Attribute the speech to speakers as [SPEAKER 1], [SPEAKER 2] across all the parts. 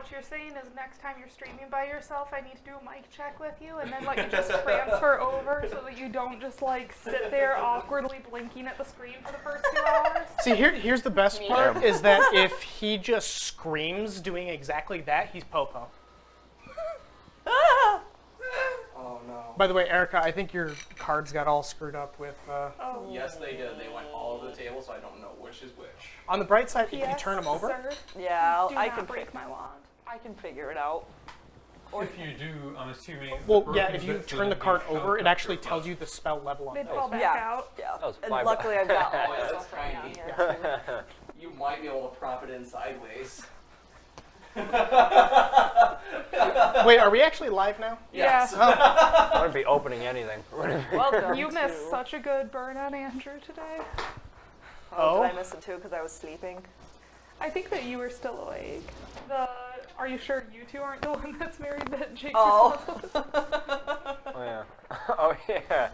[SPEAKER 1] what you're saying is next time you're streaming by yourself, I need to do a mic check with you, and then you just transfer over so that you don't just sit there awkwardly blinking at the screen for the first 2 hours.
[SPEAKER 2] See, here's the best part is that if he just screams doing exactly that, he's Popo.
[SPEAKER 3] Oh no.
[SPEAKER 2] By the way, Erica, I think your cards got all screwed up with...
[SPEAKER 1] Oh.
[SPEAKER 3] Yes, they did. They went all over the table, so I don't know which is which.
[SPEAKER 2] On the bright side, if you
[SPEAKER 1] Yes,
[SPEAKER 2] turn them over...
[SPEAKER 1] Sir,
[SPEAKER 4] Yeah,
[SPEAKER 1] do
[SPEAKER 4] I
[SPEAKER 1] not
[SPEAKER 4] can
[SPEAKER 1] break my wand.
[SPEAKER 4] I can figure it out.
[SPEAKER 5] If you do, I'm assuming.
[SPEAKER 2] Well, yeah, if you turn the card over, it actually tells you the spell level on
[SPEAKER 1] They'd
[SPEAKER 2] it.
[SPEAKER 1] fall back
[SPEAKER 4] Yeah.
[SPEAKER 1] out.
[SPEAKER 4] Yeah.
[SPEAKER 6] That was
[SPEAKER 4] And
[SPEAKER 6] 5
[SPEAKER 4] luckily I've got all
[SPEAKER 3] Oh, yeah,
[SPEAKER 4] my
[SPEAKER 3] that's
[SPEAKER 4] stuff right down
[SPEAKER 3] tiny.
[SPEAKER 4] here.
[SPEAKER 3] You might be able to prop it in sideways.
[SPEAKER 2] Wait, are we actually live now?
[SPEAKER 3] Yes.
[SPEAKER 6] I wouldn't be opening anything.
[SPEAKER 4] Welcome
[SPEAKER 1] You
[SPEAKER 4] to-
[SPEAKER 1] missed such a good burn on Andrew today.
[SPEAKER 4] Oh, did I miss it too because I was sleeping?
[SPEAKER 1] I think that you were still awake. Are you sure you two aren't the one that's married that Jake's
[SPEAKER 4] Oh.
[SPEAKER 1] responsible?
[SPEAKER 6] Oh yeah. Oh yeah.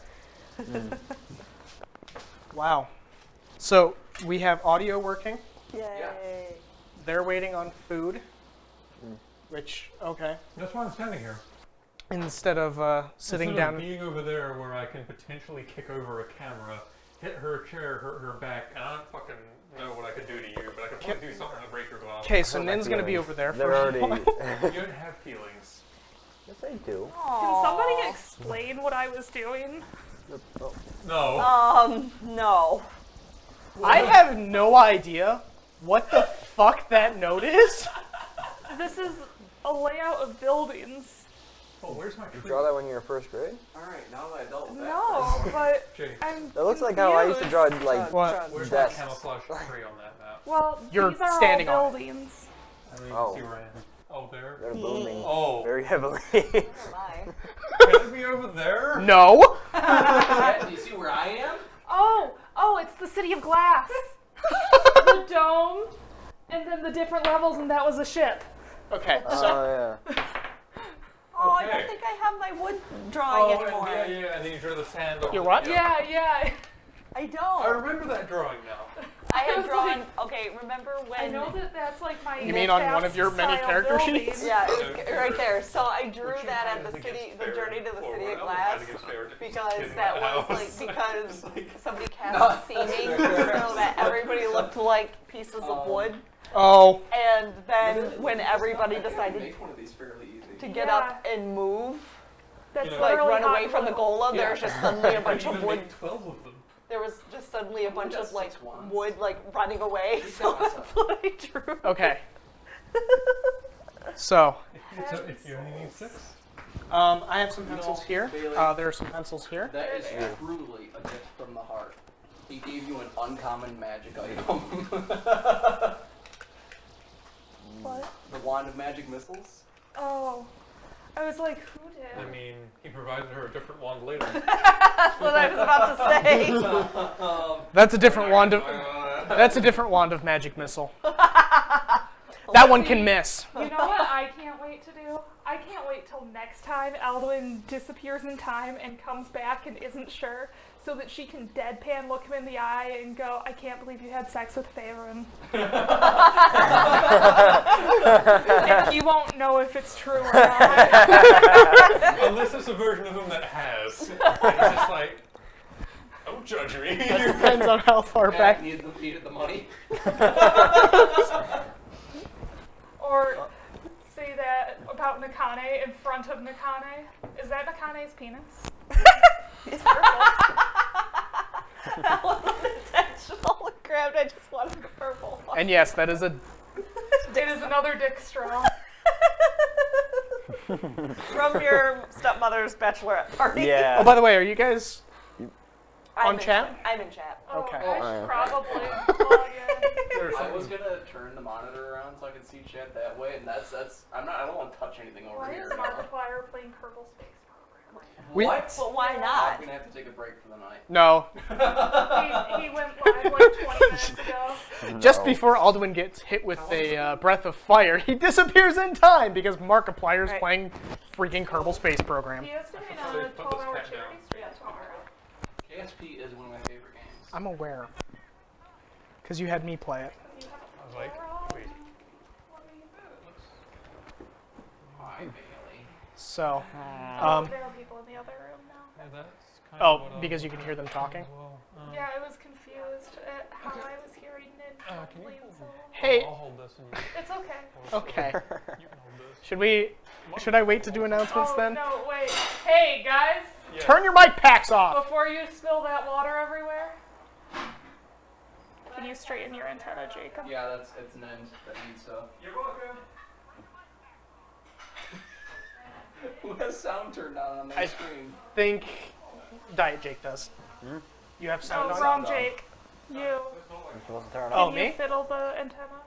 [SPEAKER 2] Wow. So, we have audio working.
[SPEAKER 4] Yay.
[SPEAKER 2] They're waiting on food. Which, okay.
[SPEAKER 5] That's why I'm standing here.
[SPEAKER 2] Instead of sitting
[SPEAKER 5] Instead
[SPEAKER 2] down...
[SPEAKER 5] of being over there where I can potentially kick over a camera, hit her chair, hurt her back, and I don't fucking know what I could do to you, but I could probably do something to break your glass.
[SPEAKER 2] Okay, so
[SPEAKER 6] hurt my
[SPEAKER 2] Nin's going to be
[SPEAKER 6] feelings.
[SPEAKER 2] over there
[SPEAKER 6] They're
[SPEAKER 2] for
[SPEAKER 6] already.
[SPEAKER 5] You don't have feelings.
[SPEAKER 6] Yes, I do.
[SPEAKER 1] Can somebody explain what I was doing?
[SPEAKER 6] Oh.
[SPEAKER 5] No.
[SPEAKER 4] No.
[SPEAKER 2] I have no idea what the fuck that note is.
[SPEAKER 1] This is a layout of buildings.
[SPEAKER 5] Oh, where's my
[SPEAKER 6] You
[SPEAKER 5] tree?
[SPEAKER 6] draw that when you were first grade?
[SPEAKER 3] Alright, now that I dealt with that.
[SPEAKER 1] No, but
[SPEAKER 5] Jake,
[SPEAKER 1] I'm
[SPEAKER 6] That looks like how I used to draw like
[SPEAKER 2] What?
[SPEAKER 5] where's my
[SPEAKER 6] desks.
[SPEAKER 5] camouflage tree on that map?
[SPEAKER 1] Well,
[SPEAKER 2] You're
[SPEAKER 1] these are
[SPEAKER 2] standing on
[SPEAKER 1] all
[SPEAKER 2] it.
[SPEAKER 1] buildings.
[SPEAKER 5] I don't even
[SPEAKER 6] Oh.
[SPEAKER 5] see where I am. Oh, there?
[SPEAKER 6] They're booming
[SPEAKER 5] Oh.
[SPEAKER 6] very heavily.
[SPEAKER 4] Bye.
[SPEAKER 5] Can I be over there?
[SPEAKER 2] No.
[SPEAKER 3] Yeah, do you see where I am?
[SPEAKER 1] Oh, it's the City of Glass. The dome, and then the different levels, and that was a ship.
[SPEAKER 2] Okay,
[SPEAKER 6] Oh
[SPEAKER 2] so
[SPEAKER 6] yeah.
[SPEAKER 4] Oh, I
[SPEAKER 5] Okay.
[SPEAKER 4] don't think I have my wood drawing
[SPEAKER 5] Oh,
[SPEAKER 4] anymore.
[SPEAKER 5] yeah, and then you drew the sand on
[SPEAKER 2] You're
[SPEAKER 5] it,
[SPEAKER 2] what?
[SPEAKER 1] Yeah.
[SPEAKER 4] I
[SPEAKER 5] I
[SPEAKER 4] don't.
[SPEAKER 5] remember that drawing now.
[SPEAKER 4] I
[SPEAKER 1] I
[SPEAKER 4] had
[SPEAKER 1] was
[SPEAKER 4] drawn.
[SPEAKER 1] like-
[SPEAKER 4] Okay, remember when?
[SPEAKER 1] I know that that's like my.
[SPEAKER 2] You mean on one of your many
[SPEAKER 1] style
[SPEAKER 2] character
[SPEAKER 1] building.
[SPEAKER 2] sheets?
[SPEAKER 4] Yeah, it was right there. So I drew
[SPEAKER 5] What you
[SPEAKER 4] that
[SPEAKER 5] tried
[SPEAKER 4] at the
[SPEAKER 5] to
[SPEAKER 4] city,
[SPEAKER 5] get
[SPEAKER 4] the journey to the
[SPEAKER 5] fair
[SPEAKER 4] City of
[SPEAKER 5] forward. I
[SPEAKER 4] Glass,
[SPEAKER 5] was trying to get fair to
[SPEAKER 4] because
[SPEAKER 5] get in
[SPEAKER 4] that
[SPEAKER 5] my
[SPEAKER 4] was
[SPEAKER 5] house.
[SPEAKER 4] because somebody cast
[SPEAKER 3] No,
[SPEAKER 4] a scenic so that everybody looked like pieces of wood.
[SPEAKER 2] oh,
[SPEAKER 4] And then when everybody
[SPEAKER 3] I can
[SPEAKER 4] decided
[SPEAKER 3] make one of these fairly easy.
[SPEAKER 4] to get up and move,
[SPEAKER 1] That's
[SPEAKER 5] You know,
[SPEAKER 4] like
[SPEAKER 1] literally
[SPEAKER 4] run
[SPEAKER 1] hot
[SPEAKER 4] away from the
[SPEAKER 1] glue.
[SPEAKER 4] gola, there was just suddenly a bunch
[SPEAKER 5] I
[SPEAKER 4] of
[SPEAKER 5] even
[SPEAKER 4] wood.
[SPEAKER 5] make 12 of them.
[SPEAKER 4] There was just suddenly a bunch
[SPEAKER 3] got
[SPEAKER 4] of like
[SPEAKER 3] 6 wands.
[SPEAKER 4] wood like running away.
[SPEAKER 3] Just
[SPEAKER 4] So
[SPEAKER 3] got
[SPEAKER 4] that's
[SPEAKER 3] myself.
[SPEAKER 4] what I drew.
[SPEAKER 2] okay. So,
[SPEAKER 5] If you only need 6.
[SPEAKER 2] I have some pencils here.
[SPEAKER 3] Bailey.
[SPEAKER 2] There are some pencils here.
[SPEAKER 3] That is truly a gift from the heart. He gave you an uncommon magic item.
[SPEAKER 1] What?
[SPEAKER 3] The wand of magic missiles?
[SPEAKER 1] Oh, I was like, who did?
[SPEAKER 5] I mean, he provided her a different wand later.
[SPEAKER 4] That's what I was about to say.
[SPEAKER 2] That's a different wand of. That's a different wand of magic missile. That one can miss.
[SPEAKER 1] You know what I can't wait to do? I can't wait till next time Alduin disappears in time and comes back and isn't sure, so that she can deadpan look him in the eye and go, I can't believe you had sex with Tavern. And he won't know if it's true or not.
[SPEAKER 5] Unless it's a version of him that has. And it's just like, don't judge me.
[SPEAKER 2] Depends on how far
[SPEAKER 3] Yeah,
[SPEAKER 2] back.
[SPEAKER 3] needed the money.
[SPEAKER 1] Or say that about Nakane in front of Nakane. Is that Nakane's penis? It's purple.
[SPEAKER 4] That wasn't intentional. Grabbed. I just wanted the purple one.
[SPEAKER 2] And yes, that is a.
[SPEAKER 1] It is another dick straw.
[SPEAKER 4] From your stepmother's bachelorette party.
[SPEAKER 6] Yeah.
[SPEAKER 2] Oh, by the way, are you guys?
[SPEAKER 4] I'm
[SPEAKER 2] On
[SPEAKER 4] in
[SPEAKER 2] chat?
[SPEAKER 4] I'm in chat.
[SPEAKER 1] Oh,
[SPEAKER 2] Okay.
[SPEAKER 1] I
[SPEAKER 6] Oh,
[SPEAKER 1] should
[SPEAKER 6] yeah.
[SPEAKER 1] probably plug in.
[SPEAKER 3] I was gonna turn the monitor around so I could see chat that way, and that's I don't want to touch anything over
[SPEAKER 1] Why
[SPEAKER 3] here.
[SPEAKER 1] is Markiplier playing Kerbal Space Program?
[SPEAKER 3] What?
[SPEAKER 4] But why
[SPEAKER 3] I'm
[SPEAKER 4] not?
[SPEAKER 3] gonna have to take a break for the night.
[SPEAKER 2] No.
[SPEAKER 1] He went live like 20 minutes ago.
[SPEAKER 2] Just before Alduin gets hit with a breath of fire, he disappears in time because Markiplier's
[SPEAKER 4] Right.
[SPEAKER 2] playing freaking Kerbal Space Program.
[SPEAKER 1] He has to be
[SPEAKER 5] So
[SPEAKER 1] on
[SPEAKER 5] they
[SPEAKER 1] a
[SPEAKER 5] put this
[SPEAKER 1] 12-hour
[SPEAKER 5] cat
[SPEAKER 1] charity
[SPEAKER 5] down.
[SPEAKER 1] stream tomorrow.
[SPEAKER 3] KSP is one of my favorite games.
[SPEAKER 2] I'm aware. Because you had me play it.
[SPEAKER 1] You have
[SPEAKER 5] I was like, wait.
[SPEAKER 3] Bailey.
[SPEAKER 2] So,
[SPEAKER 1] There are people in the other room now.
[SPEAKER 5] Yeah, that's kind of
[SPEAKER 2] oh,
[SPEAKER 5] what I
[SPEAKER 2] because
[SPEAKER 5] was
[SPEAKER 2] you can hear them talking.
[SPEAKER 5] as well.
[SPEAKER 1] Yeah, I was confused at how I was hearing it
[SPEAKER 5] can you
[SPEAKER 1] properly and so on.
[SPEAKER 2] Hey,
[SPEAKER 5] I'll hold this and you,
[SPEAKER 1] It's okay.
[SPEAKER 2] okay.
[SPEAKER 5] you can hold this.
[SPEAKER 2] Should I wait to do announcements
[SPEAKER 1] Oh,
[SPEAKER 2] then?
[SPEAKER 1] no, wait. Hey, guys,
[SPEAKER 5] Yeah.
[SPEAKER 2] Turn your mic packs off.
[SPEAKER 1] before you spill that water everywhere, can you straighten your antenna, Jacob?
[SPEAKER 3] Yeah, it's an end that needs stuff.
[SPEAKER 5] You're welcome.
[SPEAKER 3] Who has sound turned on their screen?
[SPEAKER 2] Think Diet Jake does. You have sound
[SPEAKER 1] Oh,
[SPEAKER 2] on?
[SPEAKER 1] wrong Jake. You.
[SPEAKER 6] I'm supposed to turn it
[SPEAKER 2] Oh,
[SPEAKER 6] on.
[SPEAKER 1] Can you
[SPEAKER 2] me?
[SPEAKER 1] fiddle the antenna?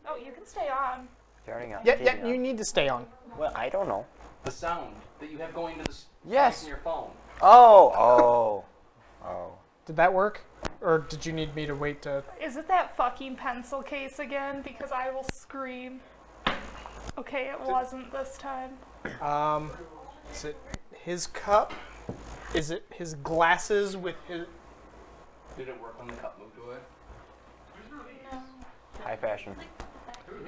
[SPEAKER 1] Oh, you can stay on.
[SPEAKER 6] Turning on.
[SPEAKER 2] Yeah,
[SPEAKER 6] TV
[SPEAKER 2] yeah, you
[SPEAKER 6] on.
[SPEAKER 2] need to stay on.
[SPEAKER 6] Well, I don't know.
[SPEAKER 3] The sound that you have going to the
[SPEAKER 6] Yes.
[SPEAKER 3] in your phone.
[SPEAKER 6] Oh.
[SPEAKER 2] Did that work? Or did you need me to wait to...
[SPEAKER 1] Is it that fucking pencil case again? Because I will scream. Okay, it wasn't this time.
[SPEAKER 2] Is it his cup? Is it his glasses with his...
[SPEAKER 3] Did it work when the cup moved away?
[SPEAKER 6] High fashion.
[SPEAKER 3] Hey,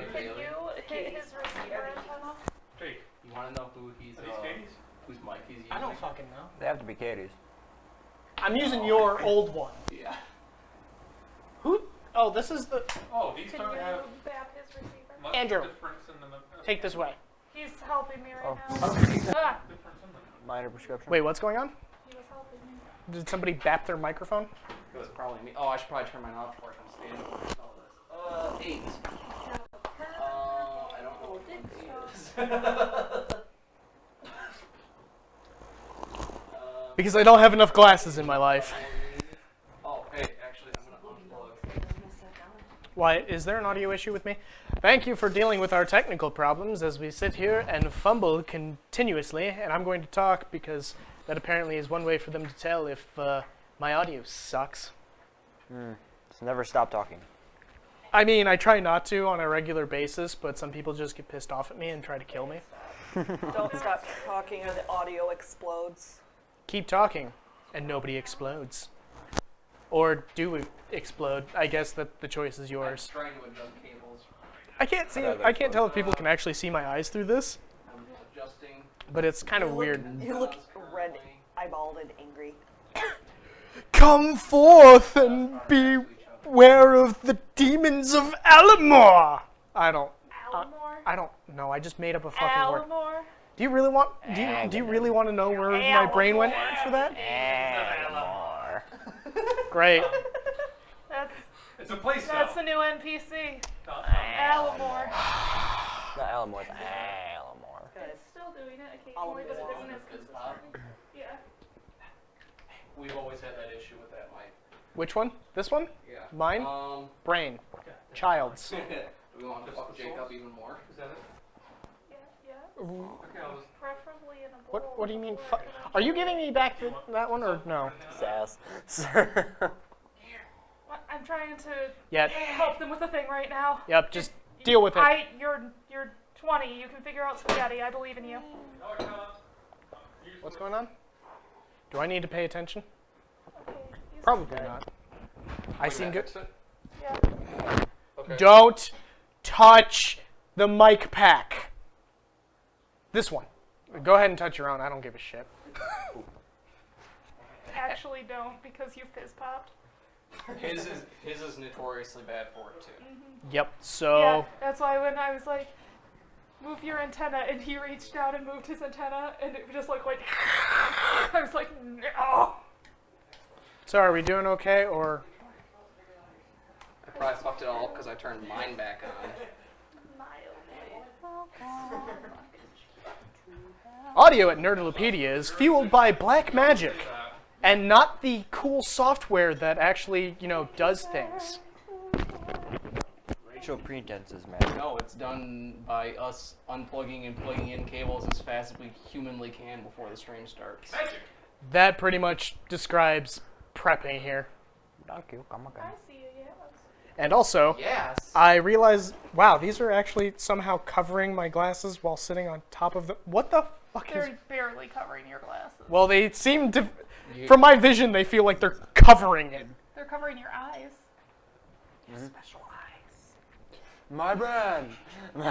[SPEAKER 1] Can
[SPEAKER 3] Bailey,
[SPEAKER 1] you hit his receiver antenna?
[SPEAKER 5] Jake,
[SPEAKER 3] you want to know who he's
[SPEAKER 5] are these Katie's?
[SPEAKER 3] whose mic he's using?
[SPEAKER 2] I don't fucking know.
[SPEAKER 6] They have to be Katie's.
[SPEAKER 2] I'm using your old one.
[SPEAKER 3] Yeah.
[SPEAKER 2] Who? Oh, this is the...
[SPEAKER 5] Oh, these
[SPEAKER 1] Can
[SPEAKER 5] don't
[SPEAKER 1] you
[SPEAKER 5] have
[SPEAKER 1] bap his receiver?
[SPEAKER 5] much
[SPEAKER 2] Andrew.
[SPEAKER 5] difference in them.
[SPEAKER 2] Take this way.
[SPEAKER 1] He's helping me right
[SPEAKER 6] Oh.
[SPEAKER 1] now. Ah,
[SPEAKER 5] Difference in them.
[SPEAKER 6] Minor prescription.
[SPEAKER 2] Wait, what's going on?
[SPEAKER 1] he was helping me.
[SPEAKER 2] Did somebody bap their microphone?
[SPEAKER 3] It was probably me. Oh, I should probably turn mine off before I come stand. All this. 8. I don't know what it is.
[SPEAKER 2] Because I don't have enough glasses in my life.
[SPEAKER 3] Oh, hey, actually, I'm gonna unplug.
[SPEAKER 2] Why, is there an audio issue with me? Thank you for dealing with our technical problems as we sit here and fumble continuously, and I'm going to talk because that apparently is one way for them to tell if my audio sucks.
[SPEAKER 6] Just never stop talking.
[SPEAKER 2] I mean, I try not to on a regular basis, but some people just get pissed off at me and try to kill me.
[SPEAKER 4] Don't stop talking or the audio explodes.
[SPEAKER 2] Keep talking, and nobody explodes. Or do we explode? I guess that the choice is
[SPEAKER 3] I'm
[SPEAKER 2] yours.
[SPEAKER 3] trying to adjust cables.
[SPEAKER 2] I can't see. I can't tell if people can actually see my eyes through this,
[SPEAKER 3] I'm adjusting.
[SPEAKER 2] but it's kind of weird.
[SPEAKER 4] You look red, eyeballed, and angry.
[SPEAKER 2] Come forth and beware of the demons of Alamore. I don't know. I just made up a fucking word.
[SPEAKER 1] Almore?
[SPEAKER 2] Do you really want? Do you really want to know where my brain went for that?
[SPEAKER 6] Alamore.
[SPEAKER 2] Great.
[SPEAKER 5] It's a place
[SPEAKER 1] That's
[SPEAKER 5] now.
[SPEAKER 1] the new NPC.
[SPEAKER 6] Alamore.
[SPEAKER 1] Almore.
[SPEAKER 6] Not Alamore, it's Alamore.
[SPEAKER 1] It's still doing it occasionally, but it isn't as consistent. Yeah.
[SPEAKER 3] We've always had that issue with that mic.
[SPEAKER 2] Which one? This one?
[SPEAKER 3] Yeah.
[SPEAKER 2] Mine? Brain. Child's.
[SPEAKER 3] Do we want to fuck Jake up even more?
[SPEAKER 5] Is that it?
[SPEAKER 1] Yeah.
[SPEAKER 5] Okay, I was.
[SPEAKER 1] Preferably in a bowl.
[SPEAKER 2] What do you mean? Are you giving me back that one or no?
[SPEAKER 6] Sass.
[SPEAKER 1] I'm trying to
[SPEAKER 2] Yeah.
[SPEAKER 1] help them with the thing right now.
[SPEAKER 2] Yep. Just deal with it.
[SPEAKER 1] You're 20. You can figure out spaghetti. I believe in you.
[SPEAKER 2] What's going on? Do I need to pay attention?
[SPEAKER 1] Okay. he's
[SPEAKER 2] Probably
[SPEAKER 1] good.
[SPEAKER 2] not. I seem good.
[SPEAKER 1] Yeah.
[SPEAKER 5] Okay.
[SPEAKER 2] Don't touch the mic pack. This one. Go ahead and touch your own. I don't give a shit.
[SPEAKER 1] Actually, don't because you fizz popped.
[SPEAKER 3] His is notoriously bad for it too.
[SPEAKER 2] Yep. So.
[SPEAKER 1] Yeah, that's why when I was like, move your antenna, and he reached down and moved his antenna, and it just looked like, I was like, no.
[SPEAKER 2] So are we doing okay or?
[SPEAKER 3] I probably fucked it all up because I turned mine back on.
[SPEAKER 2] Audio at Nerdalopedia is fueled by black magic, and not the cool software that actually, does things.
[SPEAKER 6] Racial pretenses, man.
[SPEAKER 3] No, it's done by us unplugging and plugging in cables as fast as we humanly can before the stream starts.
[SPEAKER 2] That pretty much describes prepping here.
[SPEAKER 6] Thank you. Come on.
[SPEAKER 1] I see you, yes.
[SPEAKER 2] And also,
[SPEAKER 3] Yes.
[SPEAKER 2] I realized, wow, these are actually somehow covering my glasses while sitting on top of the. What the fuck is?
[SPEAKER 1] They're barely covering your glasses.
[SPEAKER 2] Well, they seem to. From my vision, they feel like they're covering it.
[SPEAKER 1] They're covering your eyes.
[SPEAKER 6] Mm-hmm.
[SPEAKER 1] Special eyes.
[SPEAKER 6] My brand.
[SPEAKER 3] You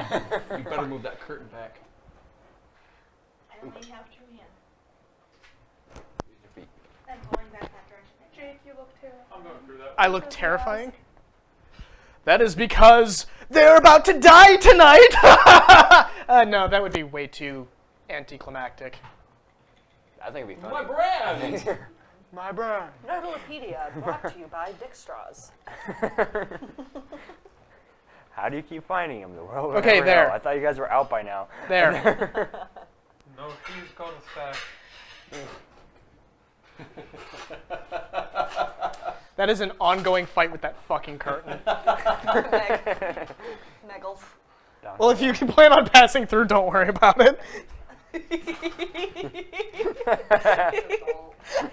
[SPEAKER 3] better move that curtain back.
[SPEAKER 4] I only have 2 hands.
[SPEAKER 6] feet.
[SPEAKER 4] I'm going back that direction.
[SPEAKER 1] Jake, you look terrible.
[SPEAKER 5] I'm going through that.
[SPEAKER 2] I look terrifying. That is because they're about to die tonight. No, that would be way too anticlimactic.
[SPEAKER 6] I think it'd be
[SPEAKER 3] My
[SPEAKER 6] funny.
[SPEAKER 3] brand!
[SPEAKER 6] My brand.
[SPEAKER 4] Nerdlepedia, brought to you by Dick Straws.
[SPEAKER 6] How do you keep finding him? The world will
[SPEAKER 2] Okay,
[SPEAKER 6] never
[SPEAKER 2] there.
[SPEAKER 6] know. I thought you guys were out by now.
[SPEAKER 2] There.
[SPEAKER 5] No, she's gone stash.
[SPEAKER 2] That is an ongoing fight with that fucking curtain.
[SPEAKER 4] Meggles.
[SPEAKER 2] Well, if you can plan on passing through, don't worry about it.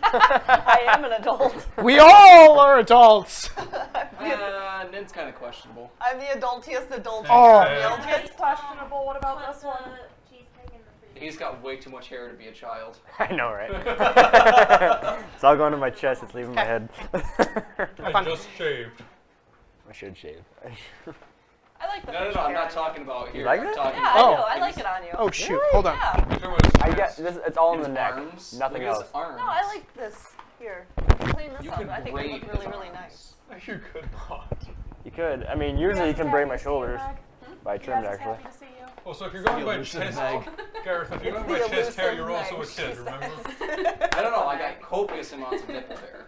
[SPEAKER 4] I am an adult.
[SPEAKER 2] We all are adults.
[SPEAKER 3] Nin's kind of questionable.
[SPEAKER 4] I'm the adultiest adult.
[SPEAKER 2] Oh.
[SPEAKER 1] It's questionable. What about this one?
[SPEAKER 3] He's got way too much hair to be a child.
[SPEAKER 6] I know, right? It's all going to my chest. It's leaving my head.
[SPEAKER 5] I just shaved.
[SPEAKER 6] I should shave.
[SPEAKER 4] I like the
[SPEAKER 3] No,
[SPEAKER 4] facial
[SPEAKER 3] I'm
[SPEAKER 4] hair
[SPEAKER 3] not
[SPEAKER 4] on you.
[SPEAKER 3] talking about here.
[SPEAKER 6] like
[SPEAKER 3] I'm
[SPEAKER 6] it?
[SPEAKER 3] talking
[SPEAKER 4] Yeah,
[SPEAKER 2] Oh.
[SPEAKER 4] I do. I like it on you.
[SPEAKER 2] Oh shoot!
[SPEAKER 4] Really?
[SPEAKER 2] Hold on.
[SPEAKER 4] Yeah.
[SPEAKER 5] Show his
[SPEAKER 6] I
[SPEAKER 5] chest.
[SPEAKER 6] get this. It's all in
[SPEAKER 3] his
[SPEAKER 6] the neck.
[SPEAKER 3] arms.
[SPEAKER 6] Nothing
[SPEAKER 3] Look at
[SPEAKER 6] else.
[SPEAKER 3] his arms.
[SPEAKER 4] No, I like this. Here, clean this
[SPEAKER 3] You
[SPEAKER 4] up.
[SPEAKER 3] could
[SPEAKER 4] I think it
[SPEAKER 3] braid
[SPEAKER 4] look
[SPEAKER 3] his
[SPEAKER 4] really, really
[SPEAKER 3] arms.
[SPEAKER 4] nice.
[SPEAKER 5] You could not.
[SPEAKER 6] You could. I mean, usually you can braid my shoulders. But I trimmed
[SPEAKER 1] Yes,
[SPEAKER 6] actually.
[SPEAKER 1] happy to see you.
[SPEAKER 5] Well, so if you're going by
[SPEAKER 3] elusive
[SPEAKER 5] chest,
[SPEAKER 3] Meg.
[SPEAKER 5] Gareth, if you're
[SPEAKER 4] It's
[SPEAKER 5] going by
[SPEAKER 4] the
[SPEAKER 5] chest hair,
[SPEAKER 4] elusive
[SPEAKER 5] you're also a
[SPEAKER 4] Meg,
[SPEAKER 5] kid,
[SPEAKER 4] she
[SPEAKER 5] remember?
[SPEAKER 4] says.
[SPEAKER 3] I don't know. I got copious amounts of nipple hair.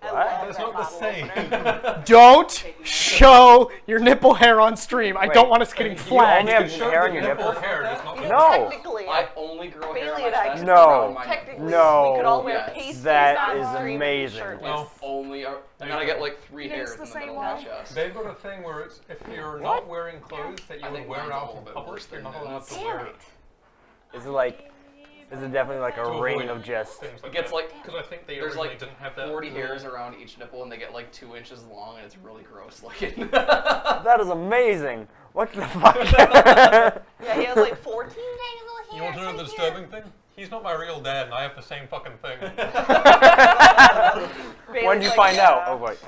[SPEAKER 4] I
[SPEAKER 6] What?
[SPEAKER 4] love
[SPEAKER 5] That's
[SPEAKER 4] that
[SPEAKER 5] not the
[SPEAKER 4] bottle
[SPEAKER 5] same.
[SPEAKER 4] opener.
[SPEAKER 2] Don't show your nipple hair on stream. I
[SPEAKER 6] Wait.
[SPEAKER 2] don't want us getting
[SPEAKER 6] only
[SPEAKER 2] flagged.
[SPEAKER 6] have
[SPEAKER 5] Show
[SPEAKER 6] hair
[SPEAKER 5] the
[SPEAKER 6] on your
[SPEAKER 5] nipple
[SPEAKER 6] nipples?
[SPEAKER 5] hair, just not the
[SPEAKER 6] No.
[SPEAKER 4] Technically,
[SPEAKER 3] I only grow hair on
[SPEAKER 4] Bailey
[SPEAKER 3] my
[SPEAKER 4] and I
[SPEAKER 3] chest
[SPEAKER 6] No.
[SPEAKER 3] around my
[SPEAKER 4] technically,
[SPEAKER 3] nipples.
[SPEAKER 6] No.
[SPEAKER 4] we could all wear
[SPEAKER 3] Yes.
[SPEAKER 4] pasties
[SPEAKER 6] That
[SPEAKER 4] on
[SPEAKER 6] is
[SPEAKER 4] stream and be
[SPEAKER 6] amazing.
[SPEAKER 4] shirtless.
[SPEAKER 5] No.
[SPEAKER 3] Only, and then I get like 3
[SPEAKER 1] Makes
[SPEAKER 3] hairs
[SPEAKER 1] the
[SPEAKER 3] in the
[SPEAKER 1] same
[SPEAKER 3] middle of my
[SPEAKER 1] one.
[SPEAKER 3] chest.
[SPEAKER 5] They've got a thing where it's if you're
[SPEAKER 6] What?
[SPEAKER 5] not wearing clothes that you
[SPEAKER 3] I
[SPEAKER 5] would
[SPEAKER 3] think
[SPEAKER 5] wear
[SPEAKER 3] mine's a
[SPEAKER 5] out
[SPEAKER 3] little
[SPEAKER 5] in
[SPEAKER 3] bit
[SPEAKER 5] public,
[SPEAKER 3] worse
[SPEAKER 5] you're
[SPEAKER 3] than
[SPEAKER 5] not allowed to
[SPEAKER 3] Nin's.
[SPEAKER 5] wear
[SPEAKER 4] Damn
[SPEAKER 5] it.
[SPEAKER 4] it.
[SPEAKER 6] Is it like? Is it definitely like a
[SPEAKER 5] To
[SPEAKER 6] ring
[SPEAKER 5] avoid
[SPEAKER 6] of just?
[SPEAKER 5] things
[SPEAKER 3] It gets
[SPEAKER 5] that.
[SPEAKER 3] like
[SPEAKER 5] Because I think they
[SPEAKER 3] there's
[SPEAKER 5] originally
[SPEAKER 3] like
[SPEAKER 5] didn't have that.
[SPEAKER 3] 40
[SPEAKER 5] rule.
[SPEAKER 3] hairs around each nipple, and they get like 2 inches long, and it's really gross looking.
[SPEAKER 6] That is amazing. What the fuck?
[SPEAKER 4] Yeah, he has like 14 tiny little
[SPEAKER 5] You want to know the disturbing thing? He's not my real dad, and I have the same fucking thing.
[SPEAKER 6] When did you find out? Oh wait.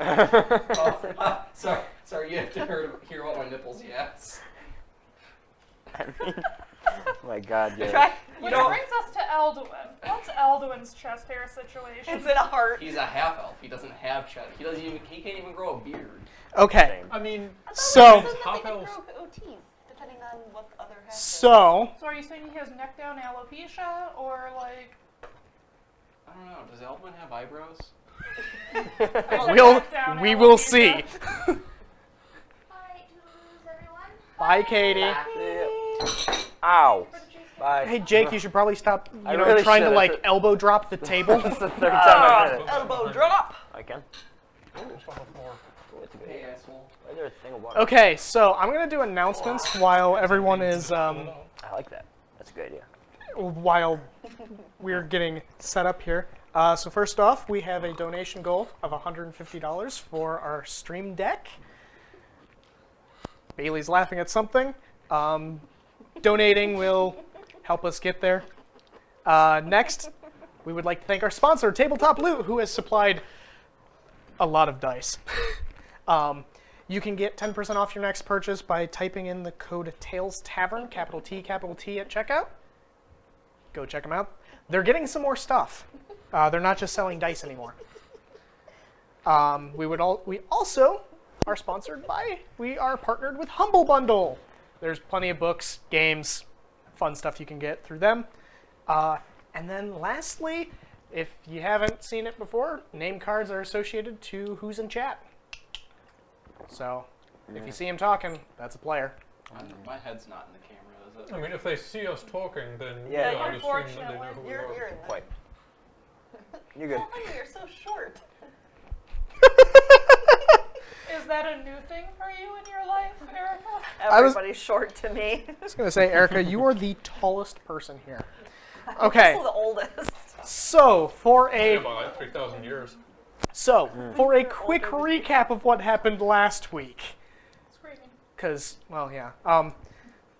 [SPEAKER 3] Sorry, you have to hear about my nipples, yes.
[SPEAKER 6] I mean, oh my God, yeah.
[SPEAKER 4] Try.
[SPEAKER 1] Which brings us to Elduin. What's Elduin's chest hair situation?
[SPEAKER 4] It's in a heart.
[SPEAKER 3] He's a half elf. He doesn't have chest. He can't even grow a beard.
[SPEAKER 2] Okay.
[SPEAKER 5] I mean,
[SPEAKER 2] So,
[SPEAKER 4] It says that
[SPEAKER 5] half
[SPEAKER 4] they can
[SPEAKER 5] elves-
[SPEAKER 4] grow OTs, depending on what the other has.
[SPEAKER 2] so
[SPEAKER 1] So are you saying he has neck down alopecia, or like?
[SPEAKER 3] I don't know. Does Elfman have eyebrows?
[SPEAKER 1] I said
[SPEAKER 2] we'll
[SPEAKER 1] neck down
[SPEAKER 2] we will
[SPEAKER 1] alopecia.
[SPEAKER 2] see.
[SPEAKER 7] Hi, toodles, everyone.
[SPEAKER 2] Bye, Katie.
[SPEAKER 6] Ow. Bye.
[SPEAKER 2] Hey, Jake, you should probably stop.
[SPEAKER 6] I
[SPEAKER 2] You know,
[SPEAKER 6] really
[SPEAKER 2] trying to
[SPEAKER 6] should.
[SPEAKER 2] like
[SPEAKER 6] That's
[SPEAKER 2] elbow drop the table.
[SPEAKER 6] That's the third time I've done it.
[SPEAKER 4] Elbow drop.
[SPEAKER 6] I can.
[SPEAKER 3] Hey, asshole.
[SPEAKER 6] Why is there a thing of water?
[SPEAKER 2] Okay, so I'm gonna do announcements while everyone is
[SPEAKER 6] I like that. That's a good idea.
[SPEAKER 2] while we're getting set up here. So first off, we have a donation goal of $150 for our stream deck. Bailey's laughing at something. Donating will help us get there. Next, we would like to thank our sponsor, Tabletop Loot, who has supplied a lot of dice. You can get 10% off your next purchase by typing in the code Tails Tavern, capital T at checkout. Go check them out. They're getting some more stuff. They're not just selling dice anymore. We also are sponsored by, we are partnered with Humble Bundle. There's plenty of books, games, fun stuff you can get through them. And then lastly, if you haven't seen it before, name cards are associated to who's in chat. So if you see him talking, that's a player.
[SPEAKER 3] My head's not in the camera, is
[SPEAKER 5] I
[SPEAKER 3] it?
[SPEAKER 5] mean, if they see us talking, then
[SPEAKER 6] Yeah.
[SPEAKER 5] I would assume that they know who we
[SPEAKER 4] You're
[SPEAKER 5] are.
[SPEAKER 4] in there.
[SPEAKER 6] Quite. You're good.
[SPEAKER 4] Oh, honey, you're so short.
[SPEAKER 1] Is that a new thing for you in your life, Erica?
[SPEAKER 2] was-
[SPEAKER 4] Everybody's short to me.
[SPEAKER 2] I was going to say, Erica, you are the tallest person here. Okay,
[SPEAKER 4] Also the oldest.
[SPEAKER 2] so for
[SPEAKER 5] Yeah,
[SPEAKER 2] a
[SPEAKER 5] by like 3,000 years.
[SPEAKER 2] quick recap of what happened last week,
[SPEAKER 1] Screaming.
[SPEAKER 2] because well, yeah.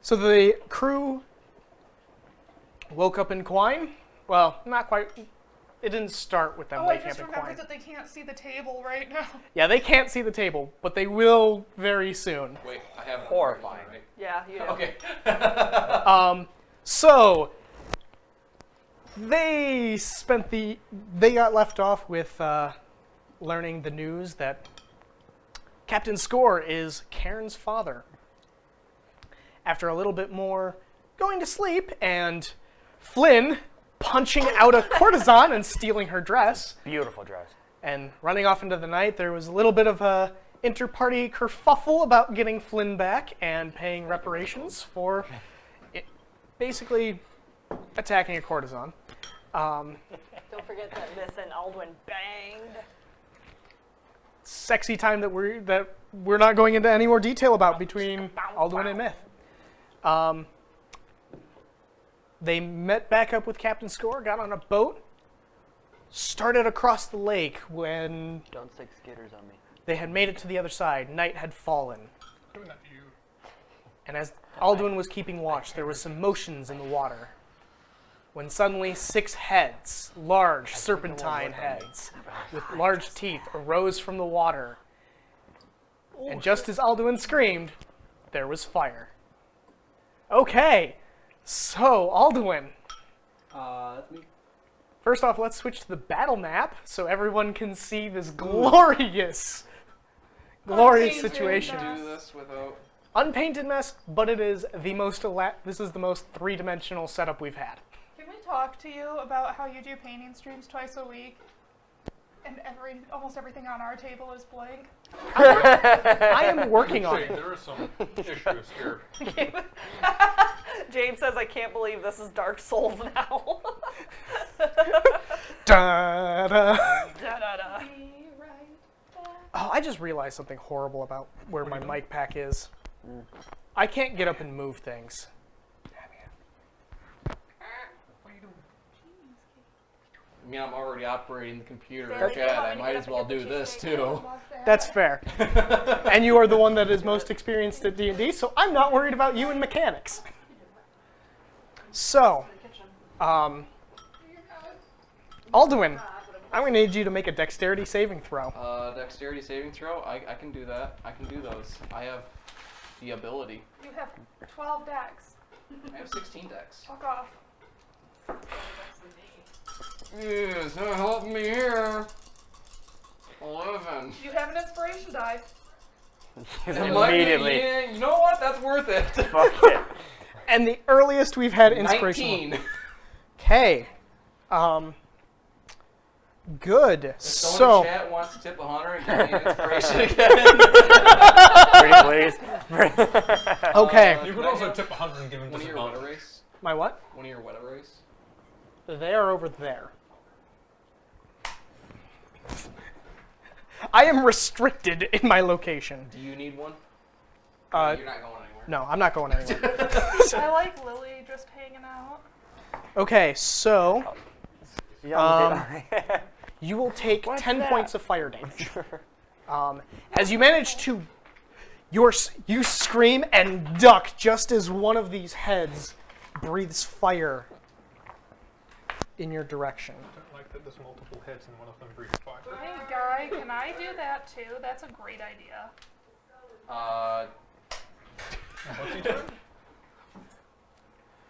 [SPEAKER 2] So the crew woke up in Quine. Well, not quite. didn't start with them
[SPEAKER 1] Oh, I
[SPEAKER 2] waking
[SPEAKER 1] just
[SPEAKER 2] up and
[SPEAKER 1] remembered
[SPEAKER 2] quiet.
[SPEAKER 1] that they can't see the table right now.
[SPEAKER 2] Yeah, they can't see the table, but they will very soon.
[SPEAKER 3] Wait, I have
[SPEAKER 4] Horrifying.
[SPEAKER 3] Right?
[SPEAKER 4] Yeah, you know.
[SPEAKER 3] Okay.
[SPEAKER 2] So they got left off with learning the news that Captain Score is Cairn's father. After a little bit more going to sleep and Flynn punching out a courtesan and stealing her dress
[SPEAKER 6] Beautiful dress.
[SPEAKER 2] and running off into the night, there was a little bit of a inter-party kerfuffle about getting Flynn back and paying reparations for basically attacking a courtesan.
[SPEAKER 4] Don't forget that Miss and Aldwin banged.
[SPEAKER 2] Sexy time that we're not going into any more detail about between Alduin and Myth. They met back up with Captain Score, got on a boat, started across the lake when
[SPEAKER 6] Don't stick skitters on me.
[SPEAKER 2] they had made it to the other side. Night had fallen.
[SPEAKER 5] Doing that to you.
[SPEAKER 2] And as Alduin was keeping watch, there was some motions in the water. When suddenly 6 heads, large serpentine heads, with large teeth, arose from the water. And just as Alduin screamed, there was fire. Okay, so Alduin.
[SPEAKER 3] That's me.
[SPEAKER 2] First off, let's switch to the battle map so everyone can see this glorious
[SPEAKER 1] Unpainted
[SPEAKER 2] situation.
[SPEAKER 1] mess.
[SPEAKER 3] Do this without.
[SPEAKER 2] Unpainted mess, but it is the most this is the most three-dimensional setup we've had.
[SPEAKER 1] Can we talk to you about how you do painting streams twice a week? And almost everything on our table is blank.
[SPEAKER 2] I am working on
[SPEAKER 5] Say,
[SPEAKER 2] it.
[SPEAKER 5] there are some issues here.
[SPEAKER 4] James says, I can't believe this is Dark Souls now.
[SPEAKER 2] Da, da.
[SPEAKER 4] Da-da-da.
[SPEAKER 1] Be right back.
[SPEAKER 2] Oh, I just realized something horrible about where my mic pack is. I can't get up and move things.
[SPEAKER 3] I mean, I'm already operating the computer
[SPEAKER 4] There
[SPEAKER 3] in
[SPEAKER 4] we go.
[SPEAKER 3] chat. I
[SPEAKER 4] I'm
[SPEAKER 3] might
[SPEAKER 4] gonna
[SPEAKER 3] as well
[SPEAKER 4] get the
[SPEAKER 3] do this
[SPEAKER 4] cheesesteak.
[SPEAKER 3] too.
[SPEAKER 2] That's fair. And you are the one that is most experienced at D&D, so I'm not worried about you and mechanics. So, Alduin, I'm going to need you to make a dexterity saving throw.
[SPEAKER 3] Dexterity saving throw. I can do that. I can do those. I have the ability.
[SPEAKER 1] You have 12 decks.
[SPEAKER 3] I have 16 decks.
[SPEAKER 1] Fuck off.
[SPEAKER 3] Yes, help me here. 11.
[SPEAKER 1] You have an inspiration die.
[SPEAKER 6] Immediately.
[SPEAKER 3] Yeah, you know what? That's worth it.
[SPEAKER 6] Fuck it.
[SPEAKER 2] And the earliest we've had inspiration.
[SPEAKER 3] 19.
[SPEAKER 2] Okay. Good.
[SPEAKER 3] If someone
[SPEAKER 2] So,
[SPEAKER 3] in chat wants to tip 100 and give me an inspiration again.
[SPEAKER 6] Pretty please.
[SPEAKER 2] okay.
[SPEAKER 5] You could also tip 100 and give him
[SPEAKER 3] One of your weta
[SPEAKER 5] disadvantage.
[SPEAKER 3] race.
[SPEAKER 2] My what?
[SPEAKER 3] One of your weta race.
[SPEAKER 2] They are over there. I am restricted in my location.
[SPEAKER 3] Do you need one?
[SPEAKER 2] Uh,
[SPEAKER 3] You're not going anywhere.
[SPEAKER 2] no, I'm not going anywhere.
[SPEAKER 1] I like Lily just hanging out.
[SPEAKER 2] Okay, so
[SPEAKER 6] Yeah,
[SPEAKER 2] you will take
[SPEAKER 6] What's
[SPEAKER 2] 10
[SPEAKER 6] that?
[SPEAKER 2] points of fire damage. As you manage to, you scream and duck just as one of these heads breathes fire in your direction.
[SPEAKER 5] I don't like that there's multiple heads and one of them breathes fire.
[SPEAKER 1] Hey, Guy, can I do that too? That's a great idea.
[SPEAKER 5] What's he doing?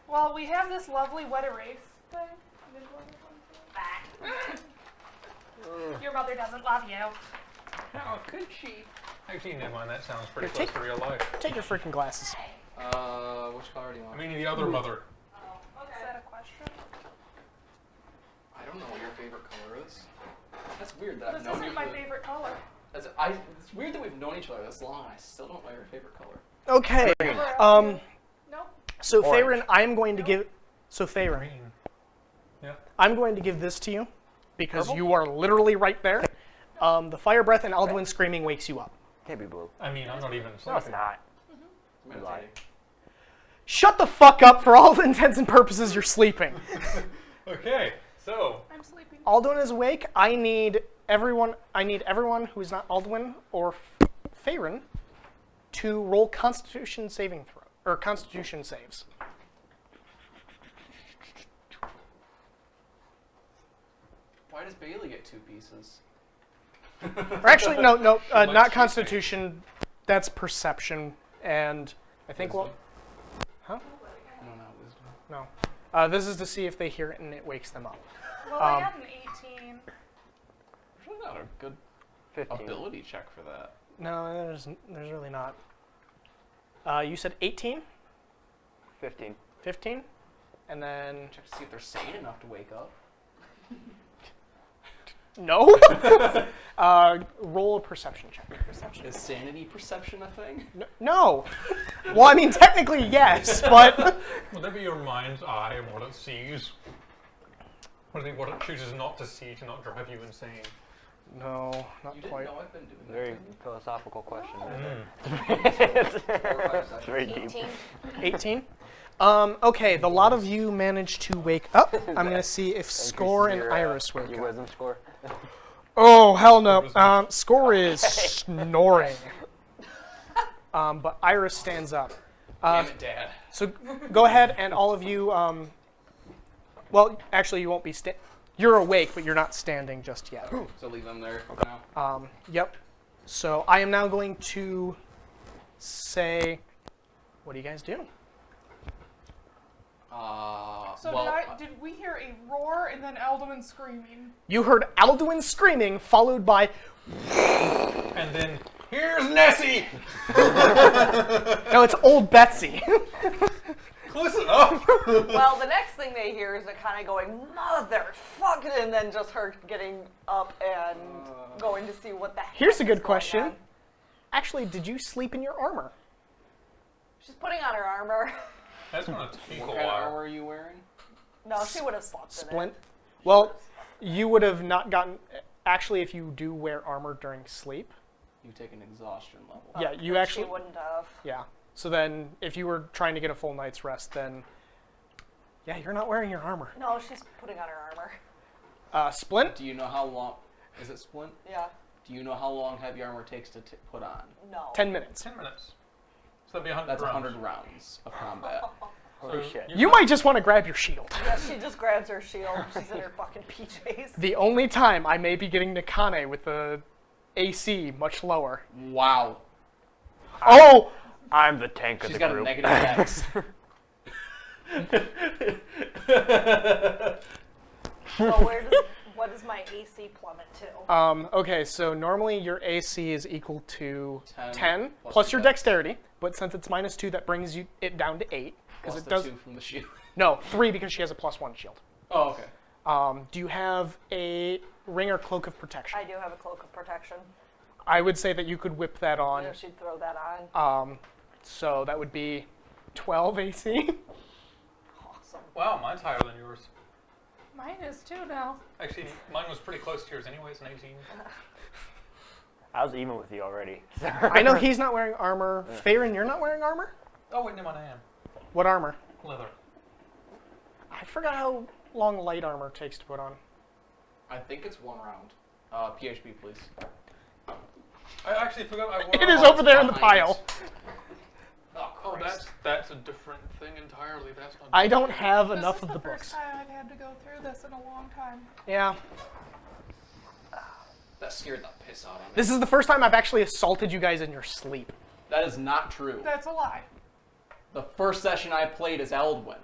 [SPEAKER 1] Well, we have this lovely wet erase thing. Your mother doesn't love you.
[SPEAKER 5] How could she? Actually, never mind. That sounds pretty
[SPEAKER 2] Here,
[SPEAKER 5] close to real life.
[SPEAKER 2] Take your freaking glasses.
[SPEAKER 3] Which color do you
[SPEAKER 5] I
[SPEAKER 3] want?
[SPEAKER 5] mean, the other mother.
[SPEAKER 1] Is that a question?
[SPEAKER 3] I don't know what your favorite color is. That's weird that
[SPEAKER 1] This
[SPEAKER 3] I've known you
[SPEAKER 1] isn't my
[SPEAKER 3] for-
[SPEAKER 1] favorite color.
[SPEAKER 3] It's weird that we've known each other this long and I still don't know your favorite color.
[SPEAKER 2] Okay.
[SPEAKER 1] Nope.
[SPEAKER 2] So
[SPEAKER 6] Orange.
[SPEAKER 2] Faerun, I'm going to give. So Faerun,
[SPEAKER 5] Green. Yeah.
[SPEAKER 2] I'm going to give this to you because you are literally right there. The fire breath and Alduin screaming wakes you up.
[SPEAKER 6] Can't be blue.
[SPEAKER 5] I mean, I'm not even
[SPEAKER 6] No, it's
[SPEAKER 5] sleeping.
[SPEAKER 6] not.
[SPEAKER 3] Meditating.
[SPEAKER 2] Shut the fuck up! For all intents and purposes, you're sleeping.
[SPEAKER 5] Okay, so
[SPEAKER 1] I'm sleeping.
[SPEAKER 2] Alduin is awake. I need everyone who is not Alduin or Faerun to roll Constitution saving throw or Constitution saves.
[SPEAKER 3] Why does Bailey get 2 pieces?
[SPEAKER 2] Or actually, no,
[SPEAKER 5] likes
[SPEAKER 2] not
[SPEAKER 5] cheating.
[SPEAKER 2] Constitution. That's perception, and I think
[SPEAKER 3] Wisdom?
[SPEAKER 2] Huh?
[SPEAKER 3] No, not wisdom.
[SPEAKER 2] No. This is to see if they hear it and it wakes them up.
[SPEAKER 1] Well, I had an 18.
[SPEAKER 3] There's really not a good
[SPEAKER 6] 15.
[SPEAKER 3] ability check for that.
[SPEAKER 2] No, there's really not. You said 18,
[SPEAKER 6] 15.
[SPEAKER 2] 15, and then
[SPEAKER 3] Check to see if they're sane enough to wake up.
[SPEAKER 2] no. Roll a perception check.
[SPEAKER 3] Is sanity perception a thing?
[SPEAKER 2] No. Well, I mean, technically yes, but
[SPEAKER 5] Would that be your mind's eye and what it sees? What it chooses not to see to not drive you insane?
[SPEAKER 2] no, not
[SPEAKER 3] You didn't
[SPEAKER 2] quite.
[SPEAKER 3] know I've been doing that.
[SPEAKER 6] Very philosophical question.
[SPEAKER 3] It's 4 or 5
[SPEAKER 6] It's
[SPEAKER 3] sessions.
[SPEAKER 6] very deep.
[SPEAKER 2] 18. Okay, the lot of you managed to wake up. I'm gonna see if Score and
[SPEAKER 6] Your,
[SPEAKER 2] Iris wake
[SPEAKER 6] Your
[SPEAKER 2] up.
[SPEAKER 6] wisdom score.
[SPEAKER 2] Oh hell no. Score is snoring. But Iris stands up.
[SPEAKER 3] Damn it, Dad.
[SPEAKER 2] So go ahead and all of you. Well, actually, you won't be You're awake, but you're not standing just yet.
[SPEAKER 3] So leave them there for now.
[SPEAKER 2] Yep. So I am now going to say, what do you guys do?
[SPEAKER 1] So
[SPEAKER 3] well,
[SPEAKER 1] did we hear a roar and then Alduin screaming?
[SPEAKER 2] You heard Alduin screaming, followed by.
[SPEAKER 5] And then, here's Nessie!
[SPEAKER 2] No, it's old Betsy.
[SPEAKER 5] Close enough!
[SPEAKER 4] Well, the next thing they hear is it kind of going, motherfucking, and then just her getting up and going to see what the heck
[SPEAKER 2] Here's a
[SPEAKER 4] is
[SPEAKER 2] good
[SPEAKER 4] going
[SPEAKER 2] question.
[SPEAKER 4] on.
[SPEAKER 2] Actually, did you sleep in your armor?
[SPEAKER 4] She's putting on her armor.
[SPEAKER 5] That's gonna take a
[SPEAKER 3] what kind of armor
[SPEAKER 5] while.
[SPEAKER 3] are you wearing?
[SPEAKER 4] No, she would have slept in
[SPEAKER 2] Splint?
[SPEAKER 4] it.
[SPEAKER 2] Well, you would have not gotten. Actually, if you do wear armor during sleep,
[SPEAKER 3] You take an exhaustion level.
[SPEAKER 2] yeah, you
[SPEAKER 4] But
[SPEAKER 2] actually.
[SPEAKER 4] She wouldn't have.
[SPEAKER 2] Yeah. So then, if you were trying to get a full night's rest, then. Yeah, you're not wearing your armor.
[SPEAKER 4] No, she's putting on her armor.
[SPEAKER 2] Splint?
[SPEAKER 3] Do you know how long? Is it splint?
[SPEAKER 4] Yeah.
[SPEAKER 3] Do you know how long heavy armor takes to put on?
[SPEAKER 4] No.
[SPEAKER 2] 10 minutes.
[SPEAKER 5] 10 minutes. So that'd be 100
[SPEAKER 3] That's
[SPEAKER 5] rounds.
[SPEAKER 3] 100 rounds of combat.
[SPEAKER 6] Holy
[SPEAKER 5] So
[SPEAKER 6] shit.
[SPEAKER 2] You might just want to grab your shield.
[SPEAKER 4] Yeah, she just grabs her shield. She's in her fucking PJs.
[SPEAKER 2] The only time I may be getting Nakane with the AC much lower.
[SPEAKER 3] Wow.
[SPEAKER 2] Oh!
[SPEAKER 6] I'm the tank of
[SPEAKER 3] She's
[SPEAKER 6] the
[SPEAKER 3] got a
[SPEAKER 6] group.
[SPEAKER 3] negative dex.
[SPEAKER 4] So what does my AC plummet to?
[SPEAKER 2] Okay, so normally your AC is equal to
[SPEAKER 3] 10
[SPEAKER 2] 10
[SPEAKER 3] plus
[SPEAKER 2] plus
[SPEAKER 3] your
[SPEAKER 2] your dexterity, but since it's -2, that brings it down to 8. Because
[SPEAKER 3] Plus
[SPEAKER 2] it
[SPEAKER 3] the
[SPEAKER 2] does.
[SPEAKER 3] 2 from the shield.
[SPEAKER 2] No, 3 because she has a +1 shield.
[SPEAKER 3] Oh, okay.
[SPEAKER 2] Do you have a ring or cloak of protection?
[SPEAKER 4] I do have a cloak of protection.
[SPEAKER 2] I would say that you could whip that on.
[SPEAKER 4] You know, she'd throw that on.
[SPEAKER 2] So that would be 12 AC.
[SPEAKER 4] Awesome.
[SPEAKER 5] Wow, mine's higher than yours.
[SPEAKER 1] Mine is too now.
[SPEAKER 5] Actually, mine was pretty close to yours anyways, 19.
[SPEAKER 6] I was even with you already.
[SPEAKER 2] I know he's not wearing armor. Farron, you're not wearing armor?
[SPEAKER 5] Oh, wait, never mind, I am.
[SPEAKER 2] What armor?
[SPEAKER 5] Leather.
[SPEAKER 2] I forgot how long light armor takes to put on.
[SPEAKER 3] I think it's 1 round. PHP, please.
[SPEAKER 5] I actually forgot I wore
[SPEAKER 2] It is over there in the
[SPEAKER 3] behind
[SPEAKER 2] pile.
[SPEAKER 3] us.
[SPEAKER 5] Oh, that's a different thing entirely. That's not.
[SPEAKER 2] I don't have
[SPEAKER 1] This
[SPEAKER 2] enough
[SPEAKER 1] is
[SPEAKER 2] of
[SPEAKER 1] the
[SPEAKER 2] the
[SPEAKER 1] first
[SPEAKER 2] books.
[SPEAKER 1] time I've had to go through this in a long time.
[SPEAKER 2] Yeah.
[SPEAKER 3] That scared the piss out of me.
[SPEAKER 2] This is the first time I've actually assaulted you guys in your sleep.
[SPEAKER 3] That is not true.
[SPEAKER 1] That's a lie.
[SPEAKER 3] The first session I played as Eldwin,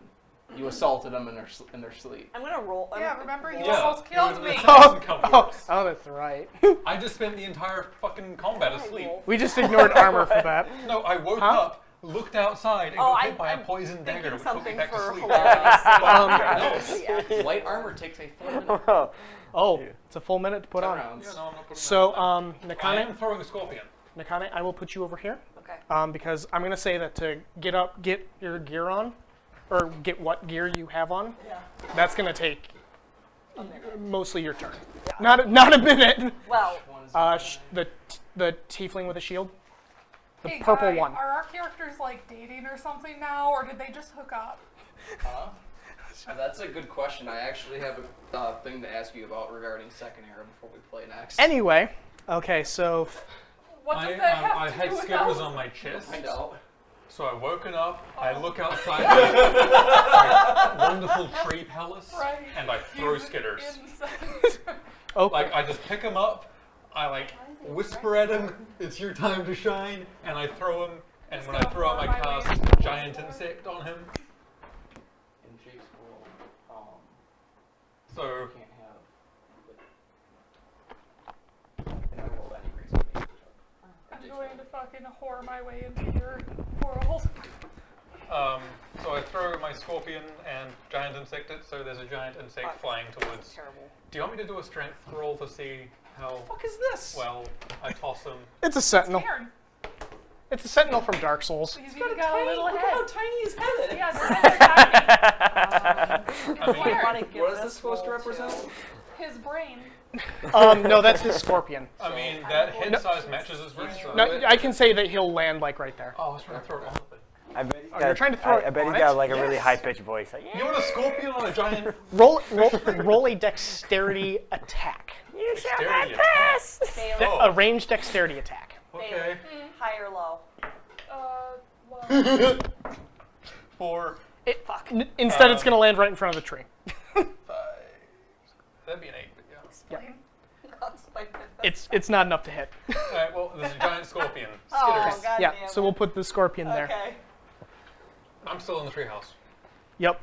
[SPEAKER 3] you assaulted them in their sleep.
[SPEAKER 4] I'm gonna roll.
[SPEAKER 1] Yeah, remember you
[SPEAKER 5] Yeah,
[SPEAKER 1] almost killed
[SPEAKER 5] it
[SPEAKER 1] me.
[SPEAKER 5] was an assassin complex.
[SPEAKER 2] Oh, that's right.
[SPEAKER 5] I just spent the entire fucking combat asleep.
[SPEAKER 2] We just ignored armor for that.
[SPEAKER 5] No, I woke
[SPEAKER 2] Huh?
[SPEAKER 5] up, looked outside, and
[SPEAKER 4] Oh,
[SPEAKER 5] got hit by a
[SPEAKER 4] I'm
[SPEAKER 5] poison dagger
[SPEAKER 4] thinking
[SPEAKER 5] that would put me
[SPEAKER 4] something
[SPEAKER 5] back to
[SPEAKER 4] for
[SPEAKER 5] sleep.
[SPEAKER 4] hilarious.
[SPEAKER 3] No, light armor takes a full minute.
[SPEAKER 2] Oh, it's a full minute to put
[SPEAKER 3] 10
[SPEAKER 2] on.
[SPEAKER 3] rounds.
[SPEAKER 5] Yeah, no, I'm not putting
[SPEAKER 2] So,
[SPEAKER 5] that on. I
[SPEAKER 2] Nakane,
[SPEAKER 5] am throwing a scorpion.
[SPEAKER 2] Nakane, I will put you over here.
[SPEAKER 4] Okay.
[SPEAKER 2] Because I'm gonna say that to get your gear on, or get what gear you have on,
[SPEAKER 4] Yeah.
[SPEAKER 2] that's gonna take mostly your turn. Not a minute.
[SPEAKER 4] Well,
[SPEAKER 2] The tiefling with the shield, the
[SPEAKER 1] Hey,
[SPEAKER 2] purple
[SPEAKER 1] Guy,
[SPEAKER 2] one.
[SPEAKER 1] Are our characters like dating or something now, or did they just hook up?
[SPEAKER 3] Huh? That's a good question. I actually have a thing to ask you about regarding second era before we play next.
[SPEAKER 2] Anyway, okay, so
[SPEAKER 1] What does that have
[SPEAKER 5] I
[SPEAKER 1] to
[SPEAKER 5] had
[SPEAKER 1] do with
[SPEAKER 5] skittles
[SPEAKER 1] Elf?
[SPEAKER 5] on my chest.
[SPEAKER 3] Find out.
[SPEAKER 5] So I've woken up, I look outside my wonderful tree palace,
[SPEAKER 1] Right.
[SPEAKER 5] and I throw
[SPEAKER 1] He's
[SPEAKER 5] skitters.
[SPEAKER 1] insect.
[SPEAKER 2] Oh,
[SPEAKER 5] Like, I just pick him up, I like whisper at him, it's your time to shine, and I throw him, and when I throw him, I cast giant insect on him.
[SPEAKER 3] In Jake's world,
[SPEAKER 5] So,
[SPEAKER 3] you can't have. In my world, any reason.
[SPEAKER 1] I'm going to fucking whore my way into your world.
[SPEAKER 5] so I throw my scorpion and giant insect it, so there's a giant insect flying towards.
[SPEAKER 4] Terrible.
[SPEAKER 5] Do you want me to do a strength roll to see how
[SPEAKER 3] What is this?
[SPEAKER 5] well I toss him?
[SPEAKER 2] it's a sentinel.
[SPEAKER 1] Aaron,
[SPEAKER 2] It's a sentinel from Dark Souls.
[SPEAKER 1] he's
[SPEAKER 3] Got
[SPEAKER 1] even
[SPEAKER 3] a
[SPEAKER 1] got a
[SPEAKER 3] tiny,
[SPEAKER 1] little
[SPEAKER 3] look at
[SPEAKER 1] head.
[SPEAKER 3] how tiny his head is.
[SPEAKER 1] Yeah, his head is tiny.
[SPEAKER 5] I mean,
[SPEAKER 1] Weird.
[SPEAKER 4] Wanna give
[SPEAKER 3] What is this supposed to
[SPEAKER 4] roll
[SPEAKER 3] represent?
[SPEAKER 1] His brain.
[SPEAKER 2] No, that's his scorpion.
[SPEAKER 5] I mean, that head size matches his wrist. So
[SPEAKER 2] No, I can say that he'll land like right there.
[SPEAKER 5] Oh, I was trying to throw it on.
[SPEAKER 6] I bet he's
[SPEAKER 2] Oh, you're trying to throw
[SPEAKER 6] I
[SPEAKER 2] it
[SPEAKER 6] bet
[SPEAKER 2] on
[SPEAKER 6] he's
[SPEAKER 2] it?
[SPEAKER 6] got like a really
[SPEAKER 5] Yes.
[SPEAKER 6] high-pitched voice. Like,
[SPEAKER 5] You want a scorpion on a giant
[SPEAKER 2] Roll a dexterity attack.
[SPEAKER 5] dexterity attack?
[SPEAKER 4] Fail.
[SPEAKER 2] A ranged dexterity attack.
[SPEAKER 5] Okay.
[SPEAKER 4] High or low?
[SPEAKER 1] Well,
[SPEAKER 5] Four,
[SPEAKER 2] Instead, it's going to land right in front of the tree.
[SPEAKER 5] 5. That'd be an 8, but yeah.
[SPEAKER 1] explain.
[SPEAKER 4] That's like,
[SPEAKER 2] It's not enough to hit.
[SPEAKER 5] Alright, well, there's a giant scorpion.
[SPEAKER 4] oh,
[SPEAKER 5] Skitters.
[SPEAKER 4] God
[SPEAKER 2] Yeah,
[SPEAKER 4] damn
[SPEAKER 2] so
[SPEAKER 4] it.
[SPEAKER 2] we'll put the scorpion there.
[SPEAKER 4] Okay.
[SPEAKER 5] I'm still in the treehouse.
[SPEAKER 2] Yep.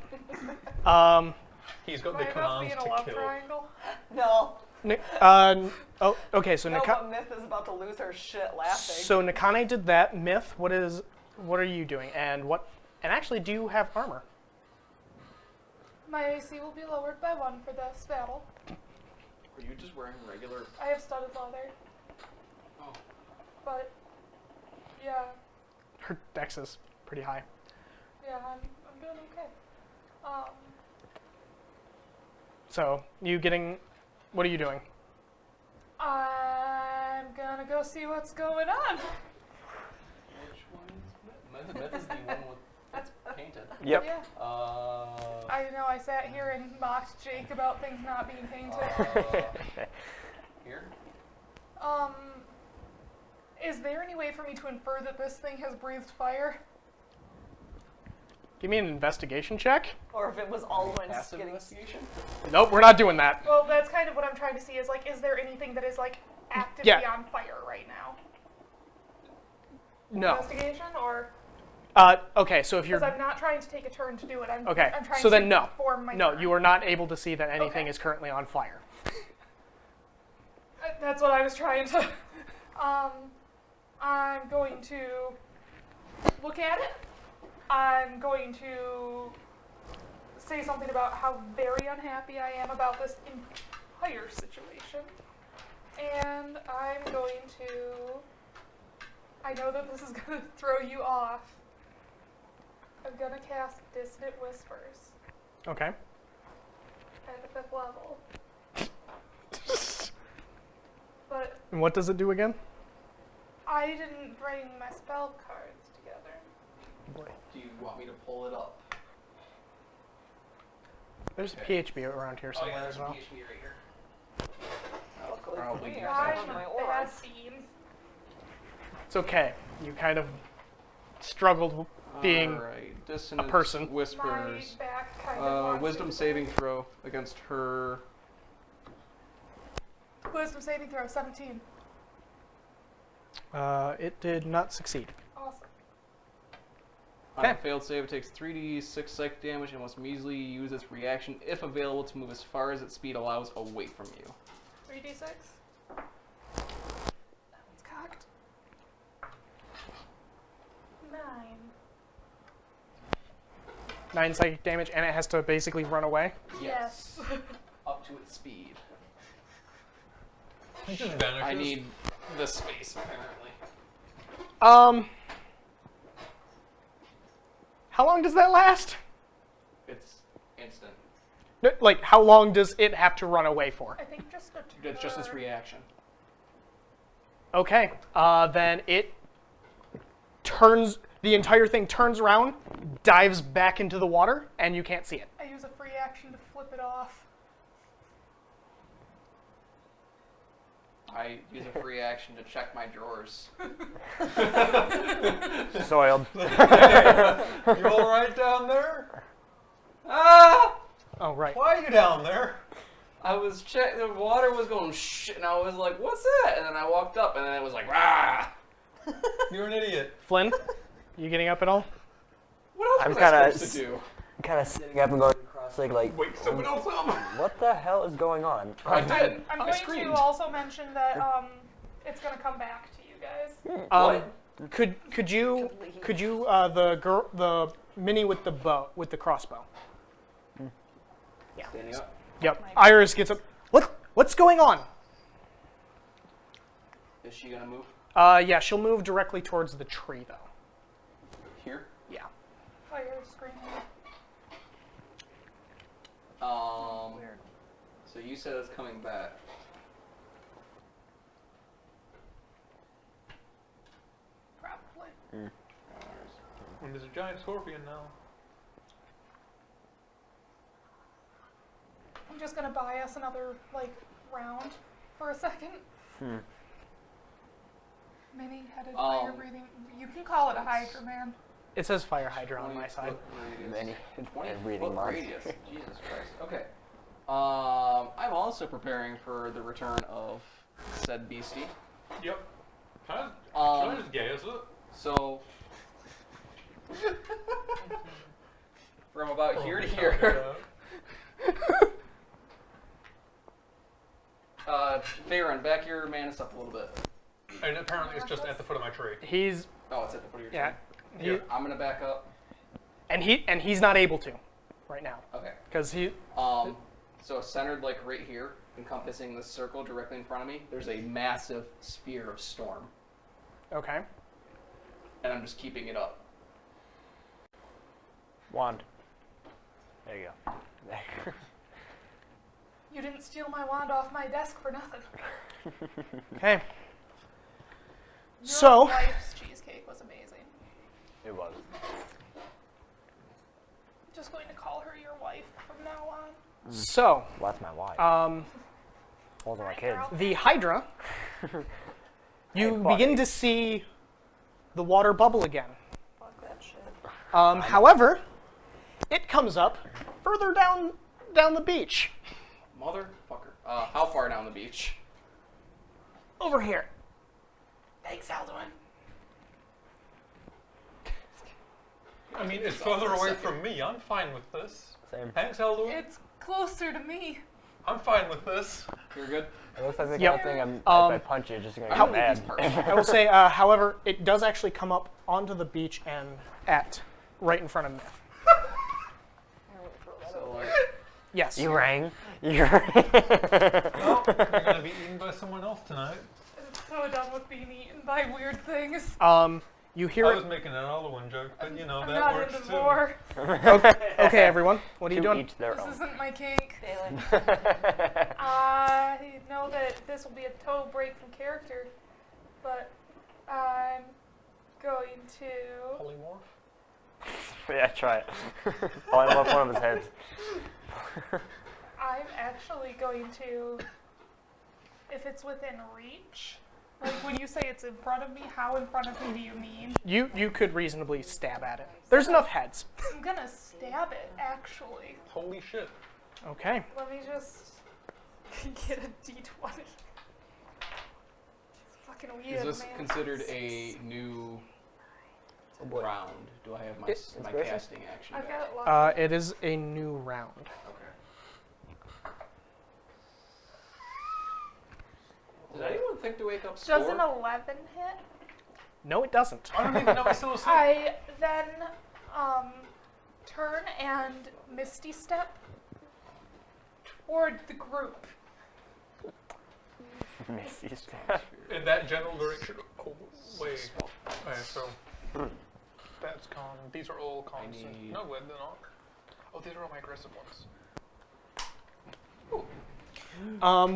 [SPEAKER 5] He's got
[SPEAKER 1] Am
[SPEAKER 5] the
[SPEAKER 1] I about to be
[SPEAKER 5] commands
[SPEAKER 1] in a
[SPEAKER 5] to
[SPEAKER 1] love
[SPEAKER 5] kill.
[SPEAKER 1] triangle?
[SPEAKER 4] No.
[SPEAKER 2] Oh, okay. So
[SPEAKER 4] No,
[SPEAKER 2] Nika-
[SPEAKER 4] but Myth is about to lose her shit laughing.
[SPEAKER 2] so Nakane did that. Myth, what are you doing? And actually, do you have armor?
[SPEAKER 1] My AC will be lowered by 1 for this battle.
[SPEAKER 3] Are you just wearing regular?
[SPEAKER 1] I have studded leather,
[SPEAKER 3] Oh.
[SPEAKER 1] but yeah,
[SPEAKER 2] Her dex is pretty high.
[SPEAKER 1] I'm doing okay.
[SPEAKER 2] So what are you doing?
[SPEAKER 1] I'm gonna go see what's going on.
[SPEAKER 3] Which one is Myth? Myth is the one that's painted.
[SPEAKER 6] Yep.
[SPEAKER 1] Yeah,
[SPEAKER 3] Uh.
[SPEAKER 1] I know. I sat here and mocked Jake about things not being painted.
[SPEAKER 3] Here.
[SPEAKER 1] Is there any way for me to infer that this thing has breathed fire?
[SPEAKER 2] Give me an investigation check.
[SPEAKER 4] Or if it was always
[SPEAKER 3] Passive
[SPEAKER 4] getting.
[SPEAKER 3] investigation.
[SPEAKER 2] Nope, we're not doing that.
[SPEAKER 1] Well, that's kind of what I'm trying to see. Is like, is there anything that is like actively
[SPEAKER 2] Yeah.
[SPEAKER 1] on fire right now?
[SPEAKER 2] No.
[SPEAKER 1] Investigation, or
[SPEAKER 2] Okay, so if you're
[SPEAKER 1] because I'm not trying to take a turn to do it. I'm
[SPEAKER 2] okay,
[SPEAKER 1] I'm trying
[SPEAKER 2] so
[SPEAKER 1] to
[SPEAKER 2] then no,
[SPEAKER 1] perform my
[SPEAKER 2] no,
[SPEAKER 1] turn.
[SPEAKER 2] you are not able to see that anything
[SPEAKER 1] Okay.
[SPEAKER 2] is currently on fire.
[SPEAKER 1] That's what I was trying to. I'm going to look at it. I'm going to say something about how very unhappy I am about this entire situation. And I'm going to. I know that this is going to throw you off. I'm going to cast Dissonant Whispers
[SPEAKER 2] Okay.
[SPEAKER 1] at the 5th level. But
[SPEAKER 2] And what does it do again?
[SPEAKER 1] I didn't bring my spell cards together.
[SPEAKER 3] Do you want me to pull it up?
[SPEAKER 2] There's a PHB around here
[SPEAKER 3] Oh
[SPEAKER 2] somewhere
[SPEAKER 3] yeah, there's
[SPEAKER 2] as
[SPEAKER 3] a
[SPEAKER 2] well.
[SPEAKER 3] PHP right here.
[SPEAKER 4] Luckily for
[SPEAKER 3] Probably
[SPEAKER 4] me,
[SPEAKER 3] your
[SPEAKER 4] I
[SPEAKER 1] I'm
[SPEAKER 4] have my
[SPEAKER 1] a
[SPEAKER 4] aura.
[SPEAKER 1] bad fiend.
[SPEAKER 2] It's okay. You kind of struggled being
[SPEAKER 3] Alright, Dissonant
[SPEAKER 2] person.
[SPEAKER 1] My
[SPEAKER 3] Whispers.
[SPEAKER 1] back kind of wants
[SPEAKER 3] Wisdom
[SPEAKER 1] me to
[SPEAKER 3] saving
[SPEAKER 1] break.
[SPEAKER 3] throw against her.
[SPEAKER 1] Wisdom saving throw 17.
[SPEAKER 2] It did not succeed.
[SPEAKER 1] Awesome.
[SPEAKER 3] On a
[SPEAKER 2] Okay.
[SPEAKER 3] failed save, it takes 3d6 psychic damage and must measly use its reaction, if available, to move as far as its speed allows away from you.
[SPEAKER 1] 3d6. That one's cocked. 9.
[SPEAKER 2] 9 psychic damage, and it has to basically run away.
[SPEAKER 1] Yes.
[SPEAKER 3] Up to its speed.
[SPEAKER 5] He just vanishes.
[SPEAKER 3] I need the space, apparently.
[SPEAKER 2] How long does that last?
[SPEAKER 3] It's instant.
[SPEAKER 2] No, like, how long does it have to run away for?
[SPEAKER 1] I think just a turn.
[SPEAKER 3] It's just its reaction.
[SPEAKER 2] Okay, then it turns, the entire thing turns around, dives back into the water, and you can't see it.
[SPEAKER 1] I use a free action to flip it off.
[SPEAKER 3] I use a free action to check my drawers.
[SPEAKER 6] Soiled.
[SPEAKER 5] You all right down there?
[SPEAKER 3] Ah!
[SPEAKER 2] Oh, right.
[SPEAKER 5] Why are you down there?
[SPEAKER 3] I was checking, the water was going shh, and I was like, what's that? And then I walked up, and then it was like, rah!
[SPEAKER 5] You're an idiot.
[SPEAKER 2] Flynn, you getting up at all?
[SPEAKER 3] What else
[SPEAKER 6] I'm
[SPEAKER 3] was
[SPEAKER 6] kinda
[SPEAKER 3] I supposed to do?
[SPEAKER 6] Kind of sitting up and going cross-legged, like,
[SPEAKER 5] Wake someone else up.
[SPEAKER 6] what the hell is going on?
[SPEAKER 3] I did.
[SPEAKER 1] I'm
[SPEAKER 3] I
[SPEAKER 1] going
[SPEAKER 3] screamed.
[SPEAKER 1] to also mention that it's gonna come back to you guys.
[SPEAKER 2] Could you the mini with the bow with the crossbow?
[SPEAKER 3] Standing up.
[SPEAKER 2] Yep. Iris gets up. What's going on?
[SPEAKER 3] Is she gonna move?
[SPEAKER 2] Yeah, she'll move directly towards the tree though.
[SPEAKER 3] Here?
[SPEAKER 2] Yeah.
[SPEAKER 1] Fire screaming.
[SPEAKER 3] So you said it's coming back.
[SPEAKER 1] Probably.
[SPEAKER 5] And there's a giant scorpion now.
[SPEAKER 1] I'm just gonna buy us another round for a second. Many-headed fire breathing. You can call it a hydra, man.
[SPEAKER 2] It says fire hydra on my
[SPEAKER 3] 20
[SPEAKER 2] side.
[SPEAKER 3] foot radius.
[SPEAKER 6] Many
[SPEAKER 3] 20
[SPEAKER 6] breathing
[SPEAKER 3] foot
[SPEAKER 6] months.
[SPEAKER 3] radius. Jesus Christ. Okay. I'm also preparing for the return of said beastie.
[SPEAKER 5] Yep. Should I
[SPEAKER 3] Um,
[SPEAKER 5] just gas it?
[SPEAKER 3] So from about here to here. Tavern, back your manus up a little bit.
[SPEAKER 5] And apparently it's just at the foot of my tree.
[SPEAKER 2] He's
[SPEAKER 3] Oh, it's at the foot of your
[SPEAKER 2] yeah.
[SPEAKER 3] tree.
[SPEAKER 2] He,
[SPEAKER 3] I'm gonna back up.
[SPEAKER 2] and he's not able to right now
[SPEAKER 3] Okay.
[SPEAKER 2] because he
[SPEAKER 3] So centered like right here, encompassing this circle directly in front of me, there's a massive sphere of storm.
[SPEAKER 2] okay.
[SPEAKER 3] And I'm just keeping it up.
[SPEAKER 6] Wand. There you go.
[SPEAKER 1] You didn't steal my wand off my desk for nothing.
[SPEAKER 2] Okay.
[SPEAKER 1] Your
[SPEAKER 2] So
[SPEAKER 1] wife's cheesecake was amazing.
[SPEAKER 6] It was.
[SPEAKER 1] Just going to call her your wife from now on.
[SPEAKER 2] so
[SPEAKER 6] Well, that's my wife. Those are my kids.
[SPEAKER 2] the hydra. You
[SPEAKER 6] Hey, buddy.
[SPEAKER 2] begin to see the water bubble again.
[SPEAKER 1] Fuck that shit.
[SPEAKER 2] However, it comes up further down the beach.
[SPEAKER 3] Motherfucker. How far down the beach?
[SPEAKER 2] Over here.
[SPEAKER 3] Thanks, Alduin.
[SPEAKER 5] I mean, it's
[SPEAKER 3] It's off
[SPEAKER 5] further
[SPEAKER 3] for a
[SPEAKER 5] away
[SPEAKER 3] second.
[SPEAKER 5] from me. I'm fine with this.
[SPEAKER 6] Same.
[SPEAKER 5] Thanks, Elduin.
[SPEAKER 1] It's closer to me.
[SPEAKER 5] I'm fine with this.
[SPEAKER 3] You're good?
[SPEAKER 6] It looks like the
[SPEAKER 2] Yep.
[SPEAKER 6] kind of thing if I punch you, it's just gonna
[SPEAKER 3] How
[SPEAKER 6] get
[SPEAKER 3] many
[SPEAKER 6] mad.
[SPEAKER 3] parts?
[SPEAKER 2] I will say, however, it does actually come up onto the beach and right in front of Myth.
[SPEAKER 3] So, like,
[SPEAKER 2] Yes.
[SPEAKER 6] You rang. You rang.
[SPEAKER 5] Well, you're gonna be eaten by someone else tonight.
[SPEAKER 1] I'm so done with being eaten by weird things.
[SPEAKER 2] You hear
[SPEAKER 5] I was
[SPEAKER 2] it.
[SPEAKER 5] making an Alduin joke, but you know,
[SPEAKER 1] I'm
[SPEAKER 5] that
[SPEAKER 1] not
[SPEAKER 5] works
[SPEAKER 1] into
[SPEAKER 5] too.
[SPEAKER 1] more.
[SPEAKER 2] Okay, everyone. What are you
[SPEAKER 6] To
[SPEAKER 2] doing?
[SPEAKER 6] each their
[SPEAKER 1] This
[SPEAKER 6] own.
[SPEAKER 1] isn't my kink.
[SPEAKER 4] Failing.
[SPEAKER 1] I know that this will be a total break from character, but I'm going to.
[SPEAKER 5] Polymorph?
[SPEAKER 6] Yeah, try it. Line him up one of his heads.
[SPEAKER 1] I'm actually going to. If it's within reach. Like when you say it's in front of me, how in front of me do you mean?
[SPEAKER 2] You could reasonably stab at it. There's enough heads.
[SPEAKER 1] I'm gonna stab it, actually.
[SPEAKER 5] Holy shit.
[SPEAKER 2] Okay.
[SPEAKER 1] Let me just get a d20. It's fucking weird,
[SPEAKER 3] is this
[SPEAKER 1] man.
[SPEAKER 3] considered a new round? Do I have my
[SPEAKER 6] Inspiration?
[SPEAKER 3] casting action
[SPEAKER 1] I've
[SPEAKER 3] back?
[SPEAKER 1] got lots.
[SPEAKER 2] It is a new round.
[SPEAKER 3] Okay. Did anyone think to wake up Score?
[SPEAKER 1] Does an 11 hit?
[SPEAKER 2] No, it doesn't.
[SPEAKER 5] I don't even know I'm still asleep.
[SPEAKER 1] I then turn and Misty Step toward the group.
[SPEAKER 6] Misty step.
[SPEAKER 5] In that general direction. Oh, wait. Okay, so that's con. These are all cons.
[SPEAKER 3] need-
[SPEAKER 5] No, wait, they're not. Oh, these are all my aggressive ones.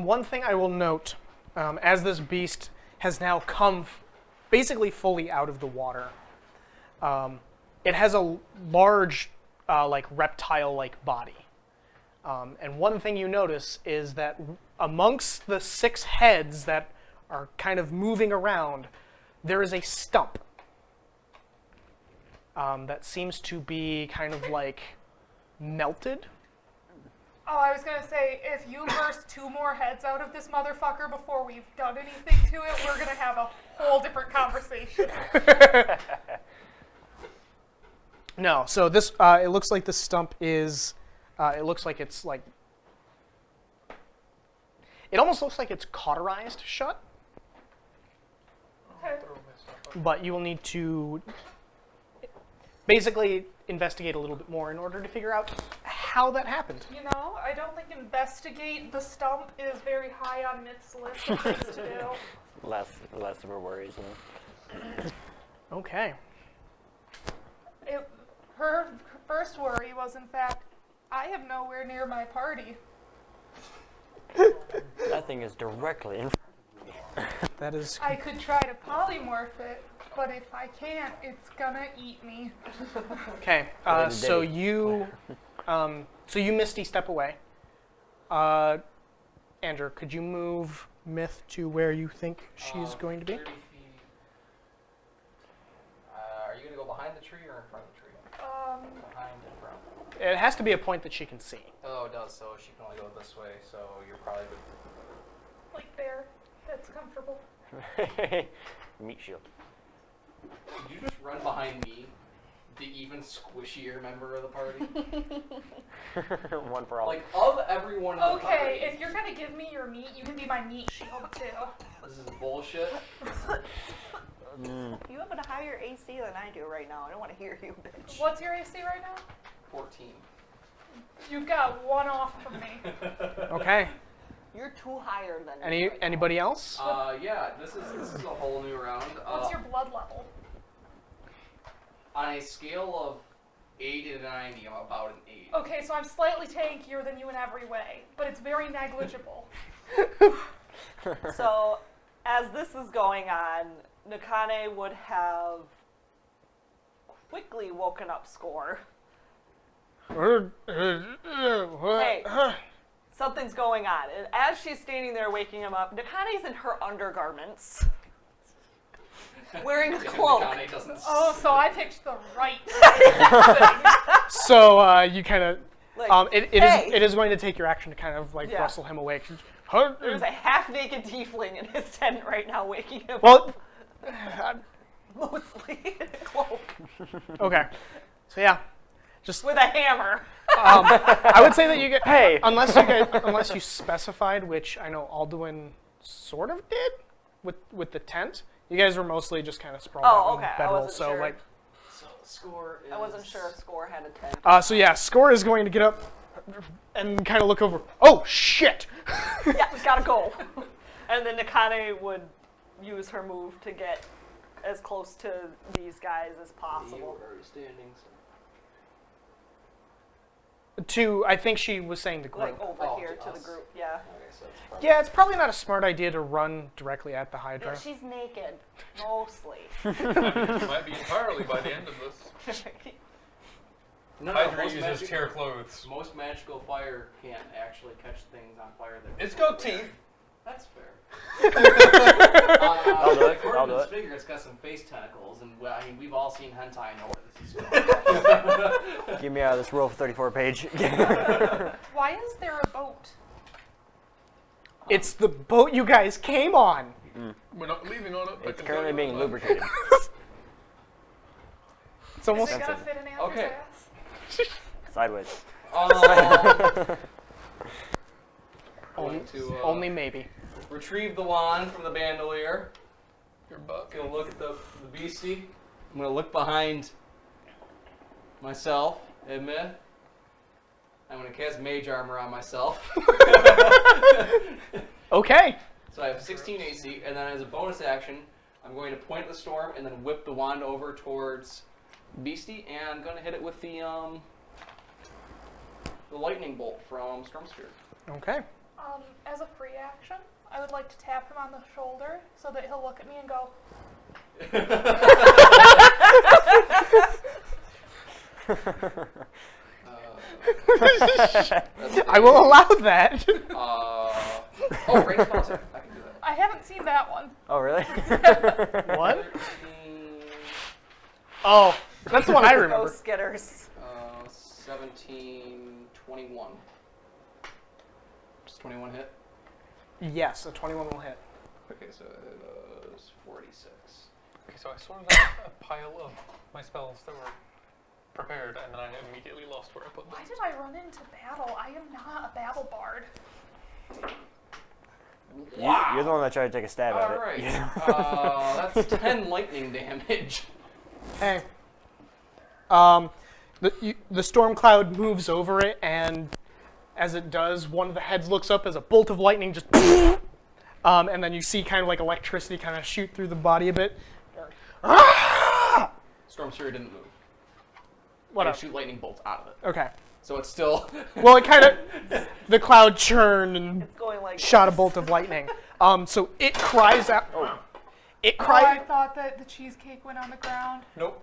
[SPEAKER 2] One thing I will note, as this beast has now come basically fully out of the water, it has a large, reptile-like body. And one thing you notice is that amongst the 6 heads that are kind of moving around, there is a stump that seems to be kind of like melted.
[SPEAKER 1] Oh, I was gonna say, if you burst 2 more heads out of this motherfucker before we've done anything to it, we're gonna have a whole different conversation.
[SPEAKER 2] No, so this, it looks like the stump is, it looks like it's like, it almost looks like it's cauterized shut,
[SPEAKER 1] Okay.
[SPEAKER 2] but you will need to basically investigate a little bit more in order to figure out how that happened.
[SPEAKER 1] You know, I don't think investigate the stump is very high on Myth's list of things to do.
[SPEAKER 6] Less of her worries.
[SPEAKER 2] Okay.
[SPEAKER 1] Her first worry was, in fact, I am nowhere near my party.
[SPEAKER 6] That thing is directly in.
[SPEAKER 2] That is
[SPEAKER 1] I could try to polymorph it, but if I can't, it's gonna eat me.
[SPEAKER 2] okay. So you Misty step away. Andrew, could you move Myth to where you think she's going to be?
[SPEAKER 3] 30 feet. Are you going to go behind the tree or in front of the tree? Behind and front.
[SPEAKER 2] It has to be a point that she can see.
[SPEAKER 3] Oh, it does, so she can only go this way, so you're probably good.
[SPEAKER 1] Like there. That's comfortable.
[SPEAKER 6] Meat shield.
[SPEAKER 3] Did you just run behind me, the even squishier member of the party?
[SPEAKER 6] One for all.
[SPEAKER 3] Like, of everyone in the party.
[SPEAKER 1] Okay, if you're gonna give me your meat, you can be my meat shield too.
[SPEAKER 3] This is bullshit.
[SPEAKER 4] You have a higher AC than I do right now. I don't want to hear you, bitch.
[SPEAKER 1] What's your AC right now?
[SPEAKER 3] 14.
[SPEAKER 1] You've got 1 off from me.
[SPEAKER 2] Okay.
[SPEAKER 4] You're too higher than me right now.
[SPEAKER 2] Anybody else?
[SPEAKER 3] Yeah, this is a whole new round.
[SPEAKER 1] What's your blood level?
[SPEAKER 3] On a scale of 80 to 90, I'm about an 8.
[SPEAKER 1] Okay, so I'm slightly tankier than you in every way, but it's very negligible.
[SPEAKER 4] So, as this is going on, Nakane would have quickly woken up Score. Hey, something's going on. And as she's standing there waking him up, Nakane's in her undergarments, wearing a cloak.
[SPEAKER 3] Nakane doesn't
[SPEAKER 1] Oh, so I picked the right thing.
[SPEAKER 2] So you kind of,
[SPEAKER 4] Like,
[SPEAKER 2] it
[SPEAKER 4] hey.
[SPEAKER 2] is going to take your action to kind of like
[SPEAKER 4] Yeah.
[SPEAKER 2] rustle him awake.
[SPEAKER 4] There's a half-naked tiefling in his tent right now waking him
[SPEAKER 2] Well,
[SPEAKER 4] up, mostly in a cloak,
[SPEAKER 2] okay. So yeah, just
[SPEAKER 4] with a hammer.
[SPEAKER 2] I would say that you get
[SPEAKER 6] Hey!
[SPEAKER 2] unless you specified, which I know Alduin sort of did with the tent. You guys were mostly just kind of sprawled
[SPEAKER 4] Oh,
[SPEAKER 2] out
[SPEAKER 4] okay.
[SPEAKER 2] in
[SPEAKER 4] I
[SPEAKER 2] bedroll,
[SPEAKER 4] wasn't
[SPEAKER 2] so
[SPEAKER 4] sure.
[SPEAKER 2] like.
[SPEAKER 3] So Score is...
[SPEAKER 4] I wasn't sure if Score had a tent.
[SPEAKER 2] So yeah, Score is going to get up and kind of look over. Oh shit!
[SPEAKER 4] Yeah, we gotta go. And then Nakane would use her move to get as close to these guys as
[SPEAKER 3] You
[SPEAKER 4] possible.
[SPEAKER 3] are already standing, so...
[SPEAKER 2] I think she was saying the group.
[SPEAKER 4] Like over
[SPEAKER 3] Oh,
[SPEAKER 4] here
[SPEAKER 3] to
[SPEAKER 4] to the
[SPEAKER 3] us.
[SPEAKER 4] group, yeah.
[SPEAKER 3] Okay, so it's probably...
[SPEAKER 2] Yeah, it's probably not a smart idea to run directly at the Hydra.
[SPEAKER 4] Yeah, she's naked, mostly.
[SPEAKER 5] Might be entirely by the end of this.
[SPEAKER 3] No,
[SPEAKER 5] Hydra
[SPEAKER 3] most
[SPEAKER 5] uses
[SPEAKER 3] magic-
[SPEAKER 5] tear clothes.
[SPEAKER 3] Most magical fire can't actually catch things on fire. That
[SPEAKER 5] It's got teeth.
[SPEAKER 3] That's fair.
[SPEAKER 6] I'll do it.
[SPEAKER 3] According
[SPEAKER 6] I'll
[SPEAKER 3] to
[SPEAKER 6] do
[SPEAKER 3] this
[SPEAKER 6] it.
[SPEAKER 3] figure, it's got some face tentacles, and well, I mean, we've all seen hentai and know where this is going.
[SPEAKER 6] Give me this roll for 34 page.
[SPEAKER 1] Why is there a boat?
[SPEAKER 2] It's the boat you guys came on.
[SPEAKER 5] We're not leaving on it. I
[SPEAKER 6] It's
[SPEAKER 5] can
[SPEAKER 6] currently
[SPEAKER 5] tell you
[SPEAKER 6] being
[SPEAKER 5] that.
[SPEAKER 6] lubricated.
[SPEAKER 2] It's
[SPEAKER 1] Is
[SPEAKER 2] almost
[SPEAKER 1] it gonna
[SPEAKER 6] Sensitive.
[SPEAKER 1] fit in Andrew's
[SPEAKER 3] Okay.
[SPEAKER 1] ass?
[SPEAKER 6] Sideways.
[SPEAKER 3] Going to
[SPEAKER 2] only maybe.
[SPEAKER 3] retrieve the wand from the bandolier.
[SPEAKER 5] Your butt.
[SPEAKER 3] Gonna look at the beastie. I'm gonna look behind myself, admit. I'm gonna cast mage armor on myself.
[SPEAKER 2] Okay.
[SPEAKER 3] So I have 16 AC, and then as a bonus action, I'm going to point at the storm and then whip the wand over towards Beastie, and I'm gonna hit it with the lightning bolt from Storm Sphere.
[SPEAKER 2] Okay.
[SPEAKER 1] As a free action, I would like to tap him on the shoulder so that he'll look at me and go,
[SPEAKER 2] I will allow that.
[SPEAKER 3] Oh, range spell attack. I can do that.
[SPEAKER 1] I haven't seen that one.
[SPEAKER 6] Oh, really?
[SPEAKER 2] What? Oh, that's the one I
[SPEAKER 4] Go
[SPEAKER 2] remember.
[SPEAKER 4] Skitters.
[SPEAKER 3] 17, 21. Does 21 hit?
[SPEAKER 2] Yes, a 21 will hit.
[SPEAKER 3] Okay, so it was 46.
[SPEAKER 5] Okay, so I sorted out a pile of my spells that were prepared, and then I immediately lost where I put them.
[SPEAKER 1] Why did I run into battle? I am not a battle bard.
[SPEAKER 6] You're the one that tried to take a stab at it.
[SPEAKER 3] Alright.
[SPEAKER 6] Yeah.
[SPEAKER 3] That's 10 lightning damage.
[SPEAKER 2] Hey. The storm cloud moves over it, and as it does, one of the heads looks up as a bolt of lightning just and then you see kind of like electricity kind of shoot through the body a bit.
[SPEAKER 3] Storm Sphere didn't move.
[SPEAKER 2] What
[SPEAKER 3] It
[SPEAKER 2] up?
[SPEAKER 3] shoot lightning bolts out of it.
[SPEAKER 2] Okay.
[SPEAKER 3] So it's still...
[SPEAKER 2] Well, it kind of, the cloud churned and
[SPEAKER 4] It's going like
[SPEAKER 2] shot a
[SPEAKER 4] this.
[SPEAKER 2] bolt of lightning. So it cries out. It
[SPEAKER 1] Oh, I
[SPEAKER 2] cries.
[SPEAKER 1] thought that the cheesecake went on the ground.
[SPEAKER 5] Nope.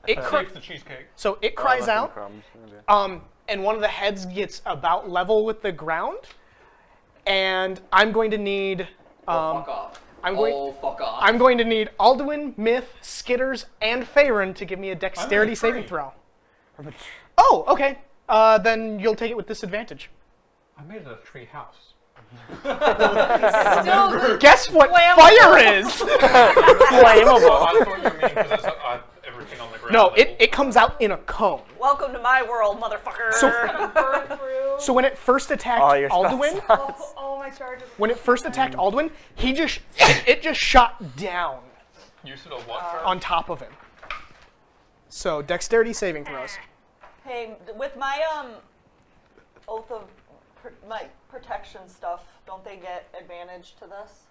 [SPEAKER 2] It
[SPEAKER 5] Saves the cheesecake.
[SPEAKER 2] so it cries
[SPEAKER 6] Oh,
[SPEAKER 2] out.
[SPEAKER 6] crumbs. Okay.
[SPEAKER 2] And one of the heads gets about level with the ground. And I'm going to need.
[SPEAKER 3] fuck off.
[SPEAKER 2] I'm going.
[SPEAKER 3] Oh, fuck off.
[SPEAKER 2] I'm going to need Alduin, Myth, Skitters, and Farron to give me a dexterity
[SPEAKER 5] I'm
[SPEAKER 2] saving
[SPEAKER 5] free.
[SPEAKER 2] throw. Oh, okay. Then you'll take it with disadvantage.
[SPEAKER 5] I made it a tree house.
[SPEAKER 1] Still,
[SPEAKER 2] Guess what
[SPEAKER 1] Flammable.
[SPEAKER 2] fire is?
[SPEAKER 6] Flammable.
[SPEAKER 5] I thought you mean because it's everything on the ground.
[SPEAKER 2] No,
[SPEAKER 5] level.
[SPEAKER 2] it comes out in a cone.
[SPEAKER 4] Welcome to my world, motherfucker.
[SPEAKER 1] burn through.
[SPEAKER 2] So when it first attacked
[SPEAKER 6] All your
[SPEAKER 2] Alduin,
[SPEAKER 1] All my charges.
[SPEAKER 2] when it first attacked Alduin, it just shot down
[SPEAKER 5] You said a what?
[SPEAKER 2] on top of him. So dexterity saving throws.
[SPEAKER 4] Hey, with my oath of my protection stuff, don't they get advantage to this?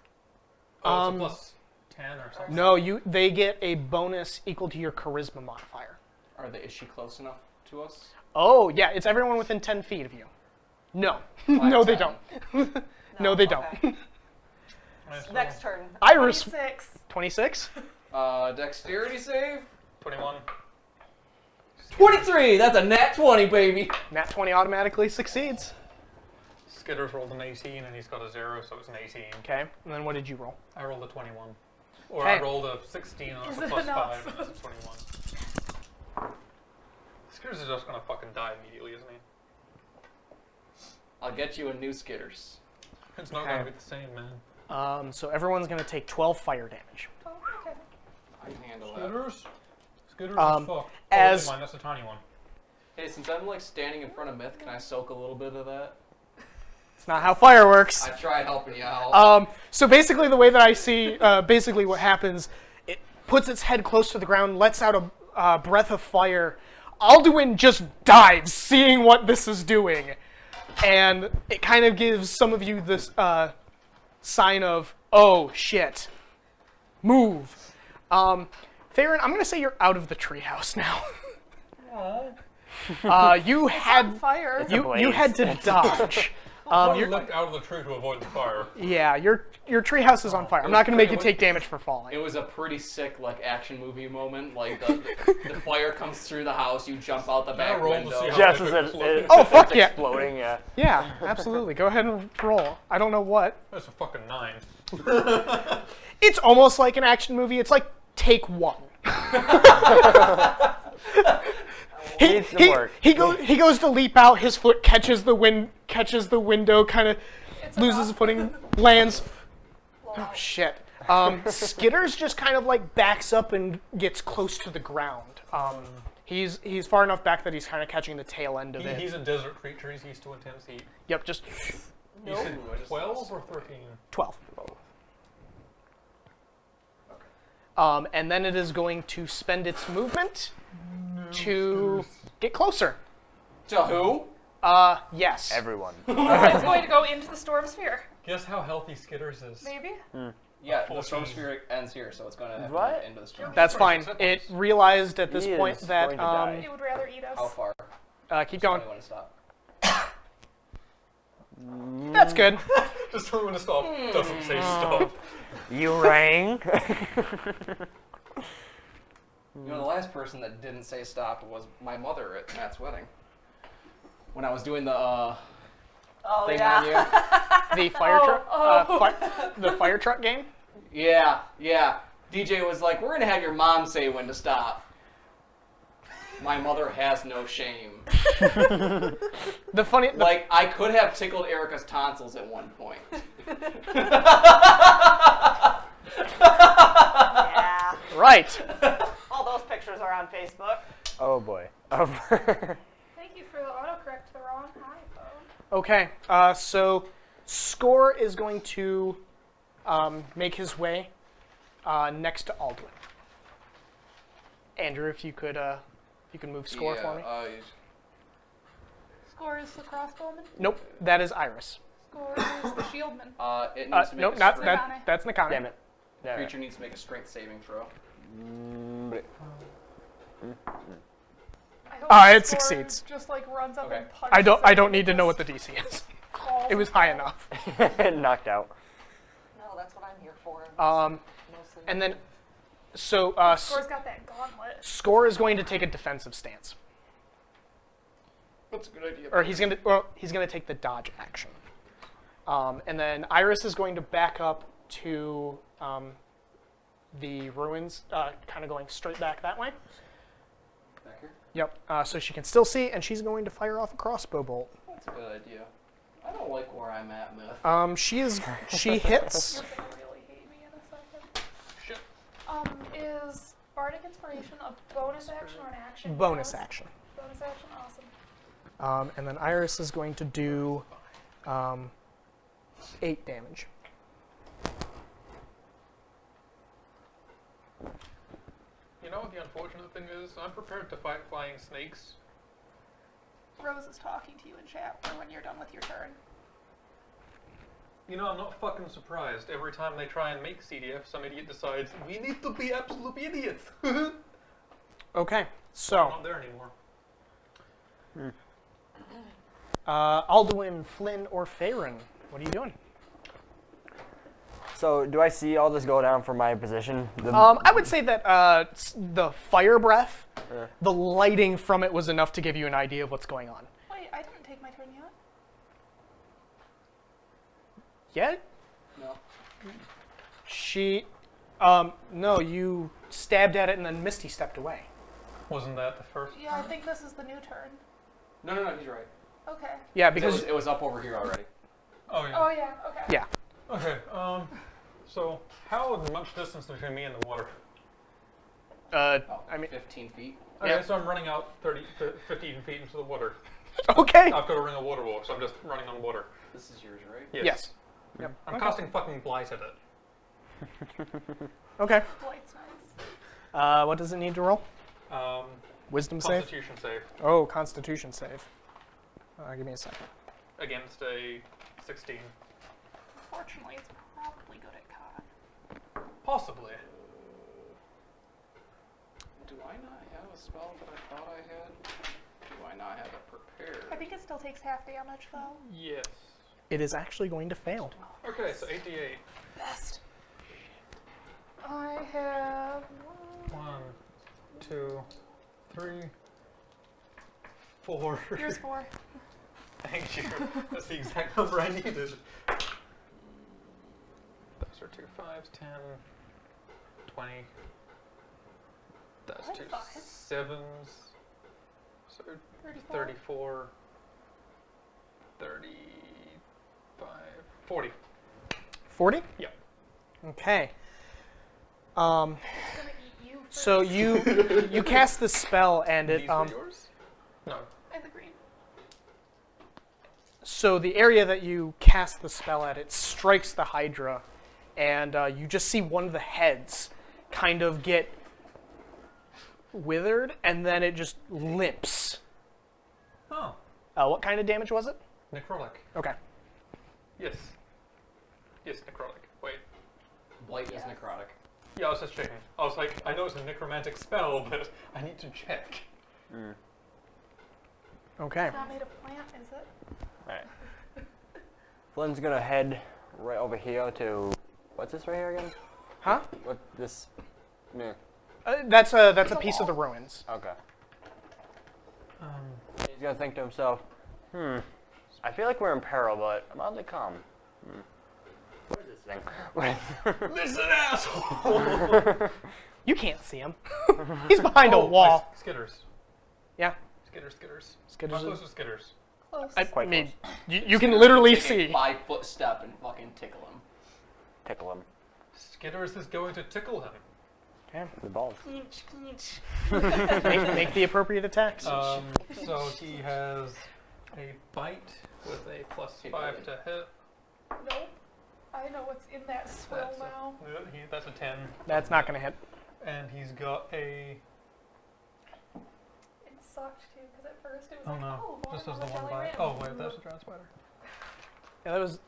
[SPEAKER 5] Oh, it's a plus 10 or something.
[SPEAKER 2] No, they get a bonus equal to your charisma modifier.
[SPEAKER 3] Is she close enough to us?
[SPEAKER 2] Oh, yeah, it's everyone within 10 feet of you. No. No, they
[SPEAKER 3] 10.
[SPEAKER 2] don't. No, they don't.
[SPEAKER 4] okay.
[SPEAKER 5] Nice
[SPEAKER 4] Next turn.
[SPEAKER 2] Iris,
[SPEAKER 1] 26.
[SPEAKER 2] 26?
[SPEAKER 3] Dexterity save?
[SPEAKER 5] 21.
[SPEAKER 3] 23! That's a nat 20, baby!
[SPEAKER 2] Nat 20 automatically succeeds.
[SPEAKER 5] Skitters rolled an 18 and he's got a 0, so it's an 18.
[SPEAKER 2] Okay, and then what did you roll?
[SPEAKER 5] I rolled a 21. Or
[SPEAKER 2] Okay.
[SPEAKER 5] I rolled a 16 and that's
[SPEAKER 1] Is
[SPEAKER 5] a
[SPEAKER 1] it
[SPEAKER 5] plus
[SPEAKER 1] enough?
[SPEAKER 5] 5 and that's a 21. Skitters is just gonna fucking die immediately, isn't he?
[SPEAKER 3] I'll get you a new Skitters.
[SPEAKER 5] It's not
[SPEAKER 2] Okay.
[SPEAKER 5] gonna be the same, man.
[SPEAKER 2] So everyone's going to take 12 fire damage.
[SPEAKER 1] Oh, okay.
[SPEAKER 3] I can handle that.
[SPEAKER 5] Skitters? Skitters
[SPEAKER 2] Um,
[SPEAKER 5] is fucked.
[SPEAKER 2] as-
[SPEAKER 5] Oh, mine, that's a tiny one.
[SPEAKER 3] Hey, since I'm like standing in front of Myth, can I soak a little bit of that?
[SPEAKER 2] It's not how fire works.
[SPEAKER 3] I tried helping you out.
[SPEAKER 2] So basically the way that I see, basically what happens, it puts its head close to the ground, lets out a breath of fire. Alduin just dives, seeing what this is doing. And it kind of gives some of you this sign of, oh, shit. Move. Theron, I'm going to say you're out of the treehouse now. You had
[SPEAKER 1] Fire.
[SPEAKER 6] It's a
[SPEAKER 2] you
[SPEAKER 6] blaze.
[SPEAKER 2] had to dodge.
[SPEAKER 5] I
[SPEAKER 2] you're-
[SPEAKER 5] looked out of the tree to avoid the fire.
[SPEAKER 2] Yeah, your treehouse is on fire. I'm not going to make you take damage for falling.
[SPEAKER 3] It was a pretty sick like action movie moment. Like the fire comes through the house, you jump out the back
[SPEAKER 5] roll to
[SPEAKER 3] window.
[SPEAKER 5] see how-
[SPEAKER 6] Just as it
[SPEAKER 2] Oh, fuck yeah.
[SPEAKER 6] exploding, yeah.
[SPEAKER 2] Yeah, absolutely. Go ahead and roll. I don't know what.
[SPEAKER 5] That's a fucking 9.
[SPEAKER 2] It's almost like an action movie. It's like take one.
[SPEAKER 6] Needs some work.
[SPEAKER 2] He goes to leap out. His foot catches the window, kind of loses his footing, lands. Oh shit. Skitters just kind of like backs up and gets close to the ground. He's far enough back that he's kind of catching the tail end of it.
[SPEAKER 5] He's a desert creature, he's used to intense heat.
[SPEAKER 2] Yep, just
[SPEAKER 5] You said 12 or 13?
[SPEAKER 2] 12. And then it is going to spend its movement to get closer.
[SPEAKER 3] To who?
[SPEAKER 2] Yes.
[SPEAKER 6] Everyone.
[SPEAKER 1] It's going to go into the storm sphere.
[SPEAKER 5] Guess how healthy Skitters is.
[SPEAKER 1] Maybe?
[SPEAKER 3] Yeah, the
[SPEAKER 5] 14.
[SPEAKER 3] storm sphere ends here, so it's going to have
[SPEAKER 6] What?
[SPEAKER 3] to end of the storm.
[SPEAKER 2] That's fine. It realized at this
[SPEAKER 6] He
[SPEAKER 2] point
[SPEAKER 6] is
[SPEAKER 2] that
[SPEAKER 6] going to die.
[SPEAKER 1] It would rather eat us.
[SPEAKER 3] How far?
[SPEAKER 2] keep going.
[SPEAKER 3] Tell me when to stop.
[SPEAKER 2] That's good.
[SPEAKER 5] Just tell me when to stop. Doesn't say stop.
[SPEAKER 6] You rang.
[SPEAKER 3] You know, the last person that didn't say stop was my mother at Matt's wedding. When I was doing the
[SPEAKER 4] Oh,
[SPEAKER 3] thing
[SPEAKER 4] yeah.
[SPEAKER 3] on you.
[SPEAKER 2] The fire truck.
[SPEAKER 1] Oh.
[SPEAKER 2] The fire truck game.
[SPEAKER 3] Yeah. DJ was like, we're gonna have your mom say when to stop. My mother has no shame.
[SPEAKER 2] The funny.
[SPEAKER 3] Like, I could have tickled Erica's tonsils at one point.
[SPEAKER 4] Yeah.
[SPEAKER 2] Right.
[SPEAKER 4] All those pictures are on Facebook.
[SPEAKER 6] Oh boy.
[SPEAKER 1] Thank you for the autocorrect to the wrong iPhone.
[SPEAKER 2] Okay. So Score is going to make his way next to Aldwin. Andrew, if you could move Score for me.
[SPEAKER 1] Score is the crossbowman.
[SPEAKER 2] Nope, that is Iris.
[SPEAKER 1] Score is the shieldman.
[SPEAKER 3] It needs to make
[SPEAKER 2] Nope,
[SPEAKER 3] a
[SPEAKER 2] not
[SPEAKER 3] strength.
[SPEAKER 2] that. That's Nakane.
[SPEAKER 6] Damn it.
[SPEAKER 3] Creature needs to make a strength saving throw.
[SPEAKER 1] I hope
[SPEAKER 2] It
[SPEAKER 1] Score
[SPEAKER 2] succeeds.
[SPEAKER 1] Just like runs up
[SPEAKER 3] Okay.
[SPEAKER 1] and punches.
[SPEAKER 2] I
[SPEAKER 1] it
[SPEAKER 2] don't
[SPEAKER 1] and
[SPEAKER 2] need to know what
[SPEAKER 1] just
[SPEAKER 2] the DC is.
[SPEAKER 1] calls
[SPEAKER 2] It was
[SPEAKER 1] it
[SPEAKER 2] high
[SPEAKER 1] out.
[SPEAKER 2] enough.
[SPEAKER 6] Knocked out.
[SPEAKER 4] No, that's what I'm here for. Mostly.
[SPEAKER 2] And then, so
[SPEAKER 1] Score's got that gauntlet.
[SPEAKER 2] Score is going to take a defensive stance,
[SPEAKER 3] That's a good idea.
[SPEAKER 2] or he's gonna take the dodge action. And then Iris is going to back up to the ruins, kind of going straight back that way.
[SPEAKER 3] Back here?
[SPEAKER 2] Yep. So she can still see, and she's going to fire off a crossbow bolt.
[SPEAKER 3] That's a good idea. I don't like where I'm at, Myth.
[SPEAKER 2] She hits.
[SPEAKER 1] You're gonna really hate me in a second.
[SPEAKER 3] Shit.
[SPEAKER 1] Is Bardic Inspiration a bonus action or an action?
[SPEAKER 2] Bonus
[SPEAKER 1] Yes.
[SPEAKER 2] action.
[SPEAKER 1] Bonus action, awesome.
[SPEAKER 2] And then Iris is going to do 8 damage.
[SPEAKER 5] You know what the unfortunate thing is? I'm prepared to fight flying snakes.
[SPEAKER 1] Rose is talking to you in chat for when you're done with your turn.
[SPEAKER 5] You know, I'm not fucking surprised. Every time they try and make CDF, some idiot decides, we need to be absolute idiots. I'm
[SPEAKER 2] Okay, so
[SPEAKER 5] not there anymore.
[SPEAKER 2] Alduin, Flynn, or Faerun, what are you doing?
[SPEAKER 6] So, do I see all this go down from my position?
[SPEAKER 2] I would say that the fire breath,
[SPEAKER 6] Yeah.
[SPEAKER 2] the lighting from it was enough to give you an idea of what's going on.
[SPEAKER 1] Wait, I didn't take my turn yet.
[SPEAKER 2] Yet?
[SPEAKER 3] No.
[SPEAKER 2] No, you stabbed at it and then Misty stepped away.
[SPEAKER 5] Wasn't that the first?
[SPEAKER 1] Yeah, I think this is the new turn.
[SPEAKER 3] No, he's right.
[SPEAKER 1] Okay.
[SPEAKER 2] Yeah,
[SPEAKER 3] Because
[SPEAKER 2] because
[SPEAKER 3] it was up over here already.
[SPEAKER 5] Oh, yeah.
[SPEAKER 1] Oh yeah. Okay.
[SPEAKER 2] yeah.
[SPEAKER 5] Okay, so how much distance between me and the water?
[SPEAKER 3] Oh,
[SPEAKER 2] I mean,
[SPEAKER 3] 15 feet.
[SPEAKER 5] Okay,
[SPEAKER 2] Yeah.
[SPEAKER 5] so I'm running out 15 feet into the water.
[SPEAKER 2] okay.
[SPEAKER 5] I've got a ring of water walk, so I'm just running on water.
[SPEAKER 3] This is yours, right?
[SPEAKER 2] Yes. Yep.
[SPEAKER 5] I'm casting fucking blight at it.
[SPEAKER 2] Okay.
[SPEAKER 1] Blight's nice.
[SPEAKER 2] What does it need to roll? Wisdom save?
[SPEAKER 5] Constitution save
[SPEAKER 2] Oh, Constitution save. Give me a second.
[SPEAKER 5] against a 16.
[SPEAKER 1] Unfortunately, it's probably good at con.
[SPEAKER 5] Possibly.
[SPEAKER 3] Do I not have a spell that I thought I had? Do I not have it prepared?
[SPEAKER 1] I think it still takes half damage though.
[SPEAKER 5] Yes.
[SPEAKER 2] It is actually going to fail.
[SPEAKER 5] Okay, so 88.
[SPEAKER 1] Best. I have
[SPEAKER 5] 1, 2, 3, 4.
[SPEAKER 1] Here's 4.
[SPEAKER 5] Thank you. That's the exact number I needed. Those are 2 5s, 10, 20. That's 2
[SPEAKER 1] 25.
[SPEAKER 5] 7s. So
[SPEAKER 1] 34.
[SPEAKER 5] 34, 35, 40.
[SPEAKER 2] 40?
[SPEAKER 5] Yep.
[SPEAKER 2] Okay.
[SPEAKER 1] It's gonna eat you first.
[SPEAKER 2] So you cast the spell and it
[SPEAKER 5] These were yours? No.
[SPEAKER 1] And the green.
[SPEAKER 2] so the area that you cast the spell at, it strikes the Hydra, and you just see one of the heads kind of get withered, and then it just limps.
[SPEAKER 5] Oh.
[SPEAKER 2] What kind of damage was it?
[SPEAKER 5] Necrotic.
[SPEAKER 2] Okay.
[SPEAKER 5] Yes. Yes, necrotic. Wait.
[SPEAKER 3] Blight is necrotic.
[SPEAKER 5] Yeah, I was just checking. I was like, I know it's a necromantic spell, but I need to check.
[SPEAKER 2] Okay.
[SPEAKER 1] It's not made of plant, is it?
[SPEAKER 6] Alright. Flynn's gonna head right over here to. What's this right here again?
[SPEAKER 2] Huh?
[SPEAKER 6] What this? Yeah.
[SPEAKER 2] That's a piece of the ruins.
[SPEAKER 6] Okay. He's gonna think to himself, I feel like we're in peril, but I'm oddly calm. What is this thing?
[SPEAKER 5] Listen, asshole!
[SPEAKER 2] You can't see him. He's behind a wall.
[SPEAKER 5] Skitters.
[SPEAKER 2] Yeah.
[SPEAKER 5] Skitters.
[SPEAKER 2] Skitters
[SPEAKER 5] How
[SPEAKER 2] is-
[SPEAKER 5] close are Skitters?
[SPEAKER 1] Close.
[SPEAKER 2] I mean, you can literally
[SPEAKER 3] Take a
[SPEAKER 2] see.
[SPEAKER 3] 5-foot step and fucking tickle him.
[SPEAKER 6] Tickle him.
[SPEAKER 5] Skitters is going to tickle him.
[SPEAKER 2] Okay.
[SPEAKER 6] The balls.
[SPEAKER 2] Make the appropriate attacks.
[SPEAKER 5] So he has a bite with a +5 to hit.
[SPEAKER 1] Nope. I know what's in that swill
[SPEAKER 5] That's
[SPEAKER 1] now.
[SPEAKER 5] that's a 10.
[SPEAKER 2] That's not going to hit.
[SPEAKER 5] And he's got a...
[SPEAKER 1] It sucked too, because at first it was
[SPEAKER 5] Oh
[SPEAKER 1] like,
[SPEAKER 5] no,
[SPEAKER 1] oh,
[SPEAKER 5] just as the
[SPEAKER 1] watermelon
[SPEAKER 5] one
[SPEAKER 1] jelly
[SPEAKER 5] bite.
[SPEAKER 1] ran.
[SPEAKER 5] Oh wait, that's a giant spider.
[SPEAKER 2] Yeah, that was.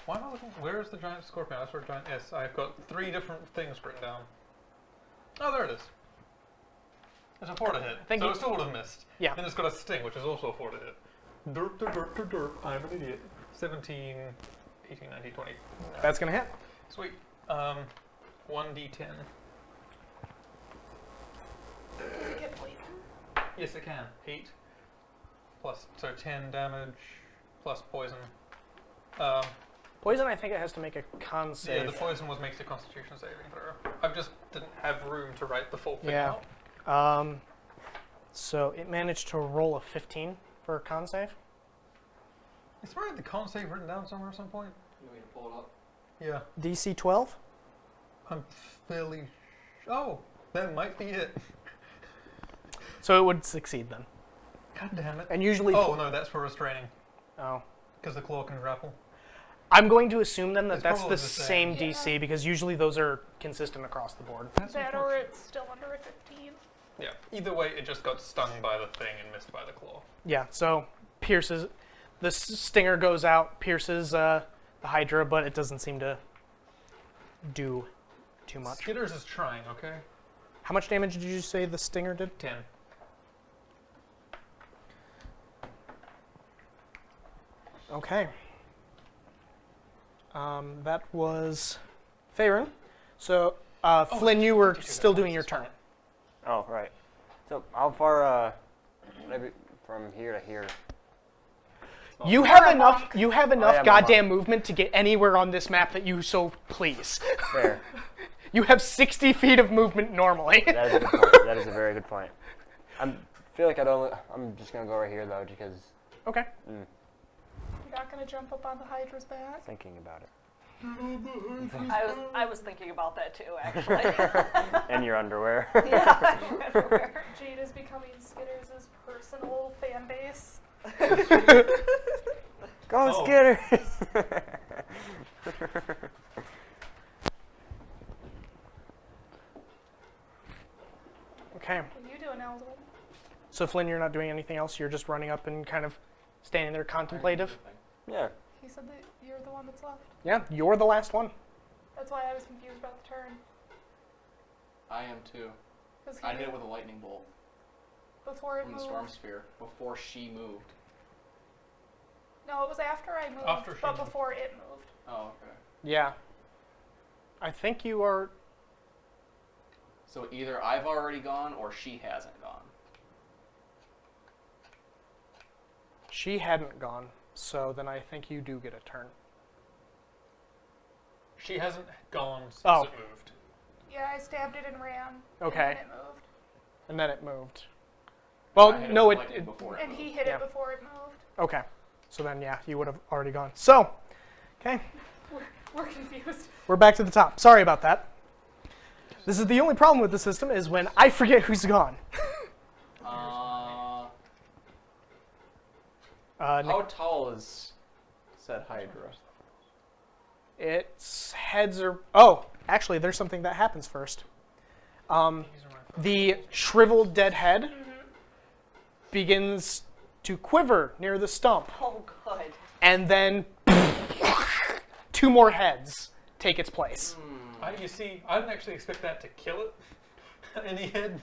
[SPEAKER 5] Why am I looking? Where is the giant scorpion? That's where giant is. I've got 3 different things written down. Oh, there it is. It's a 4 to hit.
[SPEAKER 2] Thank
[SPEAKER 5] so
[SPEAKER 2] you.
[SPEAKER 5] it still would have missed.
[SPEAKER 2] Yeah.
[SPEAKER 5] And it's got a sting, which is also a 4 to hit. Derp, derp, derp, derp, derp. I'm an idiot. 17, 18, 19, 20.
[SPEAKER 2] That's going to hit.
[SPEAKER 5] Sweet. 1d10.
[SPEAKER 1] Did it get poison?
[SPEAKER 5] Yes, it can. 8 plus, so 10 damage plus poison.
[SPEAKER 2] Poison, I think it has to make a con
[SPEAKER 5] Yeah,
[SPEAKER 2] save.
[SPEAKER 5] the poison was makes a Constitution saving throw. I just didn't have room to write the full thing
[SPEAKER 2] Yeah.
[SPEAKER 5] out.
[SPEAKER 2] So it managed to roll a 15 for a con save.
[SPEAKER 5] Is there the con save written down somewhere at some point?
[SPEAKER 3] You want me to pull it up?
[SPEAKER 5] Yeah,
[SPEAKER 2] DC 12.
[SPEAKER 5] I'm fairly. Oh, that might be it.
[SPEAKER 2] So it would succeed then.
[SPEAKER 5] God damn it.
[SPEAKER 2] And usually.
[SPEAKER 5] Oh no, that's for restraining
[SPEAKER 2] Oh.
[SPEAKER 5] because the claw can grapple.
[SPEAKER 2] I'm going to assume then that
[SPEAKER 5] It's
[SPEAKER 2] that's
[SPEAKER 5] probably
[SPEAKER 2] the
[SPEAKER 5] the
[SPEAKER 2] same
[SPEAKER 5] same.
[SPEAKER 2] DC because usually those are consistent across the board.
[SPEAKER 5] That's
[SPEAKER 1] That or
[SPEAKER 5] unfortunate.
[SPEAKER 1] it's still under a 15.
[SPEAKER 5] Yeah. Either way, it just got stung by the thing and missed by the claw.
[SPEAKER 2] Yeah, so pierces. The stinger goes out, pierces the Hydra, but it doesn't seem to do too much.
[SPEAKER 5] Skitters is trying. Okay.
[SPEAKER 2] How much damage did you say the stinger did?
[SPEAKER 5] 10.
[SPEAKER 2] Okay. That was Tavern. So, Flynn, you were still doing your turn.
[SPEAKER 6] Oh, right. So how far, maybe from here to here?
[SPEAKER 2] You have enough. You have enough
[SPEAKER 6] yeah,
[SPEAKER 2] goddamn movement to get anywhere on this map that you so please.
[SPEAKER 6] There.
[SPEAKER 2] You have 60 feet of movement normally.
[SPEAKER 6] That is a good point. That is a very good point. I feel like I'm just gonna go right here though, because
[SPEAKER 2] Okay.
[SPEAKER 1] You're not going to jump up on the Hydra's back?
[SPEAKER 6] thinking about it.
[SPEAKER 4] I was thinking about that too, actually.
[SPEAKER 6] In your underwear.
[SPEAKER 4] Yeah.
[SPEAKER 1] Jade is becoming Skitters' personal fan base.
[SPEAKER 6] Go
[SPEAKER 5] Oh.
[SPEAKER 6] Skitters!
[SPEAKER 2] Okay.
[SPEAKER 1] What are you doing, Eldwin?
[SPEAKER 2] So Flynn, you're not doing anything else. You're just running up and kind of standing there contemplative.
[SPEAKER 6] Yeah.
[SPEAKER 1] He said that you're the one that's left.
[SPEAKER 2] Yeah, you're the last one.
[SPEAKER 1] That's why I was confused about the turn.
[SPEAKER 3] I am too.
[SPEAKER 1] 'Cause
[SPEAKER 3] I
[SPEAKER 1] he-
[SPEAKER 3] hit it with a lightning bolt
[SPEAKER 1] before it
[SPEAKER 3] from the
[SPEAKER 1] moved.
[SPEAKER 3] storm sphere before she moved.
[SPEAKER 1] No, it was after I moved,
[SPEAKER 5] After she
[SPEAKER 1] but
[SPEAKER 5] moved.
[SPEAKER 1] before it moved.
[SPEAKER 3] Oh, okay.
[SPEAKER 2] Yeah. I think you are.
[SPEAKER 3] So either I've already gone or she hasn't gone.
[SPEAKER 2] She hadn't gone, so then I think you do get a turn.
[SPEAKER 5] She hasn't gone since
[SPEAKER 2] Oh.
[SPEAKER 5] it moved.
[SPEAKER 1] Yeah, I stabbed it and ran.
[SPEAKER 2] Okay.
[SPEAKER 1] And then it moved.
[SPEAKER 2] And then it moved. Well,
[SPEAKER 3] I hit
[SPEAKER 2] no,
[SPEAKER 3] with
[SPEAKER 2] it.
[SPEAKER 3] lightning before it
[SPEAKER 1] And he
[SPEAKER 3] moved.
[SPEAKER 1] hit
[SPEAKER 2] Yeah.
[SPEAKER 1] it before it moved.
[SPEAKER 2] Okay. So then, yeah, you would have already gone. So, okay,
[SPEAKER 1] We're confused.
[SPEAKER 2] we're back to the top. Sorry about that. This is the only problem with the system is when I forget who's gone.
[SPEAKER 3] How tall is said Hydra?
[SPEAKER 2] Its heads are. Oh, actually, there's something that happens first. The shriveled dead head begins to quiver near the stump,
[SPEAKER 4] Oh, good.
[SPEAKER 2] and then 2 more heads take its place.
[SPEAKER 5] You see, I didn't actually expect that to kill it. Any head.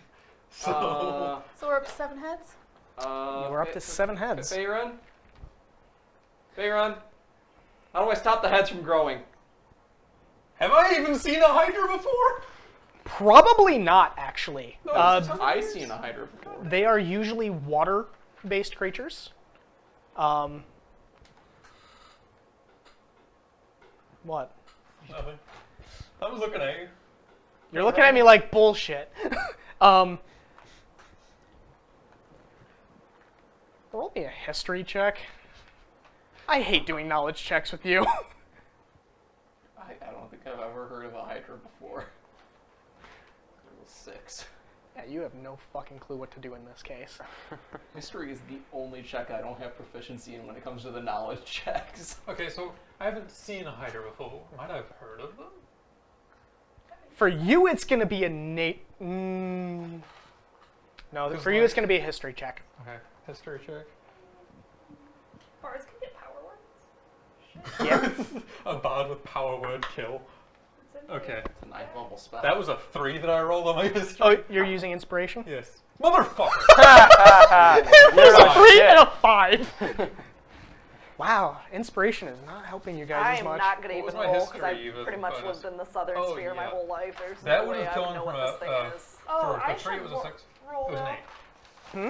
[SPEAKER 5] So.
[SPEAKER 1] So we're up to 7 heads?
[SPEAKER 2] We're up to 7 heads.
[SPEAKER 3] Bayron? Bayron? How do I stop the heads from growing?
[SPEAKER 5] Have I even seen a Hydra before?
[SPEAKER 2] Probably not, actually.
[SPEAKER 3] I've seen a Hydra before.
[SPEAKER 2] They are usually water-based creatures. What?
[SPEAKER 5] Nothing. I was looking at you.
[SPEAKER 2] You're looking at me like bullshit. Roll me a history check. I hate doing knowledge checks with you.
[SPEAKER 3] I don't think I've ever heard of a Hydra before. 6.
[SPEAKER 2] Yeah, you have no fucking clue what to do in this case.
[SPEAKER 3] History is the only check I don't have proficiency in when it comes to the knowledge checks.
[SPEAKER 5] Okay, so I haven't seen a Hydra before. Might I've heard of them?
[SPEAKER 2] For you, it's going to be a No, for you, it's going to be a history check.
[SPEAKER 5] Okay, history check.
[SPEAKER 1] Bards can get power words.
[SPEAKER 2] Yeah.
[SPEAKER 5] A bard with power word kill.
[SPEAKER 1] It's in
[SPEAKER 5] Okay.
[SPEAKER 3] It's a 9th level spell.
[SPEAKER 5] That was a 3 that I rolled on my history.
[SPEAKER 2] Oh, you're using inspiration?
[SPEAKER 5] Yes. Motherfucker!
[SPEAKER 2] There's a
[SPEAKER 6] Oh,
[SPEAKER 2] 3
[SPEAKER 6] shit.
[SPEAKER 2] and a 5. Wow, inspiration is not helping you guys
[SPEAKER 4] I
[SPEAKER 2] as
[SPEAKER 4] am
[SPEAKER 2] much.
[SPEAKER 4] not going to
[SPEAKER 5] What was
[SPEAKER 4] even
[SPEAKER 5] my
[SPEAKER 4] roll because
[SPEAKER 5] history
[SPEAKER 4] I've
[SPEAKER 5] even?
[SPEAKER 4] pretty much
[SPEAKER 5] Oh,
[SPEAKER 4] lived in the southern
[SPEAKER 5] oh,
[SPEAKER 4] sphere my
[SPEAKER 5] yeah.
[SPEAKER 4] whole life. There's
[SPEAKER 5] That
[SPEAKER 4] no
[SPEAKER 5] would
[SPEAKER 4] way
[SPEAKER 5] have
[SPEAKER 4] I would
[SPEAKER 5] gone
[SPEAKER 4] know
[SPEAKER 5] from
[SPEAKER 4] what this thing
[SPEAKER 5] a,
[SPEAKER 4] is.
[SPEAKER 1] Oh,
[SPEAKER 5] for
[SPEAKER 1] I
[SPEAKER 5] the 3
[SPEAKER 1] should
[SPEAKER 5] was a 6.
[SPEAKER 1] roll
[SPEAKER 5] It was an
[SPEAKER 1] that.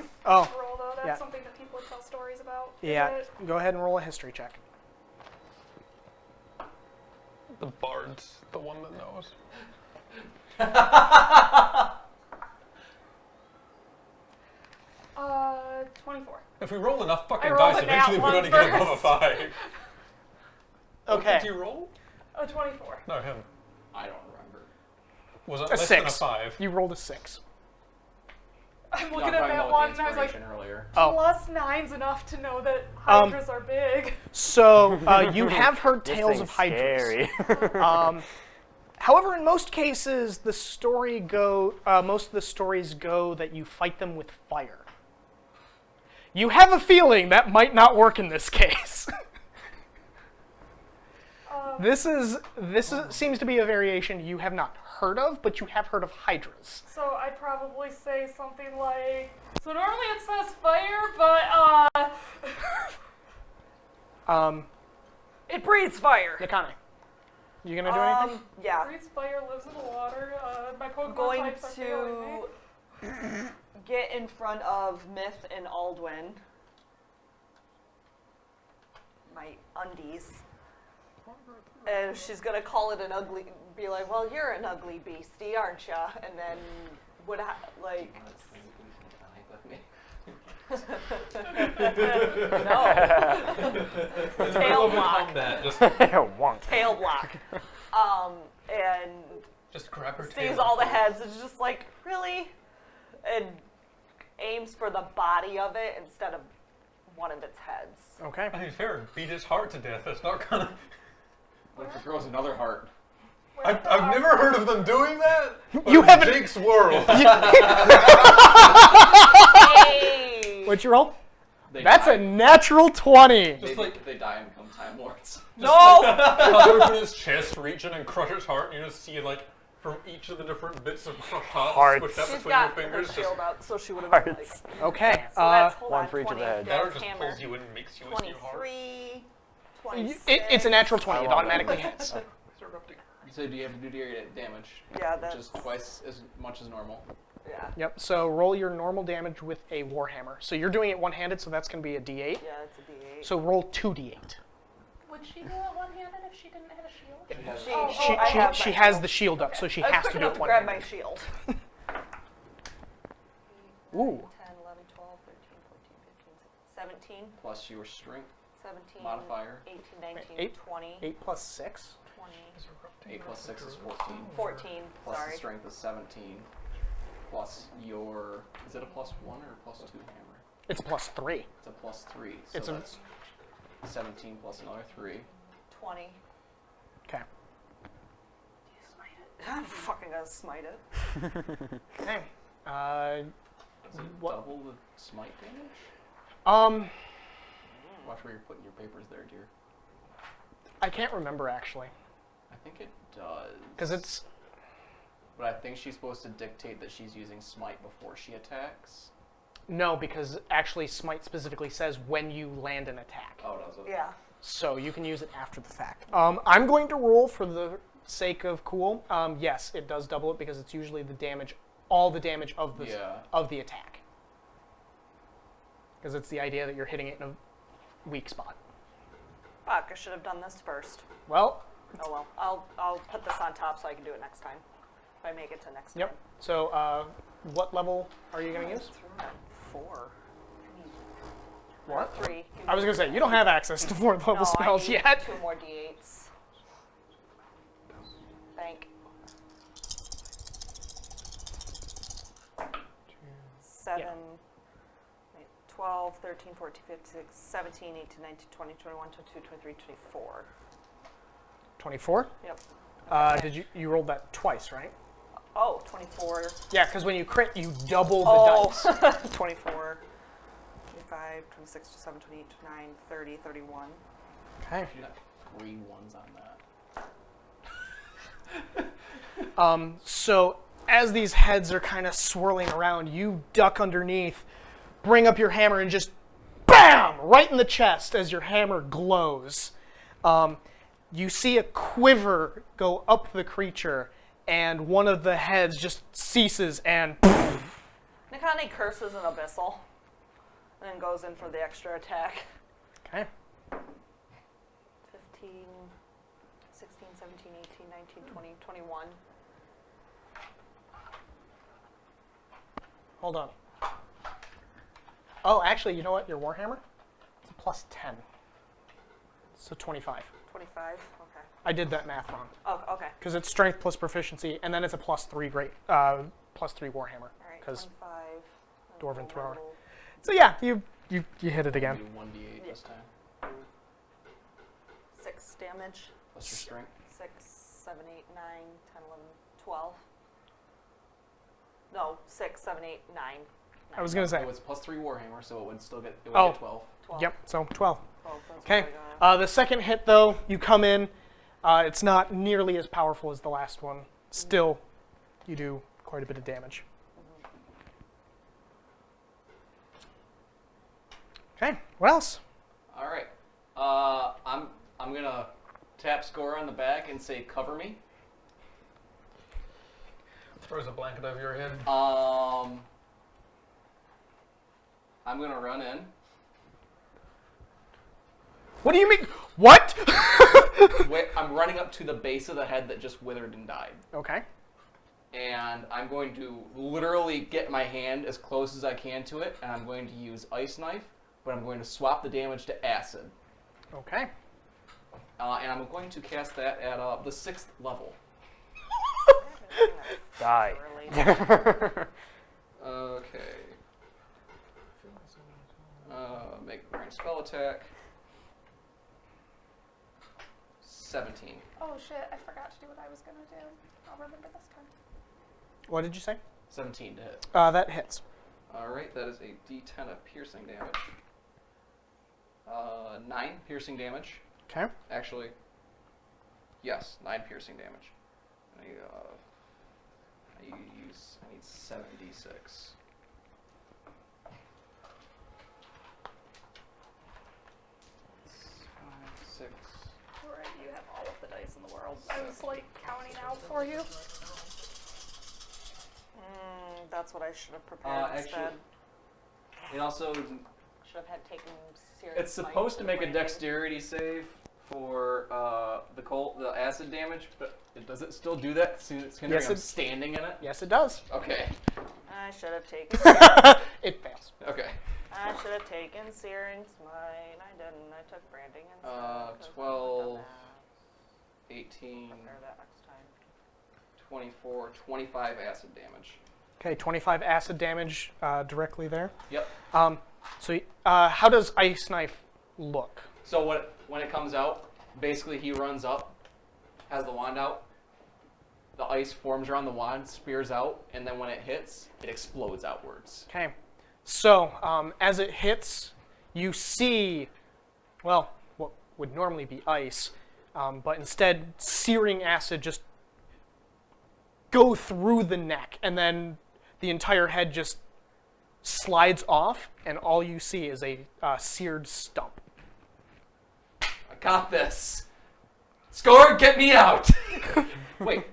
[SPEAKER 5] 8.
[SPEAKER 2] Oh,
[SPEAKER 1] Roll though. That's
[SPEAKER 2] Yeah.
[SPEAKER 1] something that people tell stories about. Is
[SPEAKER 2] yeah.
[SPEAKER 1] it?
[SPEAKER 2] Go ahead and roll a history check.
[SPEAKER 5] The bard's the one that knows.
[SPEAKER 1] 24.
[SPEAKER 5] If we roll enough fucking
[SPEAKER 1] I rolled
[SPEAKER 5] dice,
[SPEAKER 1] a nat
[SPEAKER 5] eventually we're
[SPEAKER 1] one
[SPEAKER 5] gonna get above a
[SPEAKER 1] first.
[SPEAKER 5] 5. What
[SPEAKER 2] Okay.
[SPEAKER 5] did you roll?
[SPEAKER 1] Oh, 24.
[SPEAKER 5] No, him.
[SPEAKER 3] I don't remember.
[SPEAKER 5] Was it
[SPEAKER 2] A
[SPEAKER 5] less
[SPEAKER 2] 6.
[SPEAKER 5] than a 5?
[SPEAKER 2] You rolled a 6.
[SPEAKER 1] I'm
[SPEAKER 3] No,
[SPEAKER 1] looking
[SPEAKER 3] I'm
[SPEAKER 1] at
[SPEAKER 3] talking
[SPEAKER 1] that
[SPEAKER 3] about
[SPEAKER 1] one
[SPEAKER 3] the
[SPEAKER 1] and I was like,
[SPEAKER 3] inspiration earlier.
[SPEAKER 2] Oh.
[SPEAKER 1] plus 9's enough to know that hydras are big.
[SPEAKER 2] So, you have heard
[SPEAKER 6] This
[SPEAKER 2] tales
[SPEAKER 6] thing's
[SPEAKER 2] of hydras.
[SPEAKER 6] scary.
[SPEAKER 2] However, in most cases, most of the stories go that you fight them with fire. You have a feeling that might not work in this case. Seems to be a variation you have not heard of, but you have heard of hydras.
[SPEAKER 1] So I'd probably say something like, so normally it says fire, but
[SPEAKER 4] It breathes fire.
[SPEAKER 2] Nakane, you gonna do anything?
[SPEAKER 4] Yeah.
[SPEAKER 1] breathes fire, lives in the water. My Pokemon
[SPEAKER 4] Going
[SPEAKER 1] types are failing me.
[SPEAKER 4] to get in front of Myth and Aldwin. My undies. And she's gonna call it an ugly, be like, well, you're an ugly beastie, aren't ya? And then like, no. Tail block.
[SPEAKER 5] Combat, just,
[SPEAKER 6] Wonk.
[SPEAKER 4] Tail block. And
[SPEAKER 5] just grab her tail.
[SPEAKER 4] sees all the heads, it's just like, really? And aims for the body of it instead of one of its heads.
[SPEAKER 2] Okay.
[SPEAKER 5] I mean, fair, beat his heart to death. That's not gonna.
[SPEAKER 3] What if it grows another heart?
[SPEAKER 5] I've never heard of them doing that. But
[SPEAKER 2] You
[SPEAKER 5] in
[SPEAKER 2] haven't-
[SPEAKER 5] Jake's world.
[SPEAKER 4] Hey!
[SPEAKER 2] What'd you roll?
[SPEAKER 3] They
[SPEAKER 2] That's
[SPEAKER 3] die.
[SPEAKER 2] a natural 20.
[SPEAKER 3] They,
[SPEAKER 5] Just like-
[SPEAKER 3] they die and become Time Lords.
[SPEAKER 4] No!
[SPEAKER 5] I'll open his chest, reach in and crush his heart, and you just see like from each of the different bits of crushed hearts switched up
[SPEAKER 4] She's
[SPEAKER 5] between your
[SPEAKER 4] got her
[SPEAKER 5] fingers. Just
[SPEAKER 4] shield out, so she would have been like.
[SPEAKER 6] Hearts.
[SPEAKER 2] Okay.
[SPEAKER 4] So that's, hold
[SPEAKER 6] one
[SPEAKER 4] on,
[SPEAKER 6] for each of
[SPEAKER 4] 20,
[SPEAKER 6] the heads.
[SPEAKER 5] that or
[SPEAKER 4] that's
[SPEAKER 5] just
[SPEAKER 4] hammer.
[SPEAKER 5] pulls you in and makes you into your heart.
[SPEAKER 4] 23, 26.
[SPEAKER 2] It's a natural 20.
[SPEAKER 6] I
[SPEAKER 2] It
[SPEAKER 6] love
[SPEAKER 2] automatically
[SPEAKER 6] that.
[SPEAKER 2] hits.
[SPEAKER 3] So do you have to do your damage?
[SPEAKER 4] Yeah,
[SPEAKER 3] Which is
[SPEAKER 4] that's.
[SPEAKER 3] twice as much as normal.
[SPEAKER 4] Yeah.
[SPEAKER 2] Yep. So roll your normal damage with a warhammer. So you're doing it one-handed, so that's going to be a D8.
[SPEAKER 4] Yeah, it's a D8.
[SPEAKER 2] So roll 2d8.
[SPEAKER 1] Would she do it one-handed if she didn't have a shield?
[SPEAKER 3] She has
[SPEAKER 4] She,
[SPEAKER 1] Oh,
[SPEAKER 2] She,
[SPEAKER 1] I have
[SPEAKER 2] she
[SPEAKER 4] my
[SPEAKER 2] has
[SPEAKER 4] shield.
[SPEAKER 2] the shield up, so she
[SPEAKER 4] I was
[SPEAKER 2] has
[SPEAKER 4] quick
[SPEAKER 2] to do
[SPEAKER 4] enough
[SPEAKER 2] it
[SPEAKER 4] to grab my
[SPEAKER 2] one-handed.
[SPEAKER 4] shield.
[SPEAKER 2] Ooh.
[SPEAKER 4] 10, 11, 12, 13, 14, 15, 17,
[SPEAKER 3] plus your strength
[SPEAKER 4] 17,
[SPEAKER 3] modifier.
[SPEAKER 4] 18, 19,
[SPEAKER 2] Eight.
[SPEAKER 4] 20,
[SPEAKER 2] 8 plus 6.
[SPEAKER 4] 20,
[SPEAKER 3] 8 plus 6 is 14.
[SPEAKER 4] 14,
[SPEAKER 3] Plus
[SPEAKER 4] sorry.
[SPEAKER 3] the strength is 17. Plus your... Is it a plus 1 or a plus 2 hammer?
[SPEAKER 2] It's a plus 3.
[SPEAKER 3] It's a plus 3. So
[SPEAKER 2] It's a-
[SPEAKER 3] that's 17 plus another 3.
[SPEAKER 4] 20.
[SPEAKER 2] Okay.
[SPEAKER 4] I'm fucking gonna smite it.
[SPEAKER 2] Okay.
[SPEAKER 3] Does it
[SPEAKER 2] What-
[SPEAKER 3] double the smite damage? Watch where you're putting your papers there, dear.
[SPEAKER 2] I can't remember actually,
[SPEAKER 3] I think it does.
[SPEAKER 2] because it's
[SPEAKER 3] But I think she's supposed to dictate that she's using smite before she attacks.
[SPEAKER 2] no, because actually smite specifically says when you land an attack.
[SPEAKER 3] Oh, does it?
[SPEAKER 4] Yeah.
[SPEAKER 2] So you can use it after the fact. I'm going to roll for the sake of cool. Yes, it does double it because it's usually the damage, all the damage of the
[SPEAKER 3] Yeah.
[SPEAKER 2] of the attack. Because it's the idea that you're hitting it in a weak spot.
[SPEAKER 4] Fuck, I should have done this first.
[SPEAKER 2] Well,
[SPEAKER 4] Oh well, I'll put this on top so I can do it next time. If I make it to next
[SPEAKER 2] Yep.
[SPEAKER 4] time.
[SPEAKER 2] So, what level are you going to use?
[SPEAKER 4] 4.
[SPEAKER 2] What?
[SPEAKER 4] 3.
[SPEAKER 2] I was going to say, you don't have access to 4th level
[SPEAKER 4] No,
[SPEAKER 2] spells
[SPEAKER 4] I need
[SPEAKER 2] yet.
[SPEAKER 4] 2 more d8s. Bank. 7, 12, 13, 14, 15, 17, 18, 19, 20, 21, 22, 23, 24.
[SPEAKER 2] 24?
[SPEAKER 4] Yep.
[SPEAKER 2] Did you rolled that twice, right?
[SPEAKER 4] Oh, 24.
[SPEAKER 2] Yeah, because when you crit, you double the dice.
[SPEAKER 4] 24, 25, 26, 27, 28, 29, 30, 31.
[SPEAKER 2] Okay.
[SPEAKER 3] You got 3 ones on that.
[SPEAKER 2] So as these heads are kind of swirling around, you duck underneath, bring up your hammer, and just BAM! Right in the chest as your hammer glows. You see a quiver go up the creature, and one of the heads just ceases and
[SPEAKER 4] Nikani curses an abyssal, and then goes in for the extra attack.
[SPEAKER 2] Okay.
[SPEAKER 4] 15, 16, 17, 18, 19, 20, 21.
[SPEAKER 2] Hold on. Oh, actually, you know what? Your warhammer? It's a plus 10. So 25.
[SPEAKER 4] 25? Okay.
[SPEAKER 2] I did that math wrong.
[SPEAKER 4] Oh, okay.
[SPEAKER 2] Because it's strength plus proficiency, and then it's a plus 3 plus 3 warhammer.
[SPEAKER 4] All right,
[SPEAKER 2] Because
[SPEAKER 4] 25.
[SPEAKER 2] Dwarven thrower.
[SPEAKER 4] Roll.
[SPEAKER 2] so yeah, you hit it again.
[SPEAKER 3] Do 1d8 this time.
[SPEAKER 4] 6 damage.
[SPEAKER 3] Plus your strength.
[SPEAKER 4] 6, 7, 8, 9, 10, 11, 12. No, 6, 7, 8, 9.
[SPEAKER 2] I was gonna say.
[SPEAKER 3] Oh, it's plus 3 Warhammer, so it would still get, it would
[SPEAKER 2] Oh.
[SPEAKER 3] get 12.
[SPEAKER 4] 12.
[SPEAKER 2] Yep. So 12.
[SPEAKER 4] 12, that's
[SPEAKER 2] Okay.
[SPEAKER 4] what I got.
[SPEAKER 2] The second hit, though, you come in. It's not nearly as powerful as the last one. Still, you do quite a bit of damage. Okay. What else?
[SPEAKER 3] All right. I'm gonna tap Score on the back and say, "Cover me."
[SPEAKER 5] Throws a blanket over your head.
[SPEAKER 3] I'm gonna run in.
[SPEAKER 2] What do you mean? What?
[SPEAKER 3] Wait, I'm running up to the base of the head that just withered and died.
[SPEAKER 2] Okay.
[SPEAKER 3] And I'm going to literally get my hand as close as I can to it, and I'm going to use Ice Knife, but I'm going to swap the damage to Acid.
[SPEAKER 2] Okay.
[SPEAKER 3] And I'm going to cast that at the 6th level.
[SPEAKER 6] Die.
[SPEAKER 3] Okay. Make a ranged spell attack. 17.
[SPEAKER 1] Oh shit, I forgot to do what I was gonna do. I'll remember this time.
[SPEAKER 2] What did you say?
[SPEAKER 3] 17 to hit.
[SPEAKER 2] That hits.
[SPEAKER 3] Alright, that is a d10 of piercing damage. 9 piercing damage.
[SPEAKER 2] Okay.
[SPEAKER 3] Actually, yes, 9 piercing damage. I need 7d6. Six.
[SPEAKER 1] Alright, you have all of the dice in the world. I was like counting out for you.
[SPEAKER 4] That's what I should have prepared instead.
[SPEAKER 3] It also,
[SPEAKER 4] Should have had taken serious.
[SPEAKER 3] it's supposed to make a dexterity save for the acid damage, but does it still do that? Considering
[SPEAKER 2] Yes,
[SPEAKER 3] I'm
[SPEAKER 2] it-
[SPEAKER 3] standing in it.
[SPEAKER 2] Yes, it does.
[SPEAKER 3] Okay.
[SPEAKER 4] I should have taken.
[SPEAKER 2] It fails.
[SPEAKER 3] Okay.
[SPEAKER 4] I should have taken Searing Smite. I didn't. I took Branding instead.
[SPEAKER 3] 12, 18,
[SPEAKER 4] Prepare that next time.
[SPEAKER 3] 24, 25 acid damage.
[SPEAKER 2] Okay, 25 acid damage directly there.
[SPEAKER 3] Yep.
[SPEAKER 2] So how does Ice Knife look?
[SPEAKER 3] So when it comes out, basically he runs up, has the wand out, the ice forms around the wand, spears out, and then when it hits, it explodes outwards.
[SPEAKER 2] Okay, so as it hits, you see, well, what would normally be ice, but instead searing acid just go through the neck, and then the entire head just slides off, and all you see is a seared stump.
[SPEAKER 3] I got this. Score, get me out! Wait,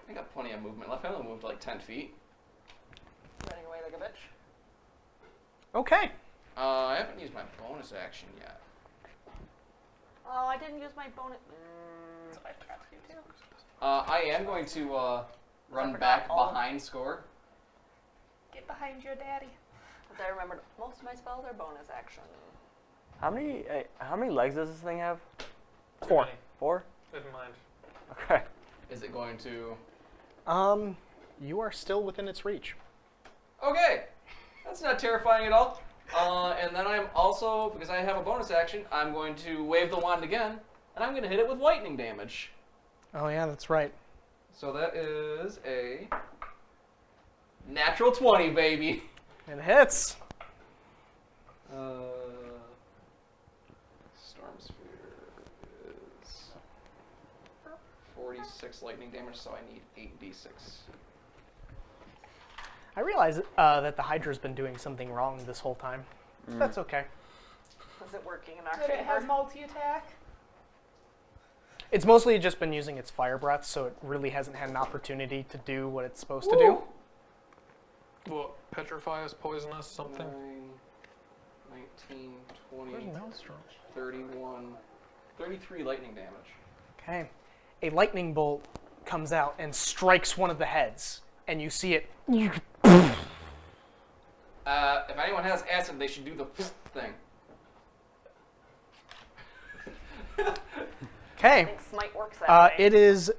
[SPEAKER 3] I got plenty of movement left. I only moved like 10 feet.
[SPEAKER 4] Running away like a bitch.
[SPEAKER 2] Okay.
[SPEAKER 3] I haven't used my bonus action yet.
[SPEAKER 4] Oh, I didn't use my bonus.
[SPEAKER 1] So I forgot to do too.
[SPEAKER 3] I am going to run
[SPEAKER 4] forgot
[SPEAKER 3] back
[SPEAKER 4] all-
[SPEAKER 3] behind Score.
[SPEAKER 1] Get behind your daddy.
[SPEAKER 4] As I remembered, most of my spells are bonus action.
[SPEAKER 6] How many legs does this thing have?
[SPEAKER 2] 4.
[SPEAKER 6] 4?
[SPEAKER 5] Never mind.
[SPEAKER 6] Okay.
[SPEAKER 3] Is it going to...
[SPEAKER 2] You are still within its reach.
[SPEAKER 3] Okay, that's not terrifying at all. And then I'm also, because I have a bonus action, I'm going to wave the wand again, and I'm going to hit it with lightning damage.
[SPEAKER 2] Oh yeah, that's right.
[SPEAKER 3] So that is a natural 20, baby.
[SPEAKER 2] It hits.
[SPEAKER 3] Storm Sphere is 46 lightning damage, so I need 8d6.
[SPEAKER 2] I realize that the Hydra's been doing something wrong this whole time. That's okay.
[SPEAKER 4] Is it working in our
[SPEAKER 1] That it has
[SPEAKER 4] favor?
[SPEAKER 1] multi-attack.
[SPEAKER 2] It's mostly just been using its fire breath, so it really hasn't had an opportunity to do what it's supposed to do.
[SPEAKER 5] What? Petrify is poisonous, something?
[SPEAKER 3] 9, 19, 20,
[SPEAKER 2] Where's Maelstrom?
[SPEAKER 3] 31, 33 lightning damage.
[SPEAKER 2] Okay. A lightning bolt comes out and strikes one of the heads, and you see it.
[SPEAKER 3] If anyone has acid, they should do the thing.
[SPEAKER 4] I
[SPEAKER 2] Okay.
[SPEAKER 4] think Smite works that way.
[SPEAKER 2] It is.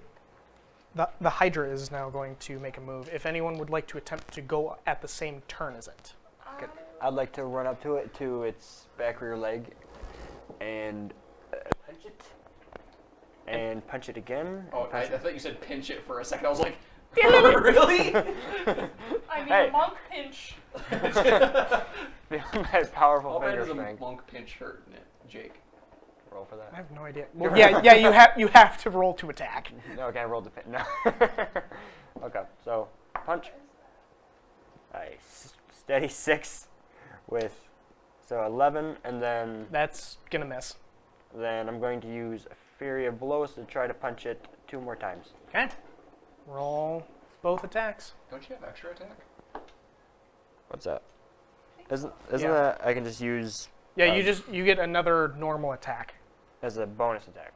[SPEAKER 2] The Hydra is now going to make a move. If anyone would like to attempt to go at the same turn as it.
[SPEAKER 6] Good. I'd like to run up to it, to its back rear leg, and punch it. And punch it again.
[SPEAKER 3] Oh, I
[SPEAKER 6] punch it.
[SPEAKER 3] thought you said pinch it for a second. I was like, really?
[SPEAKER 1] I mean,
[SPEAKER 6] Hey.
[SPEAKER 1] a monk pinch.
[SPEAKER 6] Feeling that powerful
[SPEAKER 3] How bad
[SPEAKER 6] finger
[SPEAKER 3] does a
[SPEAKER 6] strength.
[SPEAKER 3] monk pinch hurt, Jake?
[SPEAKER 6] Roll for
[SPEAKER 2] I
[SPEAKER 6] that.
[SPEAKER 2] have no idea. Well, yeah. You have to roll to attack.
[SPEAKER 6] No, okay, I rolled the pin. No. Okay, so punch. Steady 6 with, so 11, and then
[SPEAKER 2] That's gonna miss.
[SPEAKER 6] I'm going to use a Fury of Blows to try to punch it 2 more times.
[SPEAKER 2] Okay. Roll both attacks.
[SPEAKER 3] Don't you have extra attack?
[SPEAKER 6] What's that? Isn't
[SPEAKER 2] Yeah.
[SPEAKER 6] that I can just use
[SPEAKER 2] Yeah, you get another normal attack.
[SPEAKER 6] as a bonus attack?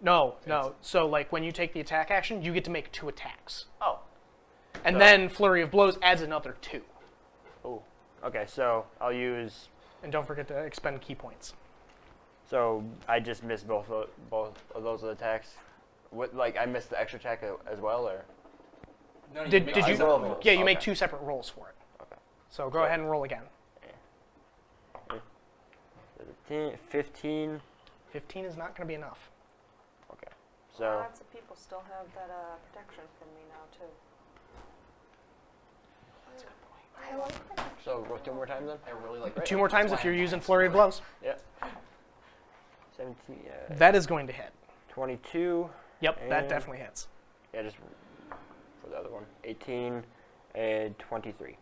[SPEAKER 2] No. So like when you take the attack action, you get to make 2 attacks,
[SPEAKER 6] Oh.
[SPEAKER 2] and
[SPEAKER 6] So-
[SPEAKER 2] then Flurry of Blows adds another 2.
[SPEAKER 6] Oh. Okay, so I'll use.
[SPEAKER 2] And don't forget to expend key points.
[SPEAKER 6] So I just missed both of those attacks. What, like I missed the extra attack as well, or?
[SPEAKER 3] No,
[SPEAKER 2] Did
[SPEAKER 3] make
[SPEAKER 2] you?
[SPEAKER 3] separate
[SPEAKER 6] roll
[SPEAKER 3] rolls.
[SPEAKER 2] Yeah, you make
[SPEAKER 6] Okay.
[SPEAKER 2] 2 separate rolls for it.
[SPEAKER 6] Okay.
[SPEAKER 2] So go ahead and roll again.
[SPEAKER 6] 15.
[SPEAKER 2] 15 is not going to be enough.
[SPEAKER 6] Okay. So
[SPEAKER 4] Lots of people still have that protection from me now, too.
[SPEAKER 1] I like that.
[SPEAKER 6] roll 2 more times then.
[SPEAKER 3] I really like
[SPEAKER 2] 2 more times if you're using Flurry of Blows.
[SPEAKER 6] Yeah. 17.
[SPEAKER 2] That is going to hit.
[SPEAKER 6] 22.
[SPEAKER 2] Yep, that
[SPEAKER 6] And-
[SPEAKER 2] definitely hits.
[SPEAKER 6] Yeah, just for the other one. 18 and 23.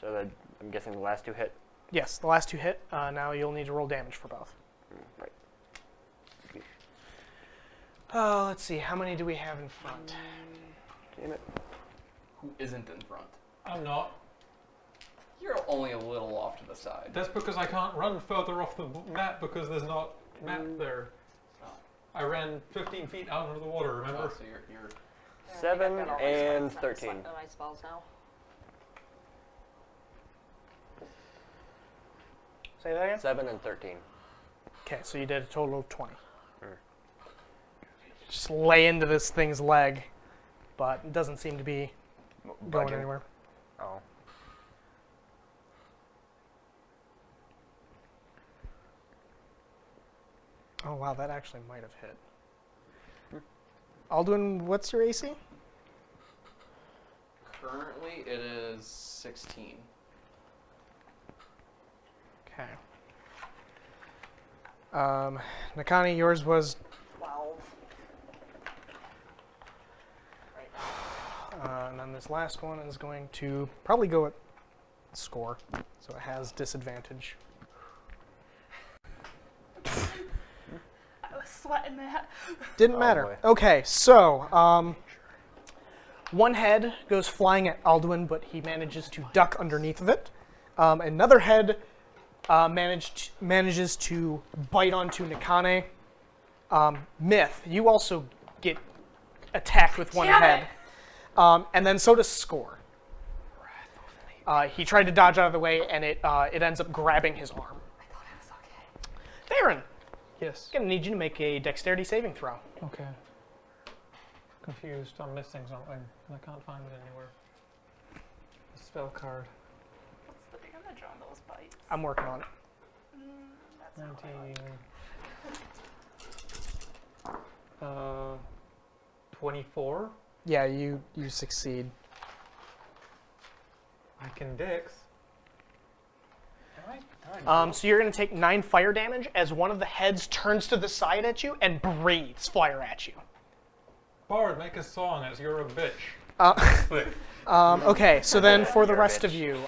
[SPEAKER 6] So that, I'm guessing the last 2 hit.
[SPEAKER 2] Yes, the last 2 hit. Now you'll need to roll damage for both.
[SPEAKER 6] Right.
[SPEAKER 2] Let's see. How many do we have in front?
[SPEAKER 6] Damn it.
[SPEAKER 3] Who isn't in front?
[SPEAKER 5] I'm not.
[SPEAKER 3] You're only a little off to the side.
[SPEAKER 5] That's because I can't run further off the map because there's not map there.
[SPEAKER 3] Oh.
[SPEAKER 5] I ran 15 feet out into the water, remember?
[SPEAKER 3] Oh, so you're
[SPEAKER 4] Yeah, I think I've
[SPEAKER 6] 7
[SPEAKER 4] got all my
[SPEAKER 6] and
[SPEAKER 4] spells-
[SPEAKER 6] 13.
[SPEAKER 4] my spells now.
[SPEAKER 2] Say that again?
[SPEAKER 6] 7 and 13.
[SPEAKER 2] Okay, so you did a total of 20.
[SPEAKER 6] Sure.
[SPEAKER 2] Just lay into this thing's leg, but it doesn't seem to be going
[SPEAKER 6] Budging.
[SPEAKER 2] anywhere.
[SPEAKER 6] Oh.
[SPEAKER 2] Oh wow, that actually might have hit. Alduin, what's your AC?
[SPEAKER 3] currently it is 16.
[SPEAKER 2] Okay. Nakani, yours was
[SPEAKER 4] 12. Right now.
[SPEAKER 2] and then this last one is going to probably go at score, so it has disadvantage.
[SPEAKER 1] I was sweating that.
[SPEAKER 2] Didn't
[SPEAKER 6] Oh,
[SPEAKER 2] matter.
[SPEAKER 6] boy.
[SPEAKER 2] Okay, so one head goes flying at Alduin, but he manages to duck underneath of it. Another head manages to bite onto Nakane, Myth, you also get attacked with one
[SPEAKER 1] Damn
[SPEAKER 2] head.
[SPEAKER 1] it.
[SPEAKER 2] And then so does Score. He tried to dodge out of the way, and it ends up grabbing his arm.
[SPEAKER 1] I thought I was okay.
[SPEAKER 2] Tavern,
[SPEAKER 5] Yes.
[SPEAKER 2] I'm gonna need you to make a dexterity saving throw.
[SPEAKER 5] Okay. Confused. I'm missing something, and I can't find it anywhere. A spell card.
[SPEAKER 1] What's the damage on those bites?
[SPEAKER 2] I'm working on it.
[SPEAKER 1] That's not what I
[SPEAKER 5] 19. 24.
[SPEAKER 2] Yeah, you succeed.
[SPEAKER 5] I can dex.
[SPEAKER 2] So you're gonna take 9 fire damage as one of the heads turns to the side at you and breathes fire at you.
[SPEAKER 5] Bard, make a song as you're a bitch. Click.
[SPEAKER 2] Okay, so then for the
[SPEAKER 6] You're a
[SPEAKER 2] rest of
[SPEAKER 6] bitch.
[SPEAKER 2] you,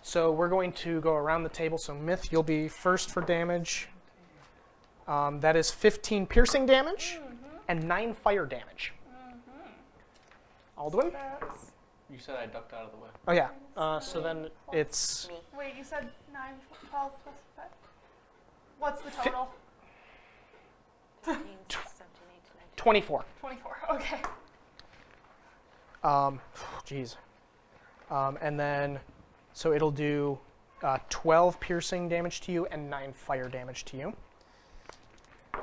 [SPEAKER 2] so we're going to go around the table. So Myth, you'll be first for damage. That is 15 piercing damage and 9 fire damage. Aldwin?
[SPEAKER 1] That's...
[SPEAKER 3] You said I ducked out of the way.
[SPEAKER 2] Oh yeah. So then it's
[SPEAKER 4] Me.
[SPEAKER 1] Wait, you said 9, 12 plus 5. What's the total?
[SPEAKER 4] 15, 16, 17, 18,
[SPEAKER 2] 24.
[SPEAKER 1] 24. Okay.
[SPEAKER 2] Jeez. And then, so it'll do 12 piercing damage to you and 9 fire damage to you.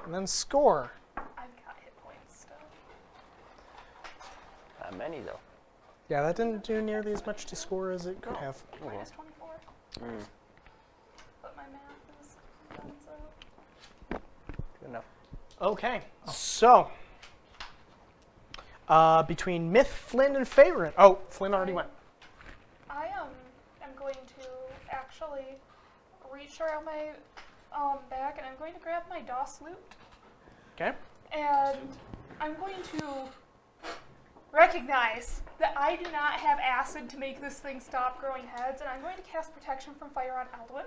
[SPEAKER 2] And then Score.
[SPEAKER 1] I've got hit points still.
[SPEAKER 6] Not many though.
[SPEAKER 2] Yeah, that didn't do nearly as much to Score as it could have.
[SPEAKER 1] Minus 24.
[SPEAKER 6] Mm,
[SPEAKER 1] But my math is done, so...
[SPEAKER 6] good enough.
[SPEAKER 2] Okay, so between Myth, Flynn, and Favorite. Oh, Flynn already went.
[SPEAKER 1] I am going to actually reach around my back and I'm going to grab my DOS loot
[SPEAKER 2] Okay.
[SPEAKER 1] and I'm going to recognize that I do not have acid to make this thing stop growing heads, and I'm going to cast Protection from Fire on Aldwin.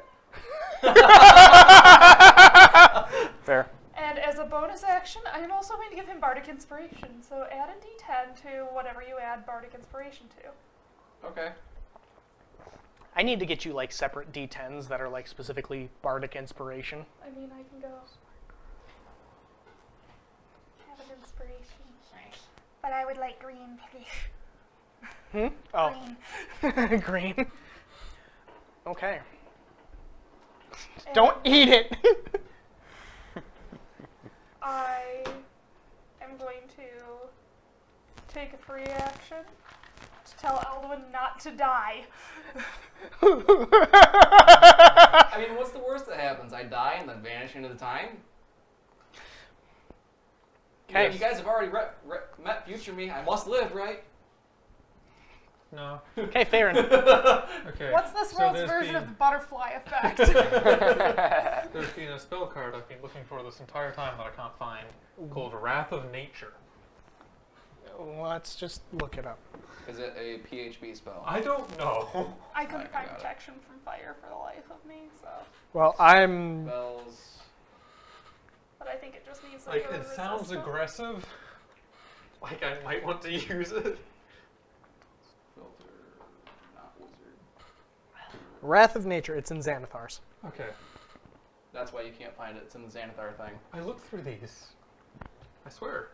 [SPEAKER 6] Fair.
[SPEAKER 1] And as a bonus action, I'm also going to give him Bardic Inspiration. So add a d10 to whatever you add Bardic Inspiration to.
[SPEAKER 3] Okay.
[SPEAKER 2] I need to get you like separate D10s that are like specifically Bardic Inspiration.
[SPEAKER 1] I mean, I can go. Have an inspiration. But I would like green, please.
[SPEAKER 2] Oh,
[SPEAKER 1] Green.
[SPEAKER 2] green. Okay.
[SPEAKER 1] And
[SPEAKER 2] Don't eat it.
[SPEAKER 1] I am going to take a free action to tell Alduin not to die.
[SPEAKER 3] I mean, what's the worst that happens? I die and then vanish into the time?
[SPEAKER 2] Okay.
[SPEAKER 3] You guys have already met future me. I must live, right?
[SPEAKER 5] No.
[SPEAKER 2] Okay, Farron.
[SPEAKER 5] Okay.
[SPEAKER 1] What's this
[SPEAKER 5] so
[SPEAKER 1] world's
[SPEAKER 5] there's
[SPEAKER 1] version
[SPEAKER 5] been,
[SPEAKER 1] of the butterfly effect?
[SPEAKER 5] There's been a spell card I've been looking for this entire time that I can't find, called Wrath of Nature.
[SPEAKER 2] Let's just look it up.
[SPEAKER 3] Is it a PHB spell?
[SPEAKER 5] I don't know.
[SPEAKER 1] I couldn't
[SPEAKER 3] I
[SPEAKER 1] find
[SPEAKER 3] got it.
[SPEAKER 1] protection from fire for the life of me, so.
[SPEAKER 2] Well, I'm.
[SPEAKER 3] Spells.
[SPEAKER 1] But I think it just needs
[SPEAKER 5] Like,
[SPEAKER 1] you're
[SPEAKER 5] it sounds
[SPEAKER 1] resistant.
[SPEAKER 5] aggressive. Like, I might want to use it.
[SPEAKER 3] Filter. Not wizard.
[SPEAKER 2] Wrath of Nature. It's in Xanathar's.
[SPEAKER 5] Okay.
[SPEAKER 3] That's why you can't find it. It's in the Xanathar thing.
[SPEAKER 5] I looked through these. I swear.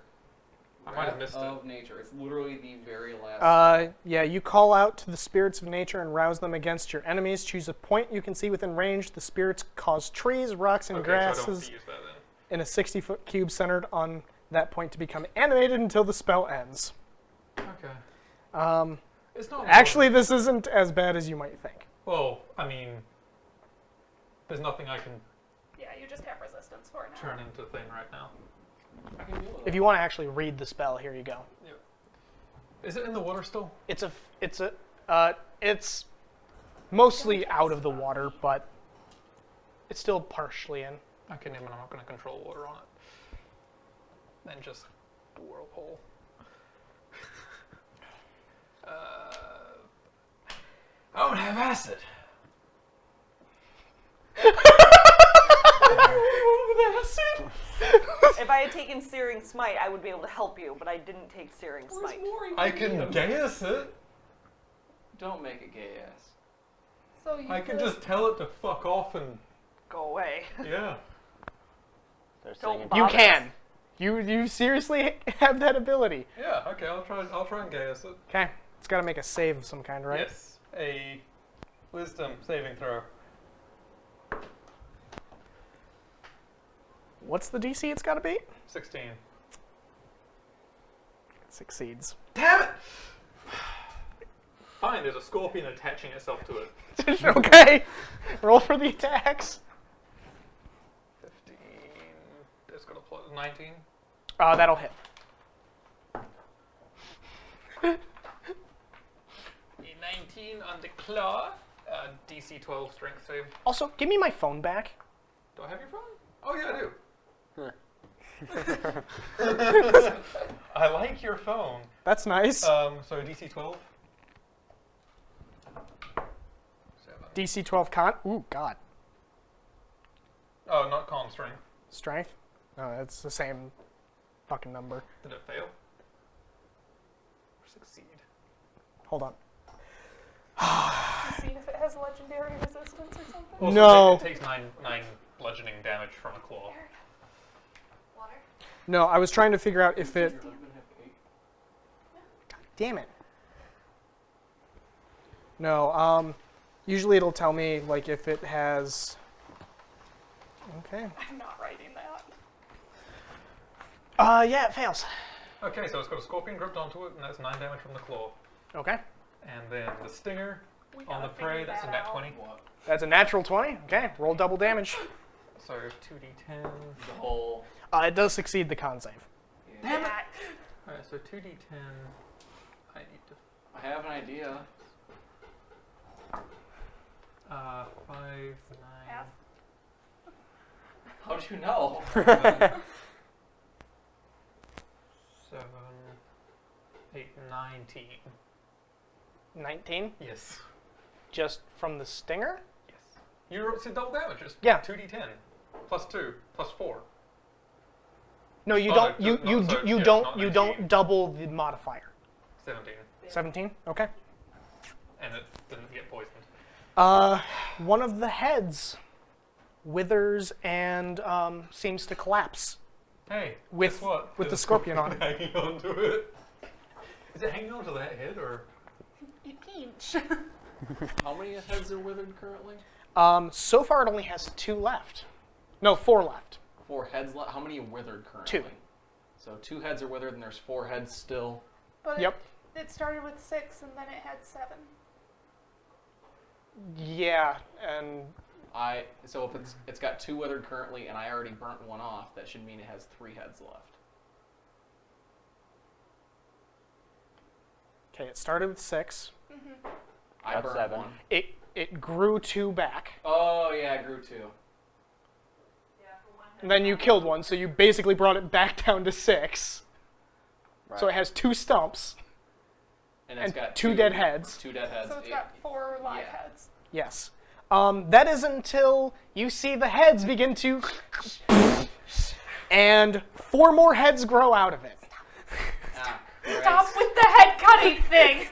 [SPEAKER 5] I might have missed
[SPEAKER 3] Wrath
[SPEAKER 5] it.
[SPEAKER 3] of Nature. It's literally the very last.
[SPEAKER 2] Yeah, you call out to the spirits of nature and rouse them against your enemies. Choose a point you can see within range. The spirits cause trees, rocks, and
[SPEAKER 5] Okay, so I don't have
[SPEAKER 2] grasses
[SPEAKER 5] to use that then.
[SPEAKER 2] in a 60-foot cube centered on that point to become animated until the spell ends.
[SPEAKER 5] Okay. It's not
[SPEAKER 2] Actually, this isn't as bad as you might think.
[SPEAKER 5] Well, I mean, there's nothing I can
[SPEAKER 1] Yeah, you just have resistance for it now.
[SPEAKER 5] turn into thing right now.
[SPEAKER 3] I can deal with
[SPEAKER 2] If
[SPEAKER 3] it.
[SPEAKER 2] you want to actually read the spell, here you go.
[SPEAKER 5] Is it in the water still?
[SPEAKER 2] It's mostly out of the water, but it's still partially in.
[SPEAKER 5] Okay, I'm not going to control water on it. Then just the whirlpool. I don't have acid.
[SPEAKER 4] If I had taken Searing Smite, I would be able to help you, but I didn't take Searing Smite.
[SPEAKER 5] I can guess it.
[SPEAKER 3] Don't make it gay ass.
[SPEAKER 1] So you
[SPEAKER 5] I can
[SPEAKER 1] could-
[SPEAKER 5] just tell it to fuck off and
[SPEAKER 4] Go away.
[SPEAKER 5] yeah.
[SPEAKER 6] Start
[SPEAKER 4] Don't
[SPEAKER 6] singing.
[SPEAKER 4] bother.
[SPEAKER 2] You can. You seriously have that ability.
[SPEAKER 5] Yeah. Okay. I'll try and guess it.
[SPEAKER 2] Okay. It's got to make a save of some kind, right?
[SPEAKER 5] Yes. A wisdom saving throw.
[SPEAKER 2] What's the DC it's got to be?
[SPEAKER 5] 16.
[SPEAKER 2] It succeeds.
[SPEAKER 5] Damn it! Fine. There's a scorpion attaching itself to it.
[SPEAKER 2] Okay. Roll for the attacks.
[SPEAKER 5] 15. It's got a plus 19.
[SPEAKER 2] That'll hit.
[SPEAKER 5] A 19 on the claw. DC 12 strength save.
[SPEAKER 2] Also, give me my phone back.
[SPEAKER 5] Do I have your phone? Oh yeah, I do. I like your phone.
[SPEAKER 2] That's nice.
[SPEAKER 5] So DC 12. 7.
[SPEAKER 2] DC 12 con. Ooh, God.
[SPEAKER 5] Oh, not con strength.
[SPEAKER 2] Strength? No, it's the same fucking number.
[SPEAKER 5] Did it fail? Or succeed?
[SPEAKER 2] Hold on.
[SPEAKER 1] See if it has legendary resistance or something.
[SPEAKER 5] Also,
[SPEAKER 2] No.
[SPEAKER 5] It takes 9 bludgeoning damage from a claw.
[SPEAKER 4] Water?
[SPEAKER 2] No, I was trying to figure out if it. God damn it. No, usually it'll tell me, like, if it has. Okay.
[SPEAKER 1] I'm not writing that.
[SPEAKER 2] Yeah, it fails.
[SPEAKER 5] Okay, so it's got a scorpion gripped onto it, and that's 9 damage from the claw.
[SPEAKER 2] Okay.
[SPEAKER 5] And then the stinger
[SPEAKER 1] We
[SPEAKER 5] on the
[SPEAKER 1] gotta
[SPEAKER 5] prey,
[SPEAKER 1] figure
[SPEAKER 5] that's a
[SPEAKER 1] that
[SPEAKER 5] nat
[SPEAKER 1] out.
[SPEAKER 5] 20.
[SPEAKER 2] That's a natural 20. Okay, roll double damage.
[SPEAKER 5] So 2d10.
[SPEAKER 3] The whole.
[SPEAKER 2] It does succeed the con save.
[SPEAKER 1] Damn it!
[SPEAKER 5] Alright, so 2d10. I need to.
[SPEAKER 3] I have an idea.
[SPEAKER 5] 5, 9.
[SPEAKER 1] Pass.
[SPEAKER 3] How'd you know?
[SPEAKER 5] 7, 8, 19.
[SPEAKER 2] 19?
[SPEAKER 5] Yes.
[SPEAKER 2] Just from the stinger?
[SPEAKER 5] Yes. You said double damage. It's
[SPEAKER 2] Yeah.
[SPEAKER 5] 2d10. Plus 2. Plus 4.
[SPEAKER 2] No, you
[SPEAKER 5] Oh,
[SPEAKER 2] don't.
[SPEAKER 5] no,
[SPEAKER 2] You
[SPEAKER 5] no,
[SPEAKER 2] you
[SPEAKER 5] sorry,
[SPEAKER 2] you
[SPEAKER 5] yeah,
[SPEAKER 2] don't
[SPEAKER 5] not
[SPEAKER 2] you
[SPEAKER 5] 19.
[SPEAKER 2] don't double the modifier.
[SPEAKER 5] 17.
[SPEAKER 2] 17. Okay.
[SPEAKER 5] And it didn't get poisoned.
[SPEAKER 2] One of the heads withers and seems to collapse
[SPEAKER 5] Hey,
[SPEAKER 2] with
[SPEAKER 5] guess what?
[SPEAKER 2] with the
[SPEAKER 5] There's a
[SPEAKER 2] scorpion on it.
[SPEAKER 5] hanging onto it. Is it hanging onto that head or?
[SPEAKER 1] Inch.
[SPEAKER 3] How many heads are withered currently?
[SPEAKER 2] So far it only has 2 left. No, 4 left.
[SPEAKER 3] 4 heads left. How many are withered currently?
[SPEAKER 2] 2.
[SPEAKER 3] So 2 heads are withered, and there's 4 heads still.
[SPEAKER 1] But
[SPEAKER 2] Yep.
[SPEAKER 1] it started with 6 and then it had 7.
[SPEAKER 2] Yeah, and
[SPEAKER 3] So if it's got 2 withered currently, and I already burnt 1 off, that should mean it has 3 heads left.
[SPEAKER 2] okay, it started with 6.
[SPEAKER 3] I
[SPEAKER 6] Got
[SPEAKER 3] burned
[SPEAKER 6] 7.
[SPEAKER 3] 1.
[SPEAKER 2] It grew 2 back.
[SPEAKER 3] Oh yeah, I grew 2.
[SPEAKER 2] And then you killed 1, so you basically brought it back down to 6. So it has 2 stumps.
[SPEAKER 3] And it's
[SPEAKER 2] And
[SPEAKER 3] got
[SPEAKER 2] 2 dead heads.
[SPEAKER 3] 2 dead heads.
[SPEAKER 1] So it's got 4 live
[SPEAKER 3] yeah.
[SPEAKER 1] heads.
[SPEAKER 2] Yes. That is until you see the heads begin to, and 4 more heads grow out of it.
[SPEAKER 3] Ah,
[SPEAKER 1] Stop
[SPEAKER 3] Christ.
[SPEAKER 1] with the head cutting thing!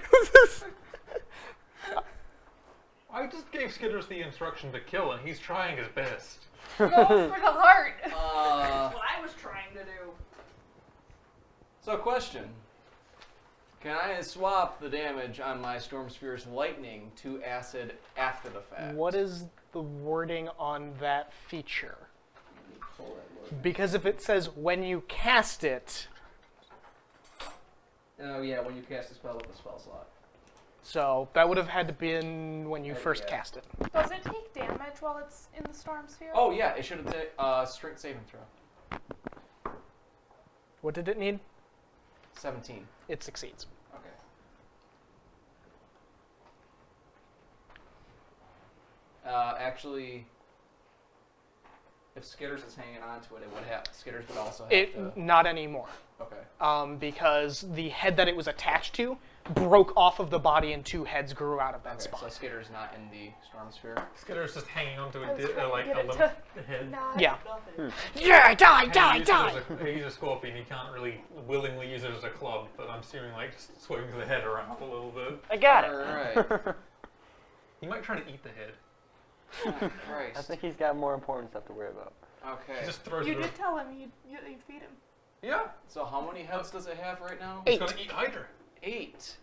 [SPEAKER 5] I just gave Skitters the instruction to kill, and he's trying his best.
[SPEAKER 1] Go for the heart!
[SPEAKER 4] What I was trying to do.
[SPEAKER 3] So question. Can I swap the damage on my Storm Spear's lightning to acid after the fact?
[SPEAKER 2] What is the wording on that feature? Because if it says when you cast it,
[SPEAKER 3] Oh yeah, when you cast a spell with a spell slot.
[SPEAKER 2] so that would have had to been when you first
[SPEAKER 3] yeah.
[SPEAKER 2] cast it.
[SPEAKER 1] Does it take damage while it's in the storm sphere?
[SPEAKER 3] Oh yeah, it should have taken strength saving throw.
[SPEAKER 2] What did it need?
[SPEAKER 3] 17.
[SPEAKER 2] It succeeds.
[SPEAKER 3] Okay. Actually, if Skitters is hanging on to it, it would have. Skitters would also have to.
[SPEAKER 2] Not anymore.
[SPEAKER 3] Okay.
[SPEAKER 2] Because the head that it was attached to broke off of the body and 2 heads grew out of that
[SPEAKER 3] Okay,
[SPEAKER 2] spot.
[SPEAKER 3] so Skitter's not in the Storm Sphere.
[SPEAKER 5] Skitters just hanging onto
[SPEAKER 1] I was
[SPEAKER 5] a,
[SPEAKER 1] trying to
[SPEAKER 5] like
[SPEAKER 1] get
[SPEAKER 5] a
[SPEAKER 1] it
[SPEAKER 5] limp
[SPEAKER 1] to
[SPEAKER 5] head.
[SPEAKER 1] not.
[SPEAKER 2] Yeah.
[SPEAKER 4] Nothing.
[SPEAKER 2] Yeah, die,
[SPEAKER 5] And
[SPEAKER 2] die,
[SPEAKER 5] he uses
[SPEAKER 2] die!
[SPEAKER 5] it as he's a scorpion. He can't really willingly use it as a club, but I'm assuming like just swings the head around a little bit.
[SPEAKER 6] I got it.
[SPEAKER 3] Alright.
[SPEAKER 5] He might try to eat the head.
[SPEAKER 3] Christ.
[SPEAKER 6] I think he's got more important stuff to worry about.
[SPEAKER 3] Okay.
[SPEAKER 5] He just throws
[SPEAKER 1] You
[SPEAKER 5] it.
[SPEAKER 1] did tell him you'd feed him.
[SPEAKER 5] Yeah.
[SPEAKER 3] So how many heads does it have right now?
[SPEAKER 5] He's
[SPEAKER 2] 8.
[SPEAKER 5] gonna eat Hydra.
[SPEAKER 3] 8.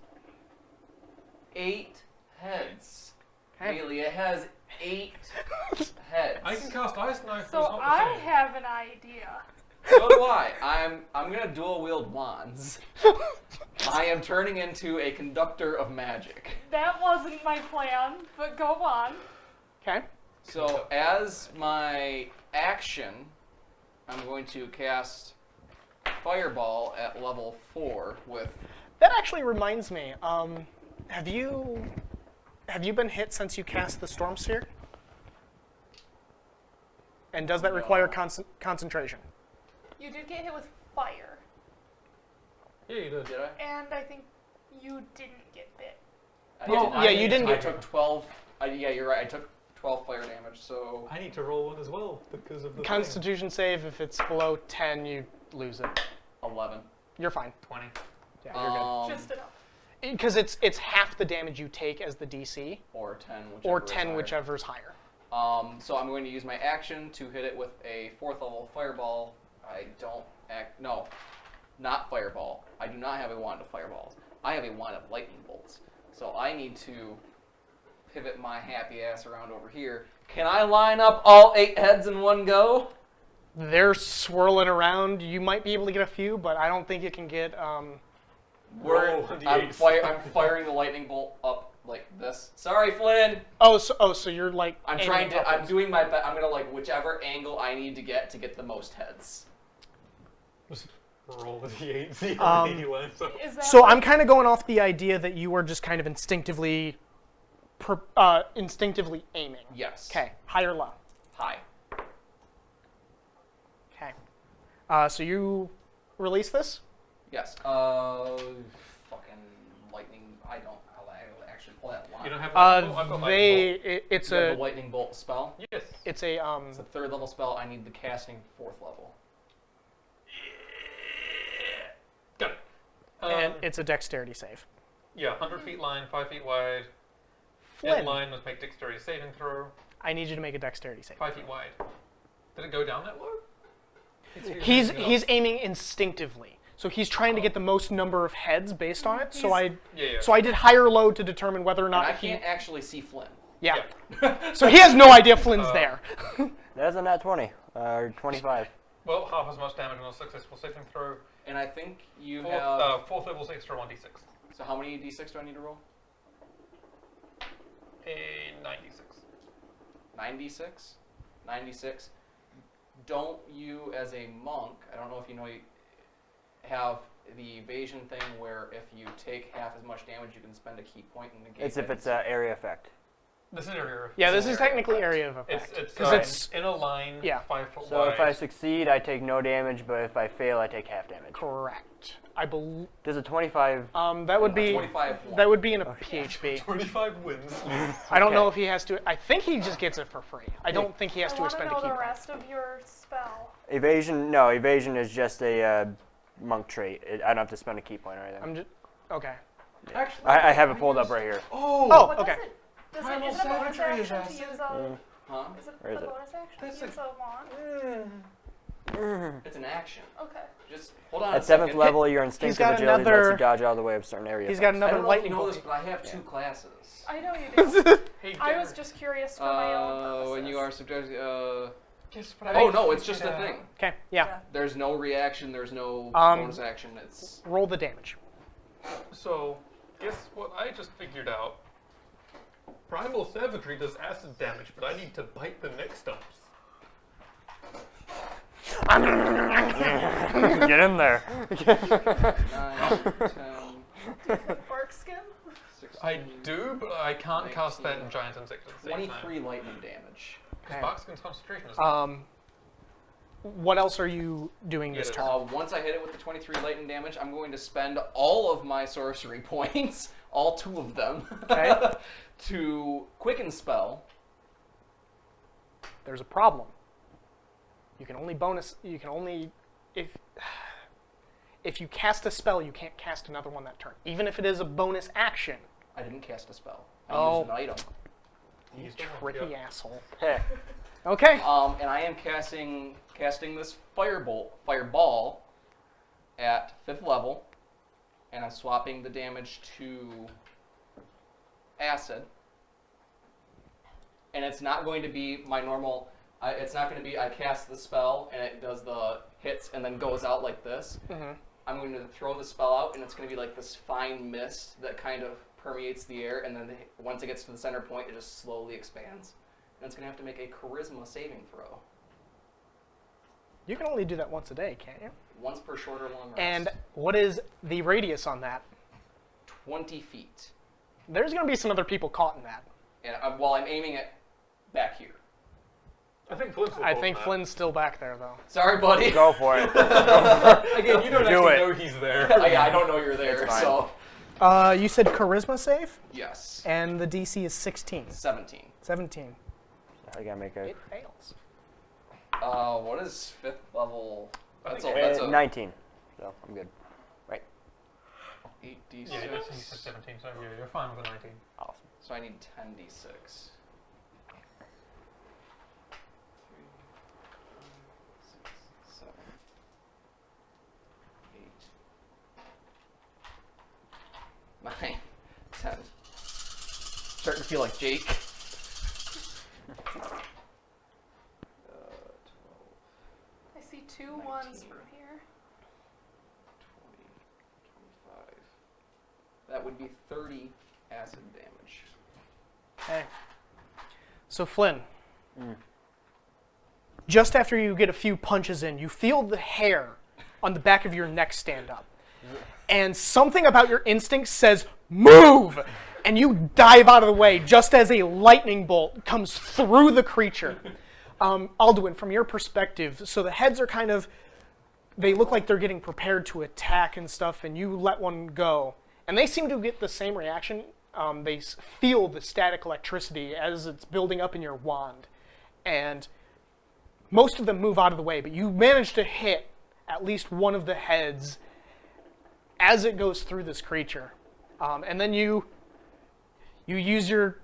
[SPEAKER 3] 8 heads.
[SPEAKER 2] Okay.
[SPEAKER 3] Really, it has 8 heads.
[SPEAKER 5] I can cast Ice Knife.
[SPEAKER 1] So
[SPEAKER 5] but it's not the
[SPEAKER 1] I
[SPEAKER 5] same.
[SPEAKER 1] have an idea.
[SPEAKER 3] So do I. I'm gonna dual wield wands. I am turning into a conductor of magic.
[SPEAKER 1] That wasn't my plan, but go on.
[SPEAKER 2] Okay.
[SPEAKER 3] So as my action, I'm going to cast Fireball at level 4 with.
[SPEAKER 2] That actually reminds me. Have you been hit since you cast the Storm Sphere? And does that require concentration?
[SPEAKER 1] You did get hit with fire,
[SPEAKER 5] Yeah, you did.
[SPEAKER 3] Did I?
[SPEAKER 1] and I think you didn't get bit.
[SPEAKER 2] Yeah, you didn't
[SPEAKER 3] I
[SPEAKER 2] get
[SPEAKER 3] took 12. Yeah, you're right. I took 12 fire damage. So
[SPEAKER 5] I need to roll one as well because of the thing.
[SPEAKER 2] Constitution save. If it's below 10, you lose it.
[SPEAKER 3] 11.
[SPEAKER 2] You're fine.
[SPEAKER 5] 20.
[SPEAKER 2] Yeah, you're good.
[SPEAKER 1] Just enough.
[SPEAKER 2] Because it's half the damage you take as the DC,
[SPEAKER 3] Or 10, whichever.
[SPEAKER 2] or
[SPEAKER 3] is
[SPEAKER 2] 10,
[SPEAKER 3] higher.
[SPEAKER 2] whichever's higher.
[SPEAKER 3] So I'm going to use my action to hit it with a 4th level fireball. I don't no, not fireball. I do not have a wand of fireballs. I have a wand of lightning bolts. So I need to pivot my happy ass around over here. Can I line up all 8 heads in one go?
[SPEAKER 2] They're swirling around. You might be able to get a few, but I don't think you can get.
[SPEAKER 5] Roll the
[SPEAKER 3] I'm
[SPEAKER 5] 8s.
[SPEAKER 3] I'm firing the lightning bolt up like this. Sorry, Flynn.
[SPEAKER 2] So you're like.
[SPEAKER 3] I'm
[SPEAKER 2] aiming
[SPEAKER 3] trying to. I'm
[SPEAKER 2] upwards.
[SPEAKER 3] doing my best. I'm gonna whichever angle I need to get the most heads.
[SPEAKER 5] Just roll the 8. See how many he lands on.
[SPEAKER 1] Is that
[SPEAKER 2] So
[SPEAKER 1] like-
[SPEAKER 2] I'm kind of going off the idea that you were just kind of instinctively aiming.
[SPEAKER 3] Yes.
[SPEAKER 2] Okay, high or low?
[SPEAKER 3] Hi.
[SPEAKER 2] Okay. So you release this?
[SPEAKER 3] Yes. Fucking lightning. I'll actually pull that line.
[SPEAKER 5] You don't have lightning bolt? I've got lightning bolt.
[SPEAKER 2] It's
[SPEAKER 3] You have
[SPEAKER 2] a
[SPEAKER 3] the lightning bolt spell.
[SPEAKER 5] Yes.
[SPEAKER 2] it's a
[SPEAKER 3] It's a 3rd level spell. I need the casting 4th level.
[SPEAKER 5] Got it.
[SPEAKER 2] and it's a dexterity save.
[SPEAKER 5] Yeah, 100 feet line, 5 feet wide.
[SPEAKER 2] Flynn,
[SPEAKER 5] In line must make dexterity saving throw.
[SPEAKER 2] I need you to make a dexterity save.
[SPEAKER 5] 5 feet wide. Did it go down that low?
[SPEAKER 2] He's aiming instinctively, so he's trying to get the most number of heads based on it. So I
[SPEAKER 5] Yeah.
[SPEAKER 2] did high or low to determine whether or
[SPEAKER 3] And I
[SPEAKER 2] not he.
[SPEAKER 3] can't actually see Flynn.
[SPEAKER 2] Yeah. So he has no idea Flynn's there.
[SPEAKER 6] That's a nat 20, or 25.
[SPEAKER 5] Well, half as much damage on a successful saving throw.
[SPEAKER 3] And I think you
[SPEAKER 5] Fourth,
[SPEAKER 3] have.
[SPEAKER 5] fourth level's extra 1d6.
[SPEAKER 3] So how many d6 do I need to roll?
[SPEAKER 5] A 96.
[SPEAKER 3] 96. 96. Don't you, as a monk, I don't know if you know, you have the evasion thing where if you take half as much damage, you can spend a key point and negate
[SPEAKER 6] It's if
[SPEAKER 3] it.
[SPEAKER 6] it's an area effect.
[SPEAKER 5] This is area.
[SPEAKER 2] Yeah, this
[SPEAKER 3] an
[SPEAKER 2] is
[SPEAKER 3] area
[SPEAKER 2] technically
[SPEAKER 3] effect.
[SPEAKER 2] area of effect.
[SPEAKER 5] It's
[SPEAKER 2] 'Cause it's
[SPEAKER 5] in a line,
[SPEAKER 2] yeah.
[SPEAKER 5] 5 foot
[SPEAKER 6] So
[SPEAKER 5] wide.
[SPEAKER 6] if I succeed, I take no damage, but if I fail, I take half damage.
[SPEAKER 2] correct. I believe
[SPEAKER 6] Does a 25...
[SPEAKER 2] that would be
[SPEAKER 3] 25
[SPEAKER 2] that would be in a PHB.
[SPEAKER 5] 25 wins.
[SPEAKER 2] I don't know
[SPEAKER 6] Okay.
[SPEAKER 2] if he has to. I think he just gets it for free. I don't think he has
[SPEAKER 1] I
[SPEAKER 2] to
[SPEAKER 1] want to
[SPEAKER 2] expend a
[SPEAKER 1] know
[SPEAKER 2] key
[SPEAKER 1] the
[SPEAKER 2] point.
[SPEAKER 1] rest of your spell.
[SPEAKER 6] Evasion, no, evasion is just a monk trait. I don't have to spend a key point or anything.
[SPEAKER 2] I'm just okay.
[SPEAKER 3] Actually,
[SPEAKER 6] I have it pulled up right here.
[SPEAKER 2] Oh,
[SPEAKER 1] What
[SPEAKER 2] okay.
[SPEAKER 1] Does it,
[SPEAKER 3] Primal
[SPEAKER 1] is it a bonus
[SPEAKER 3] Savagery is
[SPEAKER 1] action to use a?
[SPEAKER 3] huh?
[SPEAKER 1] Is it
[SPEAKER 6] Where is
[SPEAKER 1] a
[SPEAKER 6] it?
[SPEAKER 1] bonus action
[SPEAKER 3] That's
[SPEAKER 1] to use a wand?
[SPEAKER 3] It's an action.
[SPEAKER 1] Okay.
[SPEAKER 3] Just hold on.
[SPEAKER 6] At
[SPEAKER 3] a second.
[SPEAKER 6] 7th level, your instinctive
[SPEAKER 2] got
[SPEAKER 6] agility lets
[SPEAKER 2] another-
[SPEAKER 6] you dodge out of the way of certain area
[SPEAKER 2] He's got
[SPEAKER 6] effects.
[SPEAKER 3] I
[SPEAKER 2] another
[SPEAKER 3] don't know if you
[SPEAKER 2] lightning
[SPEAKER 3] know
[SPEAKER 2] bolt.
[SPEAKER 3] this, but I have 2 classes.
[SPEAKER 1] I know you do.
[SPEAKER 5] Hey,
[SPEAKER 1] I
[SPEAKER 5] Darren,
[SPEAKER 1] was just curious for my own purposes.
[SPEAKER 3] When you are subjected.
[SPEAKER 5] guess what
[SPEAKER 3] Oh
[SPEAKER 5] I
[SPEAKER 3] no, it's
[SPEAKER 5] figured
[SPEAKER 3] just a
[SPEAKER 5] out?
[SPEAKER 3] thing.
[SPEAKER 2] Okay, yeah.
[SPEAKER 3] There's no reaction. There's no
[SPEAKER 2] Um,
[SPEAKER 3] bonus action. It's
[SPEAKER 2] Roll the damage.
[SPEAKER 5] So, guess what I just figured out? Primal Savagery does acid damage, but I need to bite the neck stumps.
[SPEAKER 6] Get in there.
[SPEAKER 3] 9, 10,
[SPEAKER 1] Bark skin?
[SPEAKER 3] 16,
[SPEAKER 5] I do, but I can't cast that in Giant Insect at the same time.
[SPEAKER 3] 23 lightning damage.
[SPEAKER 5] Because
[SPEAKER 2] Okay.
[SPEAKER 5] Barkskin's concentration is
[SPEAKER 2] What else are you doing this
[SPEAKER 5] Yeah,
[SPEAKER 2] turn?
[SPEAKER 3] Once I hit it with the 23 lightning damage, I'm going to spend all of my sorcery points, all 2 of them,
[SPEAKER 2] Okay.
[SPEAKER 3] to quicken spell.
[SPEAKER 2] There's a problem. You can only bonus. You can only if you cast a spell, you can't cast another one that turn, even if it is a bonus action.
[SPEAKER 3] I didn't cast a spell. I
[SPEAKER 2] Oh.
[SPEAKER 3] used an item.
[SPEAKER 2] You
[SPEAKER 5] He's the one,
[SPEAKER 2] tricky
[SPEAKER 5] yeah.
[SPEAKER 2] asshole.
[SPEAKER 6] Heh.
[SPEAKER 2] Okay.
[SPEAKER 3] And I am casting this fireball at 5th level, and I'm swapping the damage to acid. And it's not going to be my normal. It's not going to be I cast the spell and it does the hits and then goes out like this.
[SPEAKER 2] Mm-hmm.
[SPEAKER 3] I'm going to throw the spell out, and it's going to be like this fine mist that kind of permeates the air, and then once it gets to the center point, it just slowly expands. And it's going to have to make a charisma saving throw.
[SPEAKER 2] You can only do that once a day, can't you?
[SPEAKER 3] Once per short or long rest.
[SPEAKER 2] And what is the radius on that?
[SPEAKER 3] 20 feet.
[SPEAKER 2] There's going to be some other people caught in that.
[SPEAKER 3] And while I'm aiming it back here.
[SPEAKER 5] I think Flynn's
[SPEAKER 2] I think Flynn's still back there, though.
[SPEAKER 3] Sorry, buddy.
[SPEAKER 6] Go for it.
[SPEAKER 5] Again, you don't
[SPEAKER 6] Do
[SPEAKER 5] actually
[SPEAKER 6] it.
[SPEAKER 5] know he's there.
[SPEAKER 3] Yeah, I don't know you're there,
[SPEAKER 6] It's fine.
[SPEAKER 3] so.
[SPEAKER 2] You said charisma save,
[SPEAKER 3] Yes.
[SPEAKER 2] and the DC is 16.
[SPEAKER 3] 17.
[SPEAKER 2] 17.
[SPEAKER 6] I gotta make a
[SPEAKER 2] It fails.
[SPEAKER 3] What is 5th level? That's
[SPEAKER 5] think
[SPEAKER 3] a
[SPEAKER 6] 19. So I'm good.
[SPEAKER 3] 8d6.
[SPEAKER 5] Yeah, he said 17, so you're fine with a 19.
[SPEAKER 6] Awesome.
[SPEAKER 3] So I need 10d6. 7, 8, 9, 10. Starting to feel like Jake. 12,
[SPEAKER 1] I see 2 ones from here.
[SPEAKER 3] 20, 25. That would be 30 acid damage.
[SPEAKER 2] Okay. So Flynn, just after you get a few punches in, you feel the hair on the back of your neck stand up. And something about your instinct says, move! And you dive out of the way just as a lightning bolt comes through the creature. Alduin, from your perspective, so the heads are kind of, they look like they're getting prepared to attack and stuff, and you let one go. And they seem to get the same reaction. They feel the static electricity as it's building up in your wand. And most of them move out of the way, but you manage to hit at least one of the heads as it goes through this creature. And then you use your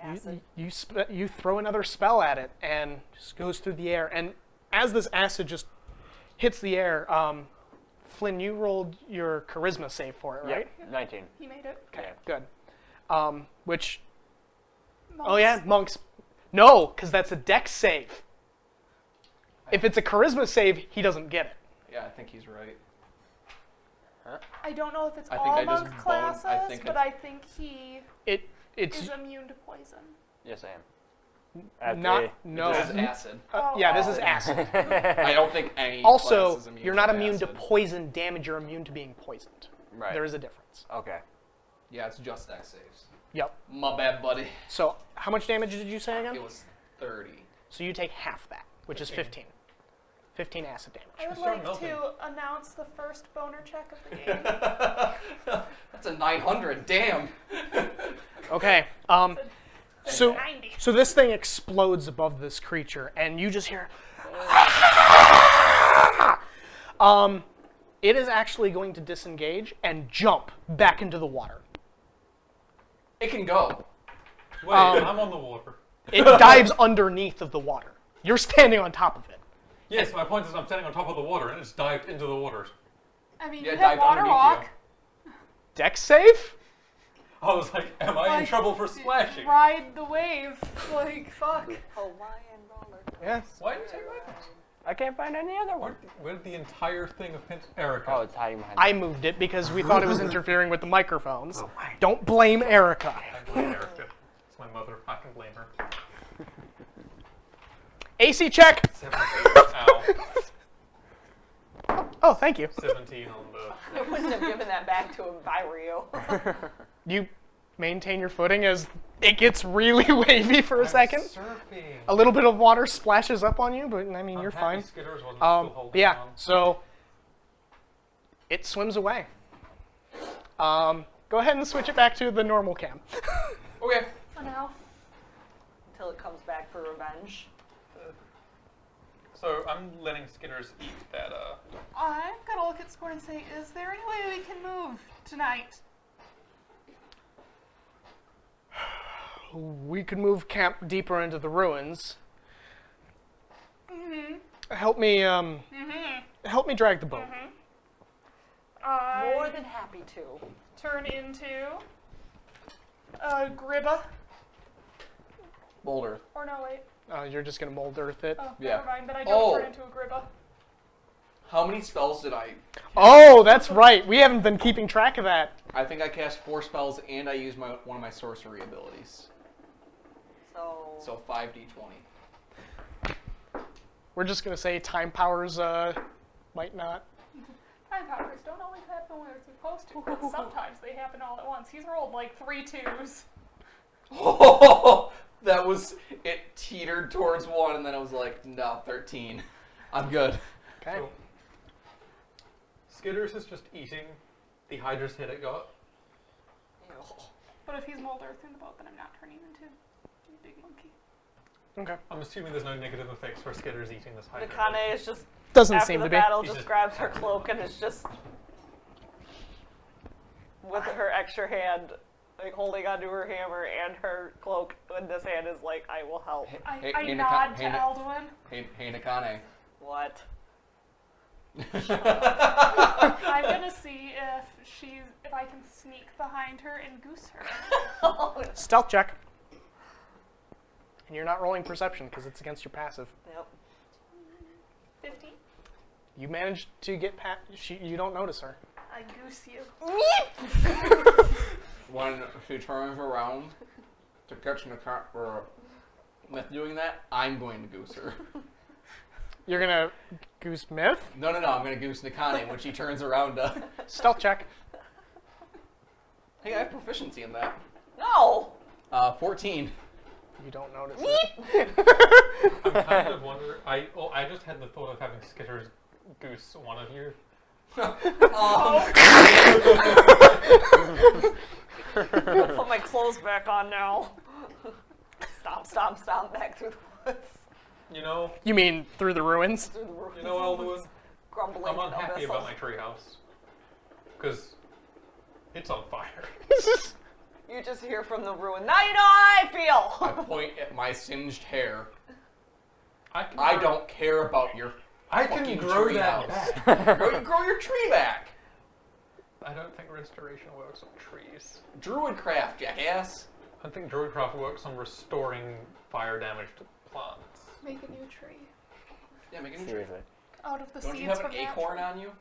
[SPEAKER 4] Acid.
[SPEAKER 2] you throw another spell at it, and it just goes through the air. And as this acid just hits the air, Flynn, you rolled your charisma save for it, right?
[SPEAKER 6] Yep. 19.
[SPEAKER 1] He made it.
[SPEAKER 2] Okay,
[SPEAKER 6] Yeah.
[SPEAKER 2] good. Which,
[SPEAKER 1] Monks.
[SPEAKER 2] oh yeah, monks. No, because that's a dex save. If it's a charisma save, he doesn't get it.
[SPEAKER 3] Yeah, I think he's right.
[SPEAKER 1] I don't know if it's
[SPEAKER 3] I think
[SPEAKER 1] all
[SPEAKER 3] I just
[SPEAKER 1] monk
[SPEAKER 3] boned- I
[SPEAKER 1] classes,
[SPEAKER 3] think
[SPEAKER 1] but
[SPEAKER 3] it's-
[SPEAKER 1] I think he
[SPEAKER 2] It's
[SPEAKER 1] is immune to poison.
[SPEAKER 6] Yes, I am.
[SPEAKER 2] not no.
[SPEAKER 3] This is acid.
[SPEAKER 2] Yeah, this is acid.
[SPEAKER 3] I don't think any
[SPEAKER 2] Also,
[SPEAKER 3] class is immune
[SPEAKER 2] you're not
[SPEAKER 3] to
[SPEAKER 2] immune to
[SPEAKER 3] acid.
[SPEAKER 2] poison damage. You're immune to being poisoned.
[SPEAKER 6] Right.
[SPEAKER 2] There is a difference.
[SPEAKER 6] Okay.
[SPEAKER 3] Yeah, it's just dex saves.
[SPEAKER 2] Yep.
[SPEAKER 3] My bad, buddy.
[SPEAKER 2] So, how much damage did you say again?
[SPEAKER 3] It was 30.
[SPEAKER 2] So you take half that, which is 15. 15 acid damage.
[SPEAKER 1] I would
[SPEAKER 5] start
[SPEAKER 1] like
[SPEAKER 5] melting.
[SPEAKER 1] to announce the first boner check of the game.
[SPEAKER 3] That's a 900. Damn.
[SPEAKER 2] Okay.
[SPEAKER 1] It's
[SPEAKER 2] So,
[SPEAKER 1] 90.
[SPEAKER 2] so this thing explodes above this creature, and you just hear. It is actually going to disengage and jump back into the water.
[SPEAKER 3] It can go.
[SPEAKER 5] Wait, I'm on the water.
[SPEAKER 2] It dives underneath of the water. You're standing on top of it.
[SPEAKER 5] Yes, my point is I'm standing on top of the water and it's dived into the water.
[SPEAKER 1] I mean,
[SPEAKER 3] Yeah,
[SPEAKER 1] you have
[SPEAKER 3] dived
[SPEAKER 1] water
[SPEAKER 3] underneath
[SPEAKER 1] walk.
[SPEAKER 2] Dex save?
[SPEAKER 5] I was like, am I in
[SPEAKER 1] Like,
[SPEAKER 5] trouble for splashing?
[SPEAKER 1] Ride the wave. Like, fuck.
[SPEAKER 4] Hawaiian roller.
[SPEAKER 2] Yes.
[SPEAKER 5] Why did you take that?
[SPEAKER 6] I can't find any other one.
[SPEAKER 5] Where did the entire thing of Erica?
[SPEAKER 6] Oh, it's hiding behind.
[SPEAKER 2] I moved it because we thought it was interfering with the microphones. Don't blame Erica.
[SPEAKER 5] I blame Erica. It's my mother. I can blame her.
[SPEAKER 2] AC check.
[SPEAKER 5] 17. Ow.
[SPEAKER 2] Oh, thank you.
[SPEAKER 5] 17 on the.
[SPEAKER 4] I wouldn't have given that back to him if I were you.
[SPEAKER 2] You maintain your footing as it gets really wavy for a second.
[SPEAKER 5] Surfing.
[SPEAKER 2] A little bit of water splashes up on you, but I mean, you're
[SPEAKER 5] I'm
[SPEAKER 2] fine.
[SPEAKER 5] happy Skitters wasn't still holding
[SPEAKER 2] Yeah,
[SPEAKER 5] on.
[SPEAKER 2] so it swims away. Go ahead and switch it back to the normal cam.
[SPEAKER 3] Okay.
[SPEAKER 1] For now.
[SPEAKER 4] Until it comes back for revenge.
[SPEAKER 5] So I'm letting Skitters eat that.
[SPEAKER 1] I've got to look at score and say, is there any way we can move tonight?
[SPEAKER 2] We could move camp deeper into the ruins. Help me, help me drag the boat.
[SPEAKER 4] More
[SPEAKER 1] I
[SPEAKER 4] than happy to.
[SPEAKER 1] turn into a gribba.
[SPEAKER 3] Boulder.
[SPEAKER 1] Or no, wait.
[SPEAKER 2] You're just gonna mold earth it.
[SPEAKER 1] Oh,
[SPEAKER 3] Yeah.
[SPEAKER 1] never mind. Then I don't
[SPEAKER 3] Oh.
[SPEAKER 1] turn into a gribba.
[SPEAKER 3] How many spells did I?
[SPEAKER 2] Oh, that's right. We haven't been keeping track of that.
[SPEAKER 3] I think I cast 4 spells and I used one of my sorcery abilities.
[SPEAKER 4] So,
[SPEAKER 3] So 5d20.
[SPEAKER 2] We're just gonna say time powers might not.
[SPEAKER 1] Time powers don't always happen when they're supposed to, but sometimes they happen all at once. He's rolled like 3 2s.
[SPEAKER 3] Oh, that was it. Teetered towards 1, and then I was like, no, 13. I'm good.
[SPEAKER 2] Okay.
[SPEAKER 5] So, Skitters is just eating the Hydra's head it got.
[SPEAKER 1] But if he's mold earth in the boat, then I'm not turning into a big monkey.
[SPEAKER 2] Okay.
[SPEAKER 5] I'm assuming there's no negative effects for Skitters eating this Hydra.
[SPEAKER 4] Nakane is just,
[SPEAKER 2] Doesn't
[SPEAKER 4] after
[SPEAKER 2] seem
[SPEAKER 4] the
[SPEAKER 2] to be.
[SPEAKER 4] battle,
[SPEAKER 5] She's
[SPEAKER 4] just
[SPEAKER 5] just-
[SPEAKER 4] grabs her cloak and is just, with her extra hand, like holding onto her hammer and her cloak in this hand is like, I will help.
[SPEAKER 1] I nod to Alduin.
[SPEAKER 3] Hey, Nakane.
[SPEAKER 4] What?
[SPEAKER 1] I'm gonna see if I can sneak behind her and goose her.
[SPEAKER 2] Stealth check. And you're not rolling perception because it's against your passive.
[SPEAKER 4] Yep.
[SPEAKER 1] 15.
[SPEAKER 2] You managed to get past. You don't notice her.
[SPEAKER 1] I goose you.
[SPEAKER 3] When she turns around to catch Nakane, or with doing that, I'm going to goose her.
[SPEAKER 2] You're gonna goose Myth.
[SPEAKER 3] No, I'm going to goose Nakane when she turns around to...
[SPEAKER 2] Stealth check.
[SPEAKER 3] Hey, I have proficiency in that.
[SPEAKER 4] No!
[SPEAKER 3] 14.
[SPEAKER 2] You don't notice it.
[SPEAKER 5] I'm kind of wondering. I just had the thought of having Skitters goose one of you.
[SPEAKER 4] Put my clothes back on now. Stomp back through the woods.
[SPEAKER 5] You know,
[SPEAKER 2] You mean through the ruins?
[SPEAKER 4] Through the ruins.
[SPEAKER 5] you know, Elduin,
[SPEAKER 4] Grumbling
[SPEAKER 5] I'm
[SPEAKER 4] and
[SPEAKER 5] unhappy
[SPEAKER 4] abyssal.
[SPEAKER 5] about my treehouse because it's on fire.
[SPEAKER 4] You just hear from the ruin. Now you know how I feel.
[SPEAKER 3] I point at my singed hair.
[SPEAKER 5] I
[SPEAKER 3] I don't care about your
[SPEAKER 5] I can
[SPEAKER 3] fucking
[SPEAKER 5] grow
[SPEAKER 3] tree
[SPEAKER 5] that
[SPEAKER 3] house.
[SPEAKER 5] back.
[SPEAKER 3] grow your tree back.
[SPEAKER 5] I don't think restoration works on trees.
[SPEAKER 3] Druidcraft, jackass.
[SPEAKER 5] I think Druidcraft works on restoring fire damage to plants.
[SPEAKER 1] Make a new tree.
[SPEAKER 3] Yeah, make a new tree.
[SPEAKER 6] Seriously.
[SPEAKER 1] Out of the
[SPEAKER 3] Don't
[SPEAKER 1] seeds
[SPEAKER 3] you have
[SPEAKER 1] from
[SPEAKER 3] an
[SPEAKER 1] that
[SPEAKER 3] acorn
[SPEAKER 1] tree.
[SPEAKER 3] on you?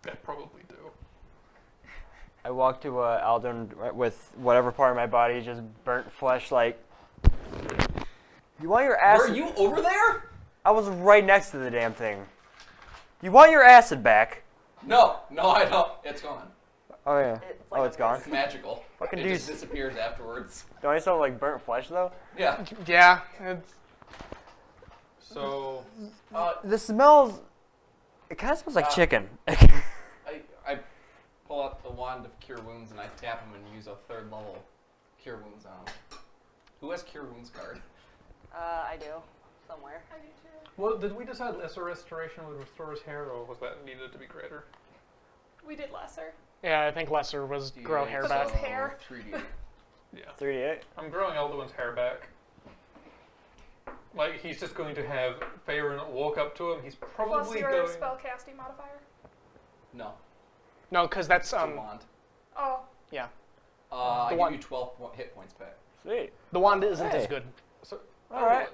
[SPEAKER 5] I probably do.
[SPEAKER 6] I walked to Alden with whatever part of my body just burnt flesh. Like, you want your acid?
[SPEAKER 3] Were you over there?
[SPEAKER 6] I was right next to the damn thing. You want your acid back?
[SPEAKER 3] No, I don't. It's gone.
[SPEAKER 6] Oh yeah.
[SPEAKER 4] It's like
[SPEAKER 6] Oh,
[SPEAKER 4] a
[SPEAKER 6] it's gone.
[SPEAKER 3] It's magical.
[SPEAKER 6] Fucking
[SPEAKER 3] It
[SPEAKER 6] dude.
[SPEAKER 3] just disappears afterwards.
[SPEAKER 6] Don't I smell like burnt flesh though?
[SPEAKER 3] Yeah.
[SPEAKER 2] Yeah. It's,
[SPEAKER 5] So,
[SPEAKER 6] The smells. It kind of smells like chicken.
[SPEAKER 3] I pull out the wand of Cure Wounds and I tap him and use a 3rd level Cure Wounds on him. Who has Cure Wounds card?
[SPEAKER 4] I do. Somewhere.
[SPEAKER 1] I do too.
[SPEAKER 5] well, did we decide lesser restoration would restore his hair, or was that needed to be greater?
[SPEAKER 1] We did lesser.
[SPEAKER 2] yeah, I think lesser was grow hair
[SPEAKER 1] But
[SPEAKER 2] back.
[SPEAKER 1] it's hair.
[SPEAKER 3] 3D.
[SPEAKER 5] Yeah.
[SPEAKER 6] 38.
[SPEAKER 5] I'm growing Elduin's hair back. Like, he's just going to have Faerun walk up to him. He's
[SPEAKER 1] Plus
[SPEAKER 5] probably
[SPEAKER 1] your
[SPEAKER 5] going...
[SPEAKER 1] spellcasting modifier.
[SPEAKER 3] No.
[SPEAKER 2] No, because that's
[SPEAKER 3] It's a wand.
[SPEAKER 1] Oh,
[SPEAKER 2] yeah.
[SPEAKER 3] I
[SPEAKER 2] wand.
[SPEAKER 3] give you 12 hit points back.
[SPEAKER 6] Sweet.
[SPEAKER 2] The wand isn't as
[SPEAKER 6] Hey.
[SPEAKER 2] good.
[SPEAKER 5] So,
[SPEAKER 6] All right.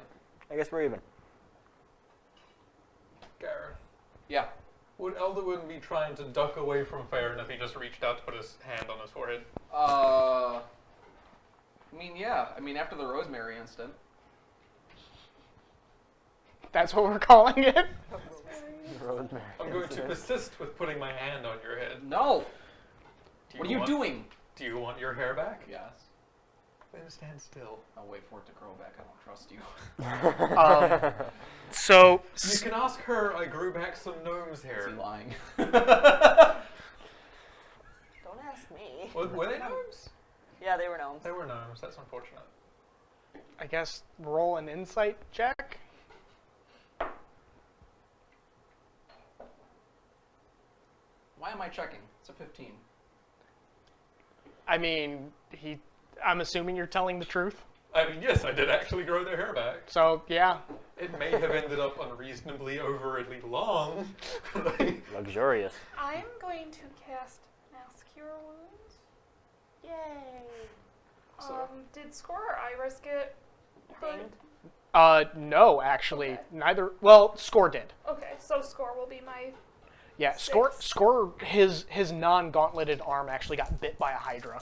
[SPEAKER 6] I guess we're even.
[SPEAKER 5] Gareth,
[SPEAKER 3] Yeah.
[SPEAKER 5] would Elduin be trying to duck away from Faerun if he just reached out to put his hand on his forehead?
[SPEAKER 3] I mean, yeah. I mean, after the Rosemary incident.
[SPEAKER 2] That's what we're calling it.
[SPEAKER 6] Rosemary.
[SPEAKER 5] I'm going to persist with putting my hand on your head.
[SPEAKER 3] No.
[SPEAKER 5] Do
[SPEAKER 3] What are you
[SPEAKER 5] want-
[SPEAKER 3] doing?
[SPEAKER 5] Do you want your hair back?
[SPEAKER 3] Yes.
[SPEAKER 5] Then stand still.
[SPEAKER 3] I'll wait for it to grow back. I don't trust you.
[SPEAKER 2] So
[SPEAKER 5] You can ask her. I grew back some gnome's
[SPEAKER 3] Is
[SPEAKER 5] hair.
[SPEAKER 3] he lying?
[SPEAKER 4] Don't ask me.
[SPEAKER 5] Were they gnomes?
[SPEAKER 4] Yeah, they were gnomes.
[SPEAKER 5] They were gnomes. That's unfortunate.
[SPEAKER 2] I guess roll an insight check.
[SPEAKER 3] Why am I checking? It's a 15.
[SPEAKER 2] I mean, I'm assuming you're telling the truth.
[SPEAKER 5] I mean, yes, I did actually grow their hair back.
[SPEAKER 2] So yeah,
[SPEAKER 5] It may have ended up unreasonably overly long. Like,
[SPEAKER 6] Luxurious.
[SPEAKER 1] I'm going to cast Mass Cure Wounds. Yay!
[SPEAKER 3] So-
[SPEAKER 1] Did Score or Iris get hurt?
[SPEAKER 4] Dinged.
[SPEAKER 2] No, actually,
[SPEAKER 1] Okay.
[SPEAKER 2] neither. Well, Score did.
[SPEAKER 1] Okay, so Score will be my.
[SPEAKER 2] Yeah,
[SPEAKER 1] Six.
[SPEAKER 2] Score. His non-gauntleted arm actually got bit by a hydra.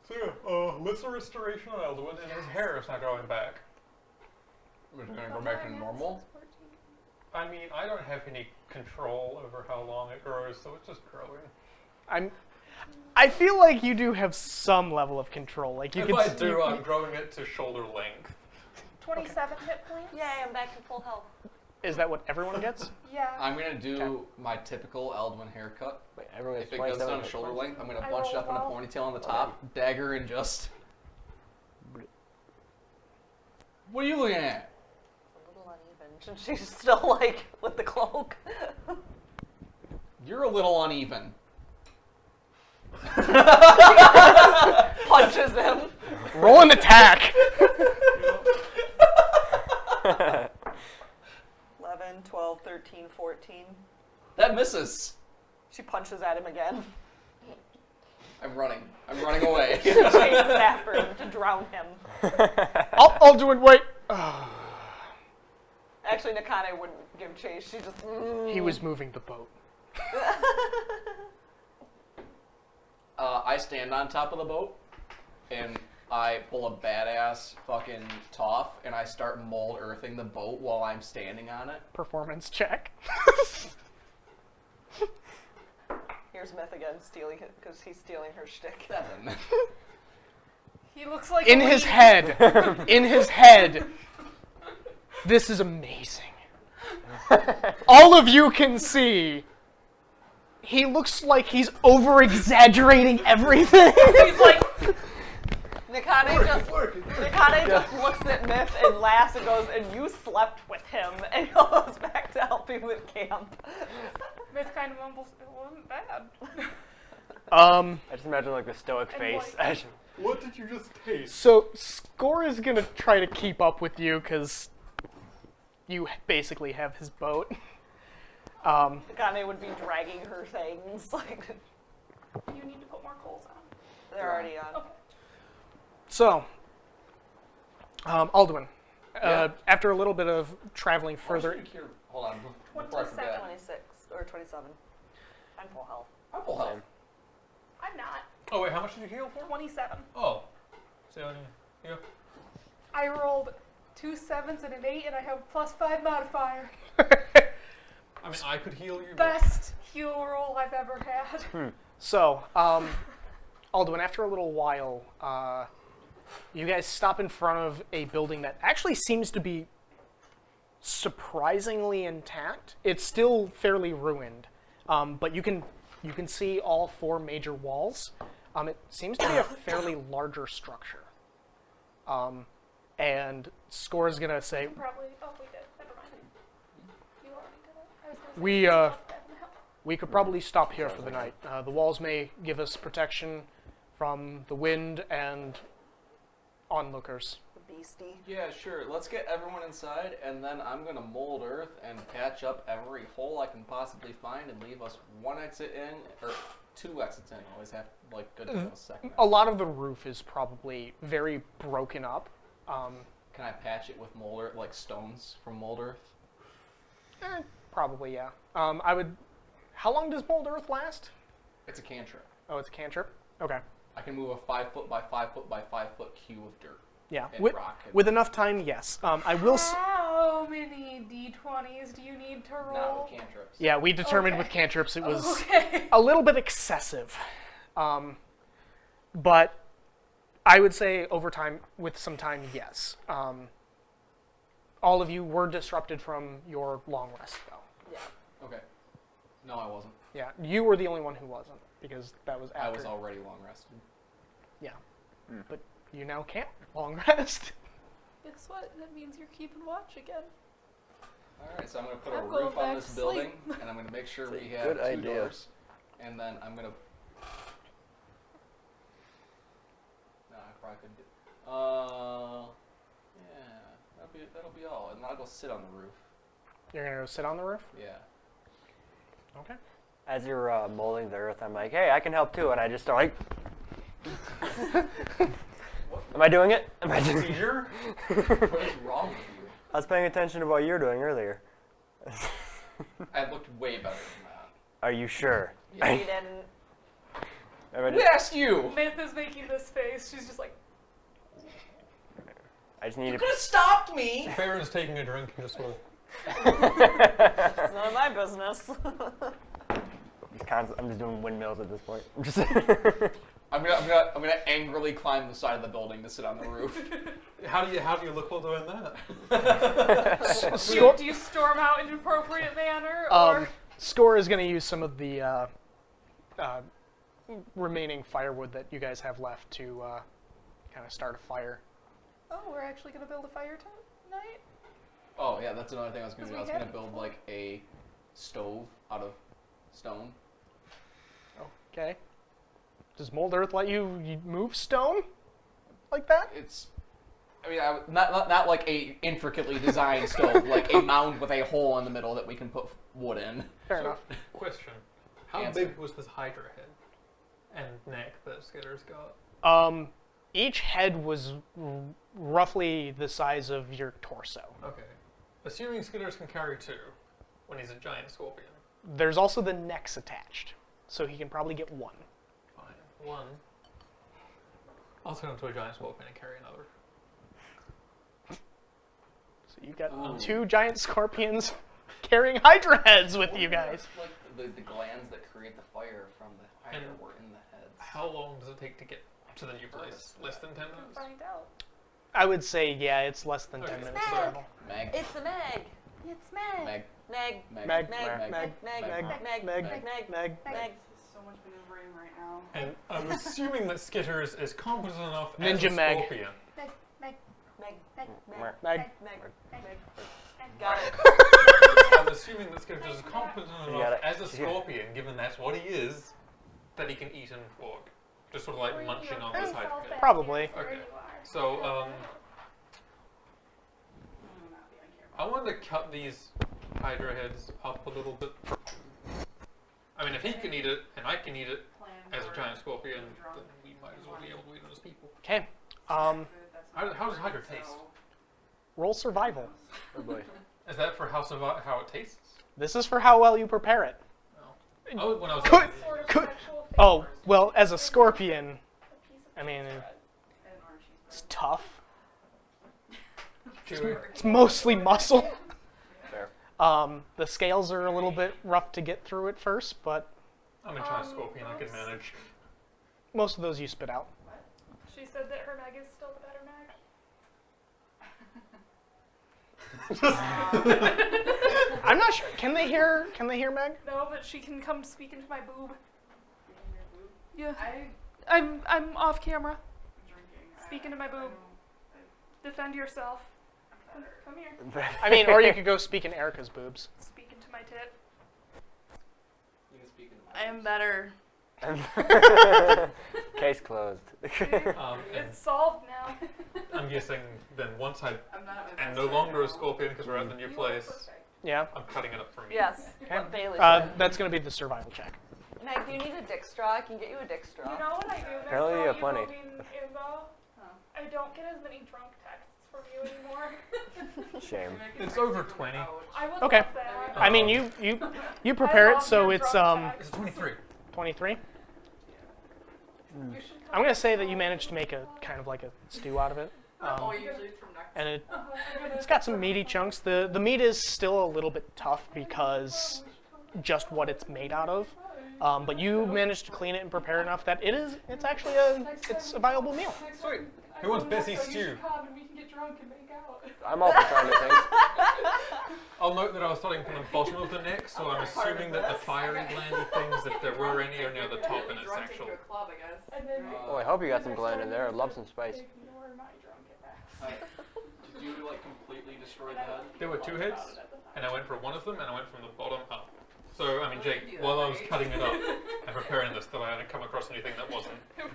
[SPEAKER 5] so yeah, lesser restoration on Elduin, and his hair is not growing back.
[SPEAKER 3] We're gonna go back to normal.
[SPEAKER 5] I mean, I don't have any control over how long it grows, so it's just growing.
[SPEAKER 2] I feel like you do have some level of control. Like you
[SPEAKER 5] If
[SPEAKER 2] can.
[SPEAKER 5] I do, I'm growing it to shoulder length.
[SPEAKER 1] 27 hit points?
[SPEAKER 4] Yay, I'm back to full health.
[SPEAKER 2] Is that what everyone gets?
[SPEAKER 1] Yeah.
[SPEAKER 3] I'm gonna do my typical Eldwin haircut.
[SPEAKER 6] Wait, everyone
[SPEAKER 3] If it goes down to shoulder length, I'm gonna bunch it up in a
[SPEAKER 1] roll
[SPEAKER 3] ponytail on the top, dagger, and just. What are you looking at?
[SPEAKER 4] A little uneven. And she's still like with the cloak.
[SPEAKER 3] You're a little uneven.
[SPEAKER 4] Punches him.
[SPEAKER 2] Roll an attack.
[SPEAKER 4] 11, 12, 13, 14.
[SPEAKER 3] That misses.
[SPEAKER 4] She punches at him again.
[SPEAKER 3] I'm running. I'm running away.
[SPEAKER 4] She chases after him to drown him.
[SPEAKER 2] I'll do it. Wait.
[SPEAKER 4] Actually, Nakane wouldn't give chase. She just.
[SPEAKER 2] He was moving the boat.
[SPEAKER 3] I stand on top of the boat, and I pull a badass fucking Toph, and I start mold earthing the boat while I'm standing on it.
[SPEAKER 2] Performance check.
[SPEAKER 4] Here's Myth again, stealing it because he's stealing her shtick.
[SPEAKER 3] 7.
[SPEAKER 1] He looks like
[SPEAKER 2] In
[SPEAKER 1] a
[SPEAKER 2] his
[SPEAKER 1] leaf.
[SPEAKER 2] head. In his head. This is amazing. All of you can see. He looks like he's over-exaggerating everything.
[SPEAKER 4] He's like. Nakane just looks at Myth and laughs and goes, and you slept with him, and goes back to helping with camp.
[SPEAKER 1] Myth kind of mumbles, it wasn't bad.
[SPEAKER 6] I just imagine like the stoic
[SPEAKER 1] And
[SPEAKER 6] face.
[SPEAKER 1] like-
[SPEAKER 5] What did you just taste?
[SPEAKER 2] So Score is gonna try to keep up with you because you basically have his boat.
[SPEAKER 4] Nakane would be dragging her things. Like,
[SPEAKER 1] You need to put more coals on.
[SPEAKER 4] they're already on.
[SPEAKER 1] Okay.
[SPEAKER 2] So, Alduin,
[SPEAKER 3] Yeah.
[SPEAKER 2] after a little bit of traveling further,
[SPEAKER 3] Hold on. Before I forget.
[SPEAKER 4] 26 or 27. I'm full health.
[SPEAKER 3] I'm full health.
[SPEAKER 1] I'm not.
[SPEAKER 5] Oh wait, how much did you heal for?
[SPEAKER 1] 27.
[SPEAKER 5] Oh. So, yeah.
[SPEAKER 1] I rolled 2 7s and an 8, and I have a +5 modifier.
[SPEAKER 5] I mean, I could heal you. but-
[SPEAKER 1] Best heal roll I've ever had.
[SPEAKER 2] So, Alduin, after a little while, you guys stop in front of a building that actually seems to be surprisingly intact. It's still fairly ruined, but you can see all 4 major walls. It seems to be a fairly larger structure. And Score is gonna say,
[SPEAKER 1] Probably. Oh, we did. Never mind. You already did it. I was gonna say
[SPEAKER 2] We,
[SPEAKER 1] you left that in the house.
[SPEAKER 2] we could probably stop here for the night. The walls may give us protection from the wind and onlookers.
[SPEAKER 4] The beastie.
[SPEAKER 3] Yeah, sure. Let's get everyone inside, and then I'm gonna mold earth and patch up every hole I can possibly find, and leave us 1 exit in or 2 exits in. Always have like good to know a second.
[SPEAKER 2] A lot of the roof is probably very broken up.
[SPEAKER 3] Can I patch it with mold earth, like stones from mold earth?
[SPEAKER 2] Probably, yeah. I would. How long does mold earth last?
[SPEAKER 3] It's a cantrip.
[SPEAKER 2] Oh, it's a cantrip. Okay.
[SPEAKER 3] I can move a 5 foot by 5 foot by 5 foot cube of dirt.
[SPEAKER 2] Yeah.
[SPEAKER 3] And
[SPEAKER 2] With,
[SPEAKER 3] rock and-
[SPEAKER 2] with enough time, yes. I will.
[SPEAKER 1] How many d20s do you need to roll?
[SPEAKER 3] Not with cantrips.
[SPEAKER 2] Yeah, we determined
[SPEAKER 1] Okay.
[SPEAKER 2] with cantrips it was
[SPEAKER 1] Okay.
[SPEAKER 2] a little bit excessive. But I would say over time, with some time, yes. All of you were disrupted from your long rest, though.
[SPEAKER 4] Yeah.
[SPEAKER 3] Okay. No, I wasn't.
[SPEAKER 2] Yeah, you were the only one who wasn't, because that was
[SPEAKER 3] I
[SPEAKER 2] after.
[SPEAKER 3] was already long rested.
[SPEAKER 2] Yeah. But you now can't long rest.
[SPEAKER 1] Guess what? That means you're keeping watch again.
[SPEAKER 3] Alright, so I'm going to put a
[SPEAKER 1] I'm going
[SPEAKER 3] roof on
[SPEAKER 1] back
[SPEAKER 3] this
[SPEAKER 1] to
[SPEAKER 3] building,
[SPEAKER 1] sleep.
[SPEAKER 3] and I'm going to make sure
[SPEAKER 6] It's a
[SPEAKER 3] we have
[SPEAKER 6] good
[SPEAKER 3] 2
[SPEAKER 6] idea.
[SPEAKER 3] doors. And then I'm going to... No, I probably couldn't do... Yeah. that'll be all, and then I'll go sit on the roof.
[SPEAKER 2] You're gonna go sit on the roof?
[SPEAKER 3] Yeah.
[SPEAKER 2] Okay.
[SPEAKER 6] As you're molding the earth, I'm like, hey, I can help too, and I just start like. Am I doing it? Am I doing it?
[SPEAKER 5] Seizure?
[SPEAKER 3] What is wrong with you?
[SPEAKER 6] I was paying attention to what you were doing earlier.
[SPEAKER 3] I looked way better than that.
[SPEAKER 6] Are you sure?
[SPEAKER 3] Yeah.
[SPEAKER 4] You didn't.
[SPEAKER 6] Everybody-
[SPEAKER 3] Who asked you?
[SPEAKER 1] Myth is making this face. She's just like,
[SPEAKER 6] I just need
[SPEAKER 3] You
[SPEAKER 6] to.
[SPEAKER 3] could have stopped me.
[SPEAKER 5] Tavern's taking a drink and just sort of.
[SPEAKER 4] It's none of my business.
[SPEAKER 6] I'm just doing windmills at this point. I'm just.
[SPEAKER 3] I'm gonna angrily climb the side of the building to sit on the roof.
[SPEAKER 5] How do you look while doing that?
[SPEAKER 1] do you storm out in an appropriate manner, or
[SPEAKER 2] Score is going to use some of the remaining firewood that you guys have left to kind of start a fire.
[SPEAKER 1] oh, we're actually gonna build a fire tonight?
[SPEAKER 3] Oh yeah, that's another thing I was gonna do. I was
[SPEAKER 1] we
[SPEAKER 3] gonna
[SPEAKER 1] had-
[SPEAKER 3] build like a stove out of stone.
[SPEAKER 2] Okay. Does Mold Earth let you move stone like that?
[SPEAKER 3] It's, I mean, not like a intricately designed stove, like a mound with a hole in the middle that we can put wood in.
[SPEAKER 2] Fair enough.
[SPEAKER 5] Question: How
[SPEAKER 3] Answer.
[SPEAKER 5] big was this Hydra head and neck that Skitter's got?
[SPEAKER 2] Each head was roughly the size of your torso.
[SPEAKER 5] Okay. Assuming Skitters can carry 2 when he's a giant scorpion.
[SPEAKER 2] There's also the necks attached, so he can probably get 1.
[SPEAKER 5] Fine. 1. I'll turn into a giant scorpion and carry another.
[SPEAKER 2] So you've got
[SPEAKER 3] Ooh.
[SPEAKER 2] 2 giant scorpions carrying Hydra heads with you guys.
[SPEAKER 3] Like the glands that create the fire from the Hydra
[SPEAKER 5] And
[SPEAKER 3] were in the heads.
[SPEAKER 5] How long does it take to get to the new place? Less than 10 minutes?
[SPEAKER 1] Find out.
[SPEAKER 2] I would say, yeah, it's less than 10
[SPEAKER 5] Okay.
[SPEAKER 2] minutes
[SPEAKER 4] Meg.
[SPEAKER 2] travel.
[SPEAKER 3] Meg.
[SPEAKER 4] It's a Meg.
[SPEAKER 1] It's Meg.
[SPEAKER 3] Meg.
[SPEAKER 4] Meg.
[SPEAKER 3] Meg.
[SPEAKER 2] Meg,
[SPEAKER 4] Meg.
[SPEAKER 2] Meg,
[SPEAKER 4] Meg.
[SPEAKER 2] Meg,
[SPEAKER 4] Meg.
[SPEAKER 2] Meg,
[SPEAKER 4] Meg.
[SPEAKER 2] Meg,
[SPEAKER 4] Meg.
[SPEAKER 2] Meg.
[SPEAKER 4] Meg.
[SPEAKER 7] This is so much maneuvering right now.
[SPEAKER 5] And I'm assuming that Skitters is competent enough as
[SPEAKER 2] Ninja
[SPEAKER 5] a
[SPEAKER 2] Meg.
[SPEAKER 5] scorpion.
[SPEAKER 4] Meg. Meg.
[SPEAKER 2] Meg.
[SPEAKER 4] Meg. Got it.
[SPEAKER 5] I'm assuming that Skitters is competent
[SPEAKER 6] got
[SPEAKER 5] enough
[SPEAKER 6] it.
[SPEAKER 5] as a
[SPEAKER 6] She's got it.
[SPEAKER 5] scorpion, given that's what he is, that he can eat and walk. Just sort of like munching on this Hydra head.
[SPEAKER 2] Probably.
[SPEAKER 5] Okay. So, I wanted to cut these Hydra heads up a little bit. I mean, if he can eat it, and I can eat it as a giant scorpion, then we might as well be able to eat it as people.
[SPEAKER 2] Okay.
[SPEAKER 5] How does Hydra taste?
[SPEAKER 2] Roll survival.
[SPEAKER 6] Oh boy.
[SPEAKER 5] Is that for how it tastes?
[SPEAKER 2] This is for how well you prepare it.
[SPEAKER 5] Oh, when I was
[SPEAKER 2] Could-
[SPEAKER 1] Sort of
[SPEAKER 2] Could-
[SPEAKER 1] sexual
[SPEAKER 2] Oh,
[SPEAKER 1] favors.
[SPEAKER 2] well, as a scorpion,
[SPEAKER 1] A piece of
[SPEAKER 2] I mean,
[SPEAKER 7] And orange cheese
[SPEAKER 2] it's tough.
[SPEAKER 5] chewy.
[SPEAKER 2] It's mostly muscle.
[SPEAKER 6] Fair.
[SPEAKER 2] The scales are a little bit rough to get through at first, but
[SPEAKER 5] I'm a giant scorpion. I can manage.
[SPEAKER 2] most of those you spit out.
[SPEAKER 1] She said that her Meg is still the better Meg.
[SPEAKER 2] I'm not sure. Can they hear Meg?
[SPEAKER 1] No, but she can come speak into my boob. Yeah.
[SPEAKER 7] I
[SPEAKER 1] I'm off camera.
[SPEAKER 7] am drinking.
[SPEAKER 1] Speak into my boob. Defend yourself. Come here.
[SPEAKER 2] I mean, or you could go speak in Erica's boobs.
[SPEAKER 1] Speak into my tit.
[SPEAKER 3] You can speak into my
[SPEAKER 7] I am better.
[SPEAKER 6] Case closed.
[SPEAKER 5] And
[SPEAKER 1] It's solved now.
[SPEAKER 5] I'm guessing then once I
[SPEAKER 7] I'm not at my
[SPEAKER 5] am
[SPEAKER 7] best
[SPEAKER 5] no longer a
[SPEAKER 7] right now.
[SPEAKER 5] scorpion because we're at the new
[SPEAKER 1] You are
[SPEAKER 5] place,
[SPEAKER 1] perfect.
[SPEAKER 2] Yeah.
[SPEAKER 5] I'm cutting it up for me.
[SPEAKER 4] Yes.
[SPEAKER 2] Okay.
[SPEAKER 4] What Bailey said.
[SPEAKER 2] That's going to be the survival check.
[SPEAKER 4] Meg, do you need a dick straw? I can get you a dick straw.
[SPEAKER 1] You know what I do next
[SPEAKER 6] Apparently
[SPEAKER 1] while
[SPEAKER 6] you
[SPEAKER 1] you
[SPEAKER 6] have plenty.
[SPEAKER 1] moving info? I don't get as many drunk texts from you anymore.
[SPEAKER 6] Shame.
[SPEAKER 7] You're making
[SPEAKER 5] It's
[SPEAKER 7] my
[SPEAKER 5] over
[SPEAKER 7] food
[SPEAKER 5] 20.
[SPEAKER 7] ouch.
[SPEAKER 1] I would
[SPEAKER 2] Okay.
[SPEAKER 1] love that.
[SPEAKER 2] I mean, you prepare
[SPEAKER 1] I
[SPEAKER 2] it
[SPEAKER 1] love
[SPEAKER 2] so
[SPEAKER 1] your
[SPEAKER 2] it's
[SPEAKER 1] drunk
[SPEAKER 5] It's
[SPEAKER 1] texts.
[SPEAKER 5] 23.
[SPEAKER 2] 23.
[SPEAKER 1] You should come
[SPEAKER 2] I'm gonna say that you managed to make a kind of like a stew out of it,
[SPEAKER 7] Oh, usually from next.
[SPEAKER 2] and
[SPEAKER 1] Uh-huh.
[SPEAKER 2] it's got some meaty chunks. The meat is still a little bit tough because just what it's made out of. But you managed to clean it and prepare enough that it's actually it's a viable meal.
[SPEAKER 1] Next
[SPEAKER 5] Sweet.
[SPEAKER 1] time,
[SPEAKER 5] Who wants
[SPEAKER 1] I
[SPEAKER 5] Bessie
[SPEAKER 1] know, so you
[SPEAKER 5] stew?
[SPEAKER 1] should come and we can get drunk and make out.
[SPEAKER 6] I'm all for trying new things.
[SPEAKER 5] I'll note that I was starting from the bottom of the neck, so I'm assuming that the fiery glandy things, if there were any, are near the top and it's
[SPEAKER 7] Drunk
[SPEAKER 5] actual.
[SPEAKER 7] into a club, I guess.
[SPEAKER 1] And then
[SPEAKER 6] Oh, I hope you got some gland in there. I'd love some spice.
[SPEAKER 1] ignore my drunken ass.
[SPEAKER 3] Did you like completely destroy the head?
[SPEAKER 5] There were 2 heads, and I went for one of them, and I went from the bottom up. So, I mean, Jake, while I was cutting it up and preparing this, did I hadn't come across anything that wasn't
[SPEAKER 7] I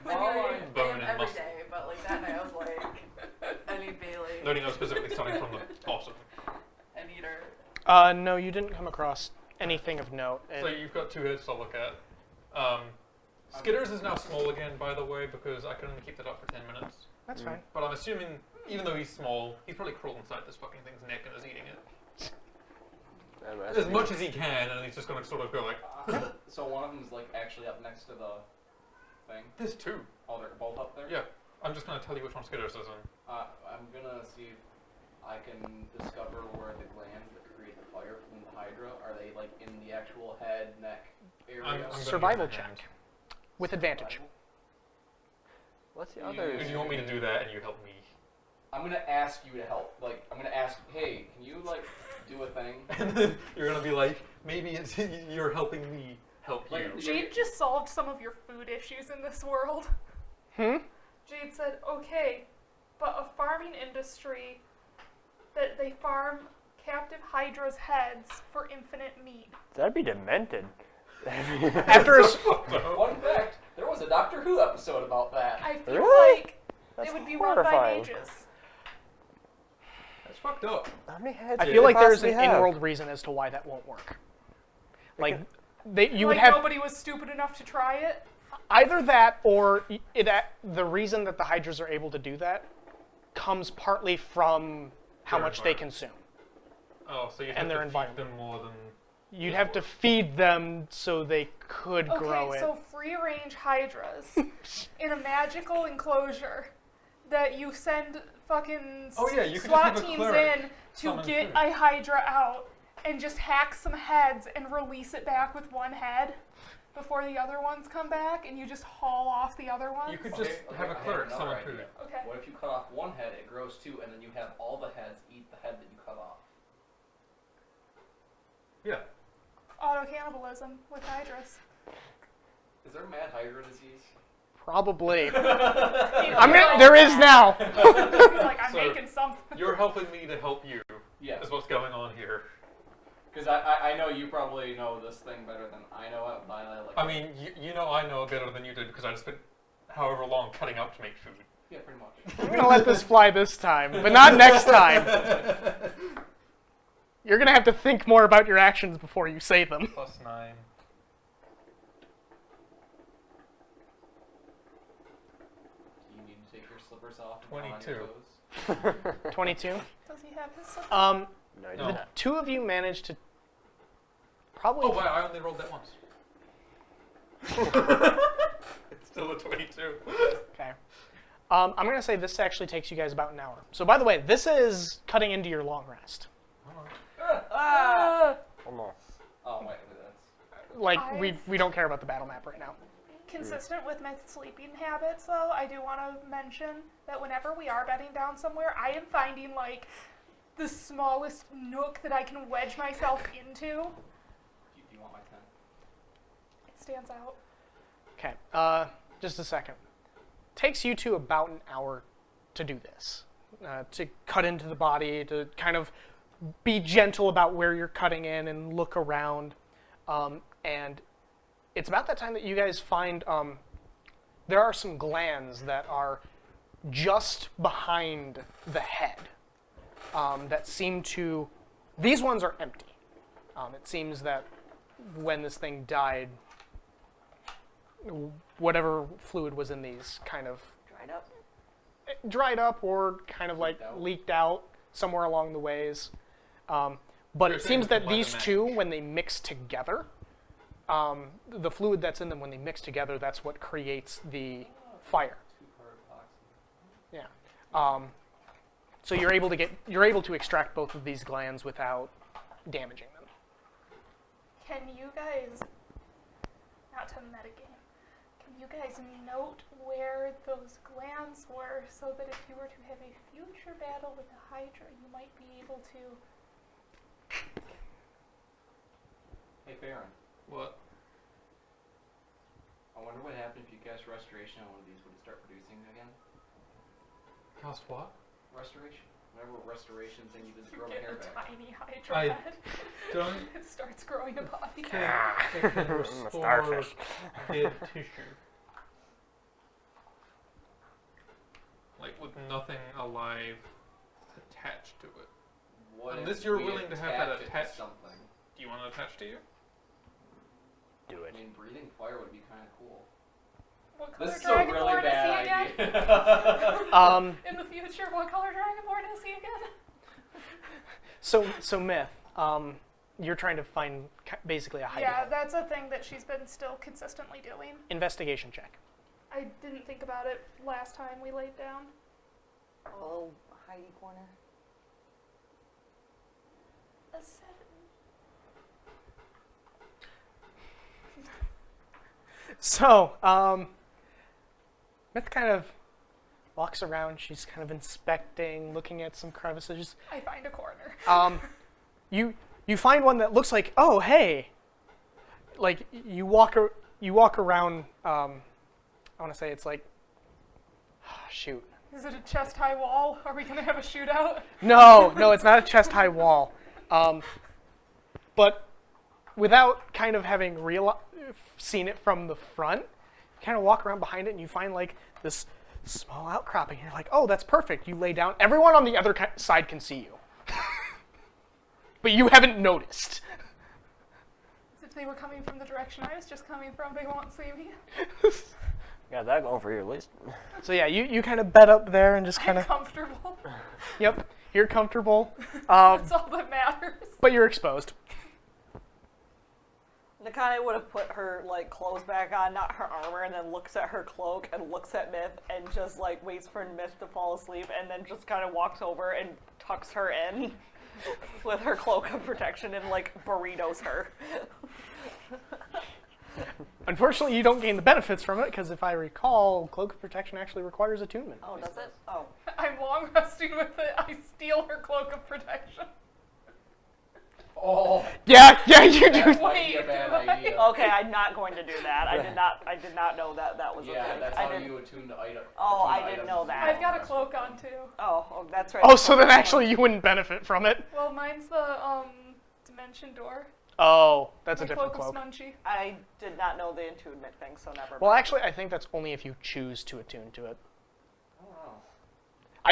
[SPEAKER 5] bone
[SPEAKER 7] am
[SPEAKER 5] and
[SPEAKER 7] every
[SPEAKER 5] muscle?
[SPEAKER 7] day, but like that night I was like, I need Bailey.
[SPEAKER 5] Noting I was specifically starting from the
[SPEAKER 2] No, you didn't come across anything of note.
[SPEAKER 5] So you've got 2 heads to look at. Skitters is now small again, by the way, because I can only keep that up for 10 minutes.
[SPEAKER 2] That's fine.
[SPEAKER 5] But I'm assuming, even though he's small, he's probably crawled inside this fucking thing's neck and is eating it. As much as he can, and he's just going to sort of go like...
[SPEAKER 3] So one of them's like actually up next to the thing?
[SPEAKER 5] There's 2.
[SPEAKER 3] Oh, they're both up there?
[SPEAKER 5] Yeah. I'm just going to tell you which one Skitters is in.
[SPEAKER 3] I'm gonna see if I can discover where the glands that create the fire from the Hydra, are they like in the actual head, neck area?
[SPEAKER 5] I'm gonna
[SPEAKER 2] Survival
[SPEAKER 5] use my hand.
[SPEAKER 2] check. With advantage.
[SPEAKER 6] What's the
[SPEAKER 3] You-
[SPEAKER 6] other?
[SPEAKER 5] If you want me to do that, and you help me.
[SPEAKER 3] I'm gonna ask you to help. Like, I'm gonna ask, hey, can you like do a thing?
[SPEAKER 5] And then you're going to be like, maybe it's you're helping me help you.
[SPEAKER 3] Like,
[SPEAKER 1] Jade just solved some of your food issues in this world. Jade said, okay, but a farming industry that they farm captive Hydra's heads for infinite meat.
[SPEAKER 6] That'd be demented.
[SPEAKER 2] After a s-
[SPEAKER 3] Fun fact, there was a Doctor Who episode about that.
[SPEAKER 1] I feel
[SPEAKER 6] Really?
[SPEAKER 1] like
[SPEAKER 6] That's
[SPEAKER 1] they would be run by
[SPEAKER 6] horrifying.
[SPEAKER 1] mages.
[SPEAKER 5] That's fucked up.
[SPEAKER 6] How many heads?
[SPEAKER 2] I
[SPEAKER 6] do
[SPEAKER 2] feel
[SPEAKER 6] they
[SPEAKER 2] like there's an
[SPEAKER 6] possibly have?
[SPEAKER 2] in-world reason as to why that won't work. Like, you would
[SPEAKER 1] Like
[SPEAKER 2] have
[SPEAKER 1] nobody was stupid enough to try it.
[SPEAKER 2] either that, or the reason that the Hydras are able to do that comes partly from how
[SPEAKER 5] Their
[SPEAKER 2] much they
[SPEAKER 5] environment.
[SPEAKER 2] consume.
[SPEAKER 5] Oh, so you
[SPEAKER 2] And
[SPEAKER 5] have
[SPEAKER 2] their
[SPEAKER 5] to feed
[SPEAKER 2] environment.
[SPEAKER 5] them more than...
[SPEAKER 2] You'd have to feed them so they could grow
[SPEAKER 1] Okay,
[SPEAKER 2] it.
[SPEAKER 1] so free-range hydras in a magical enclosure that you send fucking
[SPEAKER 5] Oh, yeah, you could just
[SPEAKER 1] SWAT
[SPEAKER 5] have a
[SPEAKER 1] teams
[SPEAKER 5] cleric
[SPEAKER 1] in to
[SPEAKER 5] summon
[SPEAKER 1] get
[SPEAKER 5] food.
[SPEAKER 1] a hydra out and just hack some heads and release it back with one head before the other ones come back, and you just haul off the other ones.
[SPEAKER 5] You could just
[SPEAKER 3] Okay,
[SPEAKER 5] have a
[SPEAKER 3] I
[SPEAKER 5] cleric
[SPEAKER 3] another
[SPEAKER 5] summon
[SPEAKER 3] idea.
[SPEAKER 5] food.
[SPEAKER 1] Okay.
[SPEAKER 3] What if you cut off one head, it grows 2, and then you have all the heads eat the head that you cut off?
[SPEAKER 5] Yeah.
[SPEAKER 1] Auto-cannibalism with hydras.
[SPEAKER 3] Is there mad Hydra disease?
[SPEAKER 2] Probably.
[SPEAKER 1] I'm
[SPEAKER 2] there is now.
[SPEAKER 1] like, I'm
[SPEAKER 5] So-
[SPEAKER 1] making something.
[SPEAKER 5] You're helping me to help you,
[SPEAKER 3] Yes.
[SPEAKER 5] is what's going on here.
[SPEAKER 3] Because I know you probably know this thing better than I know it, but I like.
[SPEAKER 5] I mean, you know I know better than you did because I just spent however long cutting up to make food.
[SPEAKER 3] Yeah, pretty much.
[SPEAKER 2] I'm gonna let this fly this time, but not next time. You're gonna have to think more about your actions before you say them.
[SPEAKER 5] Plus 9.
[SPEAKER 3] You need to take your slippers off. And
[SPEAKER 5] 22.
[SPEAKER 3] put on your toes.
[SPEAKER 2] 22.
[SPEAKER 1] Does he have his slippers?
[SPEAKER 6] No, I
[SPEAKER 5] No.
[SPEAKER 6] did
[SPEAKER 2] The
[SPEAKER 6] not.
[SPEAKER 2] two of you managed to probably.
[SPEAKER 5] Oh, wow, I only rolled that once. It's still a 22.
[SPEAKER 2] Okay. I'm gonna say this actually takes you guys about an hour. So by the way, this is cutting into your long rest.
[SPEAKER 1] Ah!
[SPEAKER 6] Oh no.
[SPEAKER 3] Oh wait, that's.
[SPEAKER 2] Like we don't care about the battle map right now.
[SPEAKER 1] Consistent with my sleeping habits, though, I do want to mention that whenever we are bedding down somewhere, I am finding, like, the smallest nook that I can wedge myself into.
[SPEAKER 3] Do you want my 10?
[SPEAKER 1] It stands out.
[SPEAKER 2] Okay. Just a second. Takes you two about an hour to do this. To cut into the body, to kind of be gentle about where you're cutting in and look around. And it's about that time that you guys find there are some glands that are just behind the head that seem to. These ones are empty. It seems that when this thing died, whatever fluid was in these kind of dried up or kind of like leaked out somewhere along the ways. But
[SPEAKER 5] You're
[SPEAKER 2] it
[SPEAKER 5] saying
[SPEAKER 2] seems
[SPEAKER 5] it's
[SPEAKER 2] that
[SPEAKER 5] like a
[SPEAKER 2] these
[SPEAKER 5] match.
[SPEAKER 2] two, when they mix together, the fluid that's in them, when they mix together, that's what creates the fire. Yeah. So you're able to extract both of these glands without damaging them.
[SPEAKER 1] Can you guys, not to metagame, can you guys note where those glands were so that if you were to have a future battle with the Hydra, you might be able to...
[SPEAKER 3] Hey, Baron.
[SPEAKER 5] What?
[SPEAKER 3] I wonder what happened if you cast Restoration on one of these. Would it start producing again?
[SPEAKER 5] Cost what?
[SPEAKER 3] Restoration. Whatever restoration thing you did to
[SPEAKER 1] You
[SPEAKER 3] grow my
[SPEAKER 1] get
[SPEAKER 3] hair
[SPEAKER 1] a
[SPEAKER 3] back.
[SPEAKER 1] tiny Hydra
[SPEAKER 5] I
[SPEAKER 1] head.
[SPEAKER 5] don't-
[SPEAKER 1] It starts growing a body.
[SPEAKER 5] It can restore
[SPEAKER 6] starfish.
[SPEAKER 5] dead tissue. Like with nothing alive attached to it.
[SPEAKER 3] What
[SPEAKER 5] Unless you're
[SPEAKER 3] we
[SPEAKER 5] willing to have that
[SPEAKER 3] attach it to
[SPEAKER 5] attached.
[SPEAKER 3] something.
[SPEAKER 5] Do you want it attached to you?
[SPEAKER 6] Do
[SPEAKER 3] I
[SPEAKER 6] it.
[SPEAKER 3] mean, breathing fire would be kind of cool.
[SPEAKER 1] What color
[SPEAKER 3] This is a really
[SPEAKER 1] dragonborn is he
[SPEAKER 3] bad
[SPEAKER 1] again?
[SPEAKER 3] idea.
[SPEAKER 1] In the future, what color dragonborn is he again?
[SPEAKER 2] So Myth, you're trying to find basically a hiding
[SPEAKER 1] Yeah,
[SPEAKER 2] hole.
[SPEAKER 1] that's a thing that she's been still consistently doing.
[SPEAKER 2] Investigation check.
[SPEAKER 1] I didn't think about it last time we laid down.
[SPEAKER 4] A little hidey corner.
[SPEAKER 1] A 7.
[SPEAKER 2] So, Myth kind of walks around. She's kind of inspecting, looking at some crevices.
[SPEAKER 1] I find a corner.
[SPEAKER 2] You find one that looks like, oh hey, like you walk around. I want to say it's like, shoot.
[SPEAKER 1] Is it a chest high wall? Are we gonna have a shootout?
[SPEAKER 2] No, it's not a chest high wall. But without kind of having seen it from the front, you kind of walk around behind it and you find like this small outcropping. You're like, oh, that's perfect. You lay down. Everyone on the other side can see you. But you haven't noticed.
[SPEAKER 1] As if they were coming from the direction I was just coming from, they won't see me.
[SPEAKER 6] Got that going for you at least.
[SPEAKER 2] So yeah, you kind of bed up there and just kind
[SPEAKER 1] I'm
[SPEAKER 2] of,
[SPEAKER 1] comfortable.
[SPEAKER 2] yep, you're comfortable.
[SPEAKER 1] That's all that matters.
[SPEAKER 2] But you're exposed.
[SPEAKER 4] Nakane would have put her like clothes back on, not her armor, and then looks at her cloak and looks at Myth and just like waits for Myth to fall asleep and then just kind of walks over and tucks her in with her cloak of protection and like burritos her.
[SPEAKER 2] Unfortunately, you don't gain the benefits from it because if I recall, Cloak of Protection actually requires attunement.
[SPEAKER 4] Oh, does it? Oh.
[SPEAKER 1] I'm long resting with it. I steal her cloak of protection.
[SPEAKER 3] Oh,
[SPEAKER 2] Yeah, you do.
[SPEAKER 3] that might be a
[SPEAKER 1] Wait,
[SPEAKER 3] bad
[SPEAKER 1] do I?
[SPEAKER 3] idea.
[SPEAKER 4] Okay, I'm not going to do that. I did not know that was a
[SPEAKER 3] Yeah,
[SPEAKER 4] thing.
[SPEAKER 3] that's
[SPEAKER 4] I
[SPEAKER 3] how
[SPEAKER 4] didn't-
[SPEAKER 3] you attune to item.
[SPEAKER 4] Oh,
[SPEAKER 3] attune
[SPEAKER 4] I didn't
[SPEAKER 3] items
[SPEAKER 4] know
[SPEAKER 3] is
[SPEAKER 4] that.
[SPEAKER 1] I've got a cloak on too.
[SPEAKER 4] Oh, that's right.
[SPEAKER 2] Oh, so then actually you wouldn't benefit from it.
[SPEAKER 1] Well, mine's the dimension door.
[SPEAKER 2] Oh, that's
[SPEAKER 1] My
[SPEAKER 2] a different
[SPEAKER 1] cloak
[SPEAKER 2] cloak.
[SPEAKER 1] of Snunchy.
[SPEAKER 4] I did not know the attunement thing, so never mind.
[SPEAKER 2] Well, actually, I think that's only if you choose to attune to it.
[SPEAKER 3] I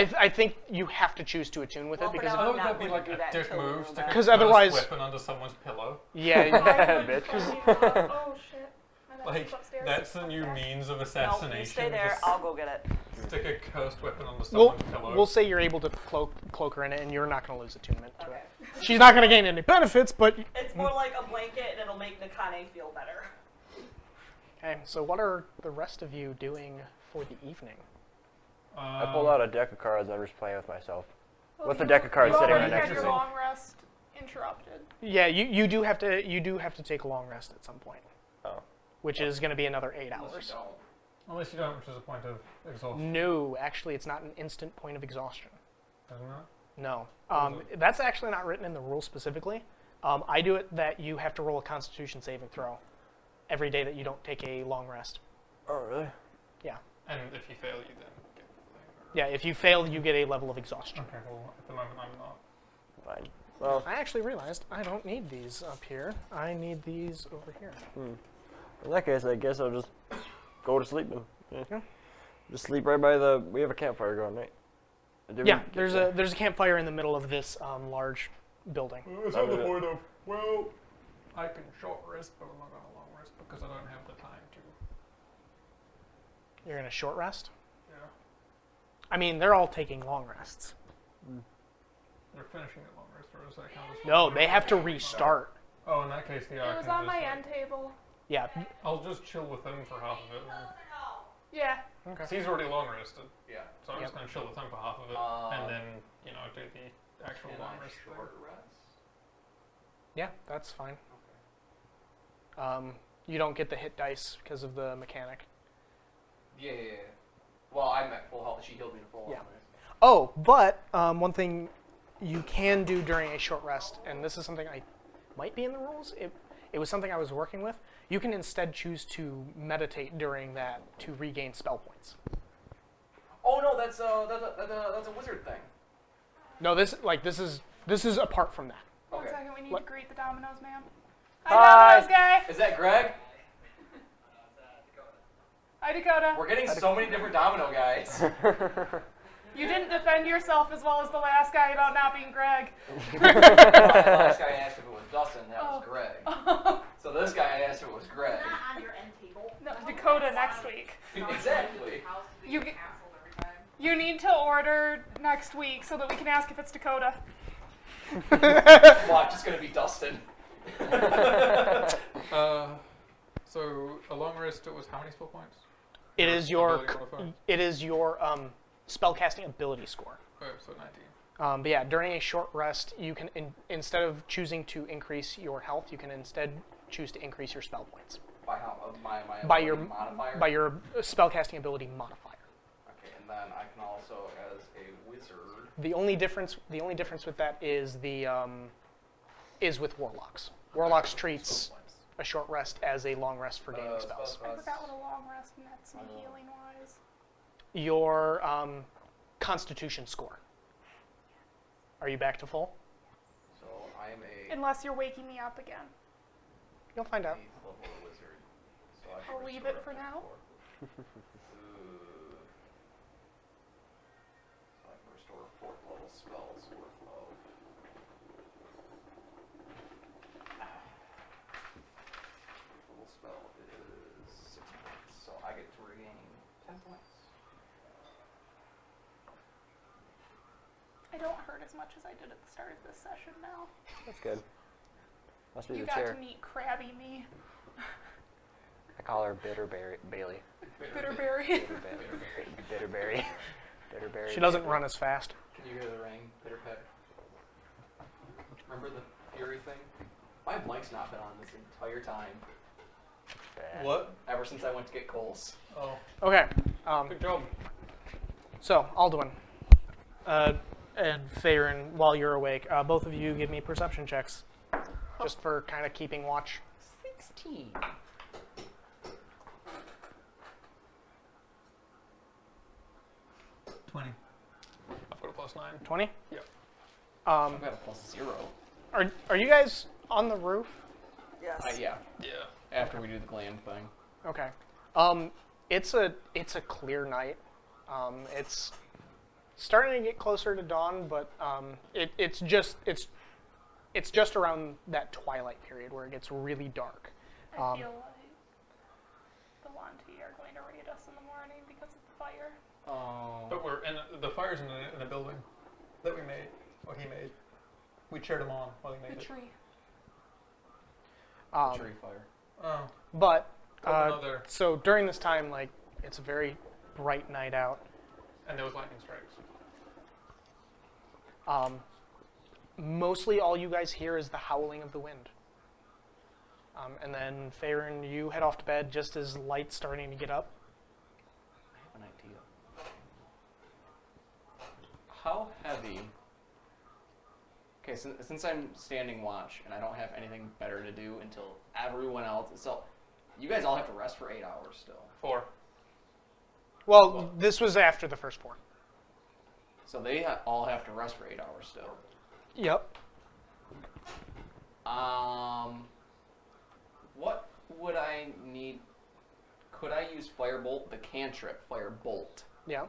[SPEAKER 3] don't know.
[SPEAKER 2] I think you have to choose to attune with
[SPEAKER 4] Well,
[SPEAKER 2] it
[SPEAKER 4] for
[SPEAKER 2] because
[SPEAKER 4] now,
[SPEAKER 5] Oh,
[SPEAKER 4] I'm not
[SPEAKER 5] that'd be
[SPEAKER 4] going
[SPEAKER 5] like
[SPEAKER 4] to do
[SPEAKER 5] a
[SPEAKER 4] that
[SPEAKER 5] dick
[SPEAKER 4] until we
[SPEAKER 5] move.
[SPEAKER 4] know
[SPEAKER 5] Stick
[SPEAKER 4] that.
[SPEAKER 5] a
[SPEAKER 2] 'Cause
[SPEAKER 5] cursed
[SPEAKER 2] otherwise-
[SPEAKER 5] weapon under someone's pillow.
[SPEAKER 2] yeah,
[SPEAKER 6] Bitch.
[SPEAKER 1] Oh shit. My
[SPEAKER 5] Like
[SPEAKER 1] medic's upstairs.
[SPEAKER 5] that's the new means of
[SPEAKER 4] No,
[SPEAKER 5] assassination.
[SPEAKER 4] you stay there.
[SPEAKER 5] Just
[SPEAKER 4] I'll go get it.
[SPEAKER 5] stick a cursed weapon under
[SPEAKER 2] we'll
[SPEAKER 5] someone's pillow.
[SPEAKER 2] we'll say you're able to cloak her in it, and you're not going to lose attunement to
[SPEAKER 4] Okay.
[SPEAKER 2] it. She's not going to gain any benefits, but
[SPEAKER 4] It's more like a blanket, and it'll make Nakane feel better.
[SPEAKER 2] okay. So what are the rest of you doing for the evening?
[SPEAKER 6] I pulled out a deck of cards. I'm just playing with myself.
[SPEAKER 1] Well,
[SPEAKER 6] What's the
[SPEAKER 1] you-
[SPEAKER 6] deck of cards
[SPEAKER 1] you
[SPEAKER 6] sitting
[SPEAKER 1] already
[SPEAKER 6] right
[SPEAKER 1] had
[SPEAKER 6] next
[SPEAKER 1] your
[SPEAKER 6] to me?
[SPEAKER 1] long rest interrupted.
[SPEAKER 2] Yeah, you do have to take a long rest at some point,
[SPEAKER 6] Oh.
[SPEAKER 2] which is going to be another 8
[SPEAKER 3] Unless
[SPEAKER 2] hours.
[SPEAKER 3] you don't.
[SPEAKER 5] Unless you don't, which is a point of exhaustion,
[SPEAKER 2] No, actually, it's not an instant point of exhaustion.
[SPEAKER 5] isn't it?
[SPEAKER 2] No,
[SPEAKER 5] What is
[SPEAKER 2] that's actually not written in the rules specifically. I do it that you have to roll a Constitution saving throw every day that you don't take a long rest.
[SPEAKER 6] Oh, really?
[SPEAKER 5] And if you fail, you then get the thing.
[SPEAKER 2] Yeah, if you fail, you get a level of exhaustion.
[SPEAKER 5] Okay, well, at the moment I'm not.
[SPEAKER 6] Fine. Well,
[SPEAKER 2] I actually realized I don't need these up here. I need these over here.
[SPEAKER 6] in that case, I guess I'll just go to sleep then.
[SPEAKER 2] Yeah.
[SPEAKER 6] Just sleep right by the. We have a campfire going, right? Did we
[SPEAKER 2] Yeah,
[SPEAKER 6] get
[SPEAKER 2] there's
[SPEAKER 6] that?
[SPEAKER 2] a campfire in the middle of this large building.
[SPEAKER 5] It's
[SPEAKER 6] Oh,
[SPEAKER 5] on the
[SPEAKER 6] yeah.
[SPEAKER 5] point of, well, I can short rest, but I'm not going to long rest because I don't have the time to.
[SPEAKER 2] You're gonna short rest.
[SPEAKER 5] Yeah.
[SPEAKER 2] I mean, they're all taking long rests.
[SPEAKER 5] They're finishing it long rest, or is that kind of
[SPEAKER 2] No, they have to restart.
[SPEAKER 5] Oh, in that case, the
[SPEAKER 1] It was on my end table.
[SPEAKER 2] Yeah.
[SPEAKER 5] I'll just chill with him for half of it.
[SPEAKER 1] Yeah.
[SPEAKER 2] Okay.
[SPEAKER 5] Because he's already long rested,
[SPEAKER 3] Yeah.
[SPEAKER 5] so I'm just going to chill with him for half of it, and then, do the actual
[SPEAKER 3] Can
[SPEAKER 5] long
[SPEAKER 3] I
[SPEAKER 5] rest.
[SPEAKER 3] short rest?
[SPEAKER 2] Yeah, that's fine.
[SPEAKER 3] Okay.
[SPEAKER 2] You don't get the hit dice because of the mechanic.
[SPEAKER 3] Yeah. Well, I'm at full health. She healed me to full
[SPEAKER 2] Yeah.
[SPEAKER 3] health.
[SPEAKER 2] Oh, but one thing you can do during a short rest, and this is something I might be in the rules. It was something I was working with. You can instead choose to meditate during that to regain spell points.
[SPEAKER 3] Oh no, that's a wizard thing.
[SPEAKER 2] No, this is apart from that.
[SPEAKER 1] One
[SPEAKER 3] Okay.
[SPEAKER 1] second, we need
[SPEAKER 2] What?
[SPEAKER 1] to greet the Domino's man.
[SPEAKER 6] Hi.
[SPEAKER 1] Hi, Domino's guy.
[SPEAKER 3] Is that Greg?
[SPEAKER 1] Hi, Dakota.
[SPEAKER 3] We're getting so many different domino guys.
[SPEAKER 1] You didn't defend yourself as well as the last guy about not being Greg.
[SPEAKER 3] The last guy asked if it was Dustin, that was
[SPEAKER 1] Oh.
[SPEAKER 3] Greg. So this guy asked if it was Greg.
[SPEAKER 7] It's not on your end table.
[SPEAKER 1] No, Dakota next week.
[SPEAKER 3] Exactly.
[SPEAKER 7] House to be
[SPEAKER 1] You
[SPEAKER 7] canceled
[SPEAKER 1] get-
[SPEAKER 7] every time.
[SPEAKER 1] You need to order next week so that we can ask if it's Dakota.
[SPEAKER 3] Watch, it's gonna be Dustin.
[SPEAKER 5] So a long rest. It was how many spell points?
[SPEAKER 2] It is your
[SPEAKER 5] Ability modifier?
[SPEAKER 2] it is your spellcasting ability score.
[SPEAKER 5] Oh, so 19.
[SPEAKER 2] But yeah, during a short rest, you can instead of choosing to increase your health, you can instead choose to increase your spell points
[SPEAKER 3] By how? My
[SPEAKER 2] by
[SPEAKER 3] ability
[SPEAKER 2] your
[SPEAKER 3] modifier?
[SPEAKER 2] by your spellcasting ability modifier.
[SPEAKER 3] Okay, and then I can also, as a wizard.
[SPEAKER 2] The only difference with that is is with warlocks. Warlocks treats
[SPEAKER 3] Spell points.
[SPEAKER 2] a short rest as a long rest for gaining spells.
[SPEAKER 1] I forgot what a long rest nets me healing wise.
[SPEAKER 2] Your Constitution score. Are you back to full?
[SPEAKER 3] So I'm a
[SPEAKER 1] Unless you're waking me up again.
[SPEAKER 2] You'll find out.
[SPEAKER 3] 8th level wizard. So I should
[SPEAKER 1] I'll leave
[SPEAKER 3] restore
[SPEAKER 1] it
[SPEAKER 3] up
[SPEAKER 1] for
[SPEAKER 3] to
[SPEAKER 1] now.
[SPEAKER 3] 4. So I can restore 4th level spells worth of. Level spell is 6 points, so I get to regain 10 points.
[SPEAKER 1] I don't hurt as much as I did at the start of this session now.
[SPEAKER 6] That's good. Must be
[SPEAKER 1] You
[SPEAKER 6] the
[SPEAKER 1] got
[SPEAKER 6] chair.
[SPEAKER 1] to meet Krabby me.
[SPEAKER 6] I call her Bailey.
[SPEAKER 1] Bitterberry.
[SPEAKER 6] Bitterberry. Bitterberry.
[SPEAKER 2] She doesn't run as fast.
[SPEAKER 3] Can you hear the ring? Pitter pat. Remember the Fury thing? My mic's not been on this entire time.
[SPEAKER 6] Bad.
[SPEAKER 5] What?
[SPEAKER 3] Ever since I went to get Coles.
[SPEAKER 5] Oh,
[SPEAKER 2] Okay.
[SPEAKER 5] good job.
[SPEAKER 2] So Alduin and Faerun, while you're awake, both of you give me perception checks, just for kind of keeping watch.
[SPEAKER 3] 16.
[SPEAKER 5] 20. I've got a +9.
[SPEAKER 2] 20.
[SPEAKER 5] Yep.
[SPEAKER 3] I've got a +0.
[SPEAKER 2] Are you guys on the roof?
[SPEAKER 4] Yes.
[SPEAKER 3] Yeah.
[SPEAKER 5] Yeah.
[SPEAKER 3] After we do the gland thing.
[SPEAKER 2] Okay. It's a clear night. It's starting to get closer to dawn, but it's just around that twilight period where it gets really dark.
[SPEAKER 1] I feel like the Wanti are going to raid us in the morning because of the fire.
[SPEAKER 5] But we're in the fire's in a building that we made. Well, he made. We cheered him on while he made
[SPEAKER 1] The
[SPEAKER 5] it.
[SPEAKER 1] tree.
[SPEAKER 3] Tree fire.
[SPEAKER 5] Oh.
[SPEAKER 2] But
[SPEAKER 5] Another.
[SPEAKER 2] so during this time, like, it's a very bright night out.
[SPEAKER 5] And there was lightning strikes.
[SPEAKER 2] Mostly all you guys hear is the howling of the wind. And then Faerun, you head off to bed just as light's starting to get up.
[SPEAKER 3] I have an idea. How heavy? Okay, since I'm standing watch and I don't have anything better to do until everyone else, so you guys all have to rest for 8 hours still.
[SPEAKER 5] 4.
[SPEAKER 2] Well, this was after the first 4.
[SPEAKER 3] So they all have to rest for 8 hours still.
[SPEAKER 2] Yep.
[SPEAKER 3] What would I need? Could I use Firebolt, the cantrip Firebolt,
[SPEAKER 2] Yeah.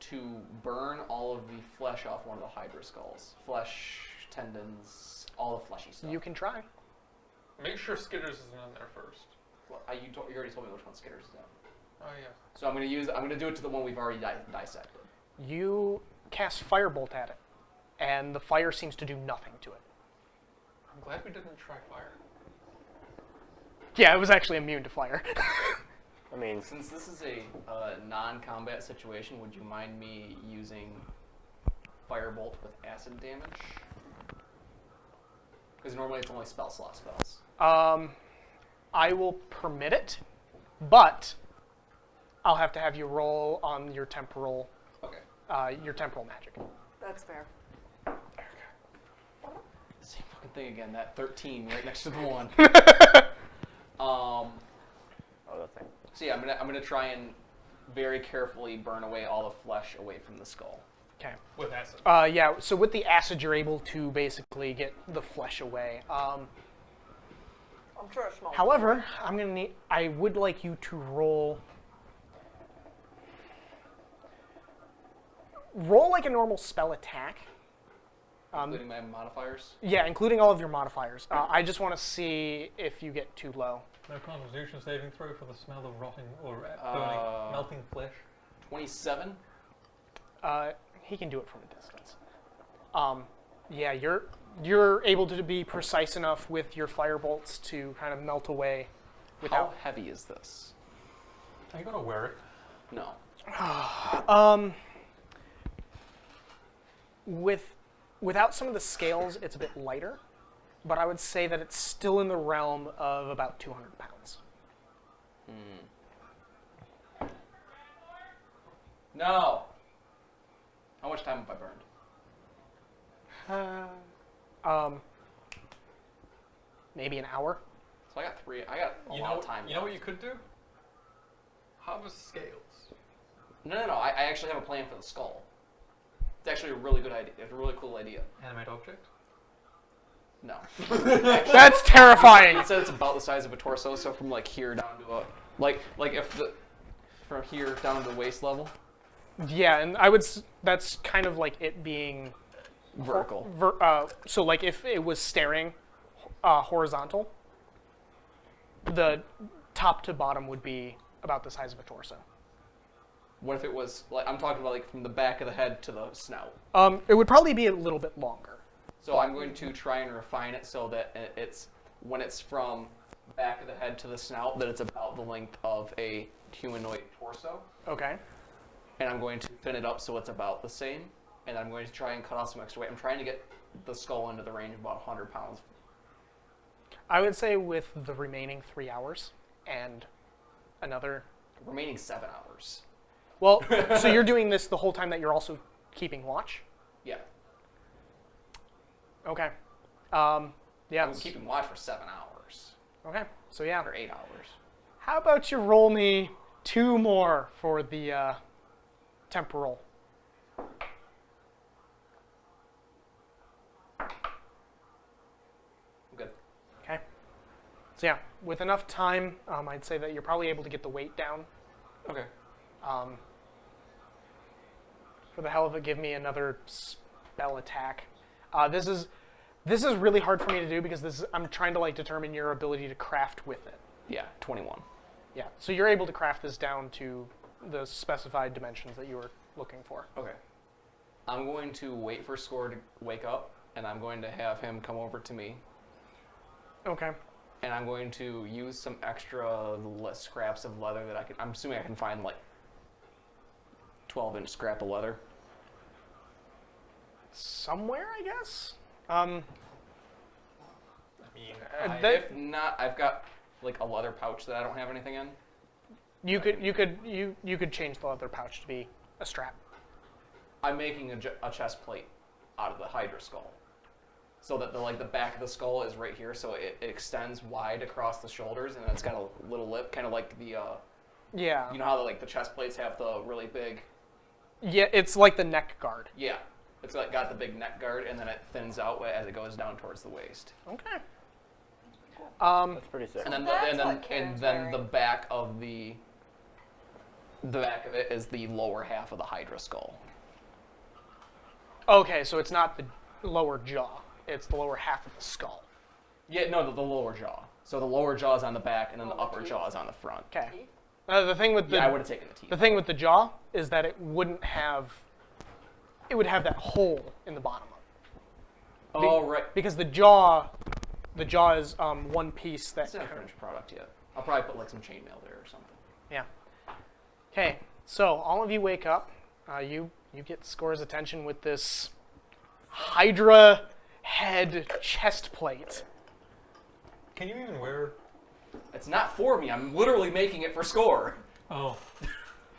[SPEAKER 3] to burn all of the flesh off one of the Hydra skulls? Flesh, tendons, all the fleshy stuff.
[SPEAKER 2] You can try.
[SPEAKER 5] Make sure Skitters isn't in there first.
[SPEAKER 3] Well, you already told me which one Skitters is in.
[SPEAKER 5] Oh, yeah.
[SPEAKER 3] So I'm gonna do it to the one we've already dissected.
[SPEAKER 2] You cast Firebolt at it, and the fire seems to do nothing to it.
[SPEAKER 5] I'm glad we didn't try fire.
[SPEAKER 2] Yeah, it was actually immune to fire.
[SPEAKER 6] I mean,
[SPEAKER 3] Since this is a non-combat situation, would you mind me using Firebolt with acid damage? Because normally it's only spell slot spells.
[SPEAKER 2] I will permit it, but I'll have to have you roll on your temporal
[SPEAKER 3] Okay.
[SPEAKER 2] magic.
[SPEAKER 4] That's fair.
[SPEAKER 3] Same fucking thing again. That 13 right next to the 1.
[SPEAKER 6] oh, that thing.
[SPEAKER 3] So yeah, I'm gonna try and very carefully burn away all the flesh away from the skull.
[SPEAKER 2] Okay.
[SPEAKER 5] With acid.
[SPEAKER 2] Yeah. So with the acid, you're able to basically get the flesh away.
[SPEAKER 4] I'm sure it smells.
[SPEAKER 2] However, I would like you to roll roll like a normal spell attack.
[SPEAKER 3] Including my modifiers.
[SPEAKER 2] Yeah, including all of your modifiers. I just want to see if you get too low.
[SPEAKER 5] No Constitution saving throw for the smell of rotting or burning, melting flesh.
[SPEAKER 3] 27.
[SPEAKER 2] He can do it from a distance. Yeah, you're able to be precise enough with your firebolts to kind of melt away
[SPEAKER 3] How
[SPEAKER 2] without.
[SPEAKER 3] heavy is this?
[SPEAKER 5] Are you gonna wear it?
[SPEAKER 3] No.
[SPEAKER 2] Without some of the scales, it's a bit lighter, but I would say that it's still in the realm of about 200 pounds.
[SPEAKER 3] No. How much time have I burned?
[SPEAKER 2] Maybe an hour.
[SPEAKER 3] So I got 3. I got a lot of time.
[SPEAKER 5] You know what you
[SPEAKER 3] left.
[SPEAKER 5] could do? Harvest scales.
[SPEAKER 3] No. I actually have a plan for the skull. It's actually a really good idea. It's a really cool idea.
[SPEAKER 5] Animate object.
[SPEAKER 3] No.
[SPEAKER 2] That's terrifying.
[SPEAKER 3] It said it's about the size of a torso, so from like here down to a like if the from here down to the waist level,
[SPEAKER 2] Yeah, and that's kind of like it being
[SPEAKER 3] vertical.
[SPEAKER 2] so like if it was staring horizontal, the top to bottom would be about the size of a torso.
[SPEAKER 3] What if it was like I'm talking about like from the back of the head to the snout?
[SPEAKER 2] It would probably be a little bit longer.
[SPEAKER 3] So I'm going to try and refine it so that it's when it's from back of the head to the snout that it's about the length of a humanoid torso.
[SPEAKER 2] Okay.
[SPEAKER 3] And I'm going to thin it up so it's about the same. And I'm going to try and cut off some extra weight. I'm trying to get the skull into the range of about 100 pounds.
[SPEAKER 2] I would say with the remaining 3 hours and another.
[SPEAKER 3] Remaining 7 hours.
[SPEAKER 2] Well, so you're doing this the whole time that you're also keeping watch?
[SPEAKER 3] Yeah.
[SPEAKER 2] Okay. Yeah.
[SPEAKER 3] I'm keeping watch for 7 hours.
[SPEAKER 2] Okay. So yeah.
[SPEAKER 3] Or 8 hours.
[SPEAKER 2] How about you roll me 2 more for the temporal?
[SPEAKER 3] I'm good.
[SPEAKER 2] Okay. So yeah, with enough time, I'd say that you're probably able to get the weight down.
[SPEAKER 3] Okay.
[SPEAKER 2] For the hell of it, give me another spell attack. This is really hard for me to do because I'm trying to like determine your ability to craft with it.
[SPEAKER 3] Yeah, 21.
[SPEAKER 2] Yeah. So you're able to craft this down to the specified dimensions that you were looking for.
[SPEAKER 3] Okay. I'm going to wait for Score to wake up, and I'm going to have him come over to me,
[SPEAKER 2] Okay.
[SPEAKER 3] and I'm going to use some extra scraps of leather that I'm assuming I can find like 12-inch scrap of leather.
[SPEAKER 2] Somewhere, I guess.
[SPEAKER 5] I mean,
[SPEAKER 3] If not, I've got like a leather pouch that I don't have anything in.
[SPEAKER 2] You could change the leather pouch to be a strap.
[SPEAKER 3] I'm making a chest plate out of the Hydra skull, so that the back of the skull is right here, so it extends wide across the shoulders, and it's got a little lip, kind of like the
[SPEAKER 2] Yeah.
[SPEAKER 3] you know how the chest plates have the really big.
[SPEAKER 2] Yeah, it's like the neck guard.
[SPEAKER 3] Yeah, it's like got the big neck guard, and then it thins out as it goes down towards the waist.
[SPEAKER 2] Okay.
[SPEAKER 6] That's pretty sick.
[SPEAKER 3] And then
[SPEAKER 4] That's what Karen's
[SPEAKER 3] the
[SPEAKER 4] wearing.
[SPEAKER 3] back of the back of it is the lower half of the Hydra skull.
[SPEAKER 2] Okay, so it's not the lower jaw; it's the lower half of the skull.
[SPEAKER 3] Yeah, no, the lower jaw. So the lower jaw is on the back, and then the upper jaw is on the front.
[SPEAKER 2] Okay. The thing with
[SPEAKER 3] Yeah, I would have taken the teeth.
[SPEAKER 2] the thing with the jaw is that it would have that hole in the bottom of it.
[SPEAKER 3] Oh, right.
[SPEAKER 2] Because the jaw is one piece that.
[SPEAKER 3] It's not a finished product yet. I'll probably put like some chainmail there or something.
[SPEAKER 2] Yeah. Okay, so all of you wake up. You get Score's attention with this Hydra head chest plate.
[SPEAKER 5] can you even wear?
[SPEAKER 3] It's not for me. I'm literally making it for Score.
[SPEAKER 5] Oh,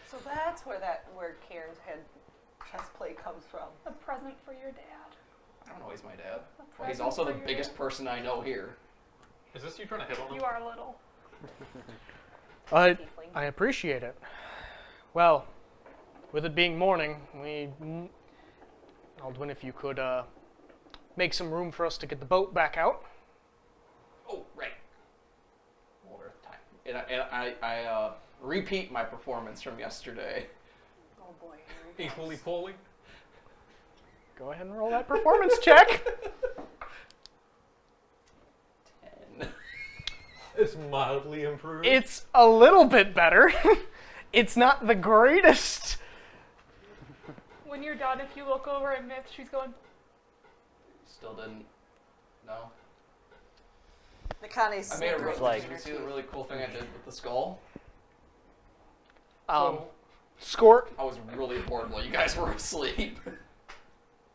[SPEAKER 4] So that's where Karen's head chest plate comes from.
[SPEAKER 1] A present for your dad.
[SPEAKER 3] I don't know he's my dad.
[SPEAKER 1] A
[SPEAKER 3] Well, he's
[SPEAKER 1] present
[SPEAKER 3] also
[SPEAKER 1] for
[SPEAKER 3] the
[SPEAKER 1] your
[SPEAKER 3] biggest
[SPEAKER 1] dad.
[SPEAKER 3] person I know here.
[SPEAKER 5] is this you trying to hit on him?
[SPEAKER 1] You are little.
[SPEAKER 2] I appreciate it. Well, with it being morning, Aldwin, if you could make some room for us to get the boat back out.
[SPEAKER 3] Oh, right. Over time. And I repeat my performance from yesterday.
[SPEAKER 4] Oh boy.
[SPEAKER 5] Equally poorly.
[SPEAKER 2] Go ahead and roll that performance check.
[SPEAKER 3] 10.
[SPEAKER 5] It's mildly improved.
[SPEAKER 2] It's a little bit better. It's not the greatest.
[SPEAKER 1] When you're done, if you look over at Myth, she's going,
[SPEAKER 3] Still didn't. No.
[SPEAKER 4] The kind of
[SPEAKER 3] I made a
[SPEAKER 4] snickers
[SPEAKER 3] really,
[SPEAKER 6] like-
[SPEAKER 3] did you see the really cool thing I did with the skull?
[SPEAKER 2] Score.
[SPEAKER 3] I was really bored while you guys were asleep.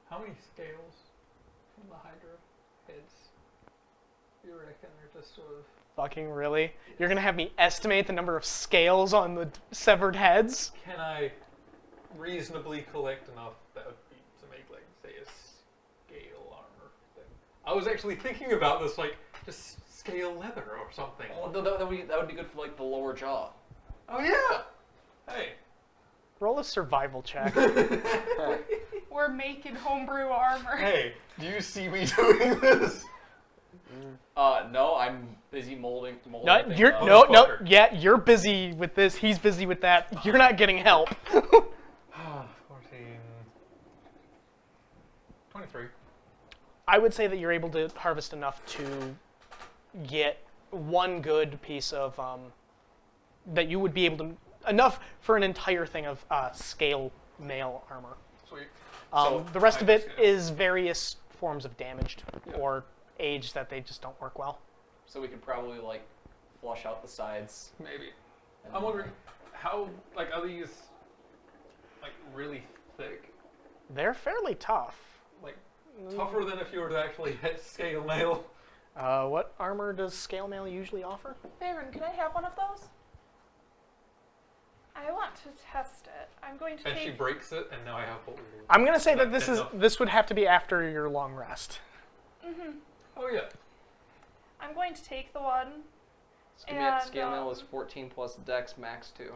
[SPEAKER 5] How many scales from the Hydra heads do you reckon are just sort of...
[SPEAKER 2] Fucking really? You're gonna have me estimate the number of scales on the severed heads?
[SPEAKER 5] Can I reasonably collect enough that would be to make, like, say, a scale armor thing? I was actually thinking about this, like, just scale leather or something.
[SPEAKER 3] Oh, that would be good for like the lower jaw.
[SPEAKER 5] Oh, yeah! Hey.
[SPEAKER 2] Roll a survival check.
[SPEAKER 1] we're making homebrew armor.
[SPEAKER 5] Hey, do you see me doing this?
[SPEAKER 3] No, I'm busy molding.
[SPEAKER 2] No,
[SPEAKER 3] things
[SPEAKER 2] you're
[SPEAKER 3] up.
[SPEAKER 2] no.
[SPEAKER 5] Motherfucker.
[SPEAKER 2] Yeah, you're busy with this. He's busy with that. You're not getting help.
[SPEAKER 5] 14... 23.
[SPEAKER 2] I would say that you're able to harvest enough to get one good piece of that you would be able to enough for an entire thing of scale mail armor.
[SPEAKER 5] Sweet.
[SPEAKER 2] The rest of it
[SPEAKER 5] scale.
[SPEAKER 2] is various forms of damaged or age that they just don't work well.
[SPEAKER 3] So we could probably like flush out the sides.
[SPEAKER 5] Maybe.
[SPEAKER 3] and-
[SPEAKER 5] I'm wondering, how, like, are these, like, really thick?
[SPEAKER 2] They're fairly tough.
[SPEAKER 5] Like, tougher than if you were to actually hit scale mail?
[SPEAKER 2] What armor does scale mail usually offer?
[SPEAKER 1] Tavern, can I have one of those? I want to test it. I'm going to
[SPEAKER 5] And she
[SPEAKER 1] take...
[SPEAKER 5] breaks it, and now I have what we need.
[SPEAKER 2] I'm gonna say that
[SPEAKER 5] That's enough.
[SPEAKER 2] this would have to be after your long rest.
[SPEAKER 5] Oh, yeah.
[SPEAKER 1] I'm going to take the one.
[SPEAKER 3] Scale
[SPEAKER 1] And,
[SPEAKER 3] mail is 14 plus Dex max 2.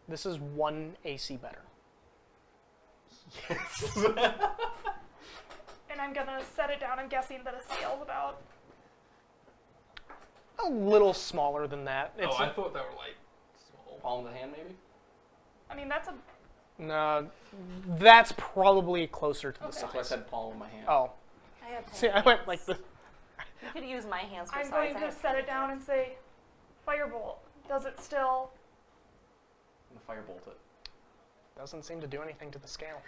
[SPEAKER 2] This is 1 AC better.
[SPEAKER 1] And I'm gonna set it down. I'm guessing that a scale's about...
[SPEAKER 2] A little smaller than that. It's
[SPEAKER 5] Oh, I thought they were, like, small.
[SPEAKER 3] Palm of the hand, maybe?
[SPEAKER 1] I mean, that's a...
[SPEAKER 2] no, that's probably closer to the
[SPEAKER 1] Okay.
[SPEAKER 3] That's why I
[SPEAKER 2] size.
[SPEAKER 3] said palm of my hand.
[SPEAKER 2] Oh,
[SPEAKER 4] I have
[SPEAKER 2] see, I
[SPEAKER 4] hands.
[SPEAKER 2] went like this.
[SPEAKER 4] You could use my hands for
[SPEAKER 1] I'm
[SPEAKER 4] size.
[SPEAKER 1] going
[SPEAKER 4] I
[SPEAKER 1] to
[SPEAKER 4] have
[SPEAKER 1] set it down and say, Firebolt. Does it still...
[SPEAKER 3] I'm gonna firebolt it.
[SPEAKER 2] Doesn't seem to do anything to the scale.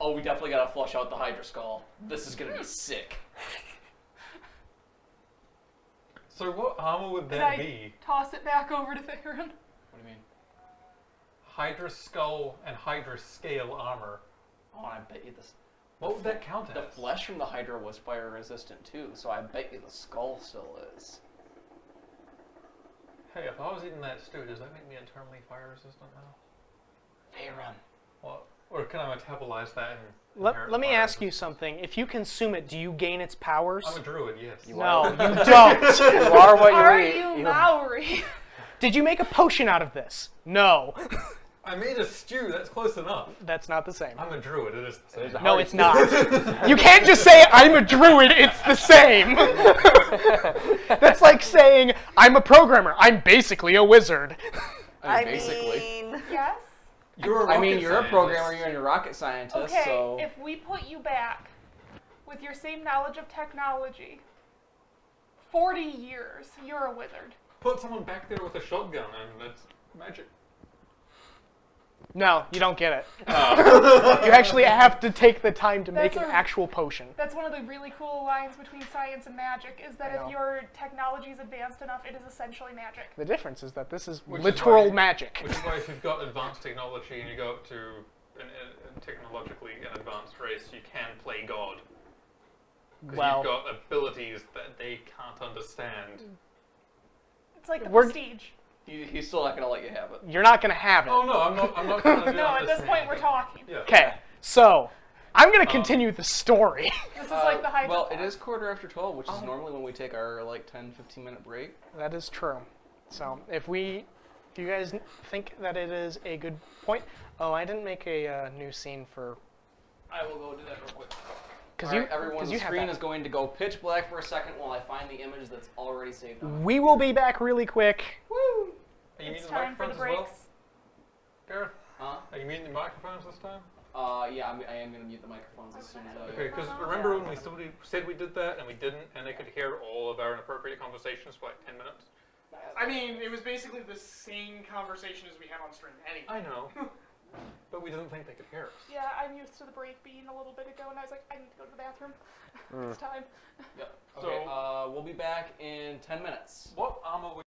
[SPEAKER 3] Oh, we definitely gotta flush out the Hydra skull. This is gonna be sick.
[SPEAKER 5] So what armor would
[SPEAKER 1] Did
[SPEAKER 5] that
[SPEAKER 1] I
[SPEAKER 5] be?
[SPEAKER 1] toss it back over to Theron?
[SPEAKER 3] What do you mean?
[SPEAKER 5] Hydra skull and Hydra scale armor.
[SPEAKER 3] Oh, I bet you this.
[SPEAKER 5] What would that count
[SPEAKER 3] The
[SPEAKER 5] as?
[SPEAKER 3] flesh from the Hydra was fire resistant too, so I bet you the skull still is.
[SPEAKER 5] Hey, if I was eating that stew, does that make me internally fire resistant now?
[SPEAKER 3] Theron.
[SPEAKER 5] What? Or can I metabolize that and
[SPEAKER 2] Let me ask you something. If you consume it, do you gain its powers?
[SPEAKER 5] I'm a druid, yes.
[SPEAKER 2] No, you don't.
[SPEAKER 6] You are what you
[SPEAKER 1] Are
[SPEAKER 6] eat.
[SPEAKER 1] you Lowry?
[SPEAKER 2] Did you make a potion out of this? No.
[SPEAKER 5] I made a stew, that's close enough.
[SPEAKER 2] That's not the same.
[SPEAKER 5] I'm a druid, it is the same.
[SPEAKER 2] No, it's not. You can't just say, I'm a druid, it's the same. That's like saying, I'm a programmer, I'm basically a wizard.
[SPEAKER 3] I
[SPEAKER 4] I
[SPEAKER 3] mean, basically.
[SPEAKER 4] mean,
[SPEAKER 1] Yes?
[SPEAKER 5] You're a
[SPEAKER 3] I mean,
[SPEAKER 5] rocket
[SPEAKER 3] you're a
[SPEAKER 5] scientist.
[SPEAKER 3] programmer, you're a rocket scientist,
[SPEAKER 1] Okay,
[SPEAKER 3] so.
[SPEAKER 1] if we put you back with your same knowledge of technology, 40 years, you're a wizard.
[SPEAKER 5] Put someone back there with a shotgun and that's magic.
[SPEAKER 2] No, you don't get it. You actually have to take the time to make an
[SPEAKER 1] That's a-
[SPEAKER 2] actual potion.
[SPEAKER 1] That's one of the really cool lines between science and magic, is that
[SPEAKER 2] I know.
[SPEAKER 1] if your technology is advanced enough, it is essentially magic.
[SPEAKER 2] The difference is that this is
[SPEAKER 5] Which is
[SPEAKER 2] literal
[SPEAKER 5] why-
[SPEAKER 2] magic.
[SPEAKER 5] Which is why if you've got advanced technology and you go up to an technologically an advanced race, you can play God. Because
[SPEAKER 2] Well,
[SPEAKER 5] you've got abilities that they can't understand.
[SPEAKER 1] It's like the
[SPEAKER 2] We're-
[SPEAKER 1] prestige.
[SPEAKER 3] He's still not gonna let you have it.
[SPEAKER 2] you're not going to have it.
[SPEAKER 5] Oh no, I'm not going to do
[SPEAKER 1] No,
[SPEAKER 5] that
[SPEAKER 1] at this point we're talking.
[SPEAKER 5] Yeah.
[SPEAKER 2] Okay, so I'm going to continue the story.
[SPEAKER 1] This is like the Hydra.
[SPEAKER 3] Well,
[SPEAKER 1] plot.
[SPEAKER 3] it is 12:15, which is normally when we take our like 10-15 minute break.
[SPEAKER 2] That is true. So if you guys think that it is a good point. Oh, I didn't make a new scene for
[SPEAKER 3] I will go do that real quick.
[SPEAKER 2] because
[SPEAKER 3] Alright, everyone's
[SPEAKER 2] you have
[SPEAKER 3] screen
[SPEAKER 2] that.
[SPEAKER 3] is going to go pitch black for a second while I find the image that's already saved on it.
[SPEAKER 2] We will be back really quick.
[SPEAKER 1] Woo!
[SPEAKER 5] You need
[SPEAKER 1] It's
[SPEAKER 5] the
[SPEAKER 1] time for
[SPEAKER 5] microphones
[SPEAKER 1] the
[SPEAKER 5] as well?
[SPEAKER 1] breaks.
[SPEAKER 5] Gareth? Are you muting the microphones this time?
[SPEAKER 3] Yeah, I am gonna mute the microphones as soon as I.
[SPEAKER 5] Okay, because remember when somebody said we did that and we didn't, and they could hear all of our inappropriate conversations for like 10 minutes?
[SPEAKER 2] I mean, it was basically the same conversation as we had on stream anyway.
[SPEAKER 5] I know. But we didn't think they could hear us.
[SPEAKER 1] Yeah, I'm used to the break being a little bit ago, and I was like, I need to go to the bathroom. It's time.
[SPEAKER 3] Yep. Okay. We'll be back in 10 minutes.
[SPEAKER 5] What armor would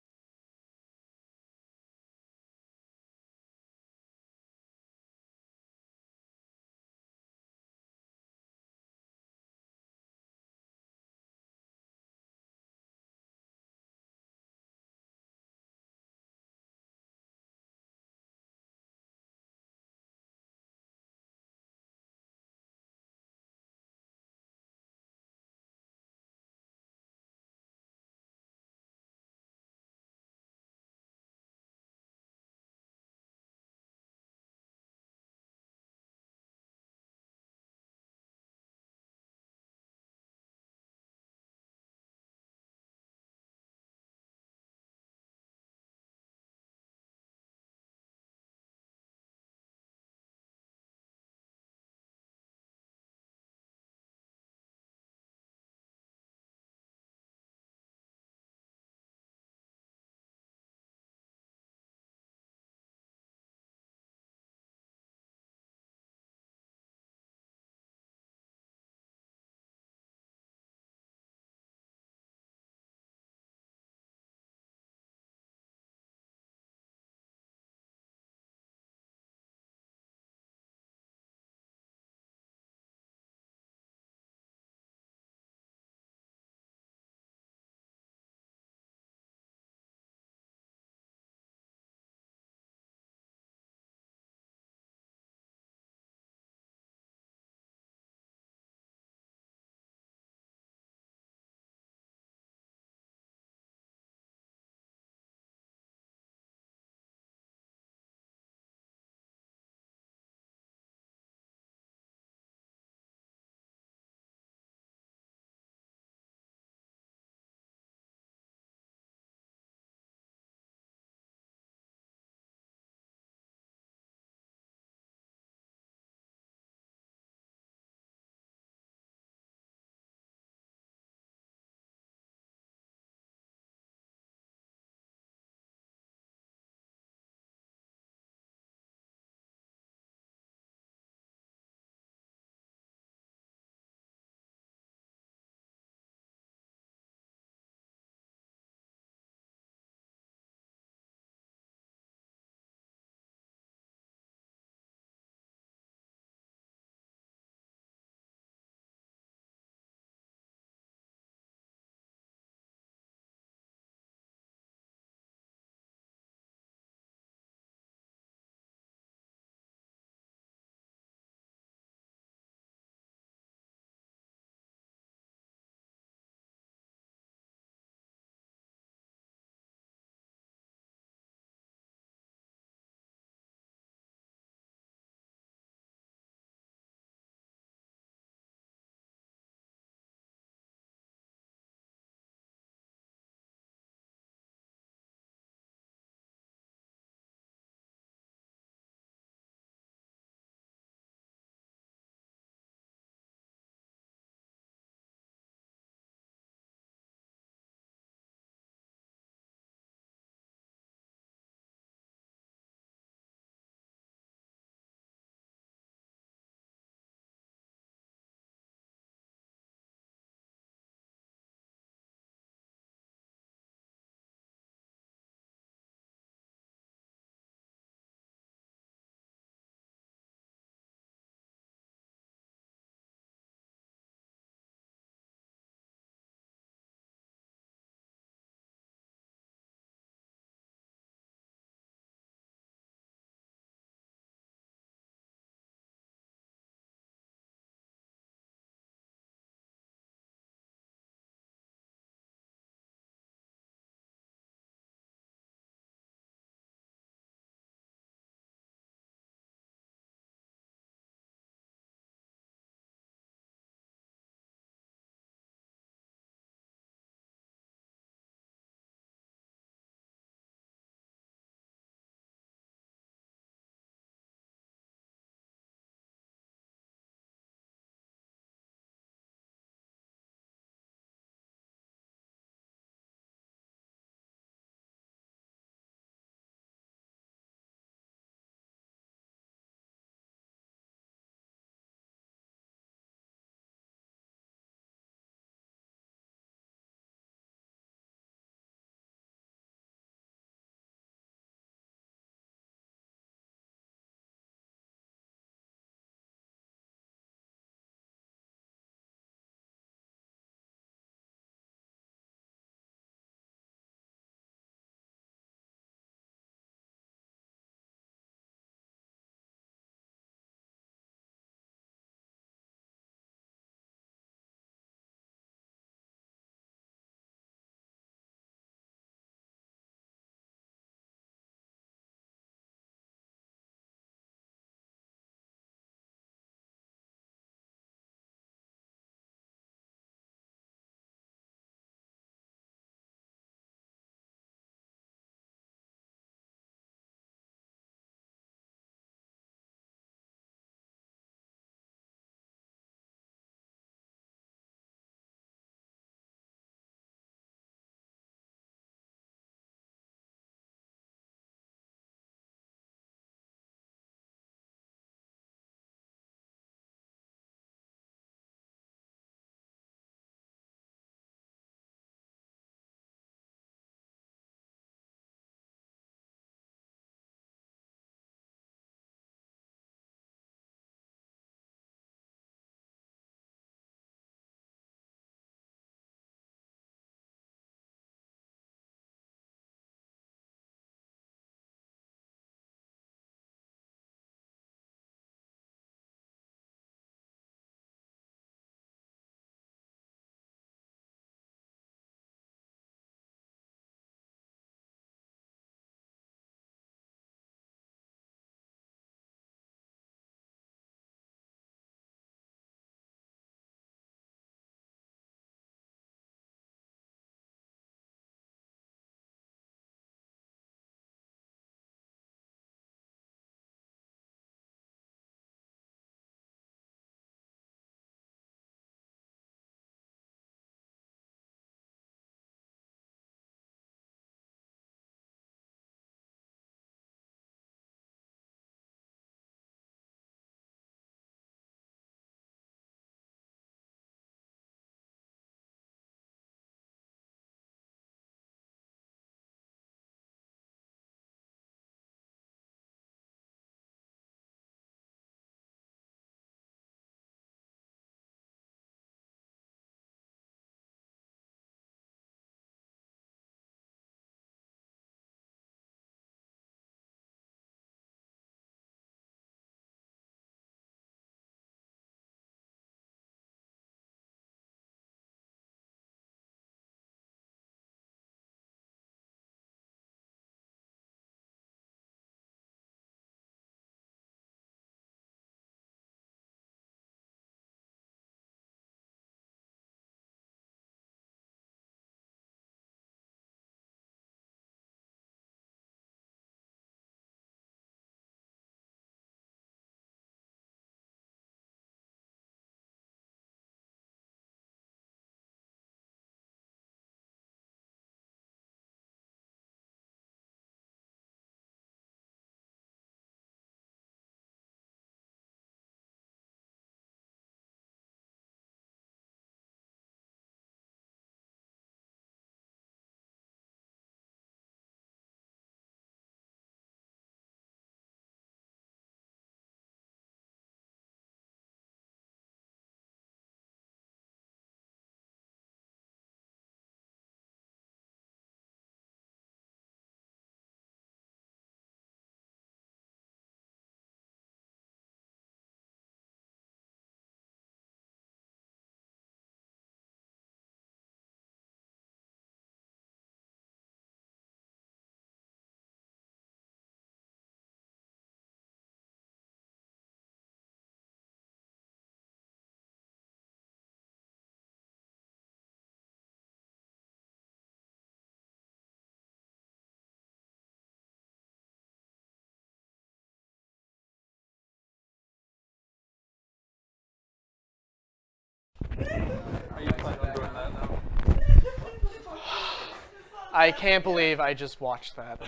[SPEAKER 2] I can't believe I just watched that.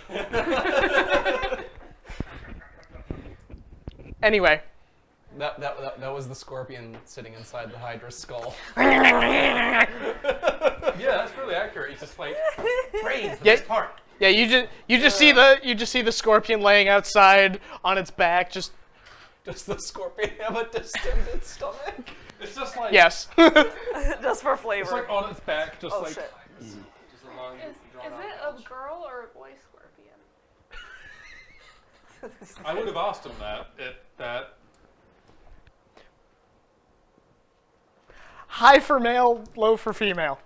[SPEAKER 2] Anyway.
[SPEAKER 3] That was the scorpion sitting inside the Hydra's skull.
[SPEAKER 5] Yeah, that's really accurate. He's just like, brains, the
[SPEAKER 2] Yeah.
[SPEAKER 5] best part.
[SPEAKER 2] Yeah, you just see the scorpion laying outside on its back. Just
[SPEAKER 3] Does the scorpion have a distended stomach?
[SPEAKER 5] It's just like,
[SPEAKER 2] yes.
[SPEAKER 4] Just for flavor.
[SPEAKER 5] it's like on its back, just
[SPEAKER 4] Oh,
[SPEAKER 5] like,
[SPEAKER 4] shit.
[SPEAKER 1] Is it a girl or a boy scorpion?
[SPEAKER 5] I would have asked him that.
[SPEAKER 2] High for male, low for female.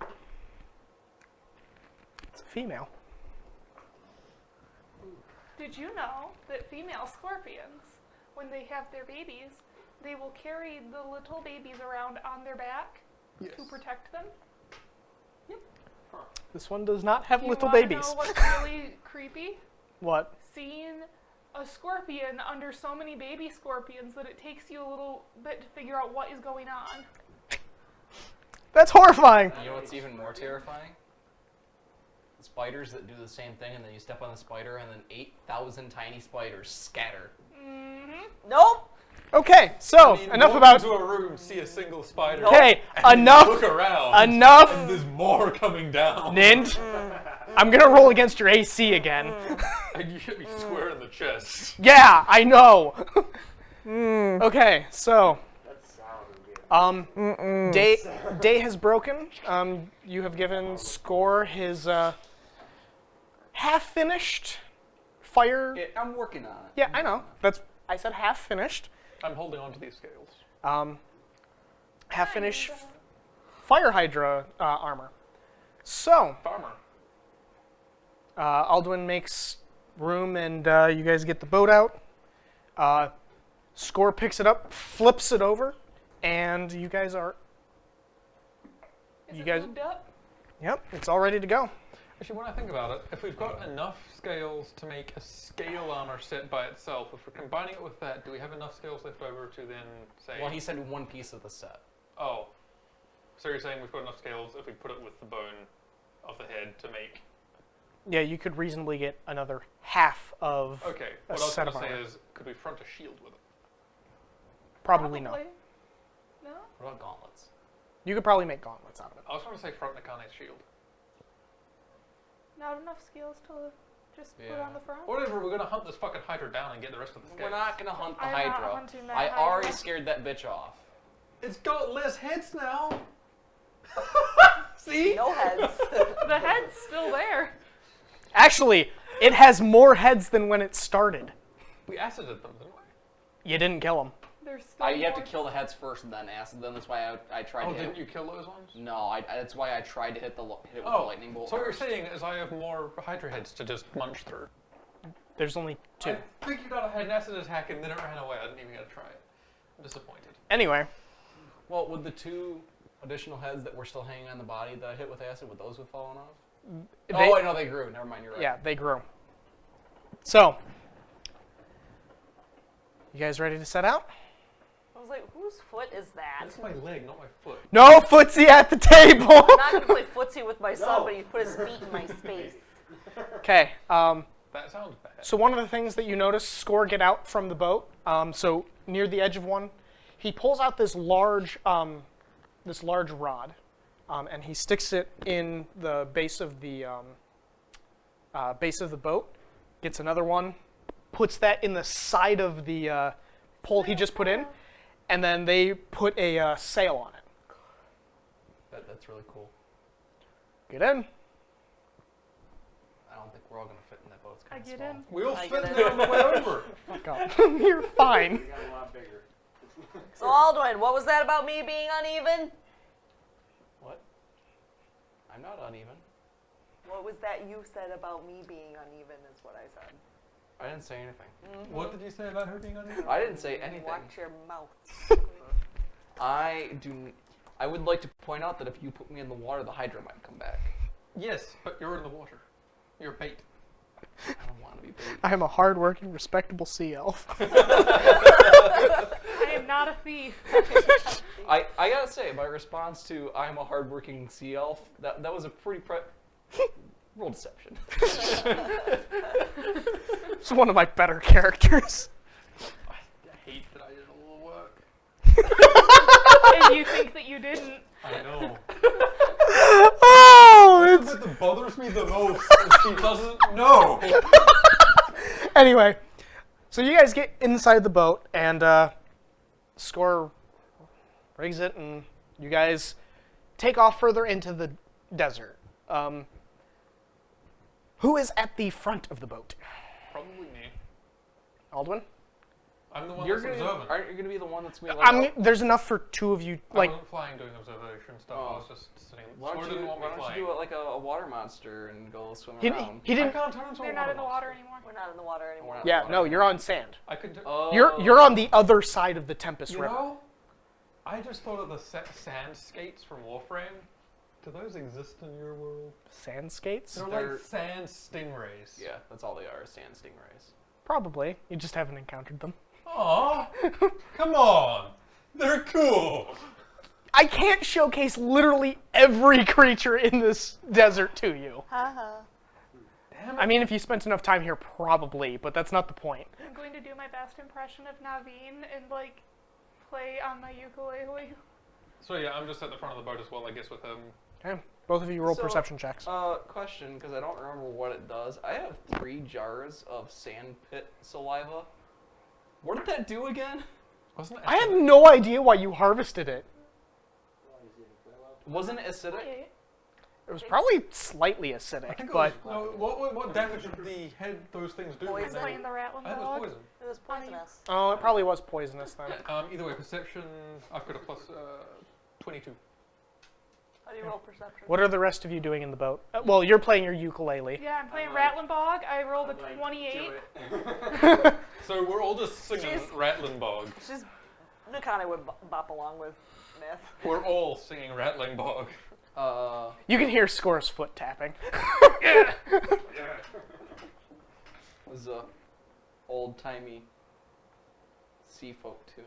[SPEAKER 2] It's a female.
[SPEAKER 1] Did you know that female scorpions, when they have their babies, they will carry the little babies around on their back to protect them?
[SPEAKER 2] This one does not have
[SPEAKER 1] You
[SPEAKER 2] little
[SPEAKER 1] wanna
[SPEAKER 2] babies.
[SPEAKER 1] know what's really creepy?
[SPEAKER 2] What?
[SPEAKER 1] Seeing a scorpion under so many baby scorpions that it takes you a little bit to figure out what is going on.
[SPEAKER 2] That's horrifying.
[SPEAKER 3] You know what's even more terrifying? Spiders that do the same thing, and then you step on the spider, and then 8,000 tiny spiders scatter.
[SPEAKER 4] Nope.
[SPEAKER 2] Okay, so enough
[SPEAKER 5] walk
[SPEAKER 2] about.
[SPEAKER 5] into a room, see a single spider.
[SPEAKER 2] Okay,
[SPEAKER 5] and
[SPEAKER 2] enough.
[SPEAKER 5] Look around.
[SPEAKER 2] Enough.
[SPEAKER 5] And there's more coming down.
[SPEAKER 2] Nint. I'm gonna roll against your AC again.
[SPEAKER 5] And you hit me square in the chest.
[SPEAKER 2] Yeah, I know. Okay, so. Day has broken. You have given Score his half-finished fire.
[SPEAKER 3] Yeah, I'm working on it.
[SPEAKER 2] Yeah, I know. I said half-finished.
[SPEAKER 5] I'm holding on to these scales.
[SPEAKER 2] Half-finished fire hydra armor. So,
[SPEAKER 5] Farmer.
[SPEAKER 2] Alduin makes room, and you guys get the boat out. Score picks it up, flips it over, and you guys are.
[SPEAKER 1] Is
[SPEAKER 2] You
[SPEAKER 1] it
[SPEAKER 2] guys.
[SPEAKER 1] moved up?
[SPEAKER 2] Yep, it's all ready to go.
[SPEAKER 5] Actually, when I think about it, if we've got enough scales to make a scale armor set by itself, if we're combining it with that, do we have enough scales left over to then say...
[SPEAKER 3] Well, he said one piece of the set.
[SPEAKER 5] Oh. So you're saying we've got enough scales if we put it with the bone of the head to make...
[SPEAKER 2] Yeah, you could reasonably get another half of
[SPEAKER 5] Okay,
[SPEAKER 2] a
[SPEAKER 5] what I was
[SPEAKER 2] set
[SPEAKER 5] going
[SPEAKER 2] of
[SPEAKER 5] to say
[SPEAKER 2] armor.
[SPEAKER 5] is, could we front a shield with it?
[SPEAKER 2] Probably no.
[SPEAKER 1] No?
[SPEAKER 3] What about gauntlets?
[SPEAKER 2] You could probably make gauntlets out of it.
[SPEAKER 5] I was going to say front Nakane's shield.
[SPEAKER 1] Not enough skills to just put
[SPEAKER 3] Yeah.
[SPEAKER 1] on the front?
[SPEAKER 5] Whatever, we're going to hunt this fucking Hydra down and get the rest of the scales.
[SPEAKER 3] We're not gonna hunt the
[SPEAKER 1] I'm not
[SPEAKER 3] Hydra.
[SPEAKER 1] hunting that
[SPEAKER 3] I already
[SPEAKER 1] Hydra.
[SPEAKER 3] scared that bitch off.
[SPEAKER 5] It's got less heads now! See?
[SPEAKER 4] No heads.
[SPEAKER 1] The head's still there.
[SPEAKER 2] Actually, it has more heads than when it started.
[SPEAKER 5] We acided them, didn't we?
[SPEAKER 2] You didn't kill them.
[SPEAKER 1] There's still
[SPEAKER 3] You have to
[SPEAKER 1] more-
[SPEAKER 3] kill the heads first and then acid them. That's why I tried
[SPEAKER 5] Oh,
[SPEAKER 3] to
[SPEAKER 5] didn't
[SPEAKER 3] hit.
[SPEAKER 5] you kill those ones?
[SPEAKER 3] No, that's why I tried to hit it with the
[SPEAKER 5] Oh,
[SPEAKER 3] lightning bolt.
[SPEAKER 5] so what you're
[SPEAKER 3] first.
[SPEAKER 5] saying is I have more Hydra heads to just munch through.
[SPEAKER 2] There's only two.
[SPEAKER 5] I think you got a head acid attack and then it ran away. I didn't even get to try it. I'm disappointed.
[SPEAKER 2] Anyway,
[SPEAKER 3] Well, would the two additional heads that were still hanging on the body that I hit with acid, would those have fallen off? Oh, wait, no, they grew. Never mind, you're right.
[SPEAKER 2] yeah, they grew. So, you guys ready to set out?
[SPEAKER 4] I was like, whose foot is that?
[SPEAKER 5] That's my leg, not my foot.
[SPEAKER 2] No footsie at the table.
[SPEAKER 4] I'm not gonna play footsie with my son, but he put his feet in my space.
[SPEAKER 2] Okay.
[SPEAKER 5] That sounds bad.
[SPEAKER 2] So one of the things that you notice Score get out from the boat. So near the edge of one, he pulls out this large rod, and he sticks it in the base of the boat. Gets another one, puts that in the side of the pole he just put in, and then they put a sail on it.
[SPEAKER 3] That's really cool.
[SPEAKER 2] Get in.
[SPEAKER 3] I don't think we're all going to fit in that boat. It's
[SPEAKER 1] I
[SPEAKER 3] kind of
[SPEAKER 1] get
[SPEAKER 3] small.
[SPEAKER 1] in.
[SPEAKER 5] We all
[SPEAKER 4] I
[SPEAKER 5] fit
[SPEAKER 4] get
[SPEAKER 5] there on the way over.
[SPEAKER 2] Fuck off. You're fine.
[SPEAKER 6] got a lot bigger.
[SPEAKER 4] So Alduin, what was that about me being uneven?
[SPEAKER 3] What? I'm not uneven.
[SPEAKER 4] What was that you said about me being uneven is what I said.
[SPEAKER 3] I didn't say anything.
[SPEAKER 5] What did you say about her being uneven?
[SPEAKER 3] I didn't say anything.
[SPEAKER 4] Watch your mouth.
[SPEAKER 3] I would like to point out that if you put me in the water, the Hydra might come back.
[SPEAKER 5] Yes, but you're in the water. You're bait.
[SPEAKER 3] I don't want to be bait.
[SPEAKER 2] I am a hard-working, respectable sea elf.
[SPEAKER 1] I am not a thief.
[SPEAKER 3] I gotta say, my response to "I'm a hardworking sea elf" that was a pretty Roll deception.
[SPEAKER 2] It's one of my better characters.
[SPEAKER 5] I hate that I did a little work.
[SPEAKER 1] And you think that you didn't.
[SPEAKER 5] I know.
[SPEAKER 2] Oh,
[SPEAKER 5] The
[SPEAKER 2] it's...
[SPEAKER 5] bit that bothers me the most is he doesn't know.
[SPEAKER 2] Anyway, so you guys get inside the boat, and Score rigs it, and you guys take off further into the desert. Who is at the front of the boat?
[SPEAKER 5] Probably me.
[SPEAKER 2] Aldwin?
[SPEAKER 5] I'm the one
[SPEAKER 3] You're
[SPEAKER 5] that's
[SPEAKER 3] gonna,
[SPEAKER 5] observant.
[SPEAKER 3] aren't you gonna be the one that's gonna be like,
[SPEAKER 2] There's enough for two of you. Like,
[SPEAKER 5] I wasn't flying doing observation stuff. I was just sitting.
[SPEAKER 3] why
[SPEAKER 5] Score
[SPEAKER 3] don't
[SPEAKER 5] didn't
[SPEAKER 3] you,
[SPEAKER 5] want me
[SPEAKER 3] why don't
[SPEAKER 5] flying.
[SPEAKER 3] you do it like a water monster and go swim
[SPEAKER 2] he,
[SPEAKER 3] around?
[SPEAKER 2] he
[SPEAKER 5] I
[SPEAKER 2] didn't.
[SPEAKER 5] can't turn into
[SPEAKER 1] They're
[SPEAKER 5] a
[SPEAKER 1] not in the
[SPEAKER 5] monster.
[SPEAKER 1] water anymore.
[SPEAKER 4] We're not in the water anymore.
[SPEAKER 3] We're not-
[SPEAKER 2] Yeah, no, you're on sand.
[SPEAKER 5] I could.
[SPEAKER 2] You're on the other side of the Tempest
[SPEAKER 5] You
[SPEAKER 2] River.
[SPEAKER 5] know, I just thought of the sand skates from Warframe. Do those exist in your world?
[SPEAKER 2] Sand skates?
[SPEAKER 5] They're
[SPEAKER 3] They're-
[SPEAKER 5] like sand stingrays.
[SPEAKER 3] Yeah, that's all they are, sand stingrays.
[SPEAKER 2] Probably. You just haven't encountered them.
[SPEAKER 5] Aw, come on. They're cool.
[SPEAKER 2] I can't showcase literally every creature in this desert to you.
[SPEAKER 5] Damn
[SPEAKER 2] I mean, if you spent enough time here, probably, but that's not the point.
[SPEAKER 1] I'm going to do my best impression of Naveen and like play on my ukulele.
[SPEAKER 5] So yeah, I'm just at the front of the boat as well, I guess, with him.
[SPEAKER 2] Okay. Both of you roll
[SPEAKER 3] So,
[SPEAKER 2] perception checks.
[SPEAKER 3] Question, because I don't remember what it does. I have 3 jars of sand pit saliva. What did that do again?
[SPEAKER 5] Wasn't it?
[SPEAKER 2] I have no idea why you harvested it.
[SPEAKER 3] Wasn't it acidic?
[SPEAKER 2] It was probably slightly
[SPEAKER 5] I
[SPEAKER 2] acidic,
[SPEAKER 5] think it
[SPEAKER 2] but
[SPEAKER 5] was, no, what damage did the head those things do? when
[SPEAKER 4] Poison.
[SPEAKER 5] they-
[SPEAKER 1] Playing the rattling
[SPEAKER 5] I think it was
[SPEAKER 1] dog.
[SPEAKER 5] poison.
[SPEAKER 4] It was poisonous.
[SPEAKER 2] oh, it probably was poisonous then.
[SPEAKER 5] Either way, perception. I've got a plus 22.
[SPEAKER 4] How do you roll perception?
[SPEAKER 2] What are the rest of you doing in the boat? Well, you're playing your ukulele.
[SPEAKER 1] Yeah, I'm playing Rattling Bog. I rolled a 28.
[SPEAKER 5] So we're all just singing
[SPEAKER 4] Jeez.
[SPEAKER 5] Rattling Bog.
[SPEAKER 4] She's Nakane would bop along with Myth.
[SPEAKER 5] We're all singing Rattling Bog.
[SPEAKER 2] You can hear Score's foot tapping.
[SPEAKER 3] It was a old-timey sea folk tune.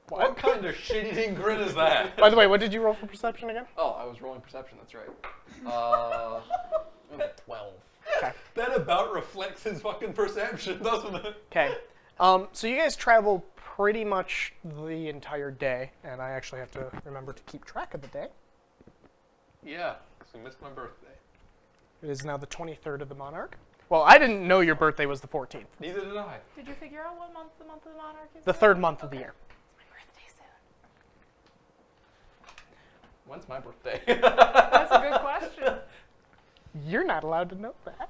[SPEAKER 5] What kind of shit-eating grin is that?
[SPEAKER 2] By the way, what did you roll for perception again?
[SPEAKER 3] Oh, I was rolling perception, that's right. 12.
[SPEAKER 2] Okay.
[SPEAKER 5] That about reflects his fucking perception, doesn't it?
[SPEAKER 2] Okay. So you guys travel pretty much the entire day, and I actually have to remember to keep track of the day.
[SPEAKER 5] Yeah, because we missed my birthday.
[SPEAKER 2] It is now the 23rd of the Monarch. Well, I didn't know your birthday was the 14th.
[SPEAKER 5] Neither did I.
[SPEAKER 1] Did you figure out what month the month of the monarch is?
[SPEAKER 2] The third month of the year.
[SPEAKER 1] My birthday soon.
[SPEAKER 3] When's my birthday?
[SPEAKER 1] That's a good question.
[SPEAKER 2] You're not allowed to know that.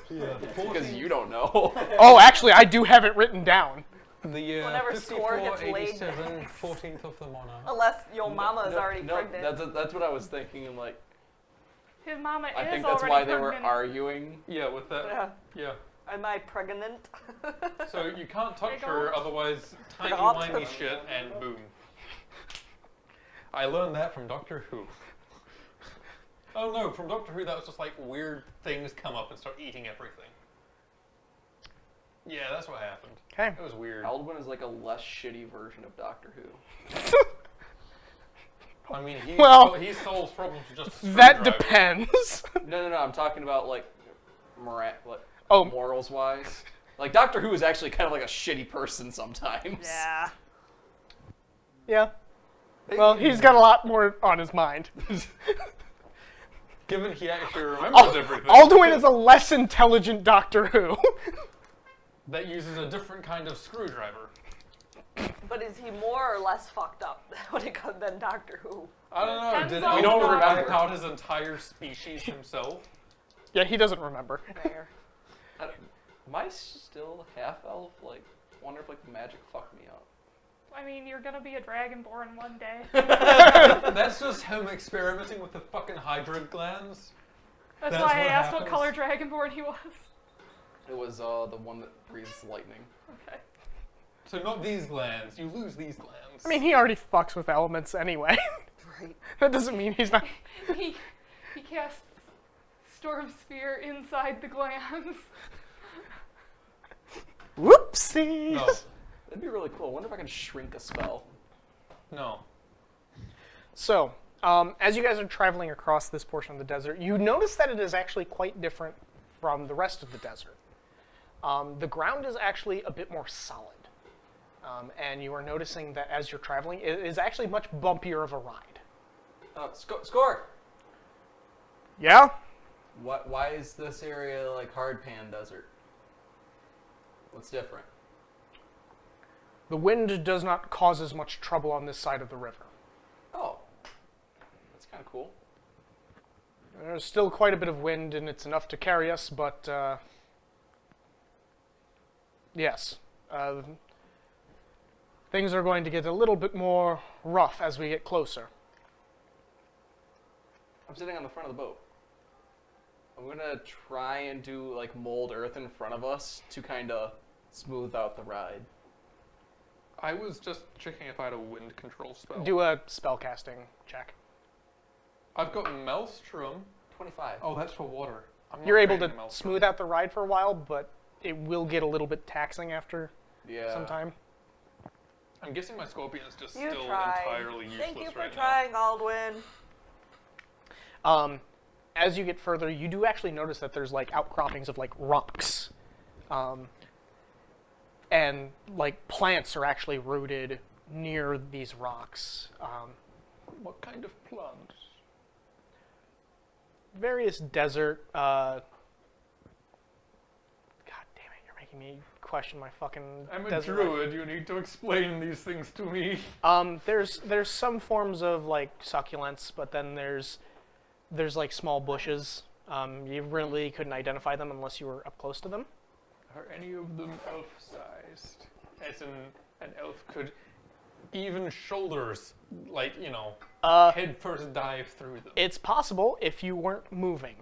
[SPEAKER 5] Yeah,
[SPEAKER 3] Because you don't know.
[SPEAKER 2] Oh, actually, I do have it written down.
[SPEAKER 5] The year
[SPEAKER 4] Whenever Score gets laid
[SPEAKER 5] 5487,
[SPEAKER 4] next.
[SPEAKER 5] 14th of the Monarch.
[SPEAKER 4] Unless your mama is already
[SPEAKER 3] no,
[SPEAKER 4] pregnant.
[SPEAKER 3] that's what I was thinking, and like,
[SPEAKER 1] His mama
[SPEAKER 3] I
[SPEAKER 1] is
[SPEAKER 3] think that's
[SPEAKER 1] already
[SPEAKER 3] why they were
[SPEAKER 1] pregnant.
[SPEAKER 3] arguing.
[SPEAKER 5] Yeah, with that.
[SPEAKER 4] Yeah.
[SPEAKER 5] Yeah.
[SPEAKER 4] Am I pregnant?
[SPEAKER 5] So you can't touch
[SPEAKER 1] They
[SPEAKER 5] her,
[SPEAKER 1] don't.
[SPEAKER 5] otherwise tiny
[SPEAKER 4] Forgot.
[SPEAKER 5] whiny shit, and boom. I learned that from Doctor Who. Oh no, from Doctor Who that was just like weird things come up and start eating everything. Yeah, that's what happened.
[SPEAKER 2] Okay.
[SPEAKER 5] It was weird.
[SPEAKER 3] Aldwin is like a less shitty version of Doctor Who.
[SPEAKER 5] I mean,
[SPEAKER 2] Well,
[SPEAKER 5] he solves problems with just a
[SPEAKER 2] That
[SPEAKER 5] screwdriver.
[SPEAKER 2] depends.
[SPEAKER 3] No, I'm talking about like,
[SPEAKER 2] Oh.
[SPEAKER 3] morals wise. Like Doctor Who is actually kind of like a shitty person sometimes.
[SPEAKER 4] Yeah.
[SPEAKER 2] Yeah. Well, he's got a lot more on his mind.
[SPEAKER 5] Given he actually remembers everything.
[SPEAKER 2] Alduin is a less intelligent Doctor Who.
[SPEAKER 5] That uses a different kind of screwdriver.
[SPEAKER 4] But is he more or less fucked up when it comes than Doctor Who?
[SPEAKER 5] I don't know.
[SPEAKER 1] Depends
[SPEAKER 5] Did
[SPEAKER 1] on
[SPEAKER 5] he
[SPEAKER 1] the
[SPEAKER 5] don't
[SPEAKER 1] Doctor.
[SPEAKER 5] wipe out his entire species himself?
[SPEAKER 2] Yeah, he doesn't remember.
[SPEAKER 4] There.
[SPEAKER 3] Am I still half elf? Like, wonder if like the magic fucked me up.
[SPEAKER 1] I mean, you're gonna be a dragonborn one day.
[SPEAKER 5] That's just him experimenting with the fucking hydra glands.
[SPEAKER 1] That's
[SPEAKER 5] That's
[SPEAKER 1] why I
[SPEAKER 5] what
[SPEAKER 1] asked what
[SPEAKER 5] happens.
[SPEAKER 1] color dragonborn he was.
[SPEAKER 3] It was the one that breathes lightning.
[SPEAKER 1] Okay.
[SPEAKER 5] So not these glands. You lose these glands.
[SPEAKER 2] I mean, he already fucks with elements anyway.
[SPEAKER 4] Right.
[SPEAKER 2] That doesn't mean he's not...
[SPEAKER 1] He casts Storm Sphere inside the glands.
[SPEAKER 2] Whoopsies!
[SPEAKER 5] No.
[SPEAKER 3] That'd be really cool. I wonder if I can shrink a spell.
[SPEAKER 5] No.
[SPEAKER 2] So, As you guys are traveling across this portion of the desert, you notice that it is actually quite different from the rest of the desert. The ground is actually a bit more solid. And you are noticing that as you're traveling, it is actually much bumpier of a ride.
[SPEAKER 3] Score!
[SPEAKER 2] Yeah?
[SPEAKER 3] Why is this area like hard pan desert? What's different?
[SPEAKER 2] The wind does not cause as much trouble on this side of the river.
[SPEAKER 3] Oh. That's kind of cool.
[SPEAKER 2] There's still quite a bit of wind, and it's enough to carry us, but, yes. Things are going to get a little bit more rough as we get closer.
[SPEAKER 3] I'm sitting on the front of the boat. I'm gonna try and do like mold earth in front of us to kind of smooth out the ride.
[SPEAKER 5] I was just checking if I had a wind control spell.
[SPEAKER 2] Do a spellcasting check.
[SPEAKER 5] I've got Maelstrom.
[SPEAKER 3] 25.
[SPEAKER 5] Oh, that's for water. I'm not
[SPEAKER 2] You're able to
[SPEAKER 5] creating Maelstrom.
[SPEAKER 2] smooth out the ride for a while, but it will get a little bit taxing after
[SPEAKER 3] Yeah.
[SPEAKER 2] some time.
[SPEAKER 5] I'm guessing my scorpion is just
[SPEAKER 4] You
[SPEAKER 5] still
[SPEAKER 4] tried.
[SPEAKER 5] entirely useless
[SPEAKER 4] Thank you for
[SPEAKER 5] right
[SPEAKER 4] trying, Aldwin.
[SPEAKER 2] As you get further, you do actually notice that there's like outcroppings of like rocks. And like plants are actually rooted near these rocks.
[SPEAKER 5] now. What kind of plants?
[SPEAKER 2] Various desert, God damn it, you're making me question my fucking
[SPEAKER 5] I'm a
[SPEAKER 2] desert.
[SPEAKER 5] druid. You need to explain these things to me.
[SPEAKER 2] There's some forms of like succulents, but then there's like small bushes. You really couldn't identify them unless you were up close to them.
[SPEAKER 5] Are any of them elf-sized? As in, an elf could even shoulders, like, you know, head first dive through them.
[SPEAKER 2] It's possible if you weren't moving.